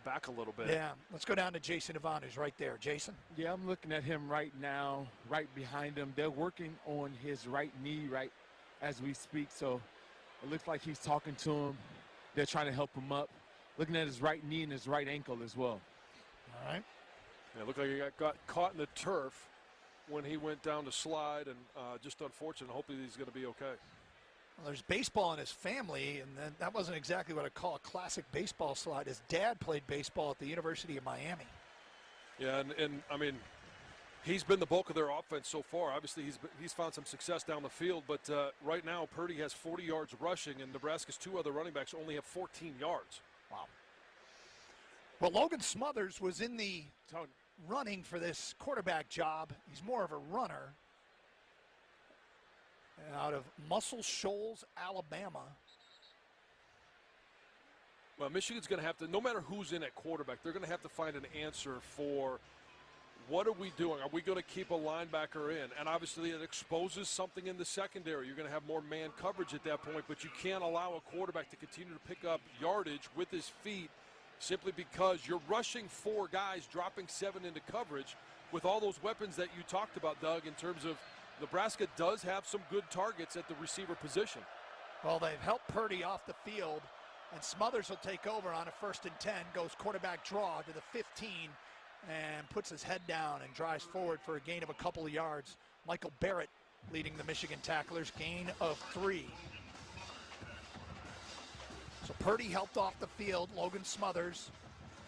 back a little bit. Yeah, let's go down to Jason Yvonne, who's right there. Jason? Yeah, I'm looking at him right now, right behind him. They're working on his right knee right as we speak, so it looks like he's talking to him. They're trying to help him up. Looking at his right knee and his right ankle as well. All right. Yeah, it looked like he got caught in the turf when he went down to slide, and just unfortunate. Hopefully he's going to be okay. Well, there's baseball in his family, and then that wasn't exactly what I'd call a classic baseball slide. His dad played baseball at the University of Miami. Yeah, and I mean, he's been the bulk of their offense so far. Obviously, he's found some success down the field, but right now Purdy has 40 yards rushing, and Nebraska's 2 other running backs only have 14 yards. Wow. Well, Logan Smothers was in the running for this quarterback job. He's more of a runner. Out of Muscle Shoals, Alabama. Well, Michigan's going to have to, no matter who's in at quarterback, they're going to have to find an answer for what are we doing? Are we going to keep a linebacker in? And obviously it exposes something in the secondary. You're going to have more man coverage at that point, but you can't allow a quarterback to continue to pick up yardage with his feet simply because you're rushing 4 guys, dropping 7 into coverage with all those weapons that you talked about, Doug, in terms of Nebraska does have some good targets at the receiver position. Well, they've helped Purdy off the field, and Smothers will take over on a 1st and 10, goes quarterback draw to the 15, and puts his head down and drives forward for a gain of a couple of yards. Michael Barrett leading the Michigan tacklers, gain of 3. So Purdy helped off the field. Logan Smothers,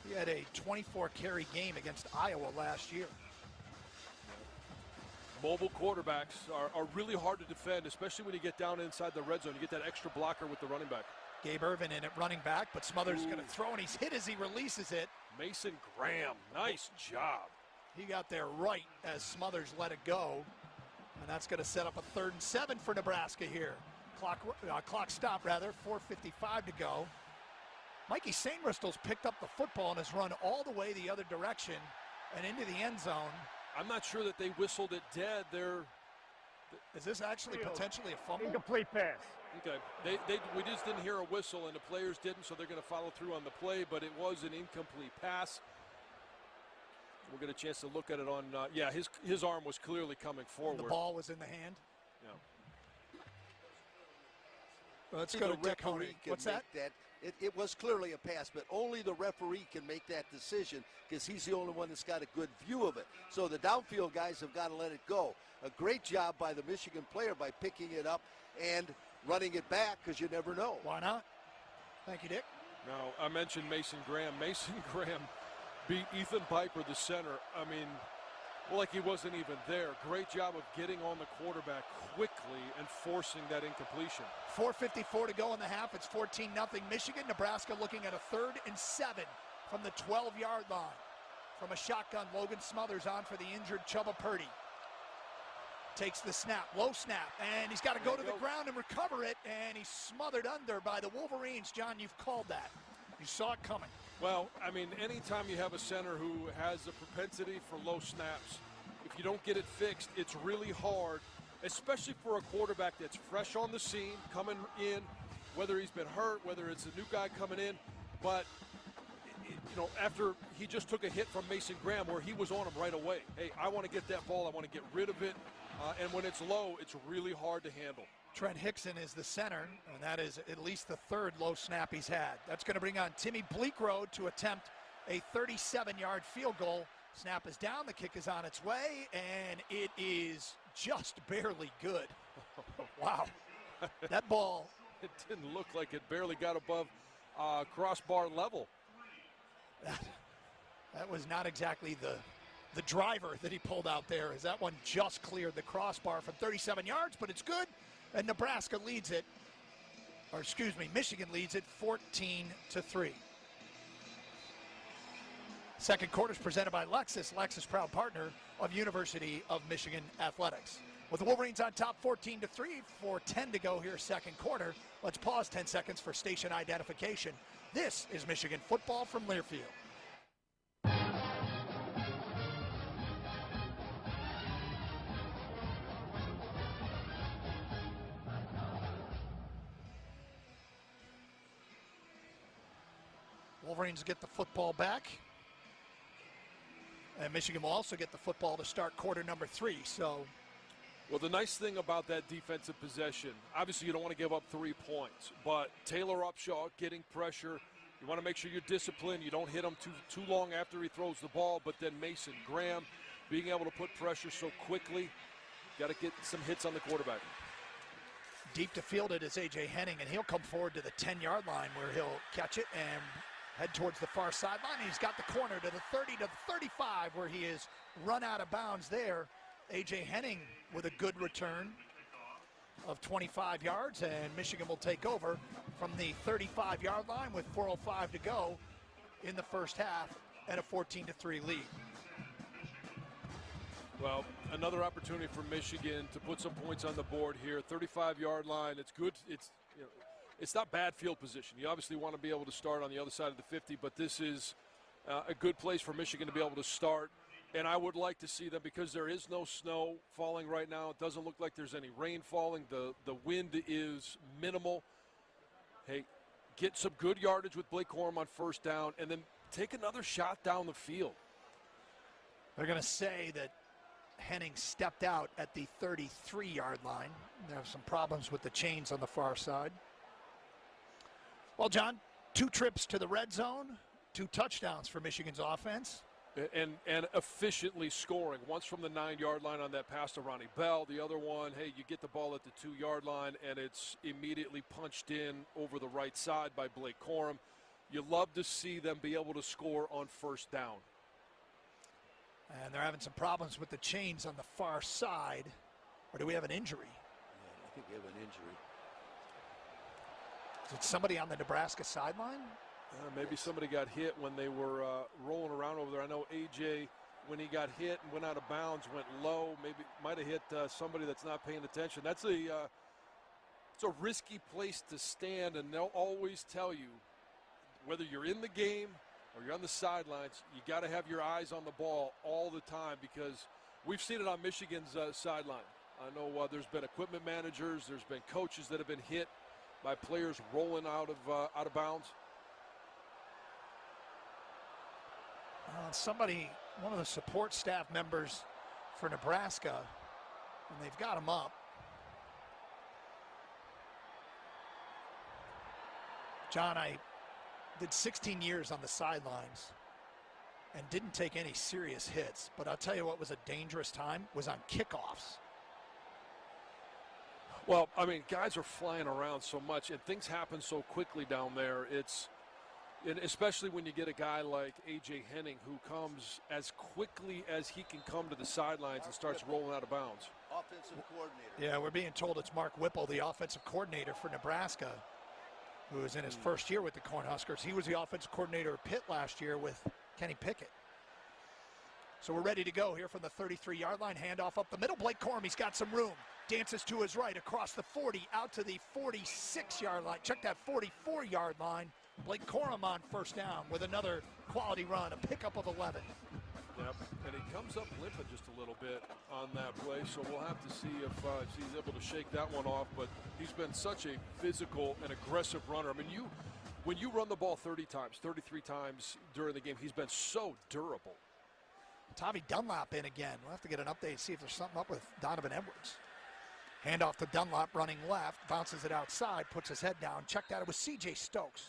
he had a 24-carry game against Iowa last year. Mobile quarterbacks are really hard to defend, especially when you get down inside the red zone. You get that extra blocker with the running back. Gabe Irvin in at running back, but Smothers is going to throw, and he's hit as he releases it. Mason Graham, nice job. He got there right as Smothers let it go, and that's going to set up a 3rd and 7 for Nebraska here. Clock stop, rather, 4:55 to go. Mikey St. Bristol's picked up the football and has run all the way the other direction and into the end zone. I'm not sure that they whistled it dead. Is this actually potentially a fumble? Incomplete pass. Okay, we just didn't hear a whistle, and the players didn't, so they're going to follow through on the play, but it was an incomplete pass. We'll get a chance to look at it on, his arm was clearly coming forward. The ball was in the hand? Yeah. Let's go to Dick Honey. What's that? It was clearly a pass, but only the referee can make that decision because he's the only one that's got a good view of it. So the downfield guys have got to let it go. A great job by the Michigan player by picking it up and running it back because you never know. Why not? Thank you, Dick. Now, I mentioned Mason Graham. Mason Graham beat Ethan Piper, the center. I mean, like he wasn't even there. Great job of getting on the quarterback quickly and forcing that incompletion. 4:54 to go in the half. It's 14-0 Michigan. Nebraska looking at a 3rd and 7 from the 12-yard line. From a shotgun, Logan Smothers on for the injured Chubba Purdy. Takes the snap, low snap, and he's got to go to the ground and recover it, and he's smothered under by the Wolverines. John, you've called that. You saw it coming. Well, I mean, anytime you have a center who has a propensity for low snaps, if you don't get it fixed, it's really hard, especially for a quarterback that's fresh on the scene, coming in, whether he's been hurt, whether it's a new guy coming in. But, after he just took a hit from Mason Graham where he was on him right away. Hey, I want to get that ball. I want to get rid of it. And when it's low, it's really hard to handle. Trent Hickson is the center, and that is at least the 3rd low snap he's had. That's going to bring on Timmy Bleekrode to attempt a 37-yard field goal. Snap is down, the kick is on its way, and it is just barely good. Wow. That ball. It didn't look like it barely got above crossbar level. That was not exactly the driver that he pulled out there, as that one just cleared the crossbar from 37 yards, but it's good, and Nebraska leads it, Michigan leads it 14-3. Second quarter is presented by Lexus. Lexus, proud partner of University of Michigan Athletics. With the Wolverines on top 14-3, 4:10 to go here, second quarter. Let's pause 10 seconds for station identification. This is Michigan football from Learfield. Wolverines get the football back. And Michigan will also get the football to start quarter number 3. Well, the nice thing about that defensive possession, obviously you don't want to give up 3 points, but Taylor Upshaw getting pressure. You want to make sure you're disciplined. You don't hit him too long after he throws the ball, but then Mason Graham being able to put pressure so quickly. Got to get some hits on the quarterback. Deep to field it is A.J. Henning, and he'll come forward to the 10-yard line where he'll catch it and head towards the far sideline. He's got the corner to the 30 to the 35 where he is run out of bounds there. A.J. Henning with a good return of 25 yards, and Michigan will take over from the 35-yard line with 4:05 to go in the first half and a 14-3 lead. Well, another opportunity for Michigan to put some points on the board here. 35-yard line. It's good. It's not bad field position. You obviously want to be able to start on the other side of the 50, but this is a good place for Michigan to be able to start. And I would like to see them, because there is no snow falling right now. It doesn't look like there's any rain falling. The wind is minimal. Hey, get some good yardage with Blake Corum on first down, and then take another shot down the field. They're going to say that Henning stepped out at the 33-yard line. They have some problems with the chains on the far side. Well, John, 2 trips to the red zone, 2 touchdowns for Michigan's offense. And efficiently scoring. Once from the 9-yard line on that pass to Ronnie Bell. The other one, hey, you get the ball at the 2-yard line, and it's immediately punched in over the right side by Blake Corum. You love to see them be able to score on first down. And they're having some problems with the chains on the far side. Or do we have an injury? Yeah, I think we have an injury. Is it somebody on the Nebraska sideline? Maybe somebody got hit when they were rolling around over there. I know AJ, when he got hit and went out of bounds, went low. Maybe might have hit somebody that's not paying attention. That's it's a risky place to stand, and they'll always tell you, whether you're in the game or you're on the sidelines, you got to have your eyes on the ball all the time, because we've seen it on Michigan's sideline. I know there's been equipment managers, there's been coaches that have been hit by players rolling out of bounds. One of the support staff members for Nebraska, and they've got him up. John, I did 16 years on the sidelines and didn't take any serious hits, but I'll tell you what was a dangerous time was on kickoffs. Well, I mean, guys are flying around so much, and things happen so quickly down there. And especially when you get a guy like A.J. Henning, who comes as quickly as he can come to the sidelines and starts rolling out of bounds. Offensive coordinator. Yeah, we're being told it's Mark Whipple, the offensive coordinator for Nebraska, who is in his first year with the Cornhuskers. He was the offensive coordinator at Pitt last year with Kenny Pickett. So we're ready to go here from the 33-yard line. Handoff up the middle. Blake Corum, he's got some room. Dances to his right across the 40, out to the 46-yard line. Check that 44-yard line. Blake Corum on first down with another quality run, a pickup of 11. Yep, and he comes up limping just a little bit on that play, so we'll have to see if he's able to shake that one off. But he's been such a physical and aggressive runner. I mean, when you run the ball 30 times, 33 times during the game, he's been so durable. Tommy Dunlap in again. We'll have to get an update, see if there's something up with Donovan Edwards. Handoff to Dunlap running left, bounces it outside, puts his head down. Checked out, it was C.J. Stokes.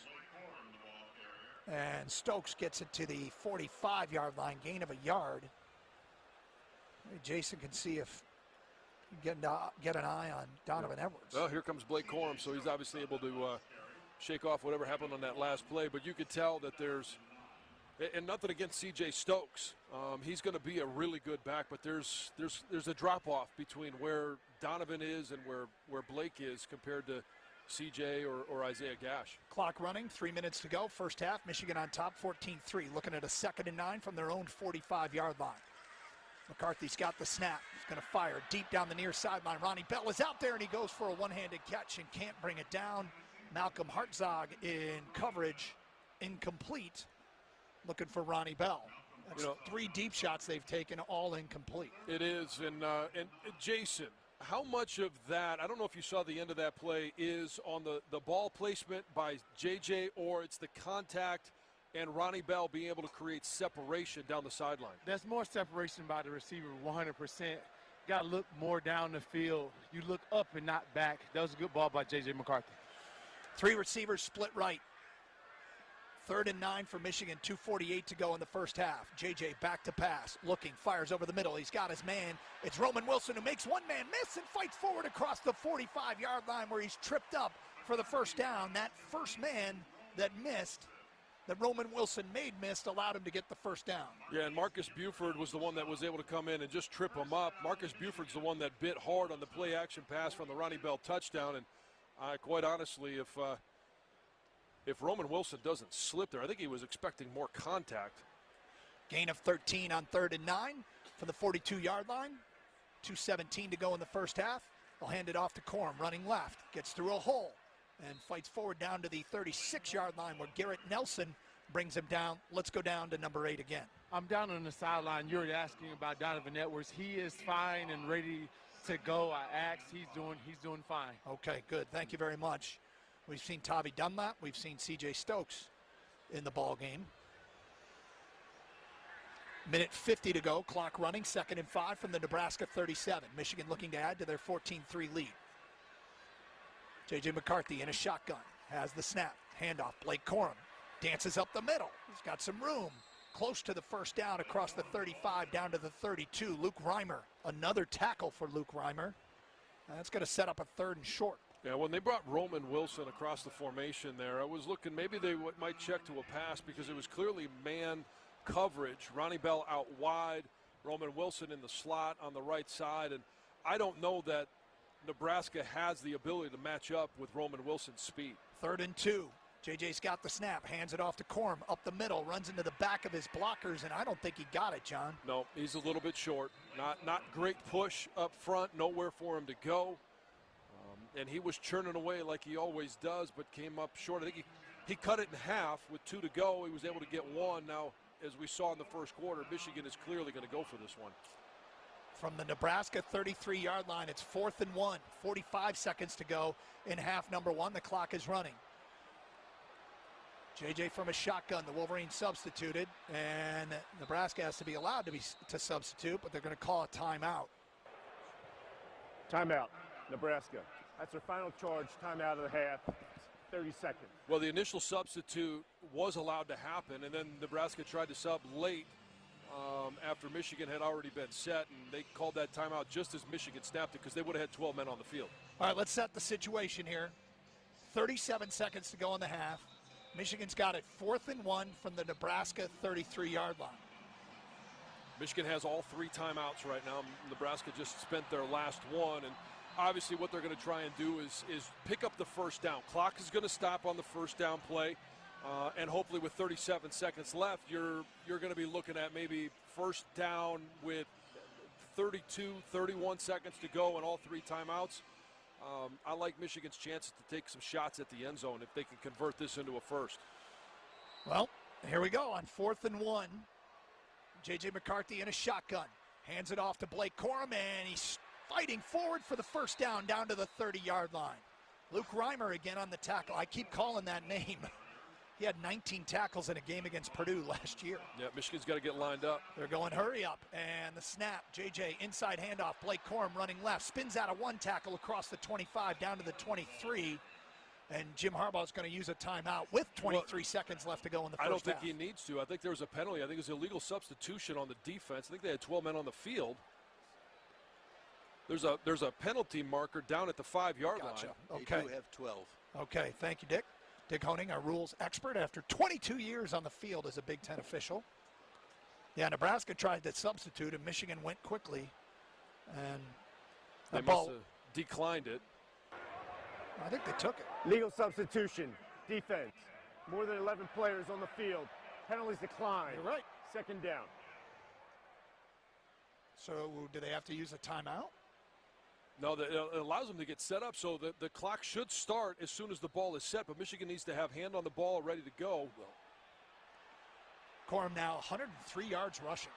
And Stokes gets it to the 45-yard line, gain of a yard. Maybe Jason can see if he can get an eye on Donovan Edwards. Well, here comes Blake Corum, so he's obviously able to shake off whatever happened on that last play. But you could tell that there's, and nothing against C.J. Stokes. He's going to be a really good back, but there's a drop-off between where Donovan is and where Blake is compared to CJ or Isaiah Gash. Clock running, 3 minutes to go. First half, Michigan on top, 14-3. Looking at a 2nd and 9 from their own 45-yard line. McCarthy's got the snap. He's going to fire deep down the near sideline. Ronnie Bell is out there, and he goes for a one-handed catch and can't bring it down. Malcolm Hartzog in coverage, incomplete. Looking for Ronnie Bell. That's 3 deep shots they've taken, all incomplete. It is, and Jason, how much of that, I don't know if you saw the end of that play, is on the ball placement by JJ, or it's the contact and Ronnie Bell being able to create separation down the sideline? There's more separation by the receiver, 100%. Got to look more down the field. You look up and not back. That was a good ball by J.J. McCarthy. 3 receivers split right. 3rd and 9 for Michigan, 2:48 to go in the first half. JJ back to pass, looking, fires over the middle. He's got his man. It's Roman Wilson who makes one man miss and fights forward across the 45-yard line where he's tripped up for the first down. That first man that missed, that Roman Wilson missed, allowed him to get the first down. Yeah, and Marcus Buford was the one that was able to come in and just trip him up. Marcus Buford's the one that bit hard on the play-action pass from the Ronnie Bell touchdown, and quite honestly, if Roman Wilson doesn't slip there, I think he was expecting more contact. Gain of 13 on 3rd and 9 from the 42-yard line. 2:17 to go in the first half. They'll hand it off to Corum, running left. Gets through a hole and fights forward down to the 36-yard line where Garrett Nelson brings him down. Let's go down to number 8 again. I'm down on the sideline. You're asking about Donovan Edwards. He is fine and ready to go. I asked. He's doing fine. Okay, good. Thank you very much. We've seen Tavi Dunlap. We've seen C.J. Stokes in the ball game. Minute 50 to go. Clock running. 2nd and 5 from the Nebraska 37. Michigan looking to add to their 14-3 lead. J.J. McCarthy in a shotgun. Has the snap. Handoff. Blake Corum dances up the middle. He's got some room. Close to the first down across the 35 down to the 32. Luke Reimer. Another tackle for Luke Reimer. That's going to set up a 3rd and short. Yeah, when they brought Roman Wilson across the formation there, I was looking, maybe they might check to a pass because it was clearly man coverage. Ronnie Bell out wide, Roman Wilson in the slot on the right side, and I don't know that Nebraska has the ability to match up with Roman Wilson's speed. 3rd and 2. JJ's got the snap, hands it off to Corum, up the middle, runs into the back of his blockers, and I don't think he got it, John. No, he's a little bit short. Not great push up front, nowhere for him to go. And he was churning away like he always does, but came up short. I think he cut it in half with 2 to go. He was able to get 1. Now, as we saw in the first quarter, Michigan is clearly going to go for this one. From the Nebraska 33-yard line, it's 4th and 1. 45 seconds to go in half number 1. The clock is running. JJ from a shotgun. The Wolverines substituted, and Nebraska has to be allowed to substitute, but they're going to call a timeout. Timeout, Nebraska. That's their final charge, timeout of the half, 30 seconds. Well, the initial substitute was allowed to happen, and then Nebraska tried to sub late after Michigan had already been set, and they called that timeout just as Michigan snapped it because they would have had 12 men on the field. All right, let's set the situation here. 37 seconds to go in the half. Michigan's got it 4th and 1 from the Nebraska 33-yard line. Michigan has all 3 timeouts right now. Nebraska just spent their last one, and obviously what they're going to try and do is pick up the first down. Clock is going to stop on the first down play, and hopefully with 37 seconds left, you're going to be looking at maybe first down with 32, 31 seconds to go and all 3 timeouts. I like Michigan's chances to take some shots at the end zone if they can convert this into a first. Well, here we go on 4th and 1. J.J. McCarthy in a shotgun. Hands it off to Blake Corum, and he's fighting forward for the first down to the 30-yard line. Luke Reimer again on the tackle. I keep calling that name. He had 19 tackles in a game against Purdue last year. Yeah, Michigan's got to get lined up. They're going hurry up, and the snap. JJ inside handoff. Blake Corum running left. Spins out of 1 tackle across the 25 down to the 23. And Jim Harbaugh is going to use a timeout with 23 seconds left to go in the first half. I don't think he needs to. I think there was a penalty. I think it was illegal substitution on the defense. I think they had 12 men on the field. There's a penalty marker down at the 5-yard line. Okay. They do have 12. Okay, thank you, Dick. Dick Honing, our rules expert, after 22 years on the field as a Big Ten official. Yeah, Nebraska tried to substitute, and Michigan went quickly. And they must have declined it. I think they took it. Legal substitution, defense. More than 11 players on the field. Penalties decline. You're right. 2nd down. So do they have to use a timeout? No, it allows them to get set up so that the clock should start as soon as the ball is set, but Michigan needs to have hand on the ball ready to go. Corum now 103 yards rushing.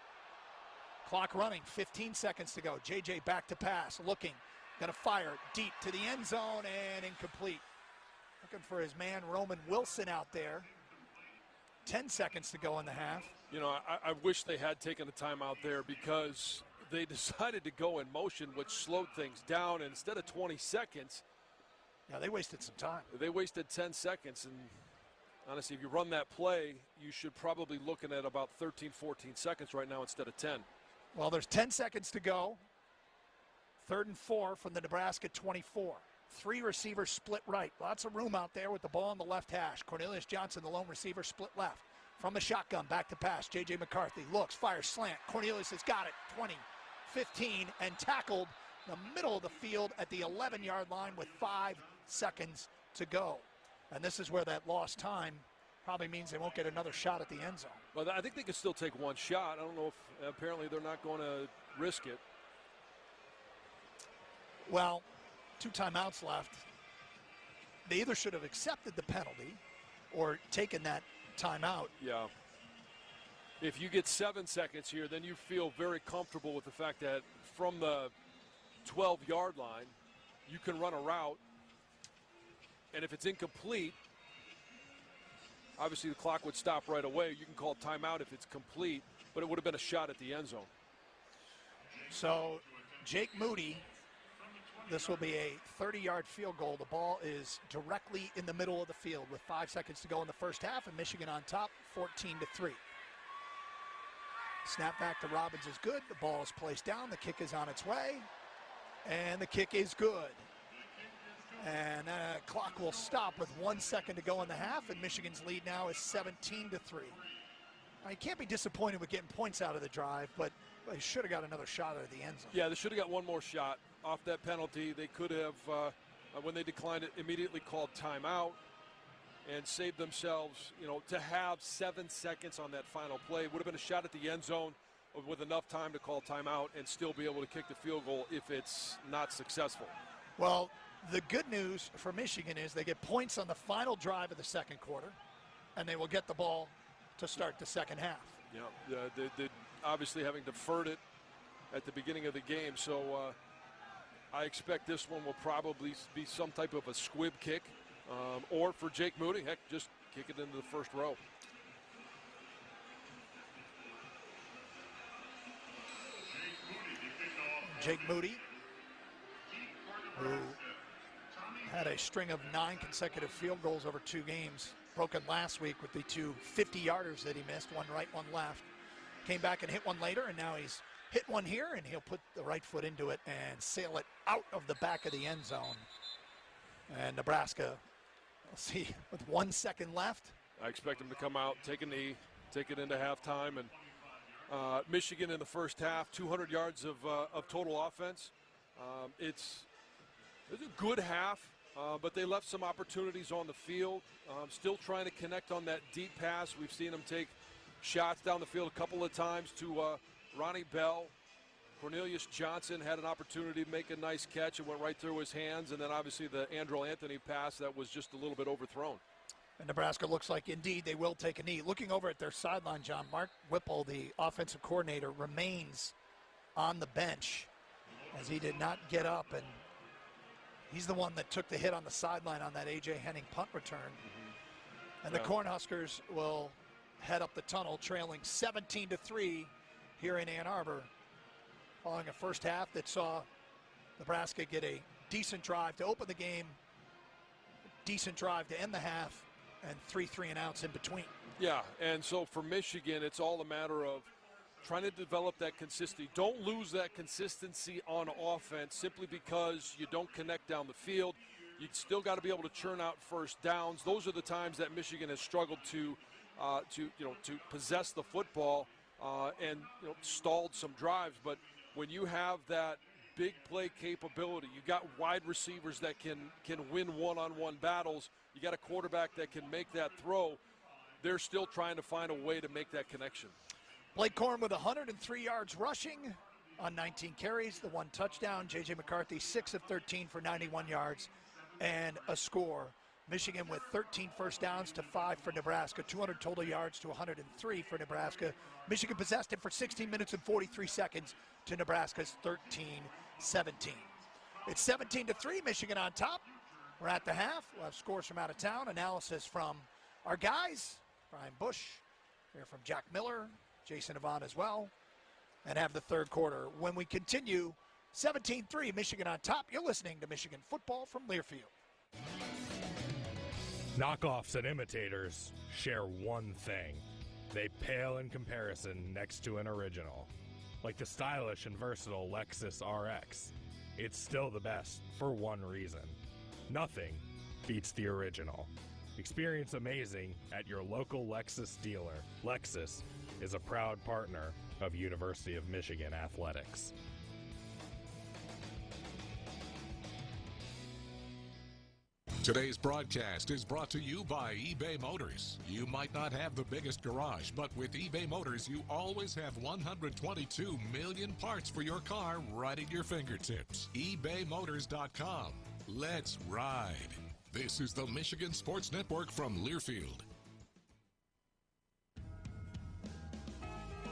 Clock running, 15 seconds to go. JJ back to pass, looking, going to fire deep to the end zone and incomplete. Looking for his man Roman Wilson out there. 10 seconds to go in the half. You know, I wish they had taken the timeout there because they decided to go in motion, which slowed things down. And instead of 20 seconds, yeah, they wasted some time. They wasted 10 seconds. And honestly, if you run that play, you should probably looking at about 13, 14 seconds right now instead of 10. Well, there's 10 seconds to go. 3rd and 4 from the Nebraska 24. 3 receivers split right. Lots of room out there with the ball on the left hash. Cornelius Johnson, the lone receiver, split left. From the shotgun, back to pass. J.J. McCarthy looks, fires, slant. Cornelius has got it. 20, 15, and tackled in the middle of the field at the 11-yard line with 5 seconds to go. And this is where that lost time probably means they won't get another shot at the end zone. Well, I think they could still take 1 shot. I don't know if apparently they're not going to risk it. Well, 2 timeouts left. They either should have accepted the penalty or taken that timeout. Yeah. If you get 7 seconds here, then you feel very comfortable with the fact that from the 12-yard line, you can run a route. And if it's incomplete, obviously the clock would stop right away. You can call timeout if it's complete, but it would have been a shot at the end zone. So Jake Moody, this will be a 30-yard field goal. The ball is directly in the middle of the field with 5 seconds to go in the first half, and Michigan on top, 14-3. Snap back to Robbins is good. The ball is placed down. The kick is on its way, and the kick is good. And the clock will stop with 1 second to go in the half, and Michigan's lead now is 17-3. Now, you can't be disappointed with getting points out of the drive, but they should have got another shot out of the end zone. Yeah, they should have got one more shot off that penalty. They could have, when they declined it, immediately called timeout and saved themselves, to have 7 seconds on that final play. Would have been a shot at the end zone with enough time to call timeout and still be able to kick the field goal if it's not successful. Well, the good news for Michigan is they get points on the final drive of the second quarter, and they will get the ball to start the second half. Yeah, they obviously having deferred it at the beginning of the game, so I expect this one will probably be some type of a squib kick, or for Jake Moody, heck, just kick it into the first row. Jake Moody, who had a string of 9 consecutive field goals over 2 games, broken last week with the 2 50-yarders that he missed, one right, one left. Came back and hit one later, and now he's hit one here, and he'll put the right foot into it and sail it out of the back of the end zone. And Nebraska, we'll see, with 1 second left. I expect him to come out, take a knee, take it into halftime, and Michigan in the first half, 200 yards of total offense. It's a good half, but they left some opportunities on the field. Still trying to connect on that deep pass. We've seen them take shots down the field a couple of times to Ronnie Bell. Cornelius Jansen had an opportunity to make a nice catch. It went right through his hands, and then obviously the Andrew Anthony pass that was just a little bit overthrown. And Nebraska looks like, indeed, they will take a knee. Looking over at their sideline, John, Mark Whipple, the offensive coordinator, remains on the bench as he did not get up, and he's the one that took the hit on the sideline on that A.J. Henning punt return. Mm-hmm. And the Cornhuskers will head up the tunnel, trailing 17-3 here in Ann Arbor, following a first half that saw Nebraska get a decent drive to open the game, decent drive to end the half, and 3 3-and-outs in between. Yeah, and so for Michigan, it's all a matter of trying to develop that consistency. Don't lose that consistency on offense simply because you don't connect down the field. You still got to be able to churn out first downs. Those are the times that Michigan has struggled to possess the football and stalled some drives. But when you have that big play capability, you got wide receivers that can win one-on-one battles. You got a quarterback that can make that throw. They're still trying to find a way to make that connection. Blake Corum with 103 yards rushing on 19 carries, the 1 touchdown. J.J. McCarthy, 6 of 13 for 91 yards and a score. Michigan with 13 first downs to 5 for Nebraska, 200 total yards to 103 for Nebraska. Michigan possessed it for 16 minutes and 43 seconds to Nebraska's 13-17. It's 17-3, Michigan on top. We're at the half. We'll have scores from out of town, analysis from our guys, Brian Bush, hear from Jack Miller, Jason Avant as well, and have the third quarter. When we continue, 17-3, Michigan on top. You're listening to Michigan football from Learfield. Knockoffs and imitators share one thing. They pale in comparison next to an original. Like the stylish and versatile Lexus RX. It's still the best for one reason. Nothing beats the original. Experience amazing at your local Lexus dealer. Lexus is a proud partner of University of Michigan Athletics. Today's broadcast is brought to you by eBay Motors. You might not have the biggest garage, but with eBay Motors, you always have 122 million parts for your car right at your fingertips. ebaymotors.com. Let's ride. This is the Michigan Sports Network from Learfield.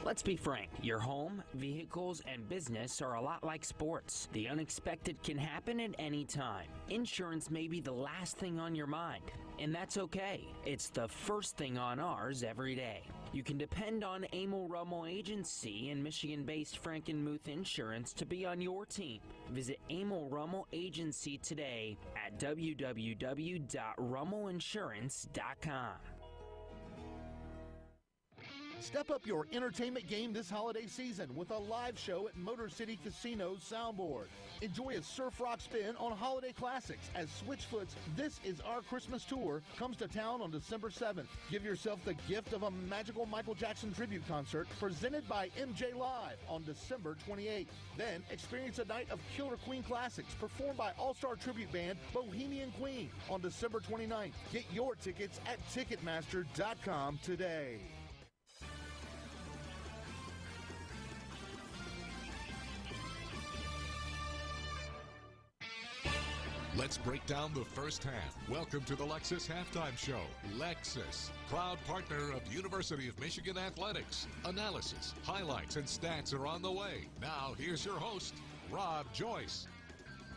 Let's be frank, your home, vehicles, and business are a lot like sports. The unexpected can happen at any time. Insurance may be the last thing on your mind, and that's okay. It's the first thing on ours every day. You can depend on Emil Rummel Agency and Michigan-based Frankenmuth Insurance to be on your team. Visit Emil Rummel Agency today at www.rummelinsurance.com. Step up your entertainment game this holiday season with a live show at Motor City Casino's Soundboard. Enjoy a surf rock spin on holiday classics as Switchfoot's This Is Our Christmas Tour comes to town on December 7th. Give yourself the gift of a magical Michael Jackson tribute concert presented by MJ Live on December 28th. Then experience a night of Killer Queen classics performed by all-star tribute band Bohemian Queen on December 29th. Get your tickets at Ticketmaster.com today. Let's break down the first half. Welcome to the Lexus Halftime Show. Lexus, proud partner of University of Michigan Athletics. Analysis, highlights, and stats are on the way. Now, here's your host, Rob Joyce.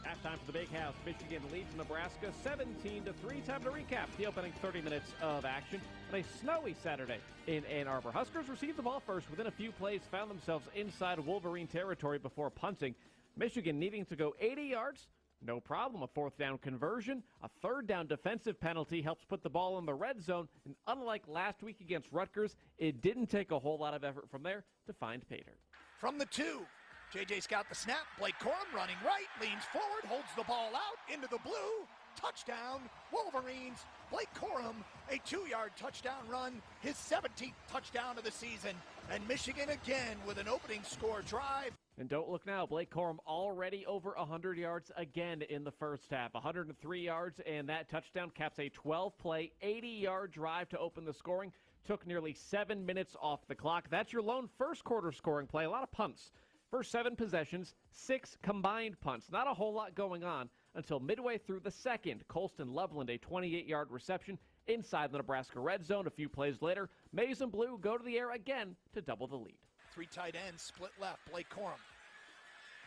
Halftime for the Big House. Michigan leads Nebraska 17-3. Time to recap the opening 30 minutes of action on a snowy Saturday in Ann Arbor. Huskers received the ball first. Within a few plays, found themselves inside Wolverine territory before punting. Michigan needing to go 80 yards. No problem. A fourth down conversion. A third down defensive penalty helps put the ball in the red zone. And unlike last week against Rutgers, it didn't take a whole lot of effort from there to find Pater. From the 2, J.J. Scout the snap. Blake Corum running right, leans forward, holds the ball out into the blue. Touchdown, Wolverines. Blake Corum, a 2-yard touchdown run, his 17th touchdown of the season. And Michigan again with an opening score drive. And don't look now, Blake Corum already over 100 yards again in the first half. 103 yards, and that touchdown caps a 12-play, 80-yard drive to open the scoring. Took nearly 7 minutes off the clock. That's your lone first quarter scoring play. A lot of punts. First 7 possessions, 6 combined punts. Not a whole lot going on until midway through the second. Colston Loveland, a 28-yard reception inside the Nebraska red zone. A few plays later, Maize and Blue go to the air again to double the lead. 3 tight ends, split left, Blake Corum.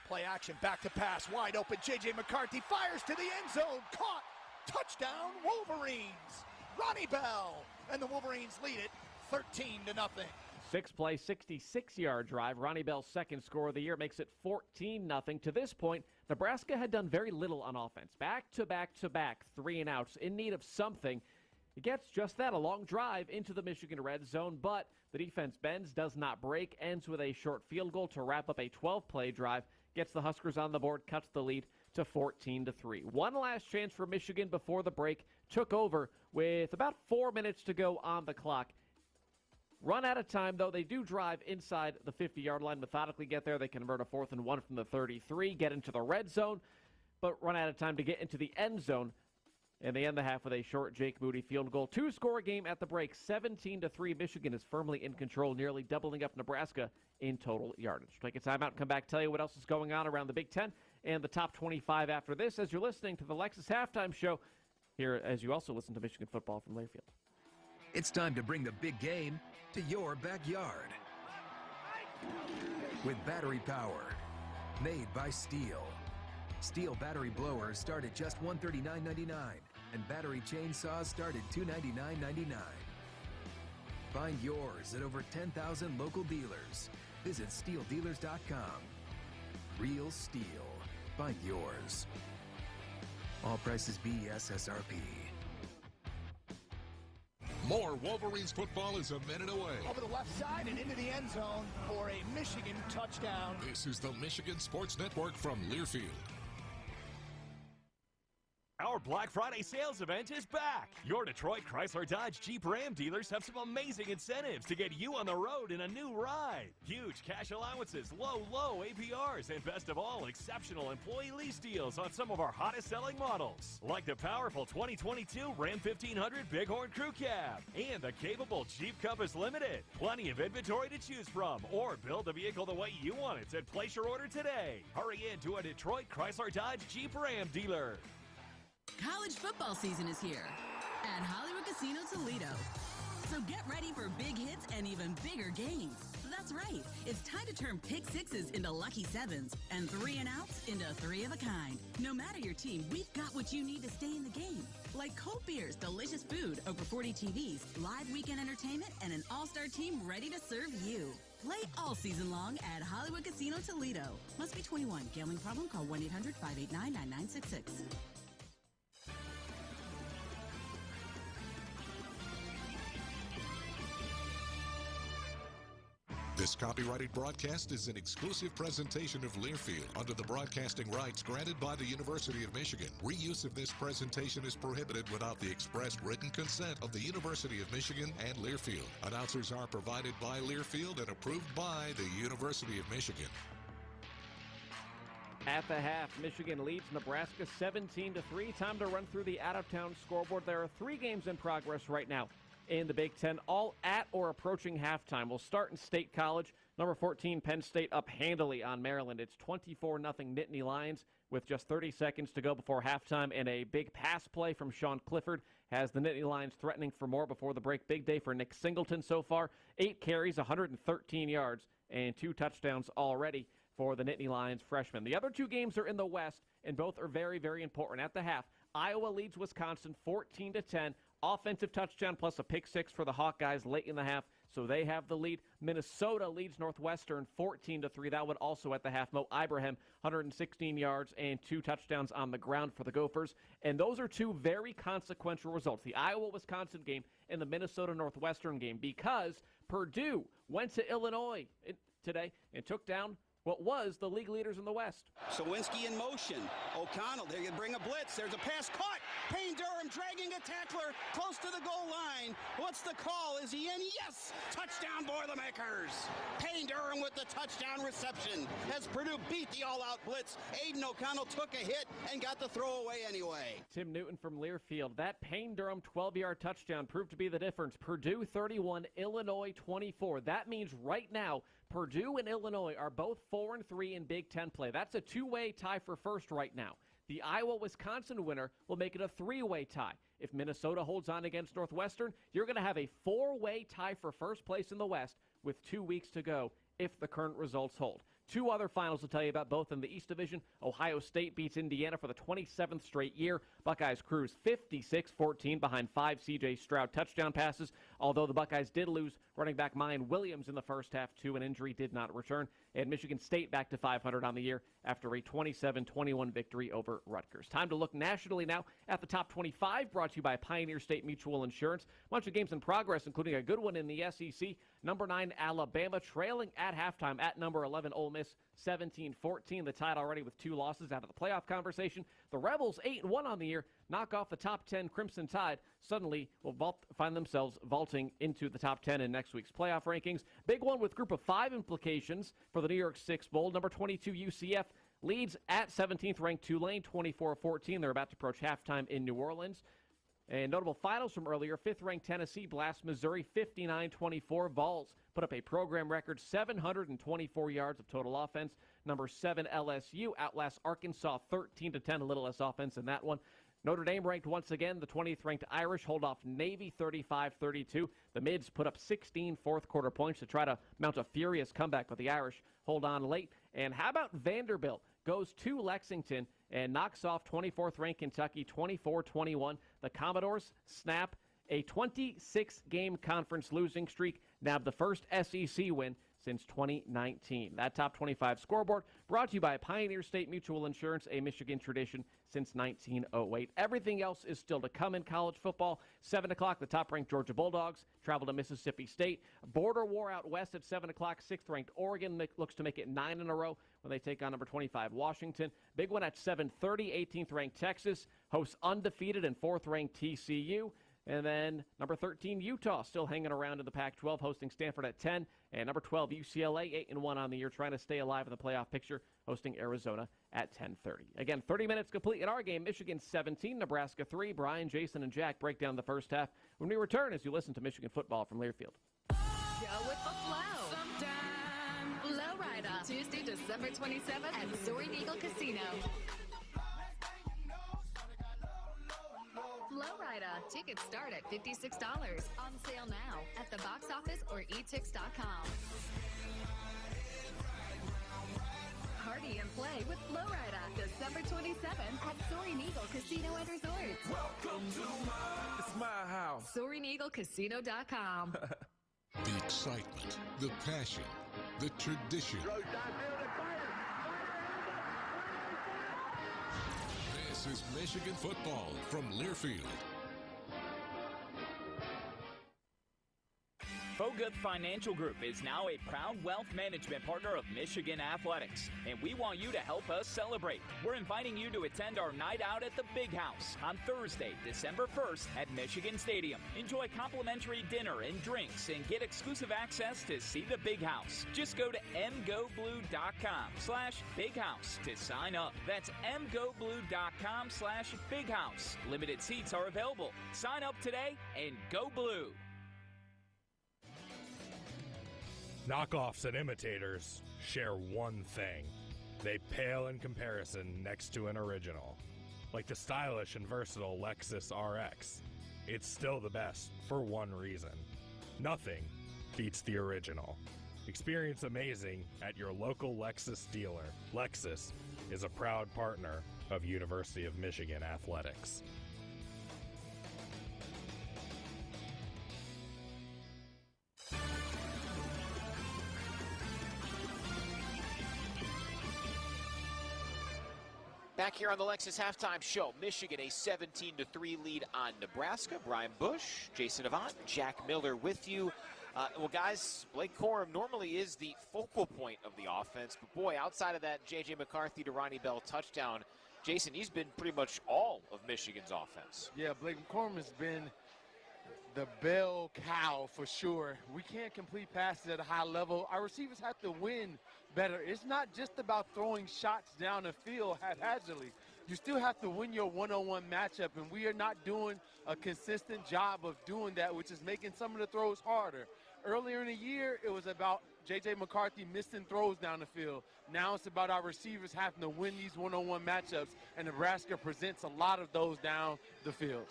Play action, back to pass, wide open, J.J. McCarthy fires to the end zone, caught, touchdown, Wolverines. Ronnie Bell, and the Wolverines lead it 13-0. 6-play, 66-yard drive. Ronnie Bell's second score of the year makes it 14-0. To this point, Nebraska had done very little on offense. Back-to-back 3-and-outs, in need of something. It gets just that, a long drive into the Michigan red zone, but the defense bends, does not break, ends with a short field goal to wrap up a 12-play drive, gets the Huskers on the board, cuts the lead to 14-3. One last chance for Michigan before the break, took over with about 4 minutes to go on the clock. Run out of time, though. They do drive inside the 50-yard line, methodically get there. They convert a 4th and 1 from the 33, get into the red zone, but run out of time to get into the end zone. And they end the half with a short Jake Moody field goal. 2-score game at the break, 17-3. Michigan is firmly in control, nearly doubling up Nebraska in total yardage. Take a timeout and come back, tell you what else is going on around the Big Ten and the top 25 after this, as you're listening to the Lexus Halftime Show here, as you also listen to Michigan football from Learfield. It's time to bring the big game to your backyard. With battery power, made by Steel. Steel battery blowers start at just $139.99, and battery chainsaws start at $299.99. Find yours at over 10,000 local dealers. Visit SteelDealers.com. Real Steel. Find yours. All prices BS SRP. More Wolverines football is a minute away. Over the left side and into the end zone for a Michigan touchdown. This is the Michigan Sports Network from Learfield. Our Black Friday sales event is back. Your Detroit Chrysler Dodge Jeep Ram dealers have some amazing incentives to get you on the road in a new ride. Huge cash allowances, low APRs, and best of all, exceptional employee lease deals on some of our hottest selling models. Like the powerful 2022 Ram 1500 Bighorn Crew Cab and the capable Jeep Compass Limited. Plenty of inventory to choose from, or build the vehicle the way you want it and place your order today. Hurry in to a Detroit Chrysler Dodge Jeep Ram dealer. College football season is here at Hollywood Casino Toledo. So get ready for big hits and even bigger games. That's That's right. It's time to turn pick sixes into lucky sevens and 3 and outs into 3 of a kind. No matter your team, we've got what you need to stay in the game. Like cold beers, delicious food, over 40 TVs, live weekend entertainment, and an all-star team ready to serve you. Play all season long at Hollywood Casino Toledo. Must be 21. Gambling problem? Call 1-800-589-9966. This copyrighted broadcast is an exclusive presentation of Learfield under the broadcasting rights granted by the University of Michigan. Reuse of this presentation is prohibited without the express written consent of the University of Michigan and Learfield. Announcers are provided by Learfield and approved by the University of Michigan. At the half, Michigan leads Nebraska 17-3. Time to run through the out-of-town scoreboard. There are 3 games in progress right now in the Big Ten, all at or approaching halftime. We'll start in State College. Number 14, Penn State up handily on Maryland. It's 24-0 Nittany Lions with just 30 seconds to go before halftime, and a big pass play from Sean Clifford has the Nittany Lions threatening for more before the break. Big day for Nick Singleton so far. 8 carries, 113 yards, and 2 touchdowns already for the Nittany Lions freshman. The other 2 games are in the West, and both are very, very important. At the half, Iowa leads Wisconsin 14-10. Offensive touchdown plus a pick 6 for the Hawkeyes late in the half, so they have the lead. Minnesota leads Northwestern 14-3. That one also at the half. Mo Ibrahim, 116 yards and 2 touchdowns on the ground for the Gophers. And those are 2 very consequential results, the Iowa-Wisconsin game and the Minnesota-Northwestern game, because Purdue went to Illinois today and took down what was the league leaders in the West. Sawinski in motion. O'Connell, they bring a blitz. There's a pass caught. Payne Durham dragging a tackler close to the goal line. What's the call? Is he in? Yes! Touchdown, Boilermakers! Payne Durham with the touchdown reception as Purdue beat the all-out blitz. Aiden O'Connell took a hit and got the throw away anyway. Tim Newton from Learfield. That Payne Durham 12-yard touchdown proved to be the difference. Purdue 31, Illinois 24. That means right now Purdue and Illinois are both 4-3 in Big Ten play. That's a 2-way tie for first right now. The Iowa-Wisconsin winner will make it a 3-way tie. If Minnesota holds on against Northwestern, you're going to have a 4-way tie for first place in the West with 2 weeks to go if the current results hold. 2 other finals to tell you about, both in the East Division. Ohio State beats Indiana for the 27th straight year. Buckeyes cruise 56-14 behind 5 C.J. Stroud touchdown passes, although the Buckeyes did lose running back Mayan Williams in the first half to an injury, did not return. And Michigan State back to 500 on the year after a 27-21 victory over Rutgers. Time to look nationally now at the top 25, brought to you by Pioneer State Mutual Insurance. Bunch of games in progress, including a good one in the SEC. Number 9, Alabama, trailing at halftime at number 11, Ole Miss, 17-14. The Tide already with 2 losses out of the playoff conversation. The Rebels, 8-1 on the year, knock off the top 10 Crimson Tide. Suddenly will find themselves vaulting into the top 10 in next week's playoff rankings. Big one with Group of 5 implications for the New York Six Bowl. Number 22, UCF, leads at 17th ranked Tulane, 24-14. They're about to approach halftime in New Orleans. And notable finals from earlier, 5th-ranked Tennessee blasts Missouri 59-24. Vols put up a program record 724 yards of total offense. Number 7, LSU outlasts Arkansas 13-10, a little less offense in that one. Notre Dame ranked once again. The 20th-ranked Irish hold off Navy 35-32. The Mids put up 16 fourth-quarter points to try to mount a furious comeback, but the Irish hold on late. And how about Vanderbilt goes to Lexington and knocks off 24th-ranked Kentucky 24-21. The Commodores snap a 26-game conference losing streak, nab the first SEC win since 2019. That top 25 scoreboard brought to you by Pioneer State Mutual Insurance, a Michigan tradition since 1908. Everything else is still to come in college football. 7 o'clock, the top-ranked Georgia Bulldogs travel to Mississippi State. Border war out west at 7 o'clock. 6th-ranked Oregon looks to make it 9 in a row when they take on number 25 Washington. Big one at 7:30. 18th-ranked Texas hosts undefeated and 4th-ranked TCU. And then number 13, Utah, still hanging around in the Pac-12, hosting Stanford at 10. And number 12, UCLA, 8-1 on the year, trying to stay alive in the playoff picture, hosting Arizona at 10:30. Again, 30 minutes complete in our game. Michigan 17, Nebraska 3. Brian, Jason, and Jack break down the first half when we return as you listen to Michigan football from Learfield. Go with the flow. Sometime. Lowrider. Tuesday, December 27th at Soaring Eagle Casino. Flowrider. Tickets start at $56. On sale now at the box office or etix.com. Party and play with Florida, December 27th at Soaring Eagle Casino and Resorts. Welcome to It's my house. SoaringEagleCasino.com. The excitement, the passion, the tradition. This is Michigan football from Learfield. Foguth Financial Group is now a proud wealth management partner of Michigan Athletics, and we want you to help us celebrate. We're inviting you to attend our night out at the Big House on Thursday, December 1st at Michigan Stadium. Enjoy complimentary dinner and drinks and get exclusive access to see the Big House. Just go to mgoblue.com/Big House to sign up. That's mgoblue.com/Big House. Limited seats are available. Sign up today and go blue. Knockoffs and imitators share one thing. They pale in comparison next to an original. Like the stylish and versatile Lexus RX. It's still the best for one reason. Nothing beats the original. Experience amazing at your local Lexus dealer. Lexus is a proud partner of University of Michigan Athletics. Back here on the Lexus Halftime Show, Michigan a 17-3 lead on Nebraska. Brian Bush, Jason Avant, Jack Miller with you. Well, guys, Blake Corum normally is the focal point of the offense, but boy, outside of that J.J. McCarthy to Ronnie Bell touchdown, Jason, he's been pretty much all of Michigan's offense. Yeah, Blake Corum has been the bell cow for sure. We can't complete passes at a high level. Our receivers have to win better. It's not just about throwing shots down the field haphazardly. You still have to win your one-on-one matchup, and we are not doing a consistent job of doing that, which is making some of the throws harder. Earlier in the year, it was about J.J. McCarthy missing throws down the field. Now it's about our receivers having to win these one-on-one matchups, and Nebraska presents a lot of those down the field.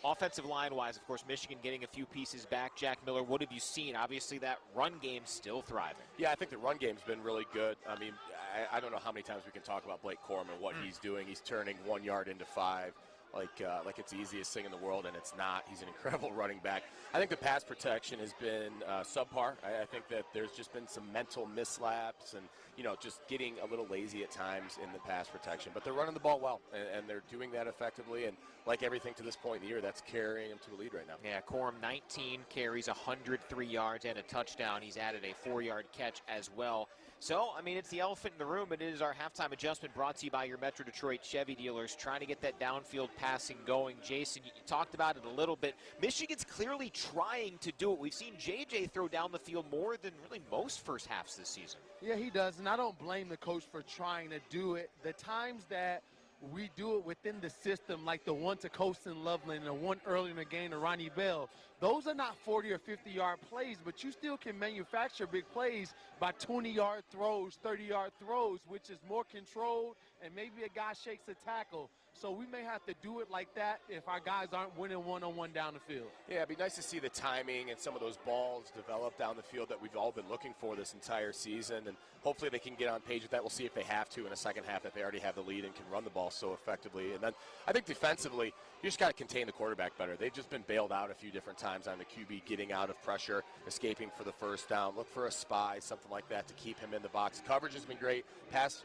Offensive line-wise, of course, Michigan getting a few pieces back. Jack Miller, what have you seen? Obviously, that run game's still thriving. Yeah, I think the run game's been really good. I mean, I don't know how many times we can talk about Blake Corum and what he's doing. He's turning 1 yard into 5 like it's the easiest thing in the world, and it's not. He's an incredible running back. I think the pass protection has been subpar. I think that there's just been some mental mislaps and, just getting a little lazy at times in the pass protection. But they're running the ball well, and they're doing that effectively. And like everything to this point in the year, that's carrying them to a lead right now. Yeah, Corum 19 carries, 103 yards and a touchdown. He's added a 4-yard catch as well. So, I mean, it's the elephant in the room. It is our halftime adjustment brought to you by your Metro Detroit Chevy dealers, trying to get that downfield passing going. Jason, you talked about it a little bit. Michigan's clearly trying to do it. We've seen J.J. throw down the field more than really most first halves this season. Yeah, he does, and I don't blame the coach for trying to do it. The times that we do it within the system, like the one to Colston Loveland and the one early in the game to Ronnie Bell, those are not 40 or 50-yard plays, but you still can manufacture big plays by 20-yard throws, 30-yard throws, which is more controlled, and maybe a guy shakes a tackle. So we may have to do it like that if our guys aren't winning one-on-one down the field. Yeah, it'd be nice to see the timing and some of those balls develop down the field that we've all been looking for this entire season, and hopefully they can get on page with that. We'll see if they have to in the second half, that they already have the lead and can run the ball so effectively. And then I think defensively, you just got to contain the quarterback better. They've just been bailed out a few different times on the QB getting out of pressure, escaping for the first down. Look for a spy, something like that, to keep him in the box. Coverage has been great. Pass,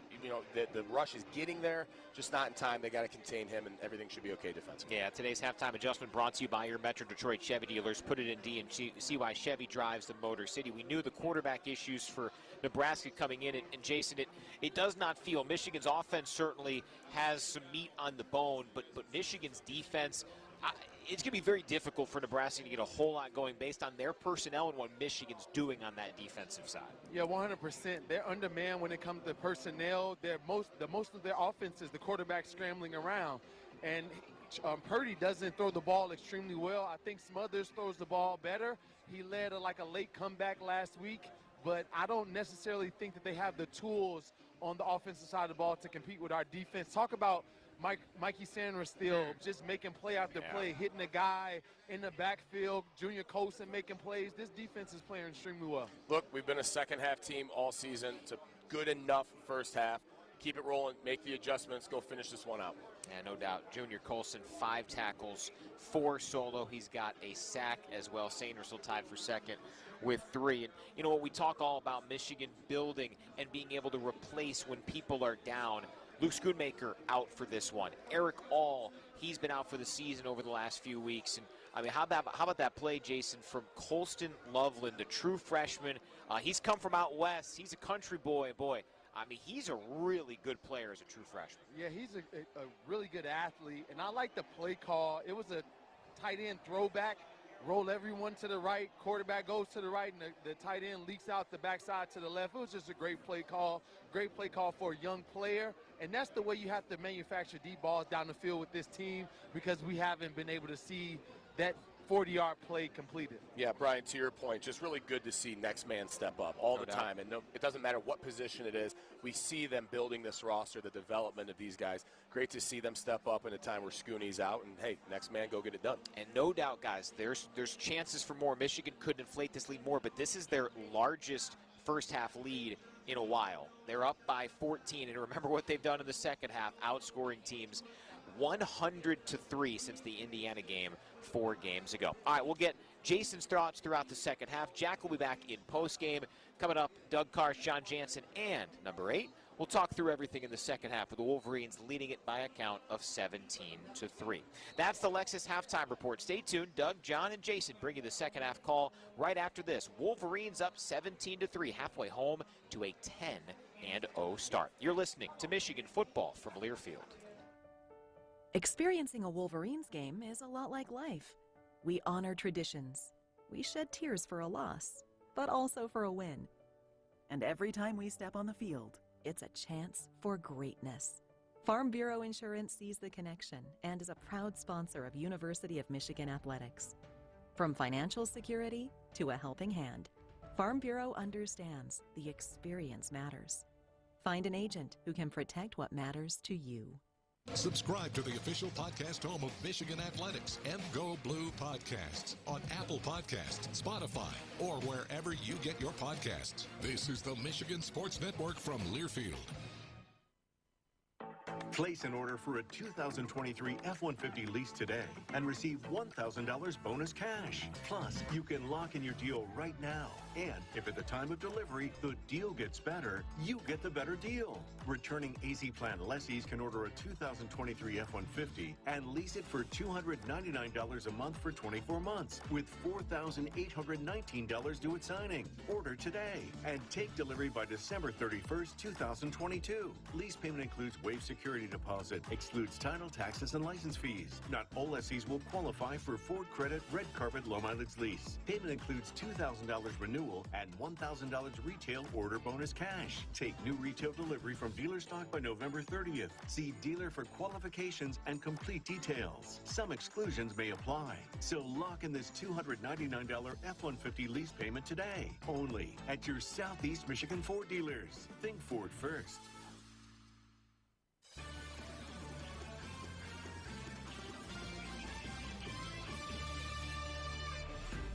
the rush is getting there, just not in time. They got to contain him, and everything should be okay defensively. Yeah, today's halftime adjustment brought to you by your Metro Detroit Chevy dealers. Put it in D and see why Chevy drives the Motor City. We knew the quarterback issues for Nebraska coming in, and Jason, it does not feel. Michigan's offense certainly has some meat on the bone, but Michigan's defense, it's going to be very difficult for Nebraska to get a whole lot going based on their personnel and what Michigan's doing on that defensive side. Yeah, 100%. They're undermanned when it comes to personnel. Most of their offense is the quarterback scrambling around. And Purdy doesn't throw the ball extremely well. I think Smothers throws the ball better. He led a late comeback last week, but I don't necessarily think that they have the tools on the offensive side of the ball to compete with our defense. Talk about Mikey Sanders still just making play after play, hitting a guy in the backfield, Junior Colson making plays. This defense is playing extremely well. Look, we've been a second-half team all season. It's a good enough first half. keep it rolling, make the adjustments, go finish this one out. Yeah, no doubt. Junior Colson, 5 tackles, 4 solo. He's got a sack as well. Sainrisel tied for second with 3. And you know what, we talk all about Michigan building and being able to replace when people are down. Luke Schoonmaker out for this one. Eric All, he's been out for the season over the last few weeks. And I mean, how about that play, Jason, from Colston Loveland, a true freshman. He's come from out west. He's a country boy. I mean, he's a really good player as a true freshman. Yeah, he's a really good athlete, and I like the play call. It was a tight end throwback, roll everyone to the right, quarterback goes to the right, and the tight end leaks out the backside to the left. It was just a great play call for a young player, and that's the way you have to manufacture deep balls down the field with this team, because we haven't been able to see that 40-yard play completed. Yeah, Brian, to your point, just really good to see next man step up all the time. And it doesn't matter what position it is. We see them building this roster, the development of these guys. Great to see them step up in a time where Scooney's out. And, hey, next man, go get it done. And no doubt, guys, there's chances for more. Michigan could inflate this lead more, but this is their largest first-half lead in a while. They're up by 14. And remember what they've done in the second half, outscoring teams 100-3 since the Indiana game 4 games ago. All right, we'll get Jason's thoughts throughout the second half. Jack will be back in postgame. Coming up, Doug Karsch, John Jansen, and number 8. We'll talk through everything in the second half with the Wolverines leading it by a count of 17-3. That's the Lexus halftime report. Stay tuned. Doug, John, and Jason bring you the second half call right after this. Wolverines up 17-3, halfway home to a 10-0 start. You're listening to Michigan football from Learfield. Experiencing a Wolverines game is a lot like life. We honor traditions. We shed tears for a loss, but also for a win. And every time we step on the field, it's a chance for greatness. Farm Bureau Insurance sees the connection and is a proud sponsor of University of Michigan athletics. From financial security to a helping hand, Farm Bureau understands the experience matters. Find an agent who can protect what matters to you. Subscribe to the official podcast home of Michigan Athletics and Go Blue Podcasts on Apple Podcasts, Spotify, or wherever you get your podcasts. This is the Michigan Sports Network from Learfield. Place an order for a 2023 F-150 lease today and receive $1,000 bonus cash. Plus, you can lock in your deal right now. And if at the time of delivery, the deal gets better, you get the better deal. Returning AZ Plan lessees can order a 2023 F-150 and lease it for $299 a month for 24 months with $4,819 due at signing. Order today and take delivery by December 31st, 2022. Lease payment includes waived security deposit, excludes title, taxes, and license fees. Not all lessees will qualify for Ford Credit Red Carpet Low Mileage Lease. Payment includes $2,000 renewal and $1,000 retail order bonus cash. Take new retail delivery from dealer stock by November 30th. See dealer for qualifications and complete details. Some exclusions may apply. So lock in this $299 F-150 lease payment today. Only at your Southeast Michigan Ford dealers. Think Ford first.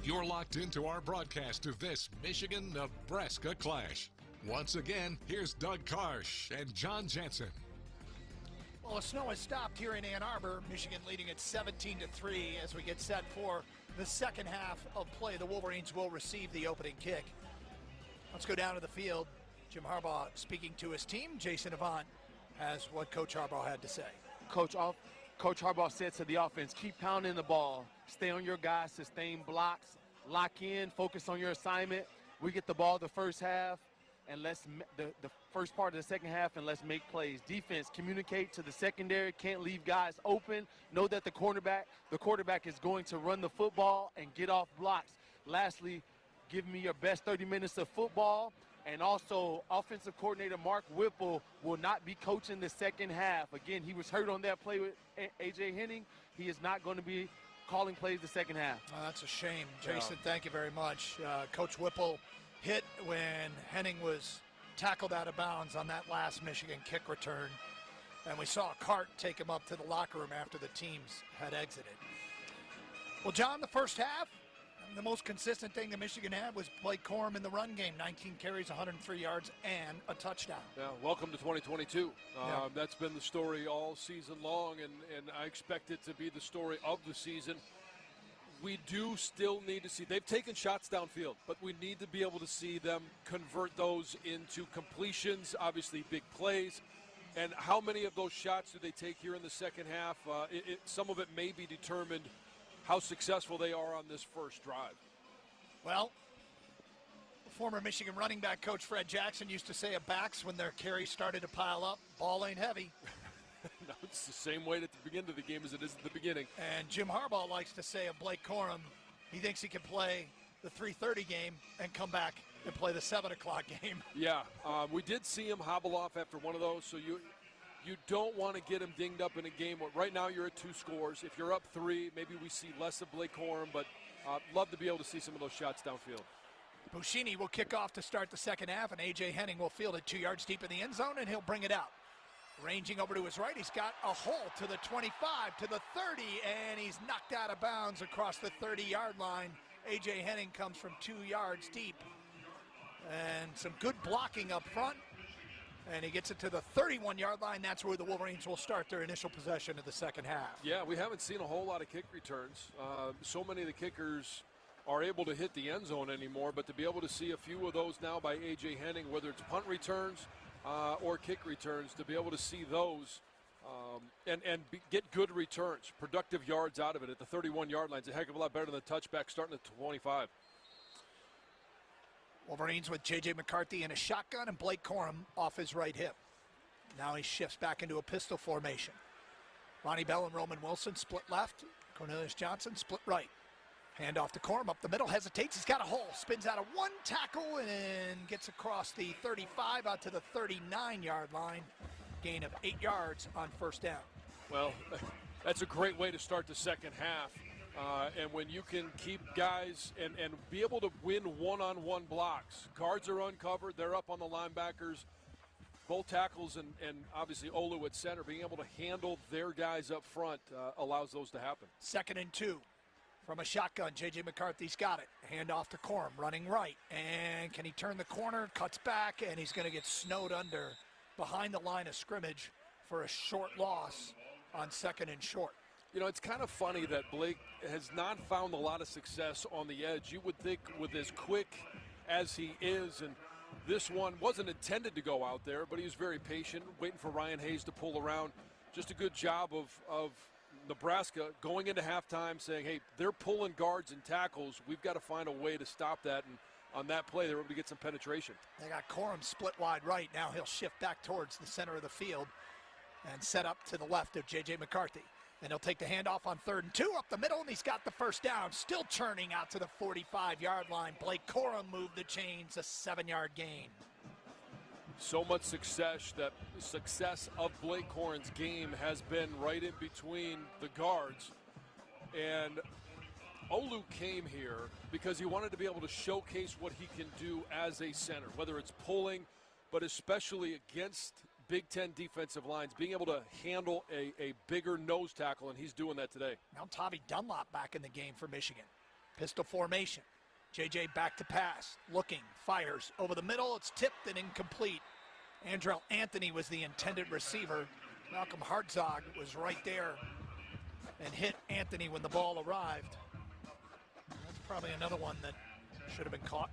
You're locked into our broadcast of this Michigan-Nebraska clash. Once again, here's Doug Karsch and John Jansen. Well, the snow has stopped here in Ann Arbor. Michigan leading at 17-3 as we get set for the second half of play. The Wolverines will receive the opening kick. Let's go down to the field. Jim Harbaugh speaking to his team. Jason Avant has what Coach Harbaugh had to say. Coach Harbaugh said to the offense, keep pounding the ball. Stay on your guys, sustain blocks, lock in, focus on your assignment. We get the ball the first half, and let's the first part of the second half, and let's make plays. Defense, communicate to the secondary, can't leave guys open. Know that the quarterback is going to run the football and get off blocks. Lastly, give me your best 30 minutes of football. And also, offensive coordinator Mark Whipple will not be coaching the second half. Again, he was hurt on that play with A.J. Henning. He is not going to be calling plays the second half. That's a shame. Jason, thank you very much. Coach Whipple hit when Henning was tackled out of bounds on that last Michigan kick return. And we saw a cart take him up to the locker room after the teams had exited. Well, John, the first half, The most consistent thing that Michigan had was Blake Corum in the run game, 19 carries, 103 yards, and a touchdown. Yeah, welcome to 2022. That's been the story all season long, and I expect it to be the story of the season. We do still need to see, they've taken shots downfield, but we need to be able to see them convert those into completions, obviously big plays. And how many of those shots do they take here in the second half? Some of it may be determined how successful they are on this first drive. Well, former Michigan running back coach Fred Jackson used to say of backs when their carries started to pile up, ball ain't heavy. No, it's the same way at the beginning of the game as it is at the beginning. And Jim Harbaugh likes to say of Blake Corum, he thinks he can play the 3:30 game and come back and play the 7 o'clock game. Yeah, we did see him hobble off after one of those, so you don't want to get him dinged up in a game. Right now you're at 2 scores. If you're up 3, maybe we see less of Blake Corum, but love to be able to see some of those shots downfield. Buschini will kick off to start the second half, and A.J. Henning will field it 2 yards deep in the end zone, and he'll bring it out. Ranging over to his right, he's got a hole to the 25, to the 30, and he's knocked out of bounds across the 30-yard line. A.J. Henning comes from 2 yards deep. And some good blocking up front. And he gets it to the 31-yard line. That's where the Wolverines will start their initial possession of the second half. Yeah, we haven't seen a whole lot of kick returns. So many of the kickers are able to hit the end zone anymore, but to be able to see a few of those now by A.J. Henning, whether it's punt returns or kick returns, to be able to see those and get good returns, productive yards out of it at the 31-yard line is a heck of a lot better than the touchback starting at 25. Wolverines with J.J. McCarthy in a shotgun and Blake Corum off his right hip. Now he shifts back into a pistol formation. Ronnie Bell and Roman Wilson split left. Cornelius Jansen split right. Hand off to Corum up the middle, hesitates, he's got a hole, spins out of 1 tackle and gets across the 35 out to the 39-yard line. Gain of 8 yards on first down. Well, that's a great way to start the second half. And when you can keep guys and be able to win one-on-one blocks. Guards are uncovered. They're up on the linebackers. Both tackles and obviously Olu at center, being able to handle their guys up front allows those to happen. 2nd and 2 from a shotgun. J.J. McCarthy's got it. Hand off to Corum, running right. And can he turn the corner? Cuts back, and he's going to get snowed under behind the line of scrimmage for a short loss on 2nd and short. You know, it's kind of funny that Blake has not found a lot of success on the edge. You would think with as quick as he is, and this one wasn't intended to go out there, but he was very patient, waiting for Ryan Hayes to pull around. Just a good job of Nebraska going into halftime saying, hey, they're pulling guards and tackles. We've got to find a way to stop that, and on that play, they were able to get some penetration. They got Corum split wide right. Now he'll shift back towards the center of the field and set up to the left of J.J. McCarthy. And he'll take the handoff on 3rd and 2 up the middle, and he's got the first down. Still churning out to the 45-yard line. Blake Corum moved the chains, a 7-yard gain. So much success that the success of Blake Corum's game has been right in between the guards. And Olu came here because he wanted to be able to showcase what he can do as a center, whether it's pulling, but especially against Big Ten defensive lines, being able to handle a bigger nose tackle, and he's doing that today. Now Tavi Dunlop back in the game for Michigan. Pistol formation. J.J. back to pass. Looking, fires. Over the middle, it's tipped and incomplete. Andrell Anthony was the intended receiver. Malcolm Hartzog was right there and hit Anthony when the ball arrived. That's probably another one that should have been caught.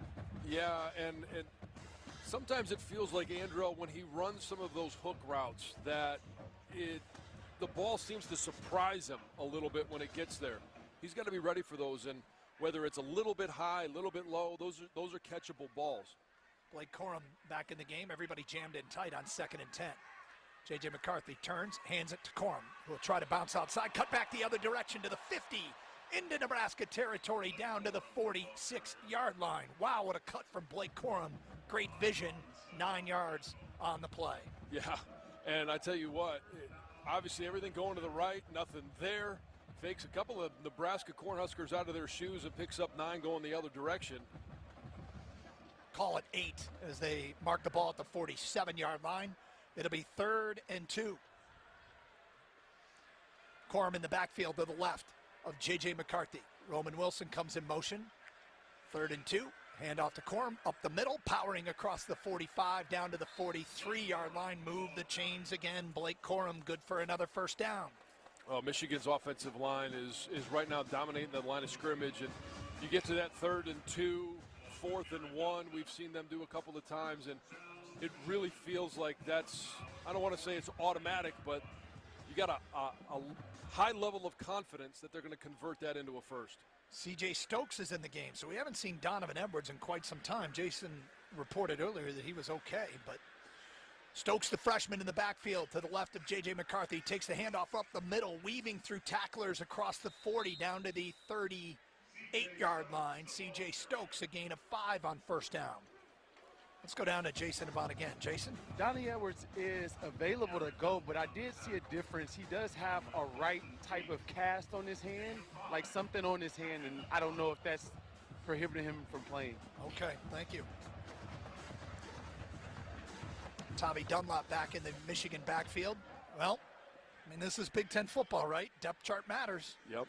Yeah, and sometimes it feels like Andrell, when he runs some of those hook routes, that the ball seems to surprise him a little bit when it gets there. He's got to be ready for those, and whether it's a little bit high, a little bit low, those are catchable balls. Blake Corum back in the game. Everybody jammed in tight on 2nd and 10. J.J. McCarthy turns, hands it to Corum, who will try to bounce outside, cut back the other direction to the 50, into Nebraska territory, down to the 46-yard line. Wow, what a cut from Blake Corum. Great vision, 9 yards on the play. Yeah, and I tell you what, obviously everything going to the right, nothing there. Fakes a couple of Nebraska Cornhuskers out of their shoes and picks up 9 going the other direction. Call it 8 as they mark the ball at the 47-yard line. It'll be 3rd and 2. Corum in the backfield to the left of J.J. McCarthy. Roman Wilson comes in motion. 3rd and 2. Handoff to Corum, up the middle, powering across the 45, down to the 43-yard line. Move the chains again. Blake Corum, good for another first down. Well, Michigan's offensive line is right now dominating the line of scrimmage, and you get to that 3rd and 2, 4th and 1. We've seen them do a couple of times, and it really feels like that's, I don't want to say it's automatic, but you got a high level of confidence that they're going to convert that into a first. C.J. Stokes is in the game, so we haven't seen Donovan Edwards in quite some time. Jason reported earlier that he was okay, but Stokes, the freshman in the backfield to the left of J.J. McCarthy, takes the handoff up the middle, weaving through tacklers across the 40 down to the 38-yard line. C.J. Stokes, a gain of 5 on first down. Let's go down to Jason Avant again. Jason? Donnie Edwards is available to go, but I did see a difference. He does have a right type of cast on his hand, like something on his hand, and I don't know if that's prohibiting him from playing. Okay, thank you. Tommy Dunlop back in the Michigan backfield. Well, I mean, this is Big Ten football, right? Depth chart matters. Yep.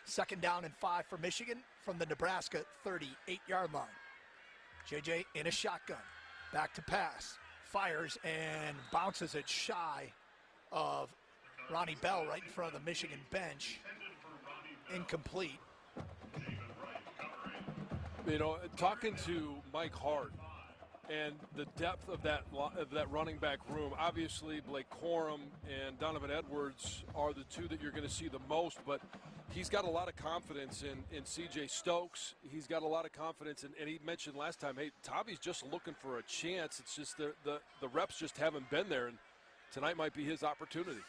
2nd down and 5 for Michigan from the Nebraska 38-yard line. JJ in a shotgun, back to pass, fires and bounces it shy of Ronnie Bell right in front of the Michigan bench. Incomplete. You know, talking to Mike Hart and the depth of that running back room, obviously Blake Corum and Donovan Edwards are the two that you're going to see the most, but he's got a lot of confidence in C.J. Stokes. He's got a lot of confidence, and he mentioned last time, hey, Tommy's just looking for a chance. It's just the reps just haven't been there, and tonight might be his opportunity.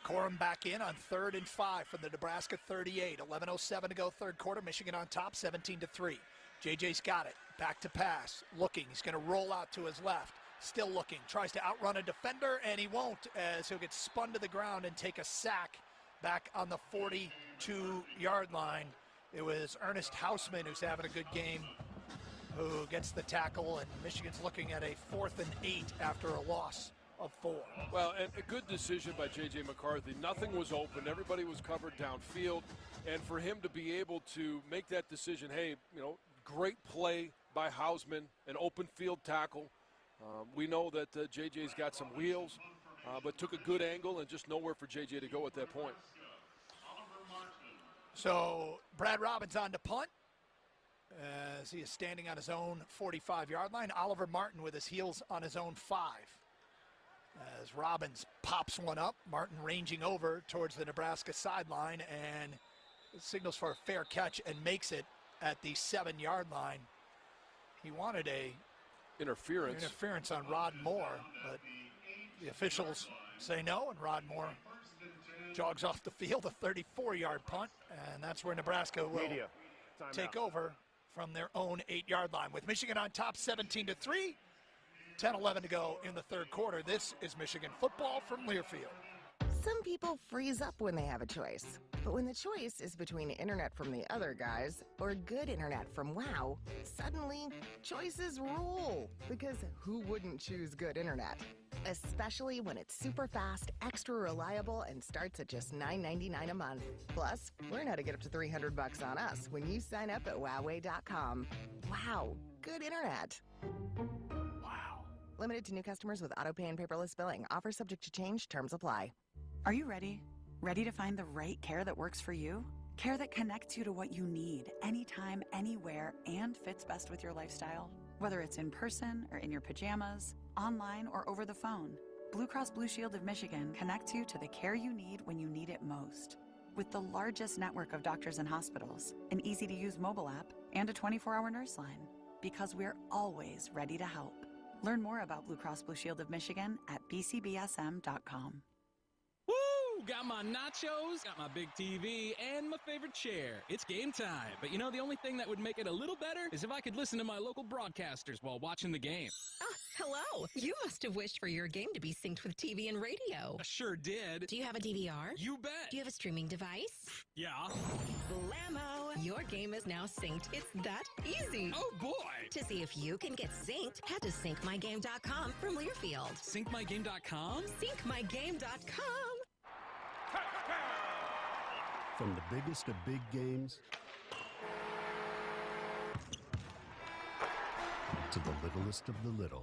Corum back in on 3rd and 5 from the Nebraska 38. 11:07 to go, 3rd quarter. Michigan on top, 17-3. JJ's got it. Back to pass. Looking. He's going to roll out to his left. Still looking. Tries to outrun a defender, and he won't, as he'll get spun to the ground and take a sack back on the 42-yard line. It was Ernest Hausman, who's having a good game, who gets the tackle, and Michigan's looking at a 4th and 8 after a loss of 4. Well, and a good decision by J.J. McCarthy. Nothing was open. Everybody was covered downfield. And for him to be able to make that decision, hey, you know, great play by Hausman, an open field tackle. We know that J.J.'s got some wheels, but took a good angle and just nowhere for J.J. to go at that point. So Brad Robbins on to punt as he is standing on his own 45-yard line. Oliver Martin with his heels on his own 5. As Robbins pops one up, Martin ranging over towards the Nebraska sideline and signals for a fair catch and makes it at the 7-yard line. He wanted a interference on Rod Moore, but the officials say no, and Rod Moore jogs off the field, a 34-yard punt, and that's where Nebraska will take over from their own 8-yard line. With Michigan on top, 17-3, 10-11 to go in the 3rd quarter. This is Michigan football from Learfield. Some people freeze up when they have a choice. But when the choice is between internet from the other guys or good internet from WOW, suddenly choices rule. Because who wouldn't choose good internet? Especially when it's super fast, extra reliable, and starts at just $9.99 a month. Plus, learn how to get up to $300 on us when you sign up at Wowway.com. Wow, good internet. Wow. Limited to new customers with autopay and paperless billing. Offer subject to change. Terms apply. Are you ready? Ready to find the right care that works for you? Care that connects you to what you need, anytime, anywhere, and fits best with your lifestyle? Whether it's in person or in your pajamas, online or over the phone, Blue Cross Blue Shield of Michigan connects you to the care you need when you need it most. With the largest network of doctors and hospitals, an easy-to-use mobile app, and a 24-hour nurse line. Because we're always ready to help. Learn more about Blue Cross Blue Shield of Michigan at bcbsm.com. Woo! Got my nachos, got my big TV, and my favorite chair. It's game time. But you know, the only thing that would make it a little better is if I could listen to my local broadcasters while watching the game. Hello. You must have wished for your game to be synced with TV and radio. I sure did. Do you have a DVR? You bet. Do you have a streaming device? Yeah. Blammo! Your game is now synced. It's that easy. Oh, boy. To see if you can get synced, head to syncmygame.com from Learfield. Syncmygame.com? Syncmygame.com. From the biggest of big games to the littlest of the little.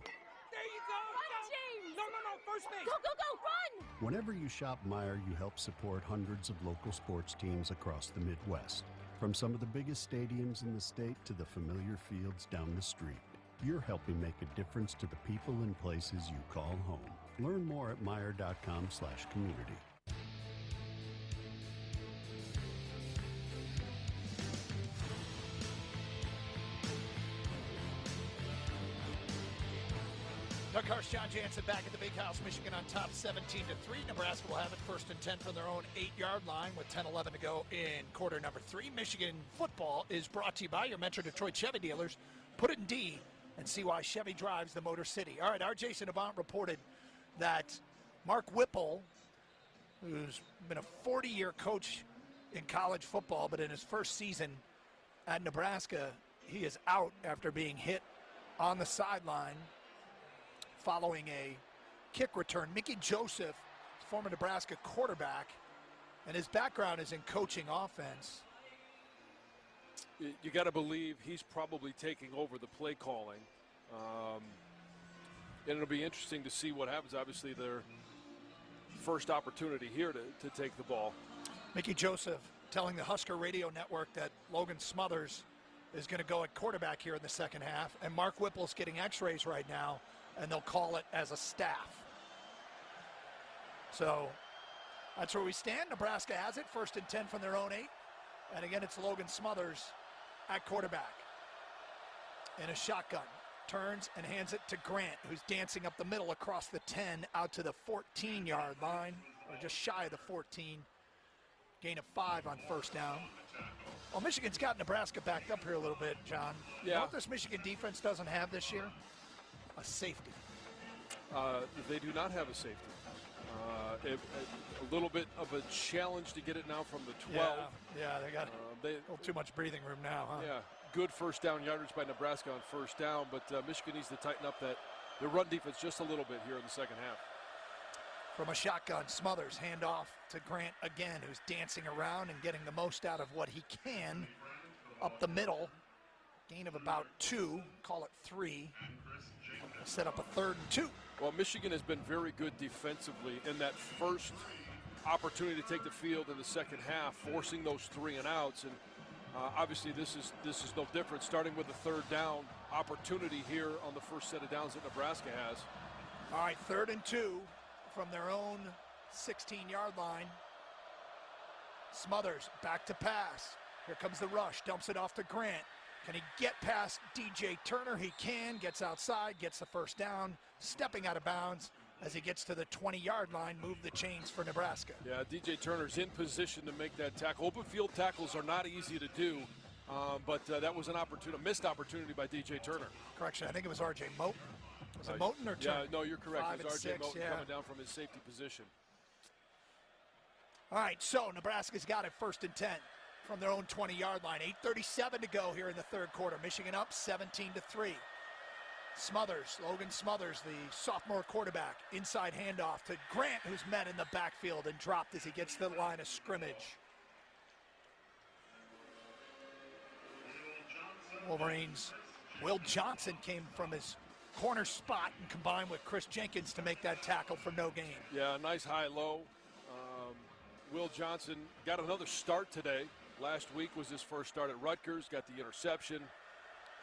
There you go! Run, James! No, first base! Go, run! Whenever you shop Meijer, you help support hundreds of local sports teams across the Midwest. From some of the biggest stadiums in the state to the familiar fields down the street. You're helping make a difference to the people and places you call home. Learn more at Meijer.com/community. Doug Karsch, John Jansen back at the Big House. Michigan on top 17-3. Nebraska will have it first and 10 from their own 8-yard line with 10-11 to go in quarter number 3. Michigan football is brought to you by your Metro Detroit Chevy dealers. Put it in D and see why Chevy drives the Motor City. All right, our Jason Avant reported that Mark Whipple, who's been a 40-year coach in college football, but in his first season at Nebraska, he is out after being hit on the sideline following a kick return. Mickey Joseph, former Nebraska quarterback, and his background is in coaching offense. You got to believe he's probably taking over the play calling. And it'll be interesting to see what happens. Obviously, their first opportunity here to take the ball. Mickey Joseph telling the Husker Radio Network that Logan Smothers is going to go at quarterback here in the second half, and Mark Whipple's getting x-rays right now, and they'll call it as a staff. So that's where we stand. Nebraska has it, first and 10 from their own 8. And again, it's Logan Smothers at quarterback in a shotgun. Turns and hands it to Grant, who's dancing up the middle across the 10 out to the 14-yard line, or just shy of the 14. Gain of 5 on first down. Well, Michigan's got Nebraska backed up here a little bit, John. Yeah. You know what this Michigan defense doesn't have this year? A safety. They do not have a safety. A little bit of a challenge to get it now from the 12. Yeah, they got a little too much breathing room now, huh? Yeah, good first down yardage by Nebraska on first down, but Michigan needs to tighten up the run defense just a little bit here in the second half. From a shotgun, Smothers hand off to Grant again, who's dancing around and getting the most out of what he can up the middle. Gain of about 2, call it 3. Set up a 3rd and 2. Well, Michigan has been very good defensively in that first opportunity to take the field in the second half, forcing those 3 and outs. And obviously this is no different, starting with the 3rd down opportunity here on the first set of downs that Nebraska has. All right, 3rd and 2 from their own 16-yard line. Smothers back to pass. Here comes the rush, dumps it off to Grant. Can he get past DJ Turner? He can, gets outside, gets the first down, stepping out of bounds as he gets to the 20-yard line, move the chains for Nebraska. Yeah, DJ Turner's in position to make that tackle. Open field tackles are not easy to do, but that was a missed opportunity by DJ Turner. Correction, I think it was R.J. Moten. Was it Moten or Turner? Yeah, no, you're correct. 5 It was R.J. 6, Moten coming down from his safety position. All right, so Nebraska's got it first and 10. From their own 20-yard line. 8:37 to go here in the third quarter. Michigan up 17-3. Smothers, Logan Smothers, the sophomore quarterback. Inside handoff to Grant, who's met in the backfield and dropped as he gets to the line of scrimmage. Wolverines. Will Johnson came from his corner spot and combined with Chris Jenkins to make that tackle for no gain. Yeah, nice high-low. Will Johnson got another start today. Last week was his first start at Rutgers, got the interception,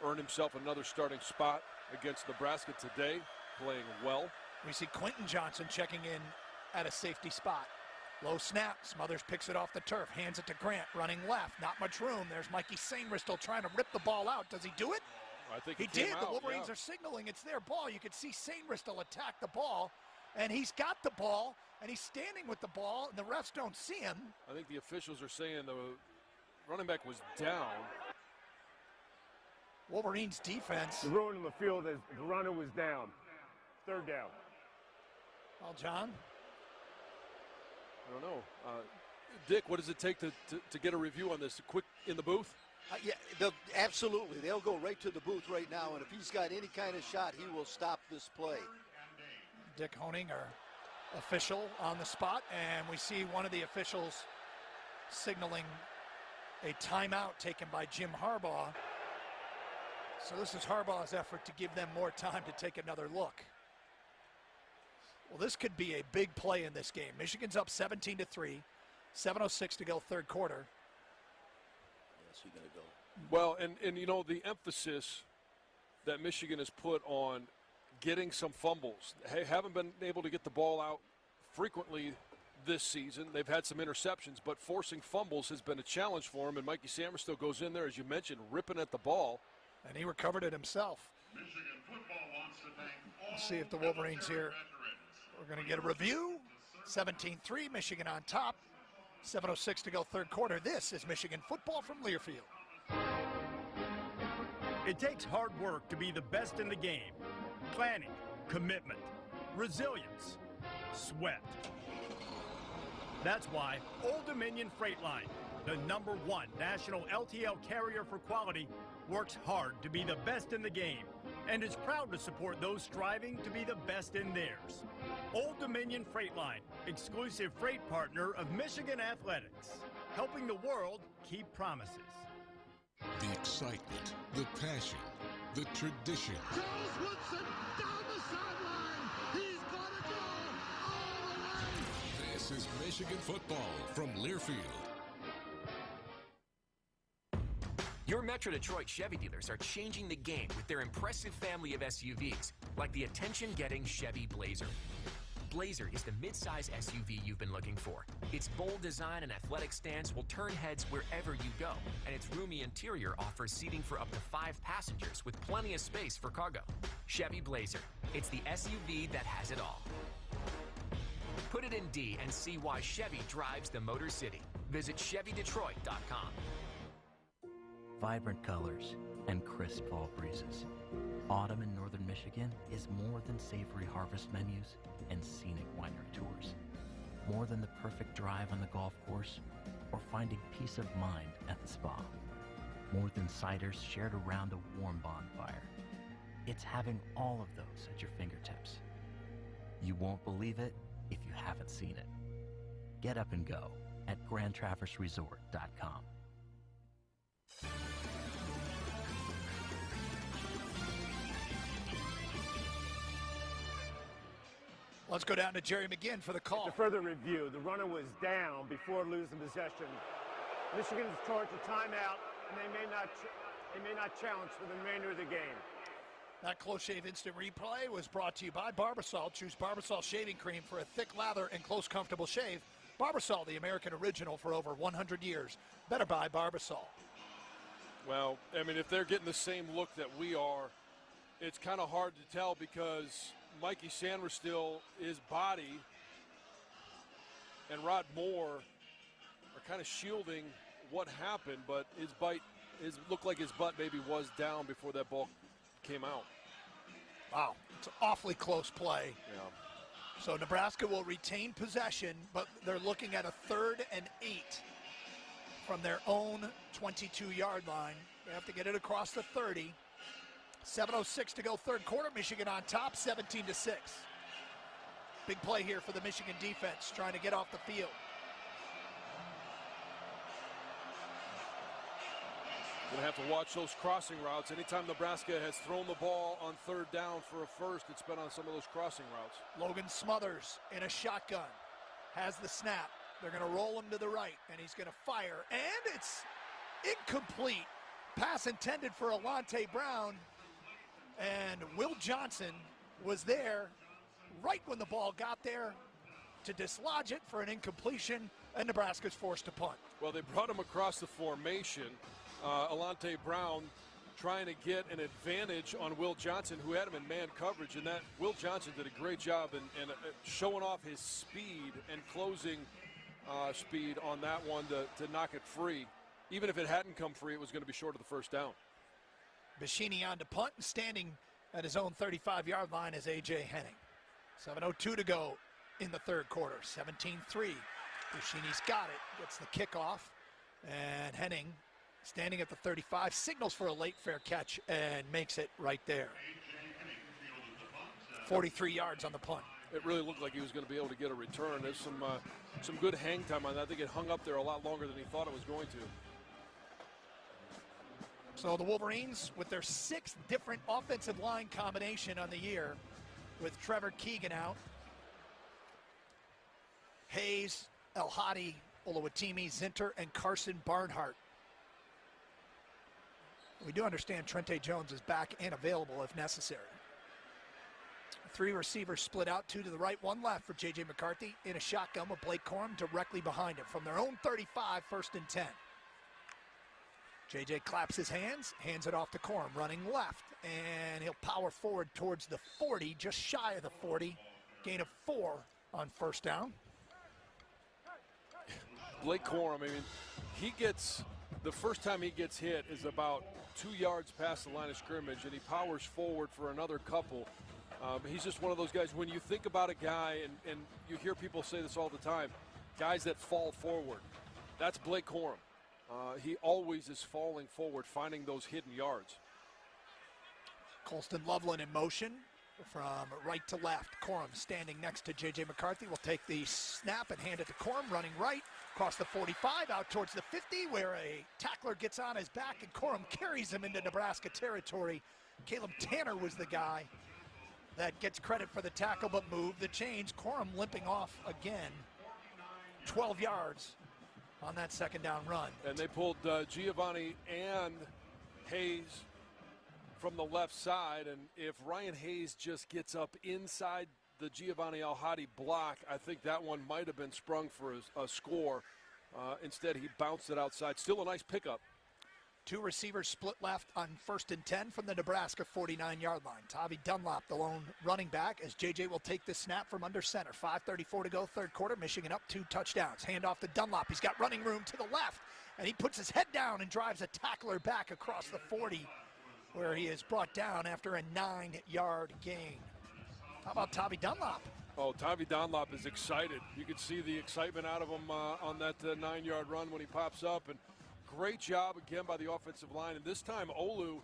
earned himself another starting spot against Nebraska today, playing well. We see Quentin Johnson checking in at a safety spot. Low snap, Smothers picks it off the turf, hands it to Grant, running left, not much room. There's Mikey Sainristil trying to rip the ball out. Does he do it? I think he did. The Wolverines are signaling it's their ball. You can see Sainristil attack the ball, and he's got the ball, and he's standing with the ball, and the refs don't see him. I think the officials are saying the running back was down. Wolverines defense. The rule in the field is the runner was down. 3rd down. Well, John? I don't know. Dick, what does it take to get a review on this? Quick in the booth? Yeah, absolutely. They'll go right to the booth right now, and if he's got any kind of shot, he will stop this play. Dick Honing, our official, on the spot, and we see one of the officials signaling a timeout taken by Jim Harbaugh. So this is Harbaugh's effort to give them more time to take another look. Well, this could be a big play in this game. Michigan's up 17-3, 7:06 to go third quarter. Yes, he's going to go. Well, and you know, the emphasis that Michigan has put on getting some fumbles. They haven't been able to get the ball out frequently this season. They've had some interceptions, but forcing fumbles has been a challenge for them, and Mikey Samerstill goes in there, as you mentioned, ripping at the ball. And he recovered it himself. Let's see if the Wolverines here, we're going to get a review. 17-3, Michigan on top. 7:06 to go third quarter. This is Michigan football from Learfield. It takes hard work to be the best in the game. Planning, commitment, resilience, sweat. That's why Old Dominion Freight Line, the #1 national LTL carrier for quality, works hard to be the best in the game and is proud to support those striving to be the best in theirs. Old Dominion Freight Line, exclusive freight partner of Michigan Athletics, helping the world keep promises. The excitement, the passion, the tradition. Charles Woodson down the sideline. He's going to go all the way. This is Michigan football from Learfield. Your Metro Detroit Chevy dealers are changing the game with their impressive family of SUVs, like the attention-getting Chevy Blazer. Blazer is the midsize SUV you've been looking for. Its bold design and athletic stance will turn heads wherever you go, and its roomy interior offers seating for up to 5 passengers with plenty of space for cargo. Chevy Blazer, it's the SUV that has it all. Put it in D and see why Chevy drives the Motor City. Visit ChevyDetroit.com. Vibrant colors and crisp fall breezes. Autumn in northern Michigan is more than savory harvest menus and scenic winery tours. More than the perfect drive on the golf course or finding peace of mind at the spa. More than ciders shared around a warm bonfire. It's having all of those at your fingertips. You won't believe it if you haven't seen it. Get up and go at GrandTraverseResort.com. Let's go down to Jerry McGinn for the call. To further review, the runner was down before losing possession. Michigan is charged a timeout, and they may not challenge for the remainder of the game. That Close Shave Instant Replay was brought to you by Barbasol. Choose Barbasol shaving cream for a thick lather and close, comfortable shave. Barbasol, the American original for over 100 years. Better buy Barbasol. Well, I mean, if they're getting the same look that we are, it's kind of hard to tell because Mikey Samerstill, his body, and Rod Moore are kind of shielding what happened, but looked like his butt maybe was down before that ball came out. Wow, it's an awfully close play. Yeah. So Nebraska will retain possession, but they're looking at a 3rd and 8 from their own 22-yard line. They have to get it across the 30. 7:06 to go third quarter. Michigan on top, 17-6. Big play here for the Michigan defense, trying to get off the field. Going to have to watch those crossing routes. Anytime Nebraska has thrown the ball on 3rd down for a first, it's been on some of those crossing routes. Logan Smothers in a shotgun has the snap. They're going to roll him to the right, and he's going to fire. And it's incomplete. Pass intended for Alante Brown. And Will Jansen was there right when the ball got there to dislodge it for an incompletion, and Nebraska's forced to punt. Well, they brought him across the formation. Alante Brown trying to get an advantage on Will Johnson, who had him in man coverage, and that Will Johnson did a great job in showing off his speed and closing speed on that one to knock it free. Even if it hadn't come free, it was going to be short of the first down. Bashini on to punt, and standing at his own 35-yard line is A.J. Henning. 7:02 to go in the third quarter, 17-3. Bashini's got it, gets the kickoff, and Henning, standing at the 35, signals for a late fair catch and makes it right there. 43 yards on the punt. It really looked like he was going to be able to get a return. There's some good hang time on that. I think it hung up there a lot longer than he thought it was going to. So the Wolverines, with their 6th different offensive line combination on the year, with Trevor Keegan out, Hayes, El Hadi, Oluwatimi, Zinter, and Carson Barnhart. We do understand Trente Jones is back and available if necessary. 3 receivers split out, 2 to the right, 1 left for J.J. McCarthy in a shotgun with Blake Corum directly behind him from their own 35, 1st and 10. J.J. claps his hands it off to Corum, running left, and he'll power forward towards the 40, just shy of the 40. Gain of 4 on 1st down. Blake Corum, I mean, the first time he gets hit is about 2 yards past the line of scrimmage, and he powers forward for another couple. He's just one of those guys, when you think about a guy, and you hear people say this all the time, guys that fall forward, that's Blake Corum. He always is falling forward, finding those hidden yards. Colston Loveland in motion from right to left. Corum standing next to J.J. McCarthy will take the snap and hand it to Corum, running right across the 45 out towards the 50, where a tackler gets on his back and Corum carries him into Nebraska territory. Caleb Tanner was the guy that gets credit for the tackle but moved the chains. Corum limping off again. 12 yards on that 2nd down run. And they pulled Giovanni and Hayes from the left side, and if Ryan Hayes just gets up inside the Giovanni El Hadi block, I think that one might have been sprung for a score. Instead, he bounced it outside. Still a nice pickup. 2 receivers split left on 1st and 10 from the Nebraska 49-yard line. Tavi Dunlop, the lone running back, as J.J. will take the snap from under center. 5:34 to go, 3rd quarter. Michigan up 2 touchdowns. Hand off to Dunlop. He's got running room to the left, and he puts his head down and drives a tackler back across the 40, where he is brought down after a 9-yard gain. How about Tavi Dunlop? Oh, Tavi Dunlop is excited. You could see the excitement out of him on that 9-yard run when he pops up, and great job again by the offensive line. And this time, Olu,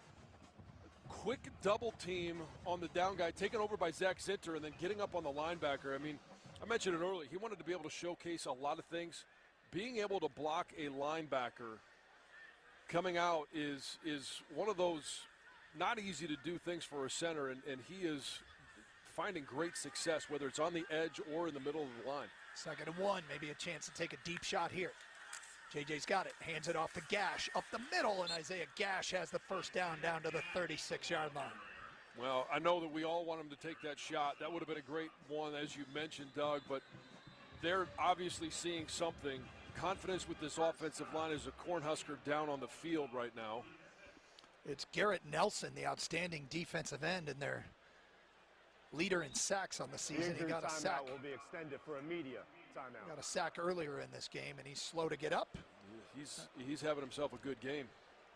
quick double team on the down guy, taken over by Zach Zinter, and then getting up on the linebacker. I mean, I mentioned it earlier. He wanted to be able to showcase a lot of things. Being able to block a linebacker coming out is one of those not easy to do things for a center, and he is finding great success, whether it's on the edge or in the middle of the line. 2nd and 1, maybe a chance to take a deep shot here. JJ's got it, hands it off to Gash up the middle, and Isaiah Gash has the 1st down to the 36-yard line. Well, I know that we all want him to take that shot. That would have been a great one, as you mentioned, Doug, but they're obviously seeing something. Confidence with this offensive line is a Cornhusker down on the field right now. It's Garrett Nelson, the outstanding defensive end, and their leader in sacks on the season. He got a sack. Will be extended for a media timeout. Got a sack earlier in this game, and he's slow to get up. He's having himself a good game.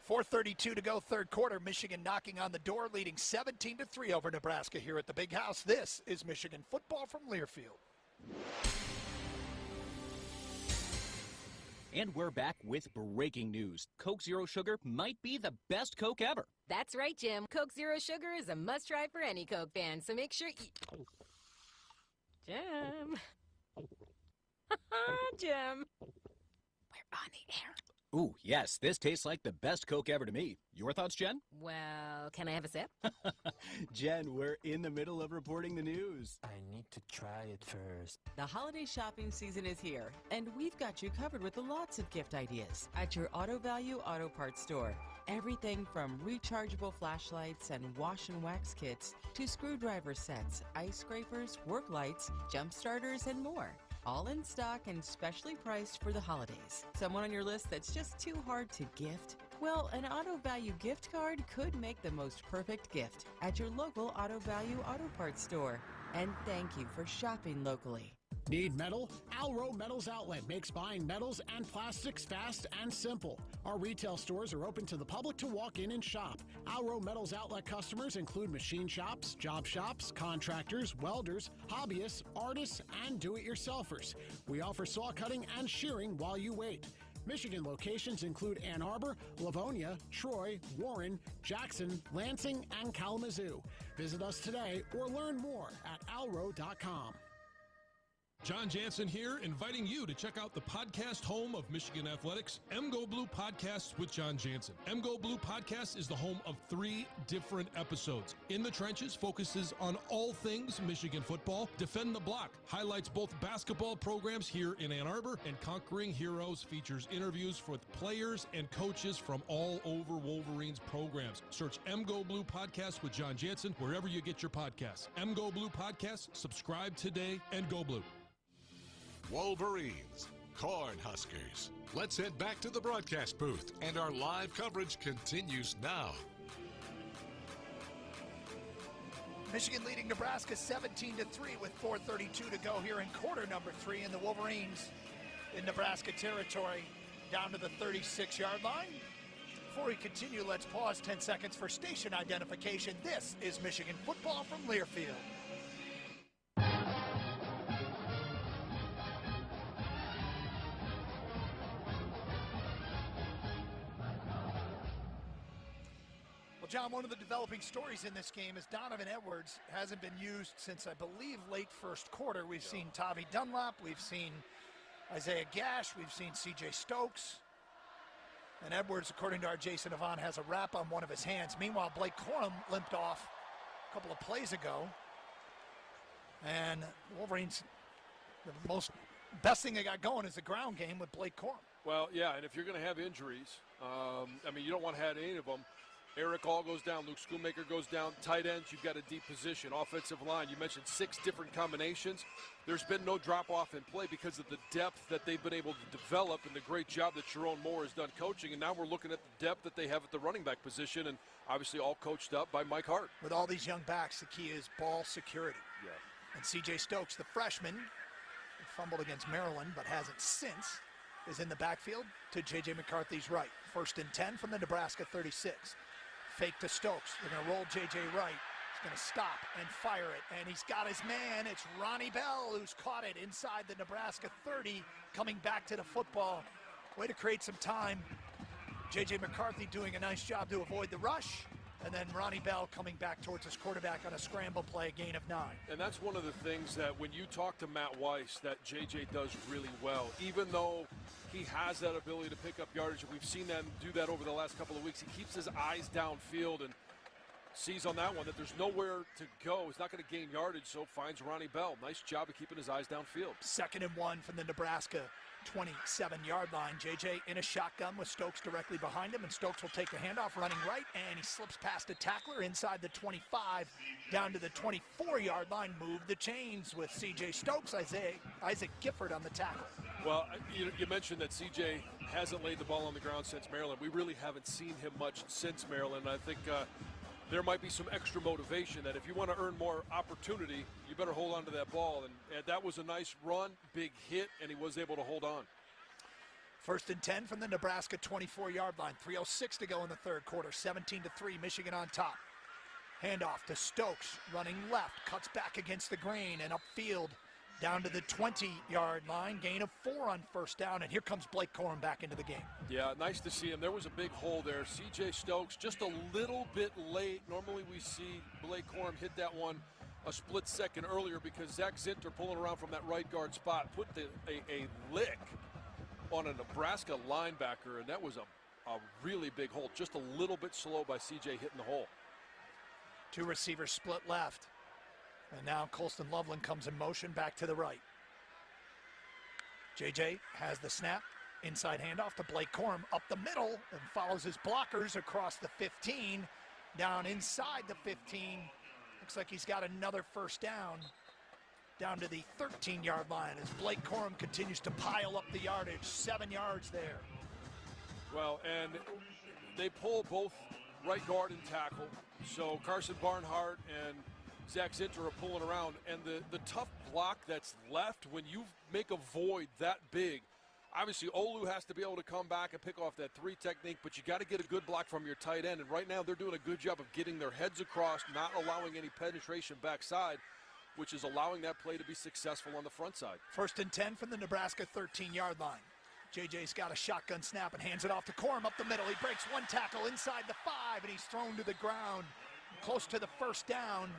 4:32 to go, 3rd quarter. Michigan knocking on the door, leading 17-3 over Nebraska here at the Big House. This is Michigan football from Learfield. And we're back with breaking news. Coke Zero Sugar might be the best Coke ever. That's right, Jim. Coke Zero Sugar is a must-try for any Coke fan, so make sure you... Jim. Jim. We're on the air. Ooh, yes, this tastes like the best Coke ever to me. Your thoughts, Jen? Well, can I have a sip? Jen, we're in the middle of reporting the news. I need to try it first. The holiday shopping season is here, and we've got you covered with lots of gift ideas at your Auto Value Auto Parts store. Everything from rechargeable flashlights and wash and wax kits to screwdriver sets, ice scrapers, work lights, jump starters, and more. All in stock and specially priced for the holidays. Someone on your list that's just too hard to gift? Well, an Auto Value gift card could make the most perfect gift at your local Auto Value Auto Parts store. And thank you for shopping locally. Need metal? Alro Metals Outlet makes buying metals and plastics fast and simple. Our retail stores are open to the public to walk in and shop. Alro Metals Outlet customers include machine shops, job shops, contractors, welders, hobbyists, artists, and do-it-yourselfers. We offer saw cutting and shearing while you wait. Michigan locations include Ann Arbor, Livonia, Troy, Warren, Jackson, Lansing, and Kalamazoo. Visit us today or learn more at alro.com. John Jansen here, inviting you to check out the podcast home of Michigan Athletics, MGO Blue Podcasts with John Jansen. MGO Blue Podcast is the home of 3 different episodes. In the Trenches focuses on all things Michigan football. Defend the Block highlights both basketball programs here in Ann Arbor, and Conquering Heroes features interviews with players and coaches from all over Wolverines programs. Search MGO Blue Podcasts with John Jansen wherever you get your podcasts. MGO Blue Podcasts, subscribe today, and go blue. Wolverines, Cornhuskers. Let's head back to the broadcast booth, and our live coverage continues now. Michigan leading Nebraska 17-3 with 4:32 to go here in quarter number 3, and the Wolverines in Nebraska territory down to the 36-yard line. Before we continue, let's pause 10 seconds for station identification. This is Michigan football from Learfield. John, one of the developing stories in this game is Donovan Edwards hasn't been used since, I believe, late first quarter. We've seen Tavi Dunlap, we've seen Isaiah Gash, we've seen C.J. Stokes. And Edwards, according to our Jason Avant, has a wrap on one of his hands. Meanwhile, Blake Corum limped off a couple of plays ago. And the Wolverines, the best thing they got going is the ground game with Blake Corum. Well, yeah, and if you're going to have injuries, you don't want to have any of them. Eric Hall goes down, Luke Schoonmaker goes down, tight ends, you've got a deep position, offensive line. You mentioned 6 different combinations. There's been no drop-off in play because of the depth that they've been able to develop and the great job that Jerome Moore has done coaching. And now we're looking at the depth that they have at the running back position, and obviously all coached up by Mike Hart. With all these young backs, the key is ball security. Yeah. And C.J. Stokes, the freshman, fumbled against Maryland but hasn't since, is in the backfield to J.J. McCarthy's right. 1st and 10 from the Nebraska 36. Fake to Stokes. They're going to roll J.J. Wright. He's going to stop and fire it. And he's got his man. It's Ronnie Bell who's caught it inside the Nebraska 30, coming back to the football. Way to create some time. J.J. McCarthy doing a nice job to avoid the rush. And then Ronnie Bell coming back towards his quarterback on a scramble play, gain of 9. And that's one of the things that when you talk to Matt Weiss that J.J. does really well. Even though he has that ability to pick up yardage, and we've seen them do that over the last couple of weeks, he keeps his eyes downfield and sees on that one that there's nowhere to go. He's not going to gain yardage, so finds Ronnie Bell. Nice job of keeping his eyes downfield. 2nd and 1 from the Nebraska 27-yard line. JJ in a shotgun with Stokes directly behind him, and Stokes will take the handoff running right, and he slips past a tackler inside the 25 down to the 24-yard line. Move the chains with C.J. Stokes. Isaac Gifford on the tackle. Well, you mentioned that C.J. hasn't laid the ball on the ground since Maryland. We really haven't seen him much since Maryland. I think there might be some extra motivation that if you want to earn more opportunity, you better hold on to that ball. And that was a nice run, big hit, and he was able to hold on. 1st and 10 from the Nebraska 24-yard line. 3:06 to go in the third quarter. 17-3, Michigan on top. Handoff to Stokes, running left, cuts back against the grain and upfield down to the 20-yard line. Gain of 4 on 1st down, and here comes Blake Corum back into the game. Yeah, nice to see him. There was a big hole there. C.J. Stokes just a little bit late. Normally we see Blake Corum hit that one a split second earlier because Zach Zinter pulling around from that right guard spot put a lick on a Nebraska linebacker, and that was a really big hole. Just a little bit slow by C.J. hitting the hole. 2 receivers split left. And now Colston Loveland comes in motion back to the right. JJ has the snap. Inside handoff to Blake Corum up the middle and follows his blockers across the 15. Down inside the 15. Looks like he's got another 1st down to the 13-yard line as Blake Corum continues to pile up the yardage. 7 yards there. Well, and they pull both right guard and tackle. So Carson Barnhart and Zach Zinter are pulling around, and the tough block that's left when you make a void that big, obviously Olu has to be able to come back and pick off that 3 technique, but you got to get a good block from your tight end, and right now they're doing a good job of getting their heads across, not allowing any penetration backside, which is allowing that play to be successful on the front side. 1st and 10 from the Nebraska 13-yard line. JJ's got a shotgun snap and hands it off to Corum up the middle. He breaks 1 tackle inside the 5, and he's thrown to the ground close to the 1st down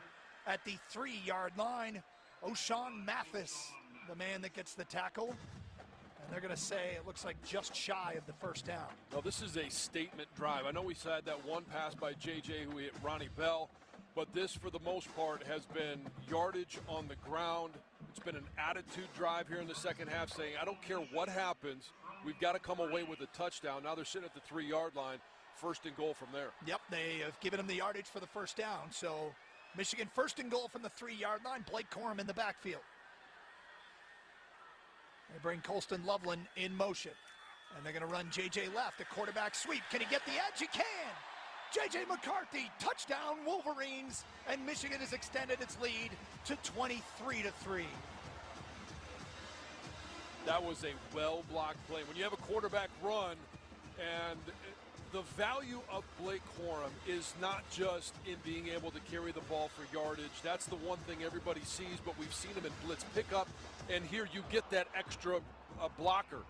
at the 3-yard line. O'Shawn Mathis the man that gets the tackle. And they're going to say it looks like just shy of the first down. No, this is a statement drive. I know we said that one pass by J.J. who hit Ronnie Bell, but this, for the most part, has been yardage on the ground. It's been an attitude drive here in the second half saying, I don't care what happens, we've got to come away with a touchdown. Now they're sitting at the 3-yard line, first and goal from there. Yep, they have given him the yardage for the first down. So Michigan first and goal from the 3-yard line. Blake Corum in the backfield. They bring Colston Loveland in motion. And they're going to run J.J. left, a quarterback sweep. Can he get the edge? He can! J.J. McCarthy, touchdown Wolverines, and Michigan has extended its lead to 23-3. That was a well-blocked play. When you have a quarterback run, and the value of Blake Corum is not just in being able to carry the ball for yardage. That's the one thing everybody sees, but we've seen him in blitz pickup, and here you get that extra blocker.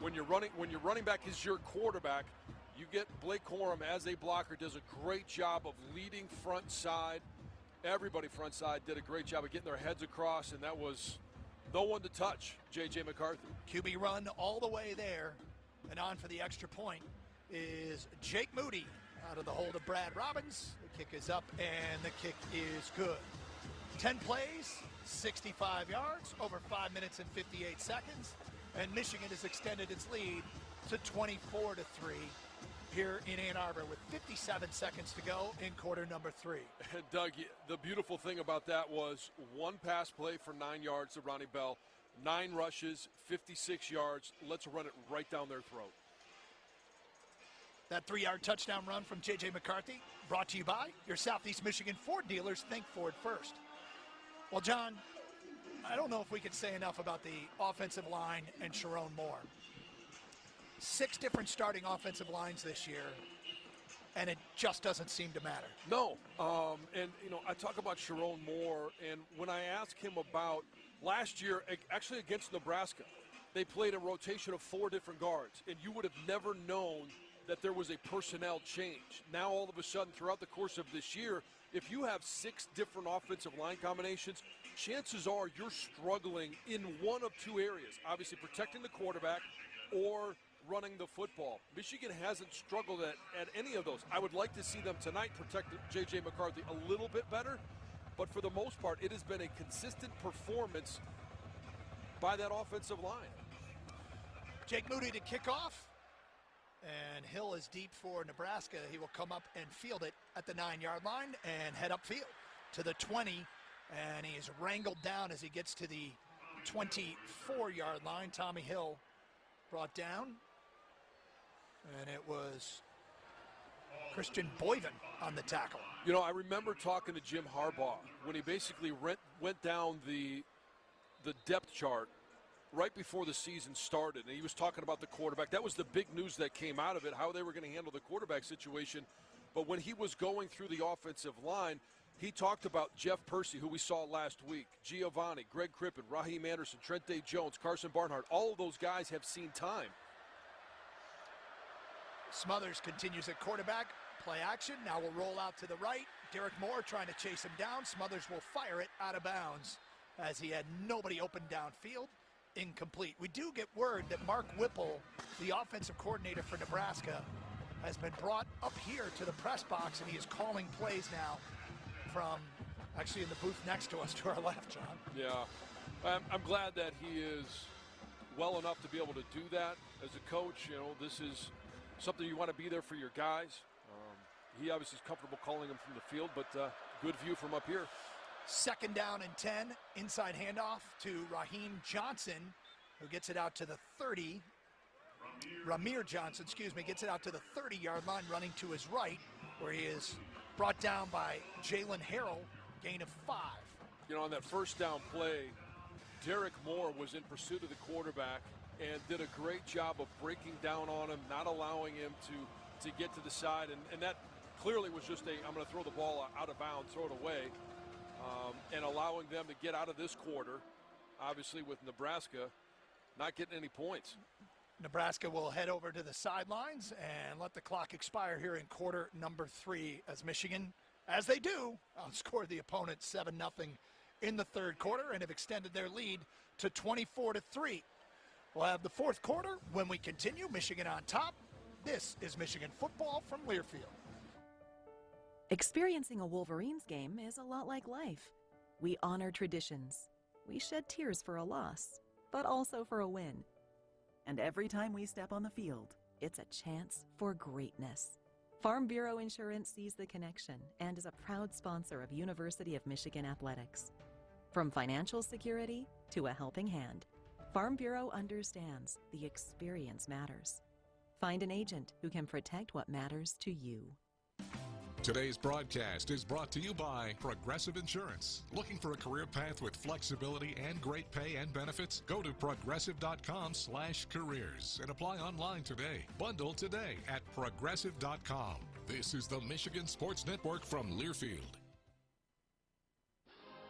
When your running back is your quarterback, you get Blake Corum as a blocker, does a great job of leading front side. Everybody front side did a great job of getting their heads across, and that was no one to touch J.J. McCarthy. QB run all the way there, and on for the extra point is Jake Moody out of the hold of Brad Robbins. The kick is up, and the kick is good. 10 plays, 65 yards, over 5 minutes and 58 seconds, and Michigan has extended its lead to 24-3 here in Ann Arbor with 57 seconds to go in quarter number 3. And Doug, the beautiful thing about that was one pass play for 9 yards to Ronnie Bell, 9 rushes, 56 yards. Let's run it right down their throat. That 3-yard touchdown run from J.J. McCarthy brought to you by your Southeast Michigan Ford dealers. Think Ford first. Well, John, I don't know if we could say enough about the offensive line and Sharon Moore. 6 different starting offensive lines this year, and it just doesn't seem to matter. No, and, I talk about Sharon Moore, and when I ask him about last year, actually against Nebraska, they played a rotation of 4 different guards, and you would have never known that there was a personnel change. Now, all of a sudden, throughout the course of this year, if you have 6 different offensive line combinations, chances are you're struggling in one of 2 areas, obviously protecting the quarterback or running the football. Michigan hasn't struggled at any of those. I would like to see them tonight protect J.J. McCarthy a little bit better, but for the most part, it has been a consistent performance by that offensive line. Jake Moody to kick off, and Hill is deep for Nebraska. He will come up and field it at the 9-yard line and head upfield to the 20, and he is wrangled down as he gets to the 24-yard line. Tommy Hill brought down, and it was Christian Boyven on the tackle. I remember talking to Jim Harbaugh when he basically went down the depth chart right before the season started, and he was talking about the quarterback. That was the big news that came out of it, how they were going to handle the quarterback situation. But when he was going through the offensive line, he talked about Jeff Percy, who we saw last week, Giovanni, Greg Crippen, Raheem Anderson, Trente Jones, Carson Barnhart. All of those guys have seen time. Smothers continues at quarterback. Play action. Now will roll out to the right. Derek Moore trying to chase him down. Smothers will fire it out of bounds as he had nobody open downfield. Incomplete. We do get word that Mark Whipple, the offensive coordinator for Nebraska, has been brought up here to the press box, and he is calling plays now from actually in the booth next to us to our left, John. Yeah, I'm glad that he is well enough to be able to do that as a coach. This is something you want to be there for your guys. He obviously is comfortable calling them from the field, but good view from up here. 2nd down and 10, inside handoff to Raheem Johnson, who gets it out to the 30. Ramir Johnson, gets it out to the 30-yard line, running to his right, where he is brought down by Jalen Harrell, gain of 5. On that first down play, Derek Moore was in pursuit of the quarterback and did a great job of breaking down on him, not allowing him to get to the side. And that clearly was just I'm going to throw the ball out of bounds, throw it away, and allowing them to get out of this quarter, obviously with Nebraska not getting any points. Nebraska will head over to the sidelines and let the clock expire here in quarter number 3 as Michigan, as they do, outscore the opponent 7-0 in the third quarter and have extended their lead to 24-3. We'll have the fourth quarter when we continue. Michigan on top. This is Michigan football from Learfield. Experiencing a Wolverines game is a lot like life. We honor traditions. We shed tears for a loss, but also for a win. And every time we step on the field, it's a chance for greatness. Farm Bureau Insurance sees the connection and is a proud sponsor of University of Michigan athletics. From financial security to a helping hand, Farm Bureau understands the experience matters. Find an agent who can protect what matters to you. Today's broadcast is brought to you by Progressive Insurance. Looking for a career path with flexibility and great pay and benefits? Go to progressive.com/careers and apply online today. Bundle today at progressive.com. This is the Michigan Sports Network from Learfield.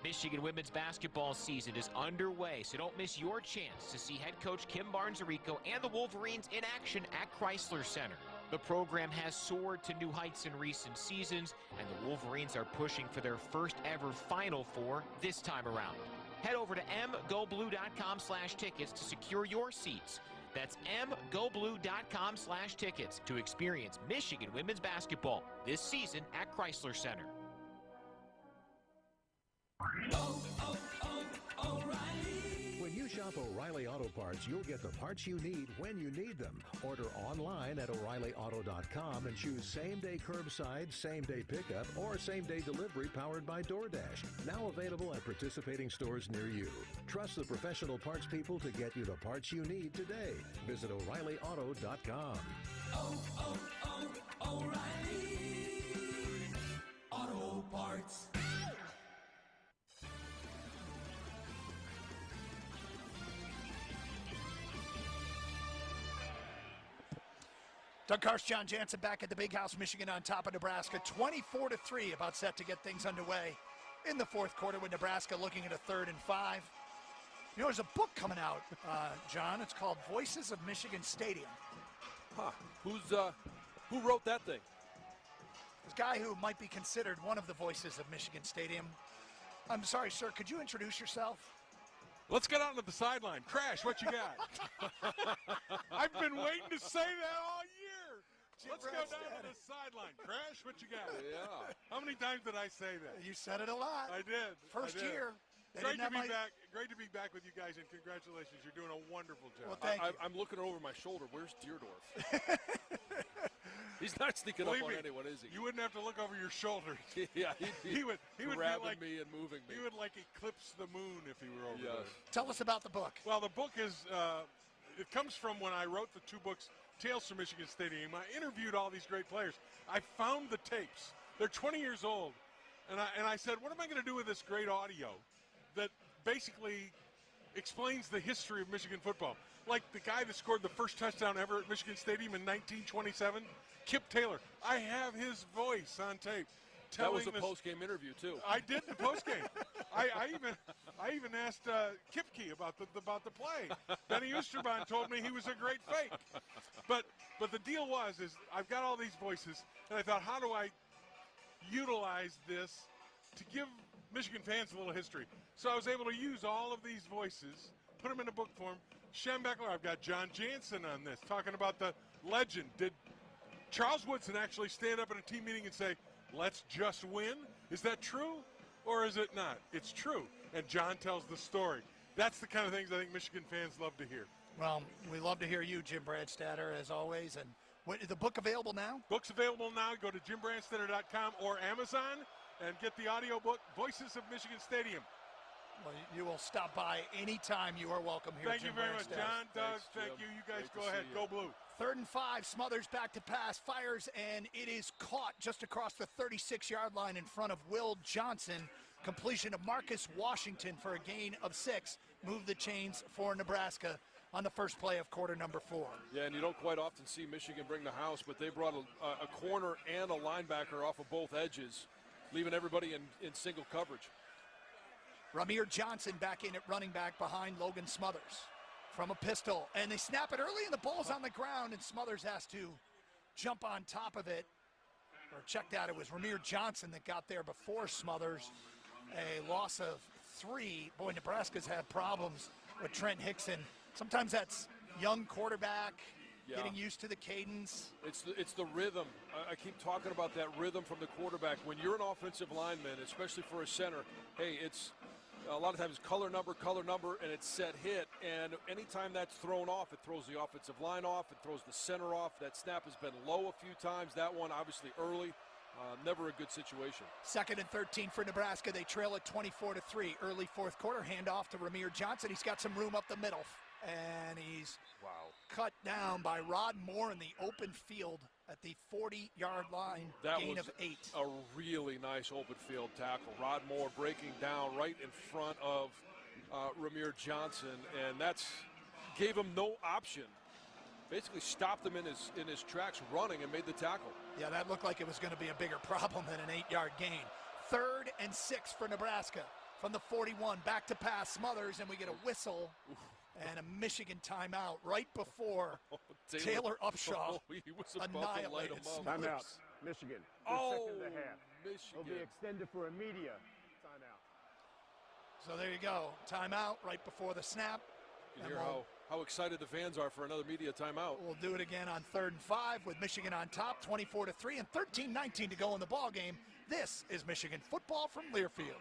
Michigan women's basketball season is underway, so don't miss your chance to see head coach Kim Barnes-Arico and the Wolverines in action at Chrysler Center. The program has soared to new heights in recent seasons, and the Wolverines are pushing for their first ever Final Four this time around. Head over to mgoblue.com/tickets to secure your seats. That's mgoblue.com/tickets to experience Michigan women's basketball this season at Chrysler Center. When you shop O'Reilly Auto Parts, you'll get the parts you need when you need them. Order online at O'ReillyAuto.com and choose same-day curbside, same-day pickup, or same-day delivery powered by DoorDash. Now available at participating stores near you. Trust the professional parts people to get you the parts you need today. Visit O'ReillyAuto.com. O'Reilly Auto Parts. Doug Karsch, John Jansen back at the Big House, Michigan on top of Nebraska. 24-3, about set to get things underway in the fourth quarter with Nebraska looking at a 3rd and 5. You know, there's a book coming out, John. It's called Voices of Michigan Stadium. Huh. Who wrote that thing? This guy who might be considered one of the voices of Michigan Stadium. I'm sorry, sir, could you introduce yourself? Let's get on to the sideline. Crash, what you got? I've been waiting to say that all year. Let's go down to the sideline. Crash, what you got? Yeah. How many times did I say that? You said it a lot. I did. First year. Great to be back. Great to be back with you guys, and congratulations. You're doing a wonderful job. Well, thank you. I'm looking over my shoulder. Where's Deerdorf? He's not sneaking up on anyone, is he? You wouldn't have to look over your shoulder. Yeah, he would grabbing me and moving me. He would like eclipse the moon if he were over there. Tell us about the book. Well, the book is it comes from when I wrote the 2 books, Tales from Michigan Stadium. I interviewed all these great players. I found the tapes. They're 20 years old, and I said, what am I going to do with this great audio that basically explains the history of Michigan football? Like the guy that scored the first touchdown ever at Michigan Stadium in 1927, Kip Taylor. I have his voice on tape. That was a post-game interview too. I did the post-game. I even asked Kipke about the play. Benny Oosterbaan told me he was a great fake. But the deal is I've got all these voices, and I thought, how do I utilize this to give Michigan fans a little history? So I was able to use all of these voices, put them in a book form. Shem Beckler, I've got John Jansen on this, talking about the legend. Did Charles Woodson actually stand up at a team meeting and say, let's just win? Is that true or is it not? It's true. And John tells the story. That's the kind of things I think Michigan fans love to hear. Well, we love to hear you, Jim Bradstatter, as always. And is the book available now? Book's available now. Go to jimbradstatter.com or Amazon and get the audio book, Voices of Michigan Stadium. Well, you will stop by anytime. You are welcome here. Thank you very much, John, Doug. Thank you. You guys go ahead. Go Blue. 3rd and 5. Smothers back to pass. Fires, and it is caught just across the 36-yard line in front of Will Johnson. Completion of Marcus Washington for a gain of 6. Move the chains for Nebraska on the first play of quarter number 4. Yeah, and you don't quite often see Michigan bring the house, but they brought a corner and a linebacker off of both edges, leaving everybody in single coverage. Ramir Johnson back in at running back behind Logan Smothers from a pistol. And they snap it early, and the ball's on the ground, and Smothers has to jump on top of it. Or check that, it was Ramir Johnson that got there before Smothers. A loss of 3. Boy, Nebraska's had problems with Trent Hickson. Sometimes that's young quarterback getting used to the cadence. It's the rhythm. I keep talking about that rhythm from the quarterback. When you're an offensive lineman, especially for a center, hey, it's a lot of times color number, and it's set hit. And anytime that's thrown off, it throws the offensive line off. It throws the center off. That snap has been low a few times. That one, obviously, early. Never a good situation. 2nd and 13 for Nebraska. They trail at 24-3. Early fourth quarter, handoff to Ramir Johnson. He's got some room up the middle. And he's cut down by Rod Moore in the open field at the 40-yard line, gain of 8. A really nice open field tackle. Rod Moore breaking down right in front of Ramir Johnson, and that's gave him no option. Basically stopped him in his tracks running and made the tackle. Yeah, that looked like it was going to be a bigger problem than an 8-yard gain. 3rd and 6 for Nebraska. From the 41, back to pass, Smothers, and we get a whistle. And a Michigan timeout right before Taylor Upshaw he was about to light him up. Timeout, Michigan. Second and a half. Michigan. Will be extended for a media timeout. So there you go. Timeout right before the snap. You can hear how excited the fans are for another media timeout. We'll do it again on 3rd and 5 with Michigan on top, 24-3 and 13-19 to go in the ball game. This is Michigan football from Learfield.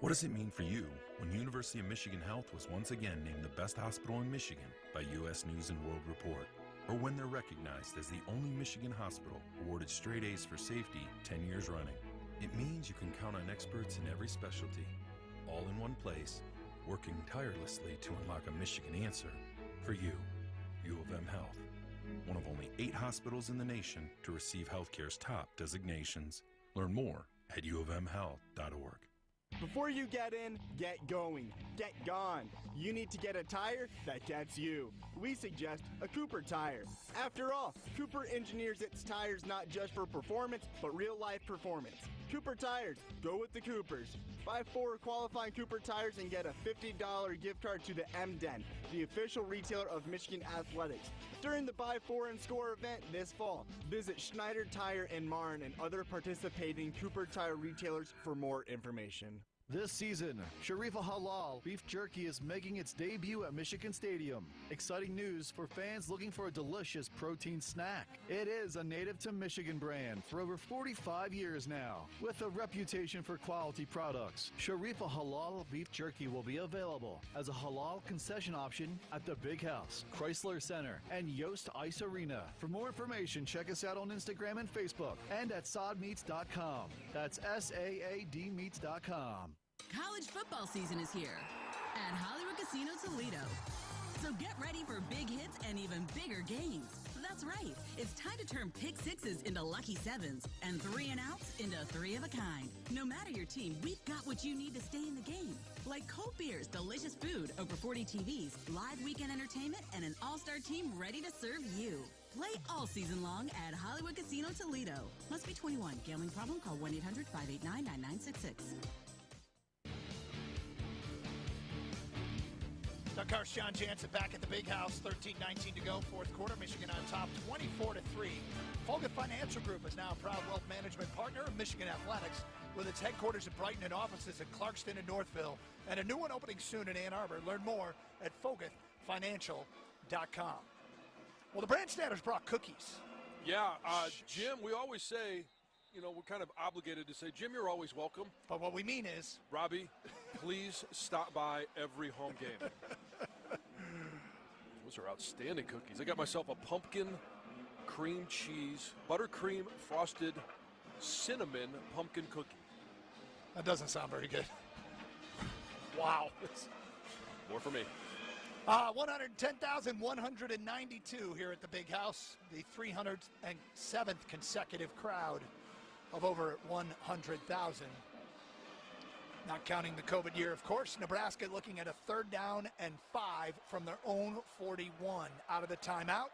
What does it mean for you when University of Michigan Health was once again named the best hospital in Michigan by U.S. News & World Report? Or when they're recognized as the only Michigan hospital awarded straight A's for safety 10 years running? It means you can count on experts in every specialty, all in one place, working tirelessly to unlock a Michigan answer for you, U of M Health. One of only 8 hospitals in the nation to receive healthcare's top designations. Learn more at uofmhealth.org. Before you get in, get going, get gone. You need to get a tire that gets you. We suggest a Cooper tire. After all, Cooper engineers its tires not just for performance, but real-life performance. Cooper tires, go with the Coopers. Buy 4 qualifying Cooper tires and get a $50 gift card to the M-Den, the official retailer of Michigan Athletics. During the Buy 4 and Score event this fall, visit Schneider Tire in Marne and other participating Cooper Tire retailers for more information. This season, Sharifa Halal Beef Jerky is making its debut at Michigan Stadium. Exciting news for fans looking for a delicious protein snack. It is a native to Michigan brand for over 45 years now. With a reputation for quality products, Sharifa Halal Beef Jerky will be available as a halal concession option at the Big House, Chrysler Center, and Yost Ice Arena. For more information, check us out on Instagram and Facebook and at saadmeats.com. That's SAADmeats.com. College football season is here at Hollywood Casino Toledo. So get ready for big hits and even bigger games. That's right. It's time to turn pick sixes into lucky sevens and 3 and outs into 3 of a kind. No matter your team, we've got what you need to stay in the game. Like cold beers, delicious food, over 40 TVs, live weekend entertainment, and an all-star team ready to serve you. Play all season long at Hollywood Casino Toledo. Must be 21. Gambling problem? Call 1-800-589-9966. Doug Karsch, John Jansen back at the Big House. 13-19 to go, fourth quarter. Michigan on top, 24-3. Folga Financial Group is now a proud wealth management partner of Michigan Athletics, with its headquarters in Brighton and offices in Clarkston and Northville, and a new one opening soon in Ann Arbor. Learn more at FolgaFinancial.com. Well, the Brandstanders brought cookies. Yeah, Jim, we always say, we're kind of obligated to say, Jim, you're always welcome. But what we mean is, Robbie, please stop by every home game. Those are outstanding cookies. I got myself a pumpkin cream cheese, buttercream frosted cinnamon pumpkin cookie. That doesn't sound very good. Wow. More for me. 110,192 here at the Big House, the 307th consecutive crowd of over 100,000. Not counting the COVID year, of course. Nebraska looking at a 3rd down and 5 from their own 41. Out of the timeout,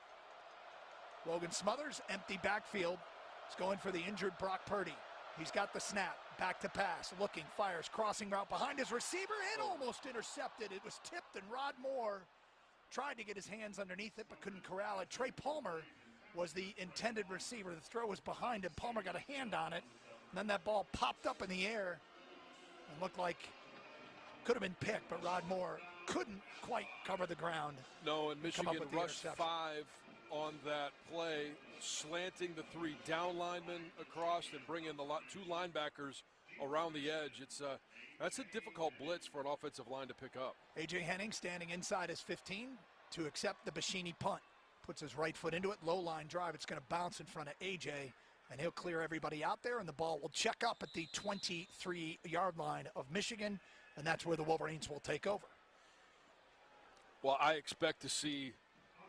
Logan Smothers, empty backfield. He's going for the injured Brock Purdy. He's got the snap, back to pass, looking, fires, crossing route behind his receiver, and almost intercepted. It was tipped, and Rod Moore tried to get his hands underneath it, but couldn't corral it. Trey Palmer was the intended receiver. The throw was behind him. Palmer got a hand on it, and then that ball popped up in the air and looked like Could have been picked, but Rod Moore couldn't quite cover the ground. No, and Michigan rushed 5 on that play, slanting the 3 down linemen across and bringing the 2 linebackers around the edge. That's a difficult blitz for an offensive line to pick up. A.J. Henning standing inside his 15 to accept the Bashini punt. Puts his right foot into it, low line drive. It's going to bounce in front of A.J., and he'll clear everybody out there, and the ball will check up at the 23-yard line of Michigan, and that's where the Wolverines will take over. Well, I expect to see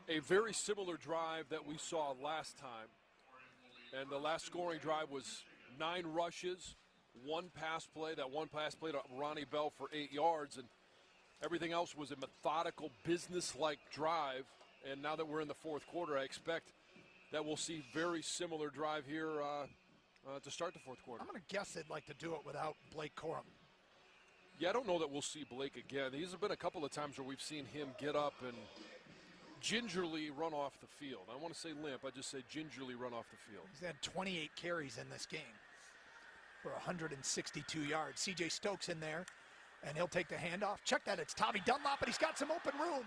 a very similar drive that we saw last time. And the last scoring drive was 9 rushes, 1 pass play. That 1 pass play to Ronnie Bell for 8 yards, and everything else was a methodical, business-like drive. And now that we're in the fourth quarter, I expect that we'll see very similar drive here to start the fourth quarter. I'm going to guess they'd like to do it without Blake Corum. Yeah, I don't know that we'll see Blake again. These have been a couple of times where we've seen him get up and gingerly run off the field. I don't want to say limp, I just say gingerly run off the field. He's had 28 carries in this game for 162 yards. C.J. Stokes in there, and he'll take the handoff. Check that, it's Tommy Dunlop, but he's got some open room.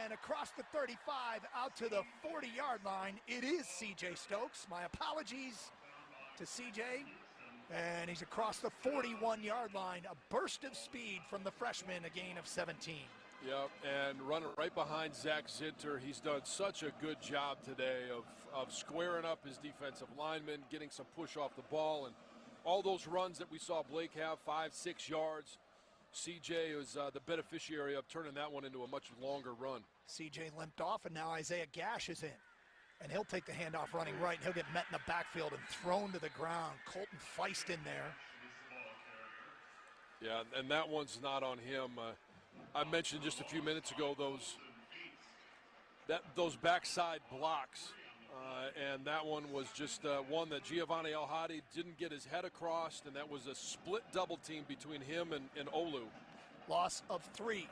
And across the 35, out to the 40-yard line, it is C.J. Stokes. My apologies to C.J., and he's across the 41-yard line. A burst of speed from the freshman, a gain of 17. Yep, and running right behind Zach Zinter. He's done such a good job today of squaring up his defensive linemen, getting some push off the ball, and all those runs that we saw Blake have, 5-6 yards. CJ was the beneficiary of turning that one into a much longer run. CJ limped off, and now Isaiah Gash is in. And he'll take the handoff running right, and he'll get met in the backfield and thrown to the ground. Colton Feist in there. Yeah, and that one's not on him. I mentioned just a few minutes ago those backside blocks, and that one was just one that Giovanni El-Hadi didn't get his head across, and that was a split double team between him and Olu. Loss of 3.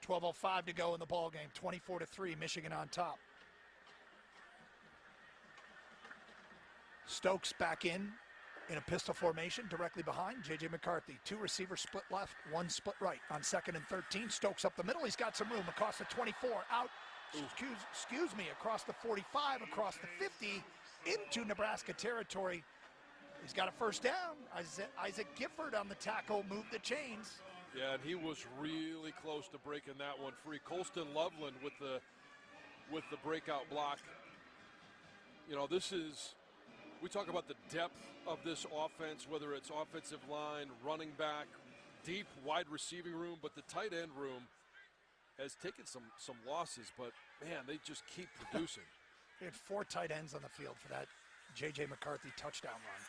12:05 to go in the ball game. 24-3, Michigan on top. Stokes back in a pistol formation directly behind J.J. McCarthy. 2 receivers split left, 1 split right. On 2nd and 13, Stokes up the middle. He's got some room across the 24, out, excuse me, across the 45, across the 50, into Nebraska territory. He's got a first down. Isaac Gifford on the tackle, moved the chains. Yeah, and he was really close to breaking that one free. Colston Loveland with the breakout block. You know, we talk about the depth of this offense, whether it's offensive line, running back, deep wide receiving room, but the tight end room has taken some losses, but man, they just keep producing. They had 4 tight ends on the field for that J.J. McCarthy touchdown run.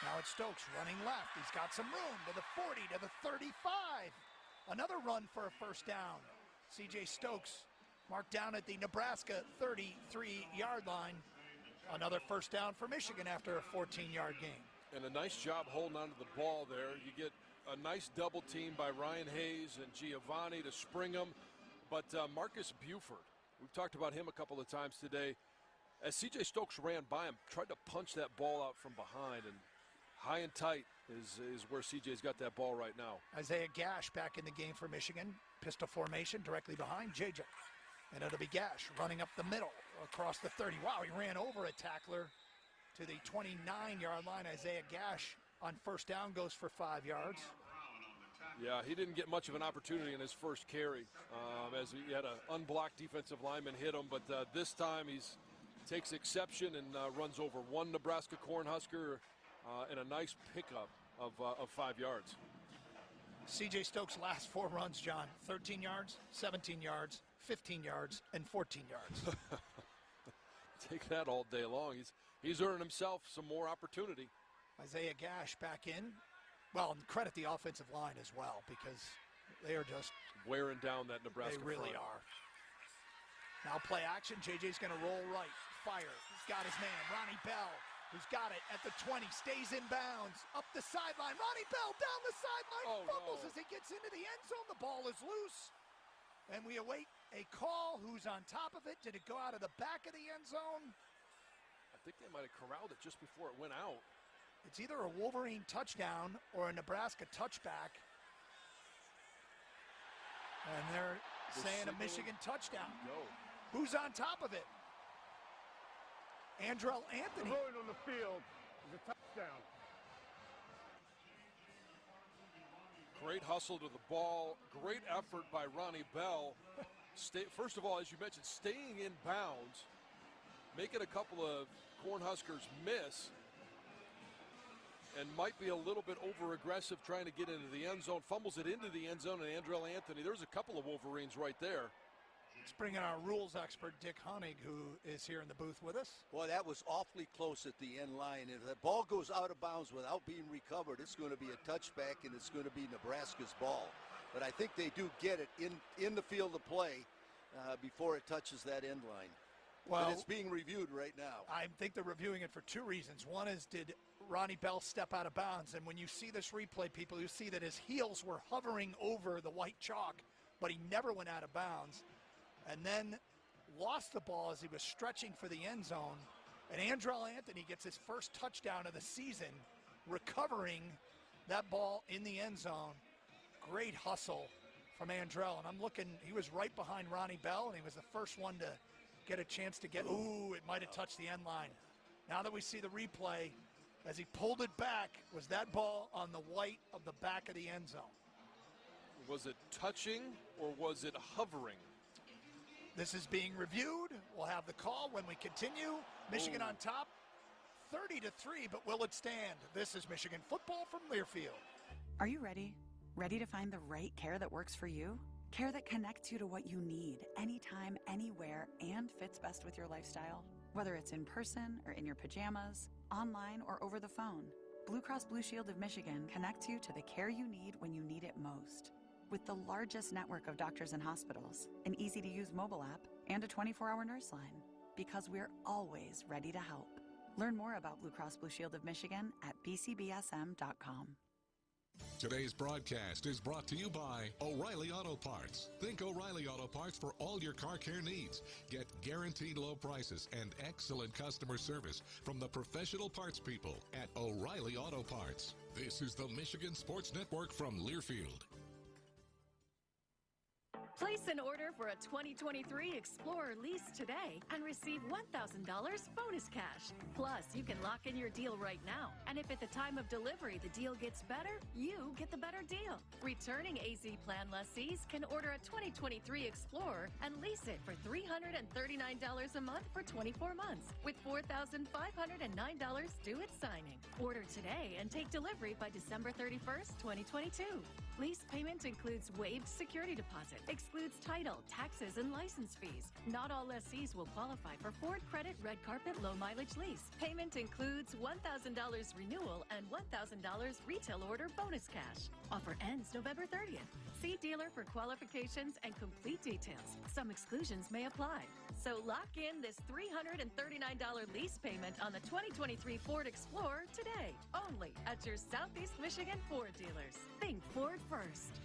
Now it's Stokes running left. He's got some room to the 40, to the 35. Another run for a first down. C.J. Stokes marked down at the Nebraska 33-yard line. Another first down for Michigan after a 14-yard gain. And a nice job holding onto the ball there. You get a nice double team by Ryan Hayes and Giovanni to spring them. But Marcus Buford, we've talked about him a couple of times today. As C.J. Stokes ran by him, tried to punch that ball out from behind, and high and tight is where C.J.'s got that ball right now. Isaiah Gash back in the game for Michigan. Pistol formation directly behind J.J. And it'll be Gash running up the middle across the 30. Wow, he ran over a tackler to the 29-yard line. Isaiah Gash on first down goes for 5 yards. Yeah, he didn't get much of an opportunity in his first carry as he had an unblocked defensive lineman hit him. But this time he takes exception and runs over one Nebraska Cornhusker and a nice pickup of 5 yards. C.J. Stokes' last 4 runs, John, 13 yards, 17 yards, 15 yards, and 14 yards. Take that all day long. He's earned himself some more opportunity. Isaiah Gash back in. Well, and credit the offensive line as well, because they are just wearing down that Nebraska They really front. are. Now play action. JJ's going to roll right. Fire. He's got his man, Ronnie Bell, who's got it at the 20. Stays in bounds. Up the sideline. Ronnie Bell down the sideline. Fumbles as he gets into the end zone. The ball is loose. And we await a call. Who's on top of it? Did it go out of the back of the end zone? I think they might have corralled it just before it went out. It's either a Wolverine touchdown or a Nebraska touchback. And they're saying a Michigan touchdown. Who's on top of it? Andrell Anthony. The ruling on the field is a touchdown. Great hustle to the ball. Great effort by Ronnie Bell. First of all, as you mentioned, staying in bounds, making a couple of Cornhuskers miss, and might be a little bit over-aggressive trying to get into the end zone. Fumbles it into the end zone, and Andrell Anthony. There's a couple of Wolverines right there. Let's bring in our rules expert, Dick Honig, who is here in the booth with us. Boy, that was awfully close at the end line. If the ball goes out of bounds without being recovered, it's going to be a touchback, and it's going to be Nebraska's ball. But I think they do get it in the field of play before it touches that end line. Well, and it's being reviewed right now. I think they're reviewing it for two reasons. One is, did Ronnie Bell step out of bounds? And when you see this replay, people, you see that his heels were hovering over the white chalk, but he never went out of bounds. And then lost the ball as he was stretching for the end zone. And Andrell Anthony gets his first touchdown of the season, recovering that ball in the end zone. Great hustle from Andrell. And I'm looking, he was right behind Ronnie Bell, and he was the first one to get a chance to get, it might have touched the end line. Now that we see the replay, as he pulled it back, was that ball on the white of the back of the end zone? Was it touching or was it hovering? This is being reviewed. We'll have the call when we continue. Michigan on top, 30-3, but will it stand? This is Michigan football from Learfield. Are you ready? Ready to find the right care that works for you? Care that connects you to what you need, anytime, anywhere, and fits best with your lifestyle? Whether it's in person or in your pajamas, online or over the phone, Blue Cross Blue Shield of Michigan connects you to the care you need when you need it most. With the largest network of doctors and hospitals, an easy-to-use mobile app, and a 24-hour nurse line. Because we're always ready to help. Learn more about Blue Cross Blue Shield of Michigan at bcbsm.com. Today's broadcast is brought to you by O'Reilly Auto Parts. Think O'Reilly Auto Parts for all your car care needs. Get guaranteed low prices and excellent customer service from the professional parts people at O'Reilly Auto Parts. This is the Michigan Sports Network from Learfield. Place an order for a 2023 Explorer lease today and receive $1,000 bonus cash. Plus, you can lock in your deal right now. And if at the time of delivery the deal gets better, you get the better deal. Returning AZ plan lessees can order a 2023 Explorer and lease it for $339 a month for 24 months, with $4,509 due at signing. Order today and take delivery by December 31st, 2022. Lease payment includes waived security deposit, excludes title, taxes, and license fees. Not all lessees will qualify for Ford Credit Red Carpet Low Mileage Lease. Payment includes $1,000 renewal and $1,000 retail order bonus cash. Offer ends November 30th. See dealer for qualifications and complete details. Some exclusions may apply. So lock in this $339 lease payment on the 2023 Ford Explorer today, only at your Southeast Michigan Ford dealers. Think Ford first.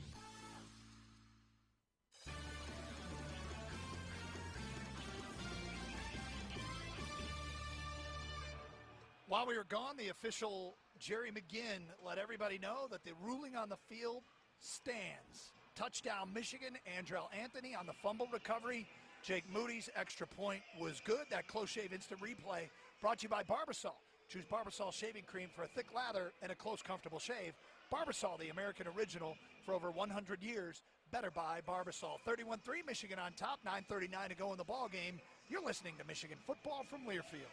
While we were gone, the official Jerry McGinn let everybody know that the ruling on the field stands. Touchdown Michigan, Andrell Anthony on the fumble recovery. Jake Moody's extra point was good. That close shave instant replay brought to you by Barbasol. Choose Barbasol shaving cream for a thick lather and a close, comfortable shave. Barbasol, the American original for over 100 years. Better buy Barbasol. 31-3, Michigan on top, 9:39 to go in the ball game. You're listening to Michigan football from Learfield.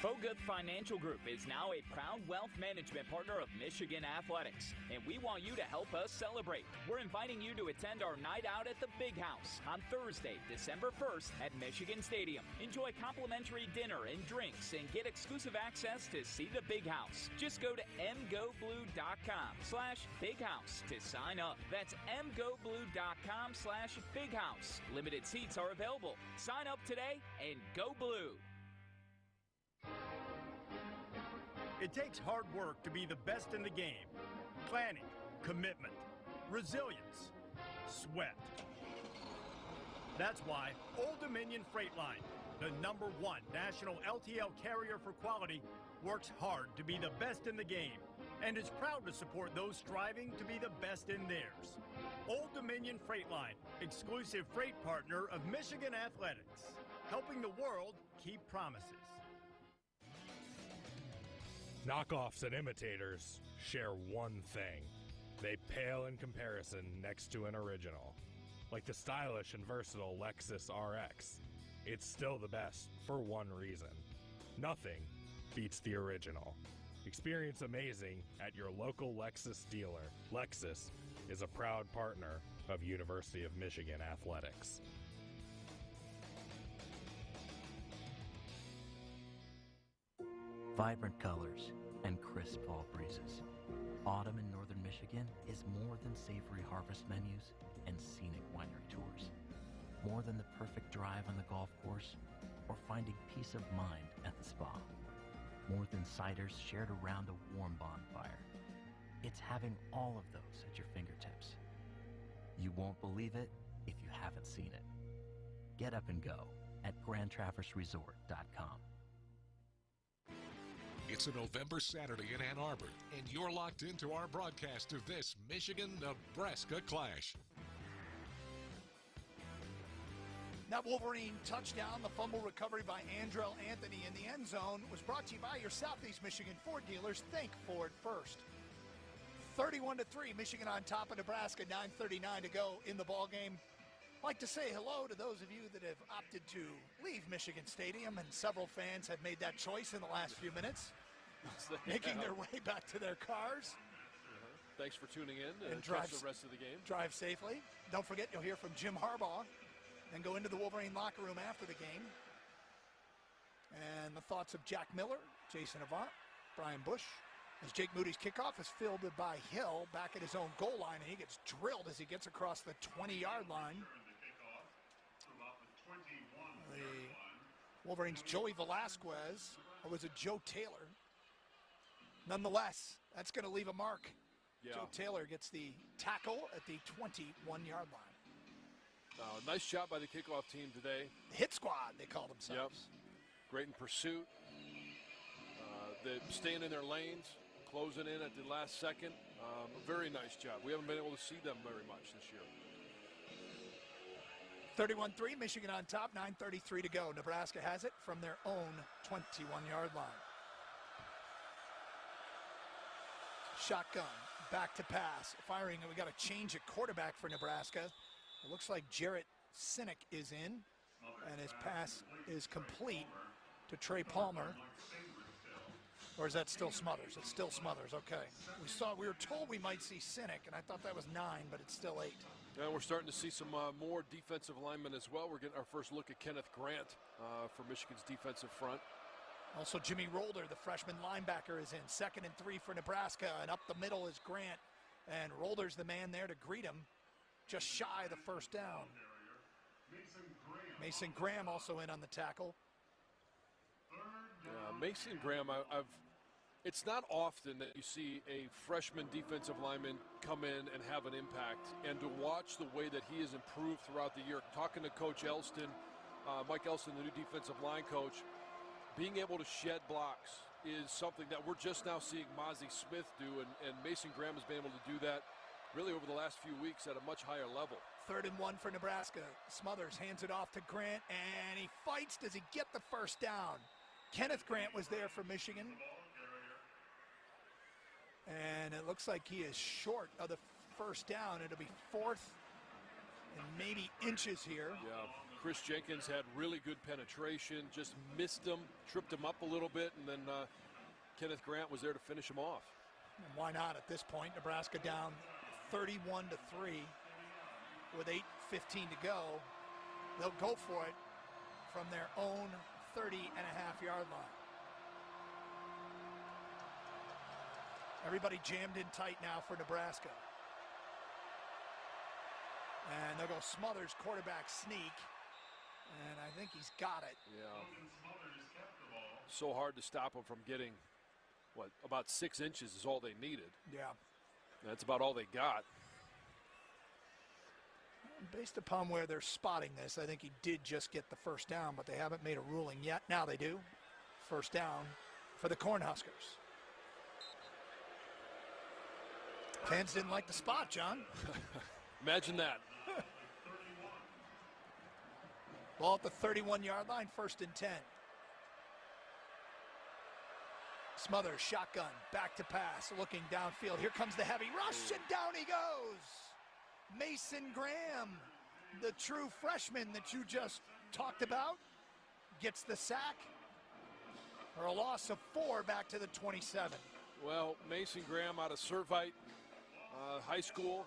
Foguth Financial Group is now a proud wealth management partner of Michigan Athletics, and we want you to help us celebrate. We're inviting you to attend our night out at the Big House on Thursday, December 1st at Michigan Stadium. Enjoy complimentary dinner and drinks and get exclusive access to see the Big House. Just go to mgoblue.com/Big House to sign up. That's mgoblue.com/Big House. Limited seats are available. Sign up today and go blue. It takes hard work to be the best in the game. Planning, commitment, resilience, sweat. That's why Old Dominion Freight Line, the #1 national LTL carrier for quality, works hard to be the best in the game. and is proud to support those striving to be the best in theirs. Old Dominion Freight Line, exclusive freight partner of Michigan Athletics, helping the world keep promises. Knockoffs and imitators share one thing. They pale in comparison next to an original. Like the stylish and versatile Lexus RX. It's still the best for one reason. Nothing beats the original. Experience amazing at your local Lexus dealer. Lexus is a proud partner of University of Michigan Athletics. Vibrant colors and crisp fall breezes. Autumn in northern Michigan is more than savory harvest menus and scenic winery tours. More than the perfect drive on the golf course or finding peace of mind at the spa. More than ciders shared around a warm bonfire. It's having all of those at your fingertips. You won't believe it if you haven't seen it. Get up and go at GrandTraverseResort.com. It's a November Saturday in Ann Arbor, and you're locked into our broadcast of this Michigan-Nebraska clash. That Wolverine touchdown, the fumble recovery by Andrell Anthony in the end zone, was brought to you by your Southeast Michigan Ford dealers. Think Ford first. 31-3, Michigan on top of Nebraska, 9:39 to go in the ballgame. I'd like to say hello to those of you that have opted to leave Michigan Stadium, and several fans have made that choice in the last few minutes, making their way back to their cars. Thanks for tuning in And catch the rest of the game. Drive safely. Don't forget, you'll hear from Jim Harbaugh, and go into the Wolverine locker room after the game. And the thoughts of Jack Miller, Jason Avant, Brian Bush, as Jake Moody's kickoff is fielded by Hill back at his own goal line, and he gets drilled as he gets across the 20-yard line. The Wolverines' Joey Velasquez, or was it Joe Taylor? Nonetheless, that's going to leave a mark. Yeah. Joe Taylor gets the tackle at the 21-yard line. Nice job by the kickoff team today. Hit squad, they call themselves. Yep. Great in pursuit. They're staying in their lanes, closing in at the last second. A very nice job. We haven't been able to see them very much this year. 31-3, Michigan on top, 9:33 to go. Nebraska has it from their own 21-yard line. Shotgun, back to pass, firing, and we got a change at quarterback for Nebraska. It looks like Jarrett Sinek is in, and his pass is complete to Trey Palmer. Or is that still Smothers? It's still Smothers, okay. We were told we might see Sinek, and I thought that was 9, but it's still 8. And we're starting to see some more defensive linemen as well. We're getting our first look at Kenneth Grant for Michigan's defensive front. Also, Jimmy Rolder, the freshman linebacker, is in. 2nd and 3 for Nebraska, and up the middle is Grant. And Rolder's the man there to greet him, just shy of the first down. Mason Graham also in on the tackle. Yeah, Mason Graham, it's not often that you see a freshman defensive lineman come in and have an impact, and to watch the way that he has improved throughout the year. Talking to Coach Elston, Mike Elston, the new defensive line coach, being able to shed blocks is something that we're just now seeing Mozzie Smith do, and Mason Graham has been able to do that really over the last few weeks at a much higher level. 3rd and 1 for Nebraska. Smothers hands it off to Grant, and he fights. Does he get the first down? Kenneth Grant was there for Michigan. And it looks like he is short of the first down. It'll be 4th and maybe inches here. Yeah, Chris Jenkins had really good penetration, just missed him, tripped him up a little bit, and then Kenneth Grant was there to finish him off. And why not at this point? Nebraska down 31-3 with 8:15 to go. They'll go for it from their own 30.5-yard line. Everybody jammed in tight now for Nebraska. And they'll go Smothers, quarterback sneak. And I think he's got it. Yeah. So hard to stop him from getting, about 6 inches is all they needed. Yeah. That's about all they got. Based upon where they're spotting this, I think he did just get the first down, but they haven't made a ruling yet. Now they do. First down for the Cornhuskers. Fans didn't like the spot, John. Imagine that. Ball at the 31-yard line, 1st and 10. Smothers, shotgun, back to pass, looking downfield. Here comes the heavy rush, and down he goes. Mason Graham, the true freshman that you just talked about, gets the sack for a loss of 4 back to the 27. Well, Mason Graham out of Servite High School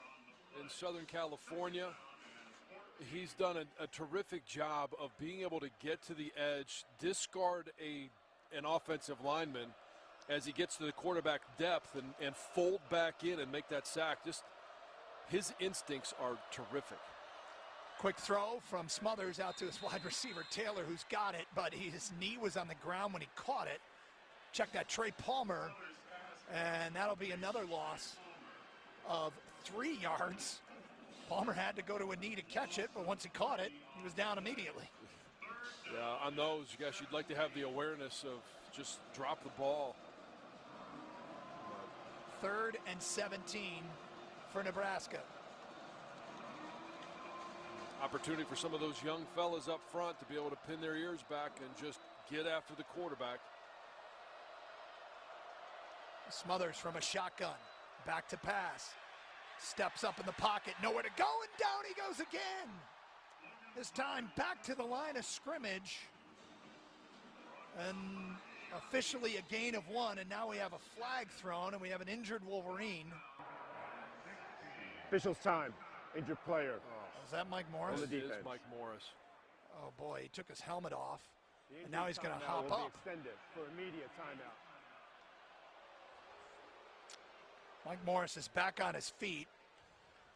in Southern California. He's done a terrific job of being able to get to the edge, discard an offensive lineman as he gets to the quarterback depth and fold back in and make that sack. Just his instincts are terrific. Quick throw from Smothers out to his wide receiver, Taylor, who's got it, but his knee was on the ground when he caught it. Check that, Trey Palmer, and that'll be another loss of 3 yards. Palmer had to go to a knee to catch it, but once he caught it, he was down immediately. Yeah, on those, I guess you'd like to have the awareness of just drop the ball. 3rd and 17 for Nebraska. Opportunity for some of those young fellas up front to be able to pin their ears back and just get after the quarterback. Smothers from a shotgun, back to pass. Steps up in the pocket, nowhere to go, and down he goes again. This time back to the line of scrimmage. And officially a gain of 1, and now we have a flag thrown, and we have an injured Wolverine. Officials time. Injured player. Is that Mike Morris? It is Mike Morris. Oh boy, he took his helmet off, and now he's going to hop up. Extended for immediate timeout. Mike Morris is back on his feet,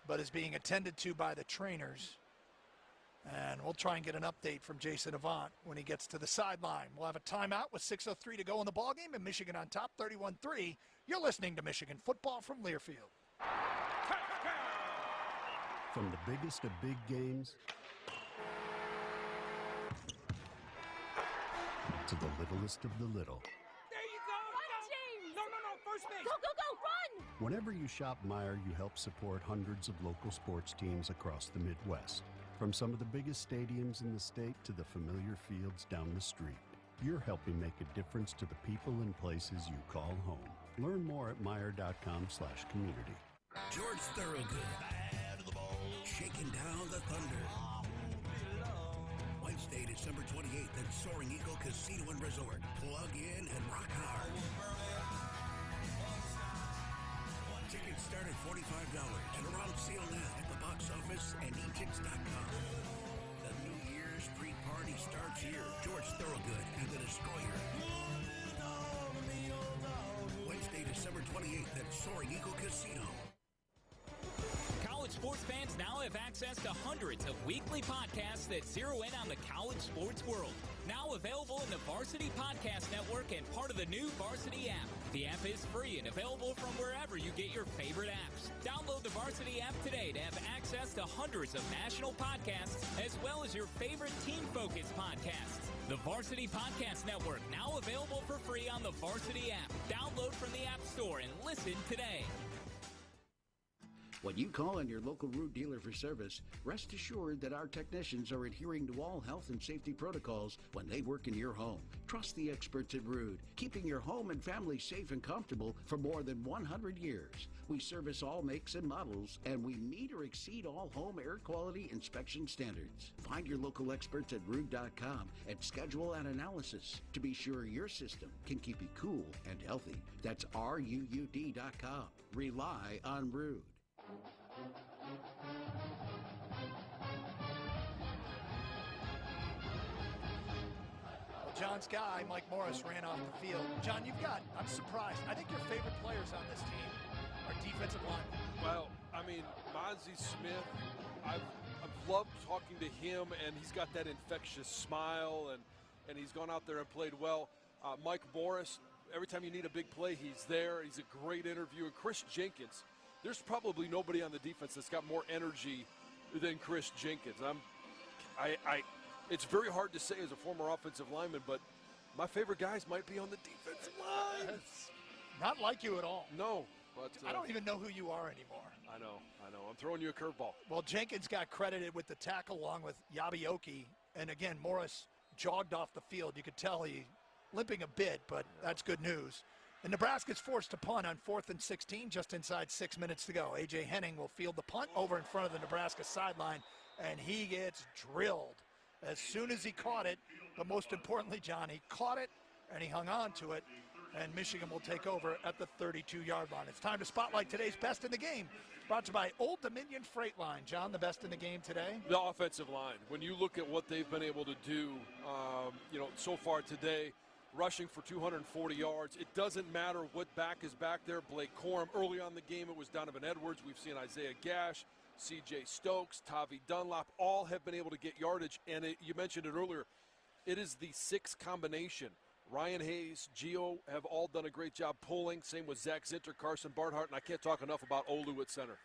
but is being attended to by the trainers. And we'll try and get an update from Jason Avant when he gets to the sideline. We'll have a timeout with 6:03 to go in the ballgame, and Michigan on top, 31-3. You're listening to Michigan football from Learfield. From the biggest of big games to the littlest of the little. There you go! Run, James! No, first base! Go, run! Whenever you shop Meijer, you help support hundreds of local sports teams across the Midwest. From some of the biggest stadiums in the state to the familiar fields down the street. You're helping make a difference to the people and places you call home. Learn more at Meijer.com/community. George Thorogood, bad of the ball, shaking down the thunder. Wednesday, December 28th at Soaring Eagle Casino and Resort. Plug in and rock hard. Tickets start at $45 and are on sale now at the box office and etix.com. The New Year's pre-party starts here. George Thorogood and the Destroyer. Wednesday, December 28th at Soaring Eagle Casino. College sports fans now have access to hundreds of weekly podcasts that zero in on the college sports world. Now available in the Varsity Podcast Network and part of the new Varsity app. The app is free and available from wherever you get your favorite apps. Download the Varsity app today to have access to hundreds of national podcasts as well as your favorite team-focused podcasts. The Varsity Podcast Network, now available for free on the Varsity app. Download from the App Store and listen today. When you call on your local Root dealer for service, rest assured that our technicians are adhering to all health and safety protocols when they work in your home. Trust the experts at Root, keeping your home and family safe and comfortable for more than 100 years. We service all makes and models, and we meet or exceed all home air quality inspection standards. Find your local experts at Root.com and schedule an analysis to be sure your system can keep you cool and healthy. That's RUUD.com. Rely on Root. Well, John's guy, Mike Morris, ran off the field. John, I'm surprised. I think your favorite players on this team are defensive linemen. Well, I mean, Mozzie Smith, I've loved talking to him, and he's got that infectious smile, and he's gone out there and played well. Mike Morris, every time you need a big play, he's there. He's a great interviewer. Chris Jenkins, there's probably nobody on the defense that's got more energy than Chris Jenkins. It's very hard to say as a former offensive lineman, but my favorite guys might be on the defensive line. It's not like you at all. No. But I don't even know who you are anymore. I know. I'm throwing you a curveball. Well, Jenkins got credited with the tackle along with Yabioki. And again, Morris jogged off the field. You could tell he limping a bit, but that's good news. And Nebraska's forced to punt on 4th and 16, just inside 6 minutes to go. A.J. Henning will field the punt over in front of the Nebraska sideline, and he gets drilled as soon as he caught it. But most importantly, John, he caught it, and he hung on to it, and Michigan will take over at the 32-yard line. It's time to spotlight today's best in the game, brought to you by Old Dominion Freight Line. John, the best in the game today? The offensive line. When you look at what they've been able to do, so far today, rushing for 240 yards. It doesn't matter what back is back there. Blake Corum. Early on in the game, it was Donovan Edwards. We've seen Isaiah Gash, C.J. Stokes, Tavi Dunlap. All have been able to get yardage. And you mentioned it earlier. It is the 6 combination. Ryan Hayes, Gio have all done a great job pulling. Same with Zach Zinter, Carson Barnhart. And I can't talk enough about Olu at center.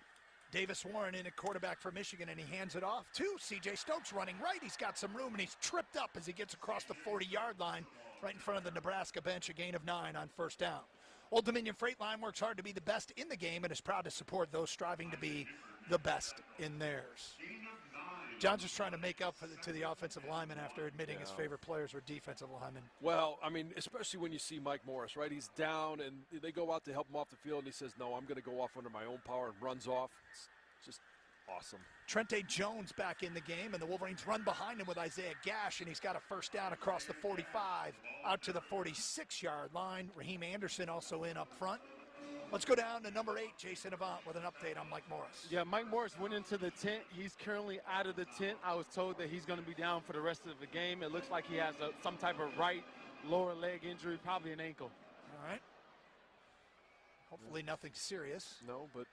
Davis Warren in at quarterback for Michigan, and he hands it off to C.J. Stokes running right. He's got some room, and he's tripped up as he gets across the 40-yard line right in front of the Nebraska bench, a gain of 9 on first down. Old Dominion Freight Line works hard to be the best in the game and is proud to support those striving to be the best in theirs. John's just trying to make up to the offensive lineman after admitting his favorite players were defensive linemen. Well, I mean, especially when you see Mike Morris, right? He's down, and they go out to help him off the field, and he says, no, I'm going to go off under my own power, and runs off. It's just awesome. Trente Jones back in the game, and the Wolverines run behind him with Isaiah Gash, and he's got a first down across the 45 out to the 46-yard line. Raheem Anderson also in up front. Let's go down to number 8, Jason Avant, with an update on Mike Morris. Yeah, Mike Morris went into the tent. He's currently out of the tent. I was told that he's going to be down for the rest of the game. It looks like he has some type of right lower leg injury, probably an ankle. All right. Hopefully nothing serious. No, but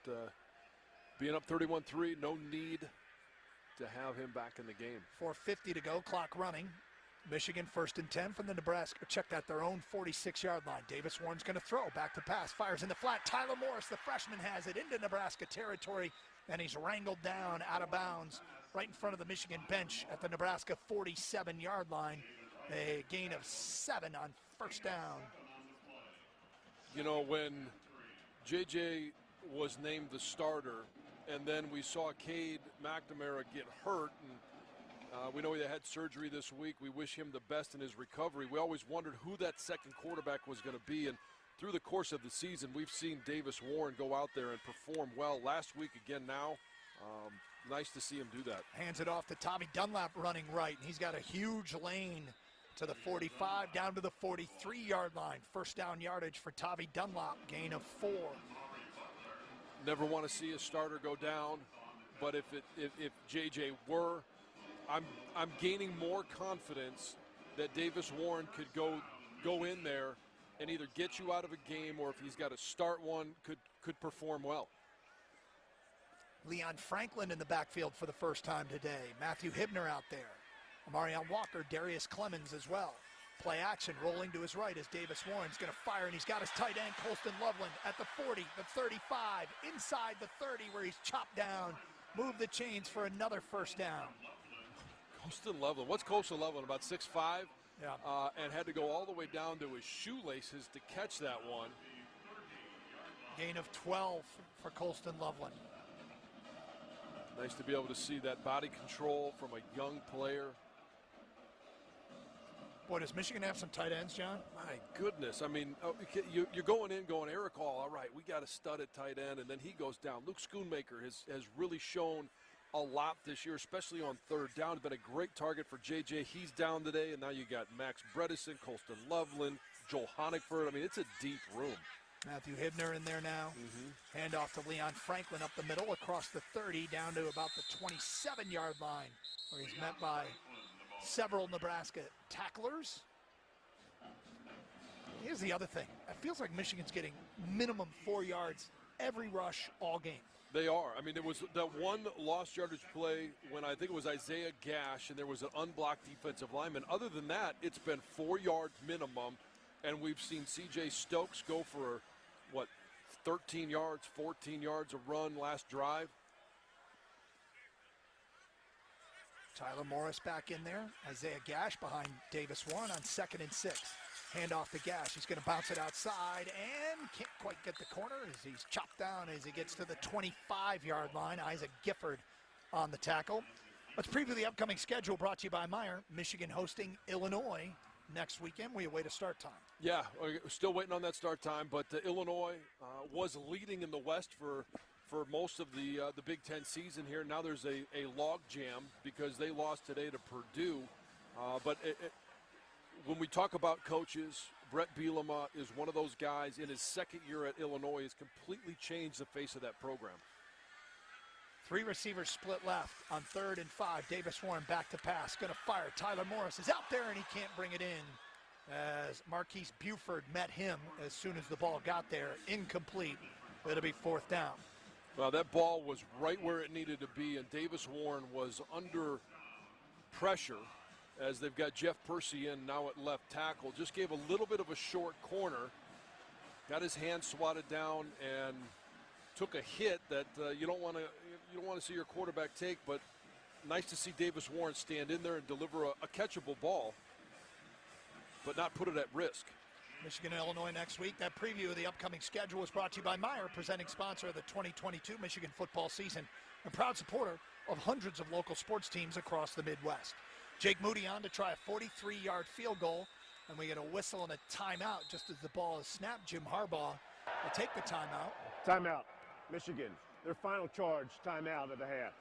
being up 31-3, no need to have him back in the game. 4:50 to go, clock running. Michigan 1st and 10 from the Nebraska. Checked at their own 46-yard line. Davis Warren's going to throw. Back to pass. Fires in the flat. Tyler Morris, the freshman, has it into Nebraska territory, and he's wrangled down out of bounds right in front of the Michigan bench at the Nebraska 47-yard line. A gain of 7 on first down. You know, when J.J. was named the starter, and then we saw Cade McNamara get hurt, and we know he had surgery this week. We wish him the best in his recovery. We always wondered who that second quarterback was going to be, and through the course of the season, we've seen Davis Warren go out there and perform well. Last week again now. Nice to see him do that. Hands it off to Tommy Dunlap running right, and he's got a huge lane to the 45 down to the 43-yard line. First down yardage for Tavi Dunlap, gain of 4. Never want to see a starter go down, but if JJ were, I'm gaining more confidence that Davis Warren could go in there and either get you out of a game, or if he's got to start one, could perform well. Leon Franklin in the backfield for the first time today. Matthew Hibner out there. Amarion Walker, Darius Clemens as well. Play action rolling to his right as Davis Warren's going to fire, and he's got his tight end Colston Loveland at the 40, the 35, inside the 30 where he's chopped down. Move the chains for another first down. Colston Loveland. What's Colston Loveland, about 6'5"? Yeah. And had to go all the way down to his shoelaces to catch that one. Gain of 12 for Colston Loveland. Nice to be able to see that body control from a young player. Boy, does Michigan have some tight ends, John? My goodness. I mean, you're going in going, Eric Hall, all right, we got a stud at tight end, and then he goes down. Luke Schoonmaker has really shown a lot this year, especially on third down. Been a great target for JJ. He's down today, and now you got Max Bredesen, Colston Loveland, Joel Honigford. I mean, it's a deep room. Matthew Hibner in there now. Hand off to Leon Franklin up the middle across the 30 down to about the 27-yard line, where he's met by several Nebraska tacklers. Here's the other thing. It feels like Michigan's getting minimum 4 yards every rush all game. They are. I mean, there was that one lost yardage play when I think it was Isaiah Gash, and there was an unblocked defensive lineman. Other than that, it's been 4 yards minimum, and we've seen C.J. Stokes go for, 13 yards, 14 yards a run last drive. Tyler Morris back in there. Isaiah Gash behind Davis Warren on 2nd and 6. Handoff to Gash. He's going to bounce it outside and can't quite get the corner as he's chopped down as he gets to the 25-yard line. Isaac Gifford on the tackle. Let's preview the upcoming schedule brought to you by Meyer. Michigan hosting Illinois next weekend. We await a start time. Yeah, we're still waiting on that start time, but Illinois was leading in the West for most of the Big Ten season here. Now there's a log jam because they lost today to Purdue. But when we talk about coaches, Brett Bielema is one of those guys in his second year at Illinois has completely changed the face of that program. 3 receivers split left on 3rd and 5. Davis Warren back to pass, going to fire. Tyler Morris is out there and he can't bring it in as Marquise Buford met him as soon as the ball got there. Incomplete. It'll be 4th down. Well, that ball was right where it needed to be, and Davis Warren was under pressure as they've got Jeff Percy in now at left tackle. Just gave a little bit of a short corner, got his hand swatted down, and took a hit that you don't want to see your quarterback take. But nice to see Davis Warren stand in there and deliver a catchable ball, but not put it at risk. Michigan and Illinois next week. That preview of the upcoming schedule is brought to you by Meyer, presenting sponsor of the 2022 Michigan football season and proud supporter of hundreds of local sports teams across the Midwest. Jake Moody on to try a 43-yard field goal, and we get a whistle and a timeout just as the ball is snapped. Jim Harbaugh will take the timeout. Timeout. Michigan, their final charge, timeout at the half.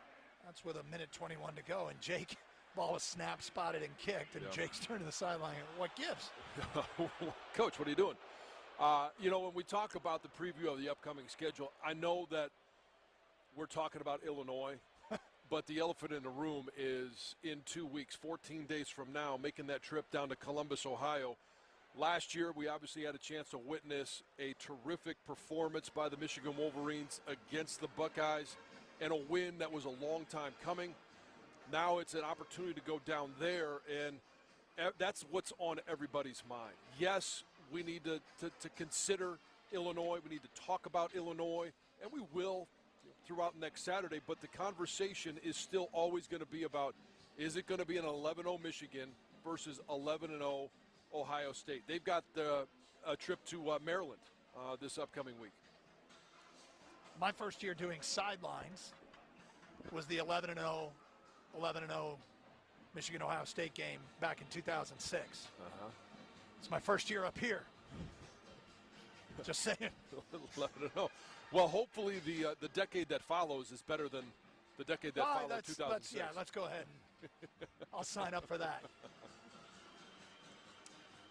That's with 1:21 to go, and Jake, ball was snapped, spotted, and kicked, and Jake's turned to the sideline. What gives? Coach, what are you doing? When we talk about the preview of the upcoming schedule, I know that we're talking about Illinois, but the elephant in the room is in 2 weeks, 14 days from now, making that trip down to Columbus, Ohio. Last year, we obviously had a chance to witness a terrific performance by the Michigan Wolverines against the Buckeyes and a win that was a long time coming. Now it's an opportunity to go down there, and that's what's on everybody's mind. Yes, we need to consider Illinois. We need to talk about Illinois, and we will throughout next Saturday. But the conversation is still always going to be about, is it going to be an 11-0 Michigan versus 11-0 Ohio State? They've got a trip to Maryland this upcoming week. My first year doing sidelines was the 11-0 Michigan-Ohio State game back in 2006. It's my first year up here. Just saying. 11-0. Well, hopefully the decade that follows is better than the decade that followed 2006. Let's go ahead. I'll sign up for that.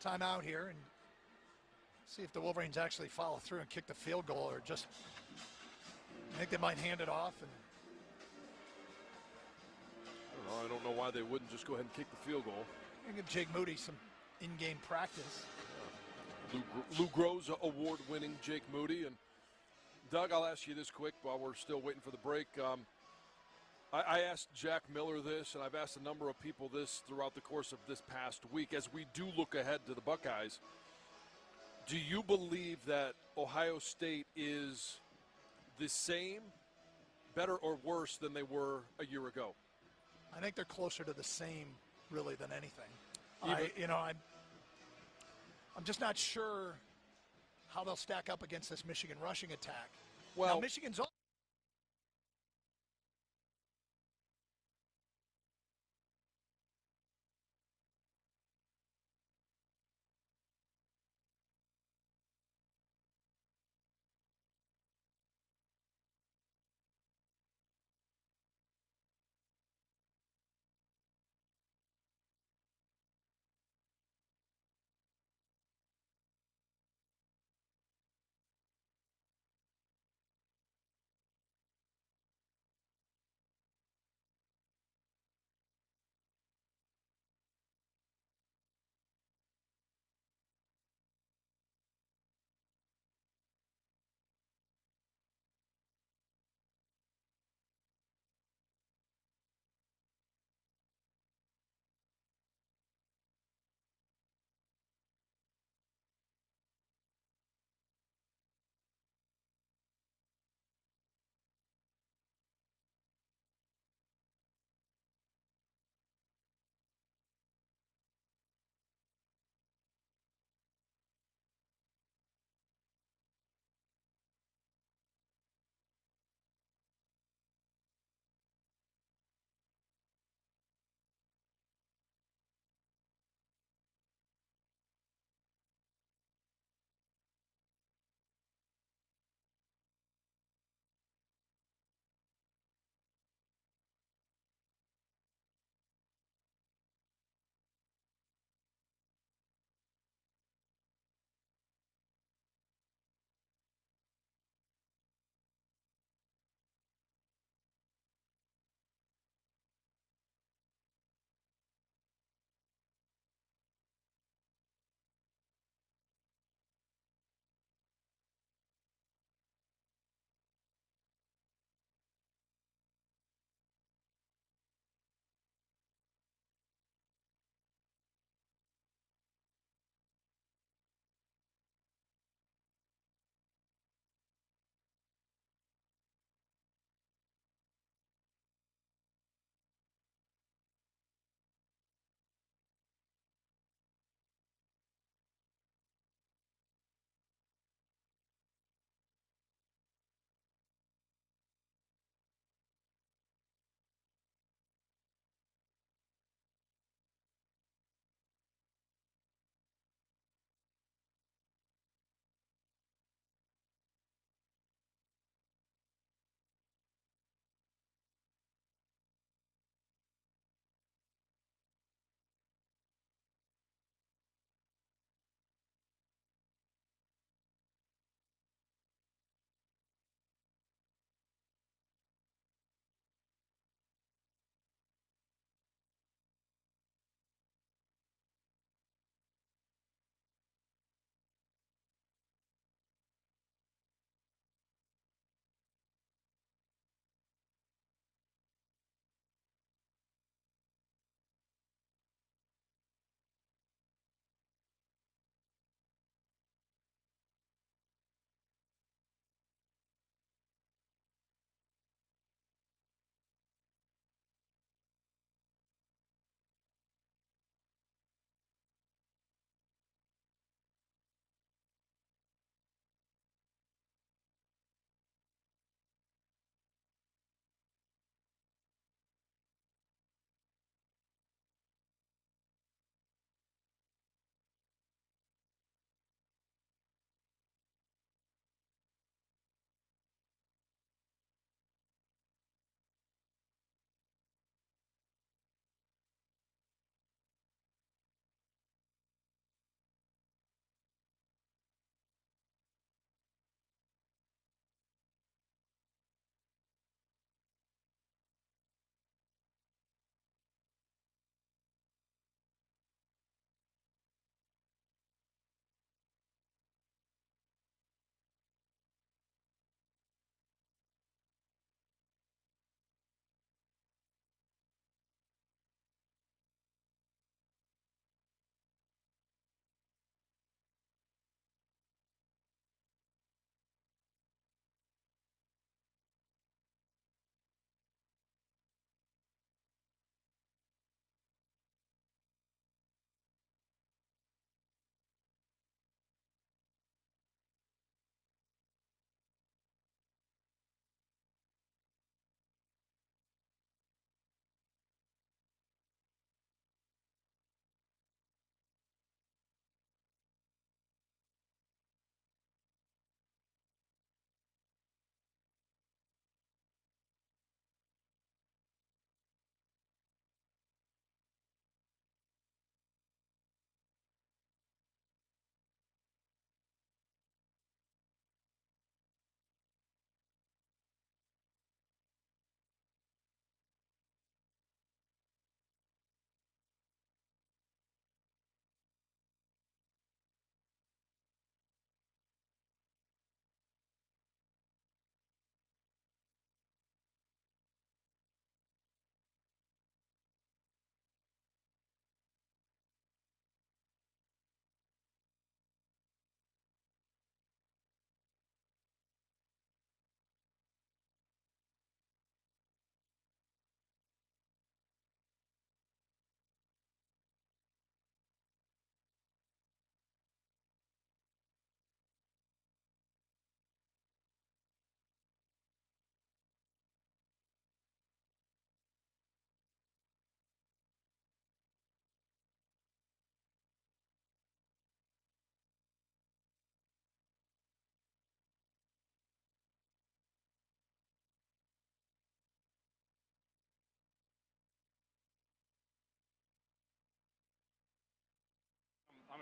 Time out here and see if the Wolverines actually follow through and kick the field goal, or just I think they might hand it off. And I don't know why they wouldn't just go ahead and kick the field goal. I give Jake Moody some in-game practice. Lou Groza award-winning Jake Moody. And Doug, I'll ask you this quick while we're still waiting for the break. I asked Jack Miller this, and I've asked a number of people this throughout the course of this past week. As we do look ahead to the Buckeyes, do you believe that Ohio State is the same, better, or worse than they were a year ago? I think they're closer to the same, really, than anything. I'm just not sure how they'll stack up against this Michigan rushing attack. Well, now, Michigan's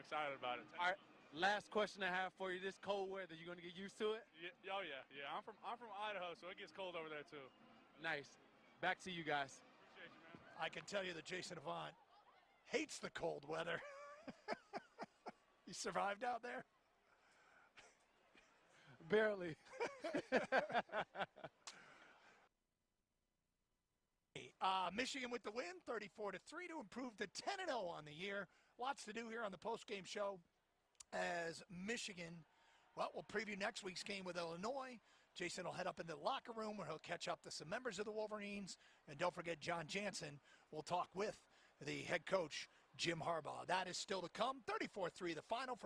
excited about it. All right, last question I have for you. This cold weather, you going to get used to it? Yeah, I'm from Idaho, so it gets cold over there too. Nice. Back to you guys. Appreciate you, man. I can tell you that Jason Avant hates the cold weather. You survived out there? Barely. Michigan with the win, 34-3 to improve to 10-0 on the year. Lots to do here on the postgame show as Michigan, well, we'll preview next week's game with Illinois. Jason will head up into the locker room where he'll catch up to some members of the Wolverines. And don't forget, John Jansen will talk with the head coach, Jim Harbaugh. That is still to come. 34-3 the final for